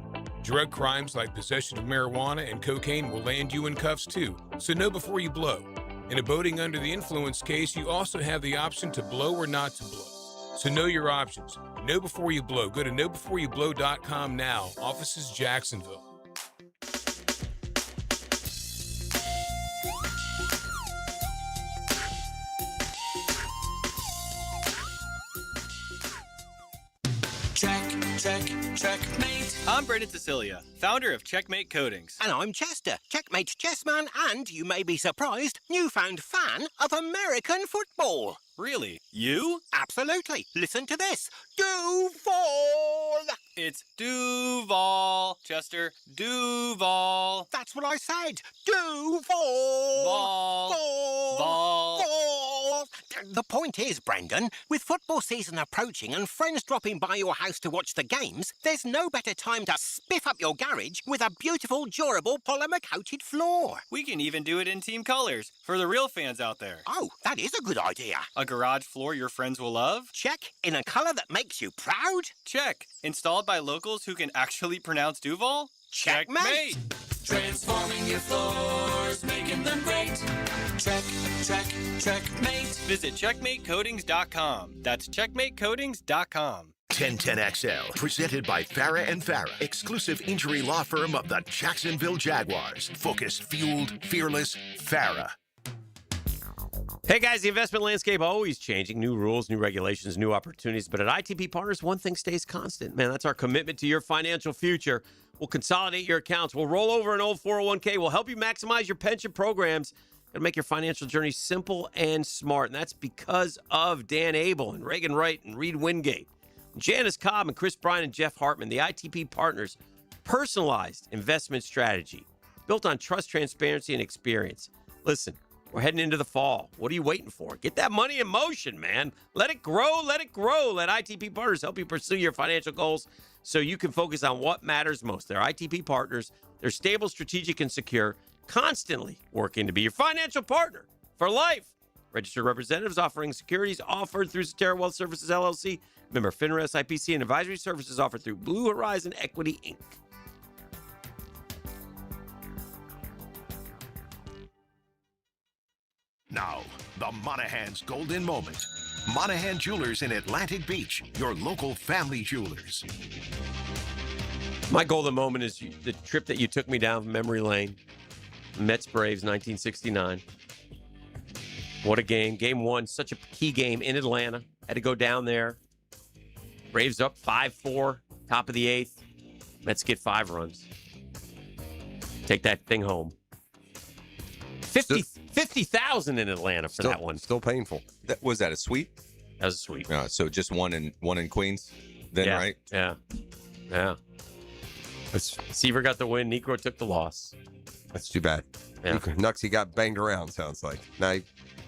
[SPEAKER 26] Drug crimes like possession of marijuana and cocaine will land you in cuffs too, so know before you blow. In a boating under the influence case, you also have the option to blow or not to blow. So know your options. Know before you blow. Go to knowbeforeyoublow.com now. Offices Jacksonville.
[SPEAKER 27] Checkmate. I'm Brendan Cecilia, founder of Checkmate Coatings.
[SPEAKER 28] And I'm Chester, Checkmate's chessman, and, you may be surprised, newfound fan of American football.
[SPEAKER 27] Really? You?
[SPEAKER 28] Absolutely. Listen to this. Duval!
[SPEAKER 27] It's Duval, Chester. Duval.
[SPEAKER 28] That's what I said. Duval!
[SPEAKER 27] Ball.
[SPEAKER 28] Ball.
[SPEAKER 27] Ball.
[SPEAKER 28] Ball. The point is, Brendan, with football season approaching and friends dropping by your house to watch the games, there's no better time to spiff up your garage with a beautiful, durable polymer-coated floor.
[SPEAKER 27] We can even do it in team colors for the real fans out there.
[SPEAKER 28] Oh, that is a good idea.
[SPEAKER 27] A garage floor your friends will love?
[SPEAKER 28] Check. In a color that makes you proud?
[SPEAKER 27] Check. Installed by locals who can actually pronounce Duval?
[SPEAKER 28] Checkmate.
[SPEAKER 22] Transforming your floors, making them great. Checkmate.
[SPEAKER 27] Visit checkmatecoatings.com. That's checkmatecoatings.com.
[SPEAKER 4] 1010XL, presented by Farah and Farah, exclusive injury law firm of the Jacksonville Jaguars. Focused, fueled, fearless, Farah.
[SPEAKER 3] Hey guys, the investment landscape always changing. New rules, new regulations, new opportunities. But at ITP Partners, one thing stays constant. Man, that's our commitment to your financial future. We'll consolidate your accounts. We'll roll over an old 401k. We'll help you maximize your pension programs and make your financial journey simple and smart. And that's because of Dan Abel and Reagan Wright and Reed Wingate, Janice Cobb and Chris Bryan and Jeff Hartman, the ITP Partners personalized investment strategy built on trust, transparency, and experience. Listen, we're heading into the fall. What are you waiting for? Get that money in motion, man. Let it grow. Let it grow. Let ITP Partners help you pursue your financial goals so you can focus on what matters most. They're ITP Partners. They're stable, strategic, and secure, constantly working to be your financial partner for life. Registered representatives offering securities offered through Cetera Wealth Services, LLC. Member FINRA, SIPC, and advisory services offered through Blue Horizon Equity, Inc.
[SPEAKER 4] Now, the Monahan's golden moment. Monahan Jewelers in Atlantic Beach, your local family jewelers.
[SPEAKER 3] My golden moment is the trip that you took me down memory lane. Mets Braves 1969. What a game. Game one, such a key game in Atlanta. Had to go down there. Braves up 5-4, top of the eighth. Mets get 5 runs. Take that thing home. 50,000 in Atlanta for that one.
[SPEAKER 1] Still painful.
[SPEAKER 10] Was that a sweep?
[SPEAKER 3] That was a sweep.
[SPEAKER 10] So just one in Queens, then,
[SPEAKER 3] yeah,
[SPEAKER 10] right?
[SPEAKER 3] Yeah. Seaver got the win. Negro took the loss.
[SPEAKER 1] That's too bad.
[SPEAKER 3] Yeah.
[SPEAKER 1] Nuxie got banged around, sounds like. Now,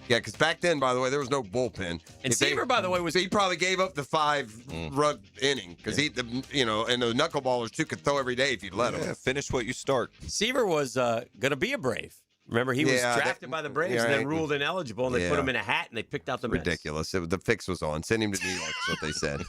[SPEAKER 1] yeah, because back then, by the way, there was no bullpen.
[SPEAKER 3] And Seaver, by the way, was...
[SPEAKER 1] He probably gave up the 5-run inning because and the knuckleballers, too, could throw every day if you'd let them.
[SPEAKER 10] Finish what you start.
[SPEAKER 3] Seaver was going to be a Brave. Remember, he was drafted by the Braves and then ruled ineligible, and they put him in a hat, and they picked out the Mets.
[SPEAKER 1] Ridiculous. The fix was on. Send him to New York, is what they said.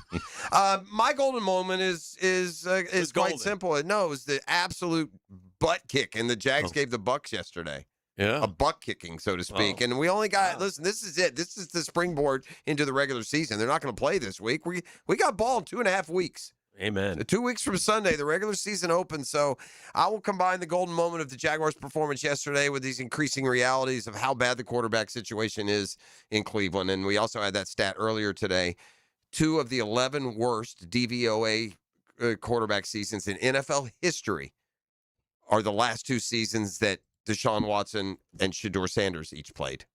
[SPEAKER 1] My golden moment is quite
[SPEAKER 3] golden.
[SPEAKER 1] simple. No, it was the absolute butt kick, and the Jags gave the Bucs yesterday.
[SPEAKER 3] Yeah.
[SPEAKER 1] A butt kicking, so to speak. And we only got, listen, this is it. This is the springboard into the regular season. They're not going to play this week. We got ball in 2.5 weeks.
[SPEAKER 3] Amen.
[SPEAKER 1] 2 weeks from Sunday, the regular season opens. So I will combine the golden moment of the Jaguars' performance yesterday with these increasing realities of how bad the quarterback situation is in Cleveland. And we also had that stat earlier today. 2 of the 11 worst DVOA quarterback seasons in NFL history are the last 2 seasons that Deshaun Watson and Shedeur Sanders each played.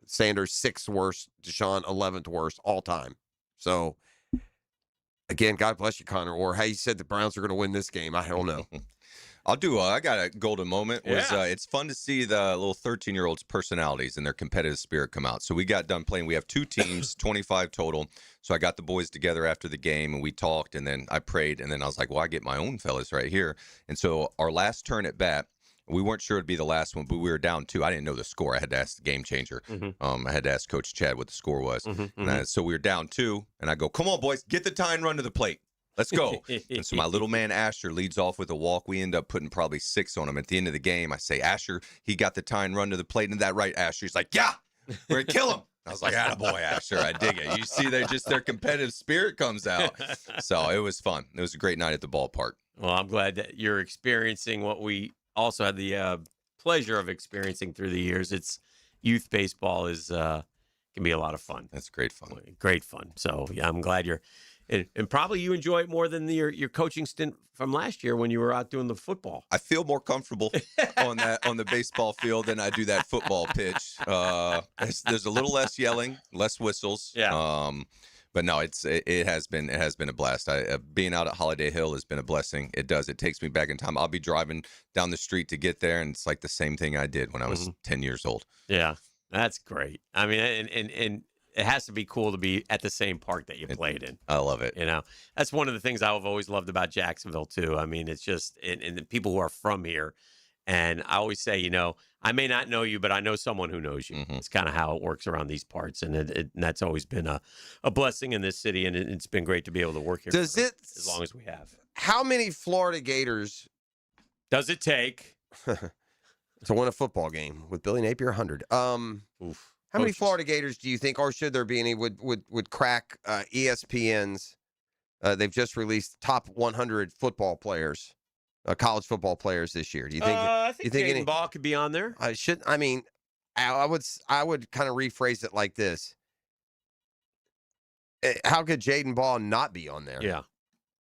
[SPEAKER 1] Sanders 6th worst, Deshaun 11th worst all time. So, again, God bless you, Connor. Or how you said the Browns are going to win this game. I don't know.
[SPEAKER 10] I got a golden moment. It's fun to see the little 13-year-olds' personalities and their competitive spirit come out. So we got done playing. We have 2 teams, 25 total. So I got the boys together after the game, and we talked, and then I prayed, and then I was like, well, I get my own fellas right here. And so our last turn at bat, we weren't sure it'd be the last one, but we were down 2. I didn't know the score. I had to ask the game changer. I had to ask Coach Chad what the score was. So we were down 2, and I go, come on, boys, get the tie and run to the plate. Let's go. And so my little man Asher leads off with a walk. We end up putting probably 6 on him. At the end of the game, I say, Asher, he got the tie and run to the plate. Isn't that right, Asher? He's like, yeah, we're going to kill him. I was like, attaboy, Asher. I dig it. You see, their competitive spirit comes out. So it was fun. It was a great night at the ballpark.
[SPEAKER 3] Well, I'm glad that you're experiencing what we also had the pleasure of experiencing through the years. It's youth baseball can be a lot of fun.
[SPEAKER 10] That's great fun.
[SPEAKER 3] Great fun. So yeah, I'm glad you're, and probably you enjoy it more than your coaching stint from last year when you were out doing the football.
[SPEAKER 10] I feel more comfortable on the baseball field than I do that football pitch. There's a little less yelling, less whistles.
[SPEAKER 3] Yeah.
[SPEAKER 10] But no, it has been a blast. Being out at Holiday Hill has been a blessing. It takes me back in time. I'll be driving down the street to get there, and it's like the same thing I did when I was 10 years old.
[SPEAKER 3] Yeah, that's great. I mean, and it has to be cool to be at the same park that you played in.
[SPEAKER 10] I love it.
[SPEAKER 3] You know, that's one of the things I've always loved about Jacksonville too. I mean, it's just and the people who are from here. And I always say, you know, I may not know you, but I know someone who knows you. It's kind of how it works around these parts, and that's always been a blessing in this city, and it's been great to be able to work here.
[SPEAKER 1] Does it
[SPEAKER 3] as long as we have?
[SPEAKER 1] How many Florida Gators
[SPEAKER 3] does it take
[SPEAKER 1] to win a football game with Billy Napier? 100. How many Florida Gators do you think, or should there be any, would crack ESPN's? They've just released top 100 football players. College football players this year. Do you think?
[SPEAKER 3] I think
[SPEAKER 1] Jaden
[SPEAKER 3] Jaden Ball could be on there.
[SPEAKER 1] I mean, I would kind of rephrase it like this: how could Jaden Ball not be on there?
[SPEAKER 3] Yeah.
[SPEAKER 1] I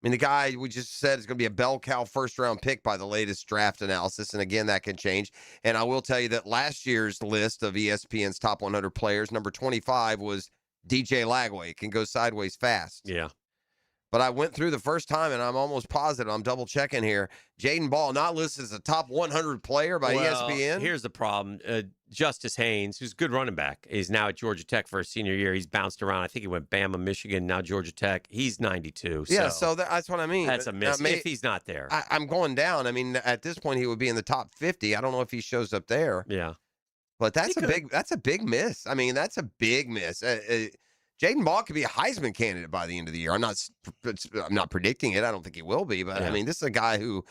[SPEAKER 1] mean, the guy we just said is going to be a bell cow first-round pick by the latest draft analysis, and again, that can change. And I will tell you that last year's list of ESPN's top 100 players, number 25 was DJ Lagway. It can go sideways fast.
[SPEAKER 3] Yeah.
[SPEAKER 1] But I went through the first time, and I'm almost positive, I'm double-checking here, Jaden Ball not listed as a top 100 player by ESPN?
[SPEAKER 3] Here's the problem. Justice Haynes, who's a good running back, is now at Georgia Tech for his senior year. He's bounced around. I think he went Bama, Michigan, now Georgia Tech. He's 92.
[SPEAKER 1] Yeah, so that's what I mean.
[SPEAKER 3] That's a miss if he's not there.
[SPEAKER 1] I'm going down. I mean, at this point, he would be in the top 50. I don't know if he shows up there.
[SPEAKER 3] Yeah.
[SPEAKER 1] But that's a big miss. I mean, that's a big miss. Jaden Ball could be a Heisman candidate by the end of the year. I'm not predicting it. I don't think he will be. But, I mean, this is a guy who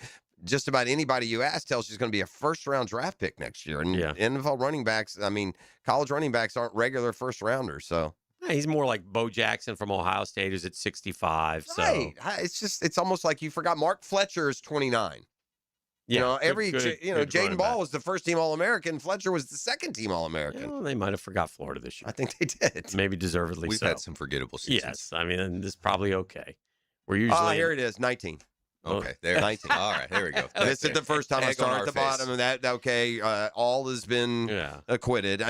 [SPEAKER 1] just about anybody you ask tells you he's going to be a first-round draft pick next year. And NFL running backs, I mean, college running backs aren't regular first-rounders. So
[SPEAKER 3] yeah, he's more like Bo Jackson from Ohio State, who's at 65.
[SPEAKER 1] Right. So it's almost like you forgot Mark Fletcher is 29. You know, Jaden Ball was the first-team All-American. Fletcher was the second-team All-American.
[SPEAKER 3] Yeah, well, they might have forgot Florida this year.
[SPEAKER 1] I think they did.
[SPEAKER 3] Maybe deservedly
[SPEAKER 10] We've
[SPEAKER 3] so.
[SPEAKER 10] had some forgettable seasons.
[SPEAKER 3] Yes, I mean, this is probably okay. We're usually
[SPEAKER 1] here it is, 19.
[SPEAKER 10] Okay, there.
[SPEAKER 1] 19.
[SPEAKER 10] All right, here we go.
[SPEAKER 1] This is the first time I started at the bottom, and that all has been acquitted.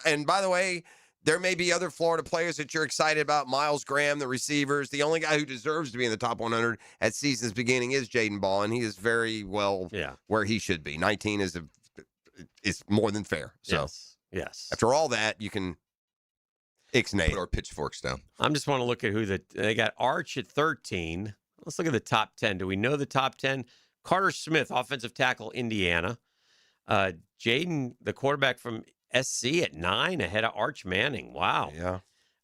[SPEAKER 1] And by the way, there may be other Florida players that you're excited about. Miles Graham, the receivers. The only guy who deserves to be in the top 100 at season's beginning is Jaden Ball, and he is very well where he should be. 19 is more than fair. So
[SPEAKER 3] yes.
[SPEAKER 1] After all that, you can ixnay.
[SPEAKER 10] Put our pitchforks down.
[SPEAKER 3] I'm just want to look at who they got. Arch at 13. Let's look at the top 10. Do we know the top 10? Carter Smith, offensive tackle, Indiana. Jaden, the quarterback from SC at 9, ahead of Arch Manning. Wow.
[SPEAKER 1] Yeah.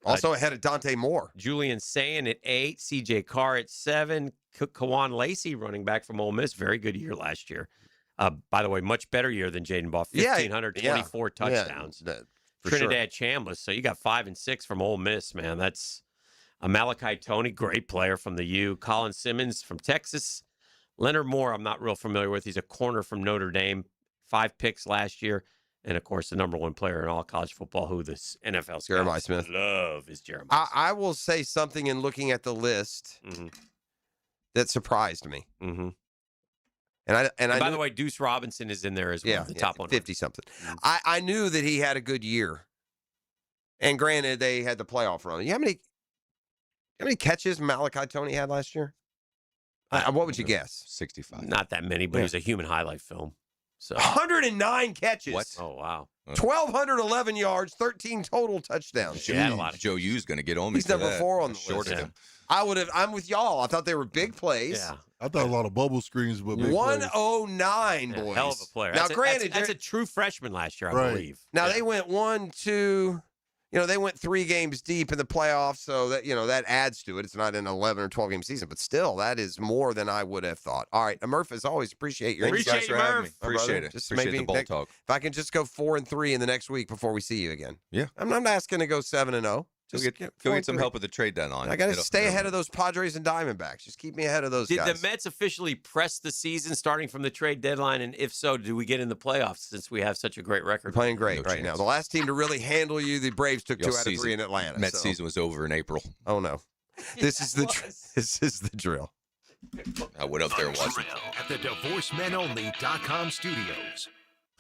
[SPEAKER 1] Also ahead of Dante Moore.
[SPEAKER 3] Julian Sayin at 8. CJ Carr at 7. Kawan Lacey, running back from Ole Miss. Very good year last year. By the way, much better year than Jaden Ball. 1,524 touchdowns. Trinidad Chambliss. So you got 5 and 6 from Ole Miss, man. That's Malachi Toney, great player from the U. Colin Simmons from Texas. Leonard Moore, I'm not real familiar with. He's a corner from Notre Dame. 5 picks last year. And, of course, the number 1 player in all college football who this NFL scouts
[SPEAKER 1] Jeremiah Smith
[SPEAKER 3] love is Jeremiah.
[SPEAKER 1] I will say something in looking at the list that surprised me.
[SPEAKER 3] Mm-hmm.
[SPEAKER 1] And
[SPEAKER 3] by the way, Deuce Robinson is in there as well, the top 1.
[SPEAKER 1] 50-something. I knew that he had a good year. And granted, they had the playoff run. How many catches Malachi Toney had last year? What would you guess?
[SPEAKER 10] 65.
[SPEAKER 3] Not that many, but it was a human highlight film. So
[SPEAKER 1] 109 catches.
[SPEAKER 10] What?
[SPEAKER 3] Oh, wow.
[SPEAKER 1] 1,211 yards, 13 total touchdowns.
[SPEAKER 10] Joe U's going to get on me.
[SPEAKER 1] He's number 4 on the
[SPEAKER 10] Short
[SPEAKER 1] list.
[SPEAKER 10] of him.
[SPEAKER 1] I'm with y'all. I thought they were big plays.
[SPEAKER 3] Yeah.
[SPEAKER 8] I thought a lot of bubble screens, but big
[SPEAKER 1] 109,
[SPEAKER 8] plays.
[SPEAKER 1] boys.
[SPEAKER 3] Hell of a player.
[SPEAKER 1] Now,
[SPEAKER 3] That's
[SPEAKER 1] granted,
[SPEAKER 3] that's a true freshman last year, I believe.
[SPEAKER 1] Now, they went 1, 2... they went 3 games deep in the playoffs, so that adds to it. It's not an 11 or 12 game season, but still, that is more than I would have thought. All right, Murph, as always, appreciate your
[SPEAKER 10] Thanks, guys, for having me. Appreciate it.
[SPEAKER 1] Just
[SPEAKER 10] Appreciate
[SPEAKER 1] maybe
[SPEAKER 10] the ball talk.
[SPEAKER 1] If I can just go 4-3 in the next week before we see you again.
[SPEAKER 10] Yeah,
[SPEAKER 1] I'm not asking to go 7-0.
[SPEAKER 10] Go get some help with the trade deadline.
[SPEAKER 1] I got to stay ahead of those Padres and Diamondbacks. Just keep me ahead of those guys.
[SPEAKER 3] Did the Mets officially press the season starting from the trade deadline? And if so, do we get in the playoffs since we have such a great record?
[SPEAKER 1] We're playing great right now. The last team to really handle you, the Braves took 2 out of 3 in Atlanta.
[SPEAKER 10] Mets season was over in April.
[SPEAKER 1] Oh, no. This is the drill.
[SPEAKER 10] I went up there and watched it.
[SPEAKER 4] At the DivorceMenOnly.com studios.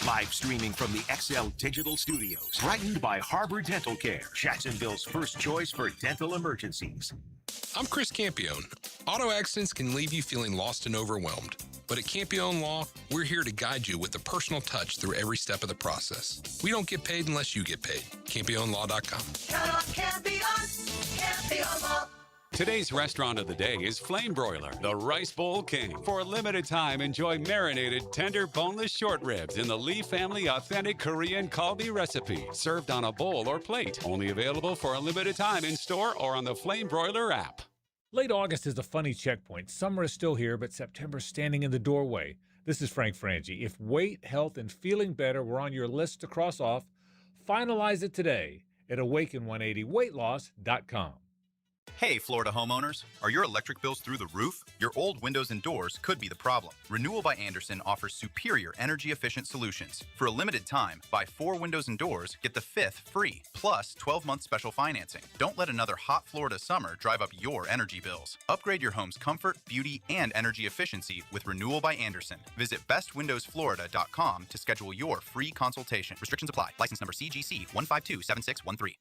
[SPEAKER 4] Live streaming from the XL Digital Studios. Brightened by Harbor Dental Care, Jacksonville's first choice for dental emergencies.
[SPEAKER 26] I'm Chris Campione. Auto accidents can leave you feeling lost and overwhelmed. But at Campione Law, we're here to guide you with a personal touch through every step of the process. We don't get paid unless you get paid. CampioneLaw.com.
[SPEAKER 22] Count on Campion, Campion Law.
[SPEAKER 2] Today's restaurant of the day is Flame Broiler, the Rice Bowl King. For a limited time, enjoy marinated, tender, boneless short ribs in the Lee family authentic Korean kalbi recipe, served on a bowl or plate. Only available for a limited time in store or on the Flame Broiler app.
[SPEAKER 5] Late August is a funny checkpoint. Summer is still here, but September's standing in the doorway. This is Frank Frangie. If weight, health, and feeling better were on your list to cross off, finalize it today at awaken180weightloss.com.
[SPEAKER 7] Hey, Florida homeowners. Are your electric bills through the roof? Your old windows and doors could be the problem. Renewal by Andersen offers superior energy-efficient solutions. For a limited time, buy 4 windows and doors, get the 5th free, plus 12-month special financing. Don't let another hot Florida summer drive up your energy bills. Upgrade your home's comfort, beauty, and energy efficiency with Renewal by Andersen. Visit bestwindowsflorida.com to schedule your free consultation. Restrictions apply. License number CGC 1527613.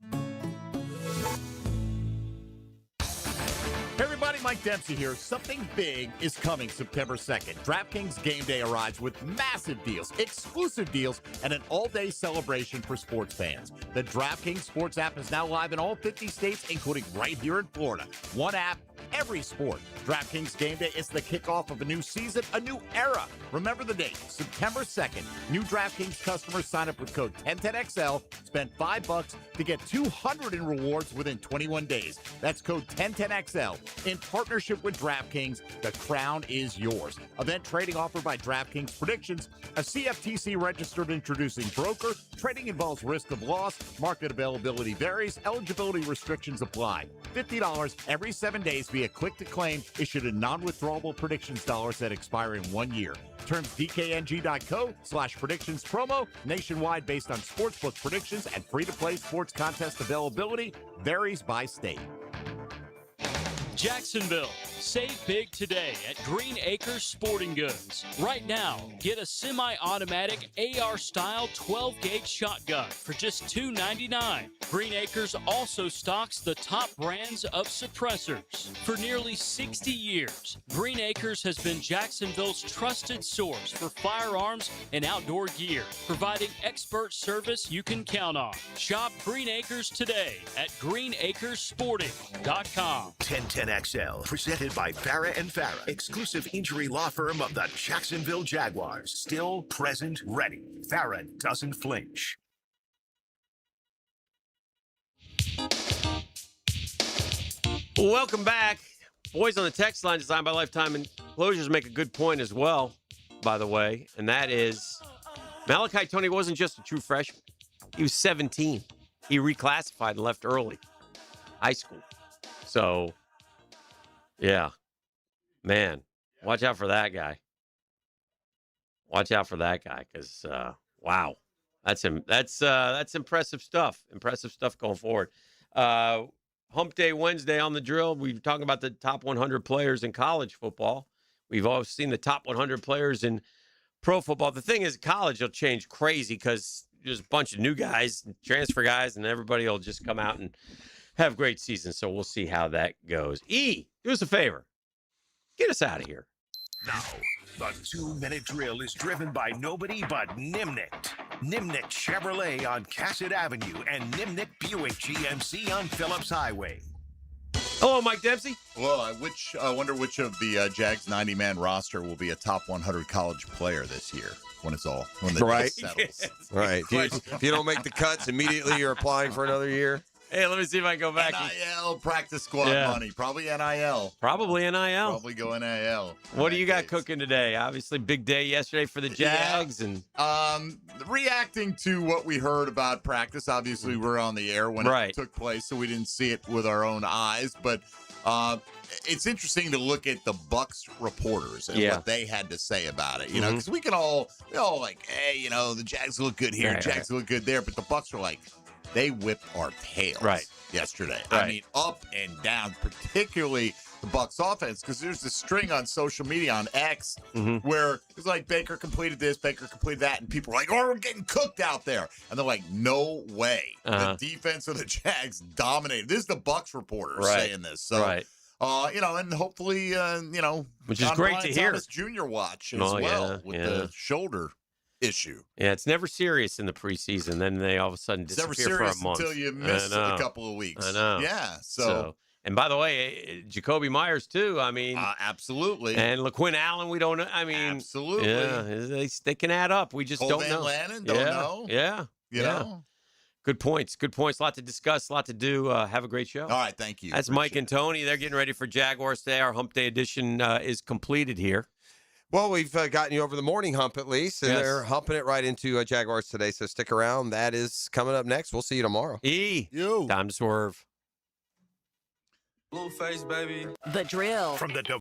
[SPEAKER 9] Hey everybody, Mike Dempsey here. Something big is coming September 2nd. DraftKings Game Day arrives with massive deals, exclusive deals, and an all-day celebration for sports fans. The DraftKings Sports app is now live in all 50 states, including right here in Florida. One app, every sport. DraftKings Game Day is the kickoff of a new season, a new era. Remember the date, September 2nd. New DraftKings customers sign up with code 1010XL, spend $5 to get $200 in rewards within 21 days. That's code 1010XL. In partnership with DraftKings, the crown is yours. Event trading offered by DraftKings Predictions, a CFTC registered introducing broker. Trading involves risk of loss. Market availability varies. Eligibility restrictions apply. $50 every 7 days via click-to-claim, issued in non-withdrawable predictions dollars that expire in 1 year. Terms dkng.co/predictions promo, nationwide based on sportsbook predictions and free-to-play sports contest availability, varies by state.
[SPEAKER 11] Jacksonville, save big today at Green Acres Sporting Goods. Right now, get a semi-automatic AR-style 12-gauge shotgun for just $299. Green Acres also stocks the top brands of suppressors. For nearly 60 years, Green Acres has been Jacksonville's trusted source for firearms and outdoor gear, providing expert service you can count on. Shop Green Acres today at greenacresporting.com.
[SPEAKER 4] 1010XL, presented by Farah and Farah, exclusive injury law firm of the Jacksonville Jaguars. Still, present, ready. Farah doesn't flinch.
[SPEAKER 3] Welcome back. Boys on the text line, designed by Lifetime Enclosures, make a good point as well, by the way, and that is Malachi Tony wasn't just a true freshman. He was 17. He reclassified and left early high school. So, yeah, man, watch out for that guy. Watch out for that guy, because wow, that's him. That's impressive stuff. Impressive stuff going forward. Hump Day Wednesday on the drill. We're talking about the top 100 players in college football. We've all seen the top 100 players in pro football. The thing is, college will change crazy because there's a bunch of new guys, transfer guys, and everybody will just come out and have great seasons. So we'll see how that goes. E, do us a favor. Get us out of here.
[SPEAKER 4] Now, the 2-minute drill is driven by nobody but Nimnicht. Nimnicht Chevrolet on Cassett Avenue and Nimnicht Buick GMC on Phillips Highway.
[SPEAKER 3] Hello, Mike Dempsey.
[SPEAKER 12] Well, I wonder which of the Jags 90-man roster will be a top 100 college player this year when the dust settles.
[SPEAKER 1] Right. If you don't make the cuts, immediately you're applying for another year.
[SPEAKER 3] Hey, let me see if I can go back.
[SPEAKER 12] NIL, practice squad money. Probably NIL.
[SPEAKER 3] Probably NIL.
[SPEAKER 12] Probably go NIL.
[SPEAKER 3] What do you got cooking today? Obviously, big day yesterday for the Jags. And
[SPEAKER 12] reacting to what we heard about practice. Obviously, we're on the air when it took place, so we didn't see it with our own eyes. But it's interesting to look at the Bucs reporters and what they had to say about it. You know, because we all like, hey, the Jags look good here, Jags look good there. But the Bucs are like, they whipped our tails yesterday. I mean, up and down, particularly the Bucs offense, because there's this string on social media on X where it's like Baker completed this, Baker completed that, and people are like, oh, we're getting cooked out there. And they're like, no way. The defense of the Jags dominated. This is the Bucs reporters saying this. So And hopefully,
[SPEAKER 3] which is
[SPEAKER 12] John
[SPEAKER 3] great
[SPEAKER 12] Bryant
[SPEAKER 3] to hear.
[SPEAKER 12] Thomas Jr. watch as
[SPEAKER 3] Oh,
[SPEAKER 12] well with the shoulder issue.
[SPEAKER 3] Yeah, it's never serious in the preseason. Then they all of a sudden
[SPEAKER 12] It's never
[SPEAKER 3] disappear for a
[SPEAKER 12] serious
[SPEAKER 3] month
[SPEAKER 12] until you miss a couple of weeks.
[SPEAKER 3] I know.
[SPEAKER 12] Yeah. So
[SPEAKER 3] and by the way, Jacoby Myers too. I mean,
[SPEAKER 12] absolutely.
[SPEAKER 3] And LaQuinn Allen, we don't know. I mean,
[SPEAKER 12] absolutely.
[SPEAKER 3] Yeah, they can add up. We just
[SPEAKER 12] Cole
[SPEAKER 3] don't
[SPEAKER 12] Van
[SPEAKER 3] know.
[SPEAKER 12] Lannon, don't know.
[SPEAKER 3] Yeah.
[SPEAKER 12] You know.
[SPEAKER 3] Good points. Good points. A lot to discuss. A lot to do. Have a great show.
[SPEAKER 12] All right. Thank you.
[SPEAKER 3] That's Mike and Tony. They're getting ready for Jaguars Day. Our Hump Day edition is completed here.
[SPEAKER 1] Well, we've gotten you over the morning hump at least, and they're humping it right into Jaguars today. So stick around. That is coming up next. We'll see you tomorrow.
[SPEAKER 3] Time to swerve.
[SPEAKER 22] Blueface, baby.
[SPEAKER 6] The Drill.
[SPEAKER 4] From the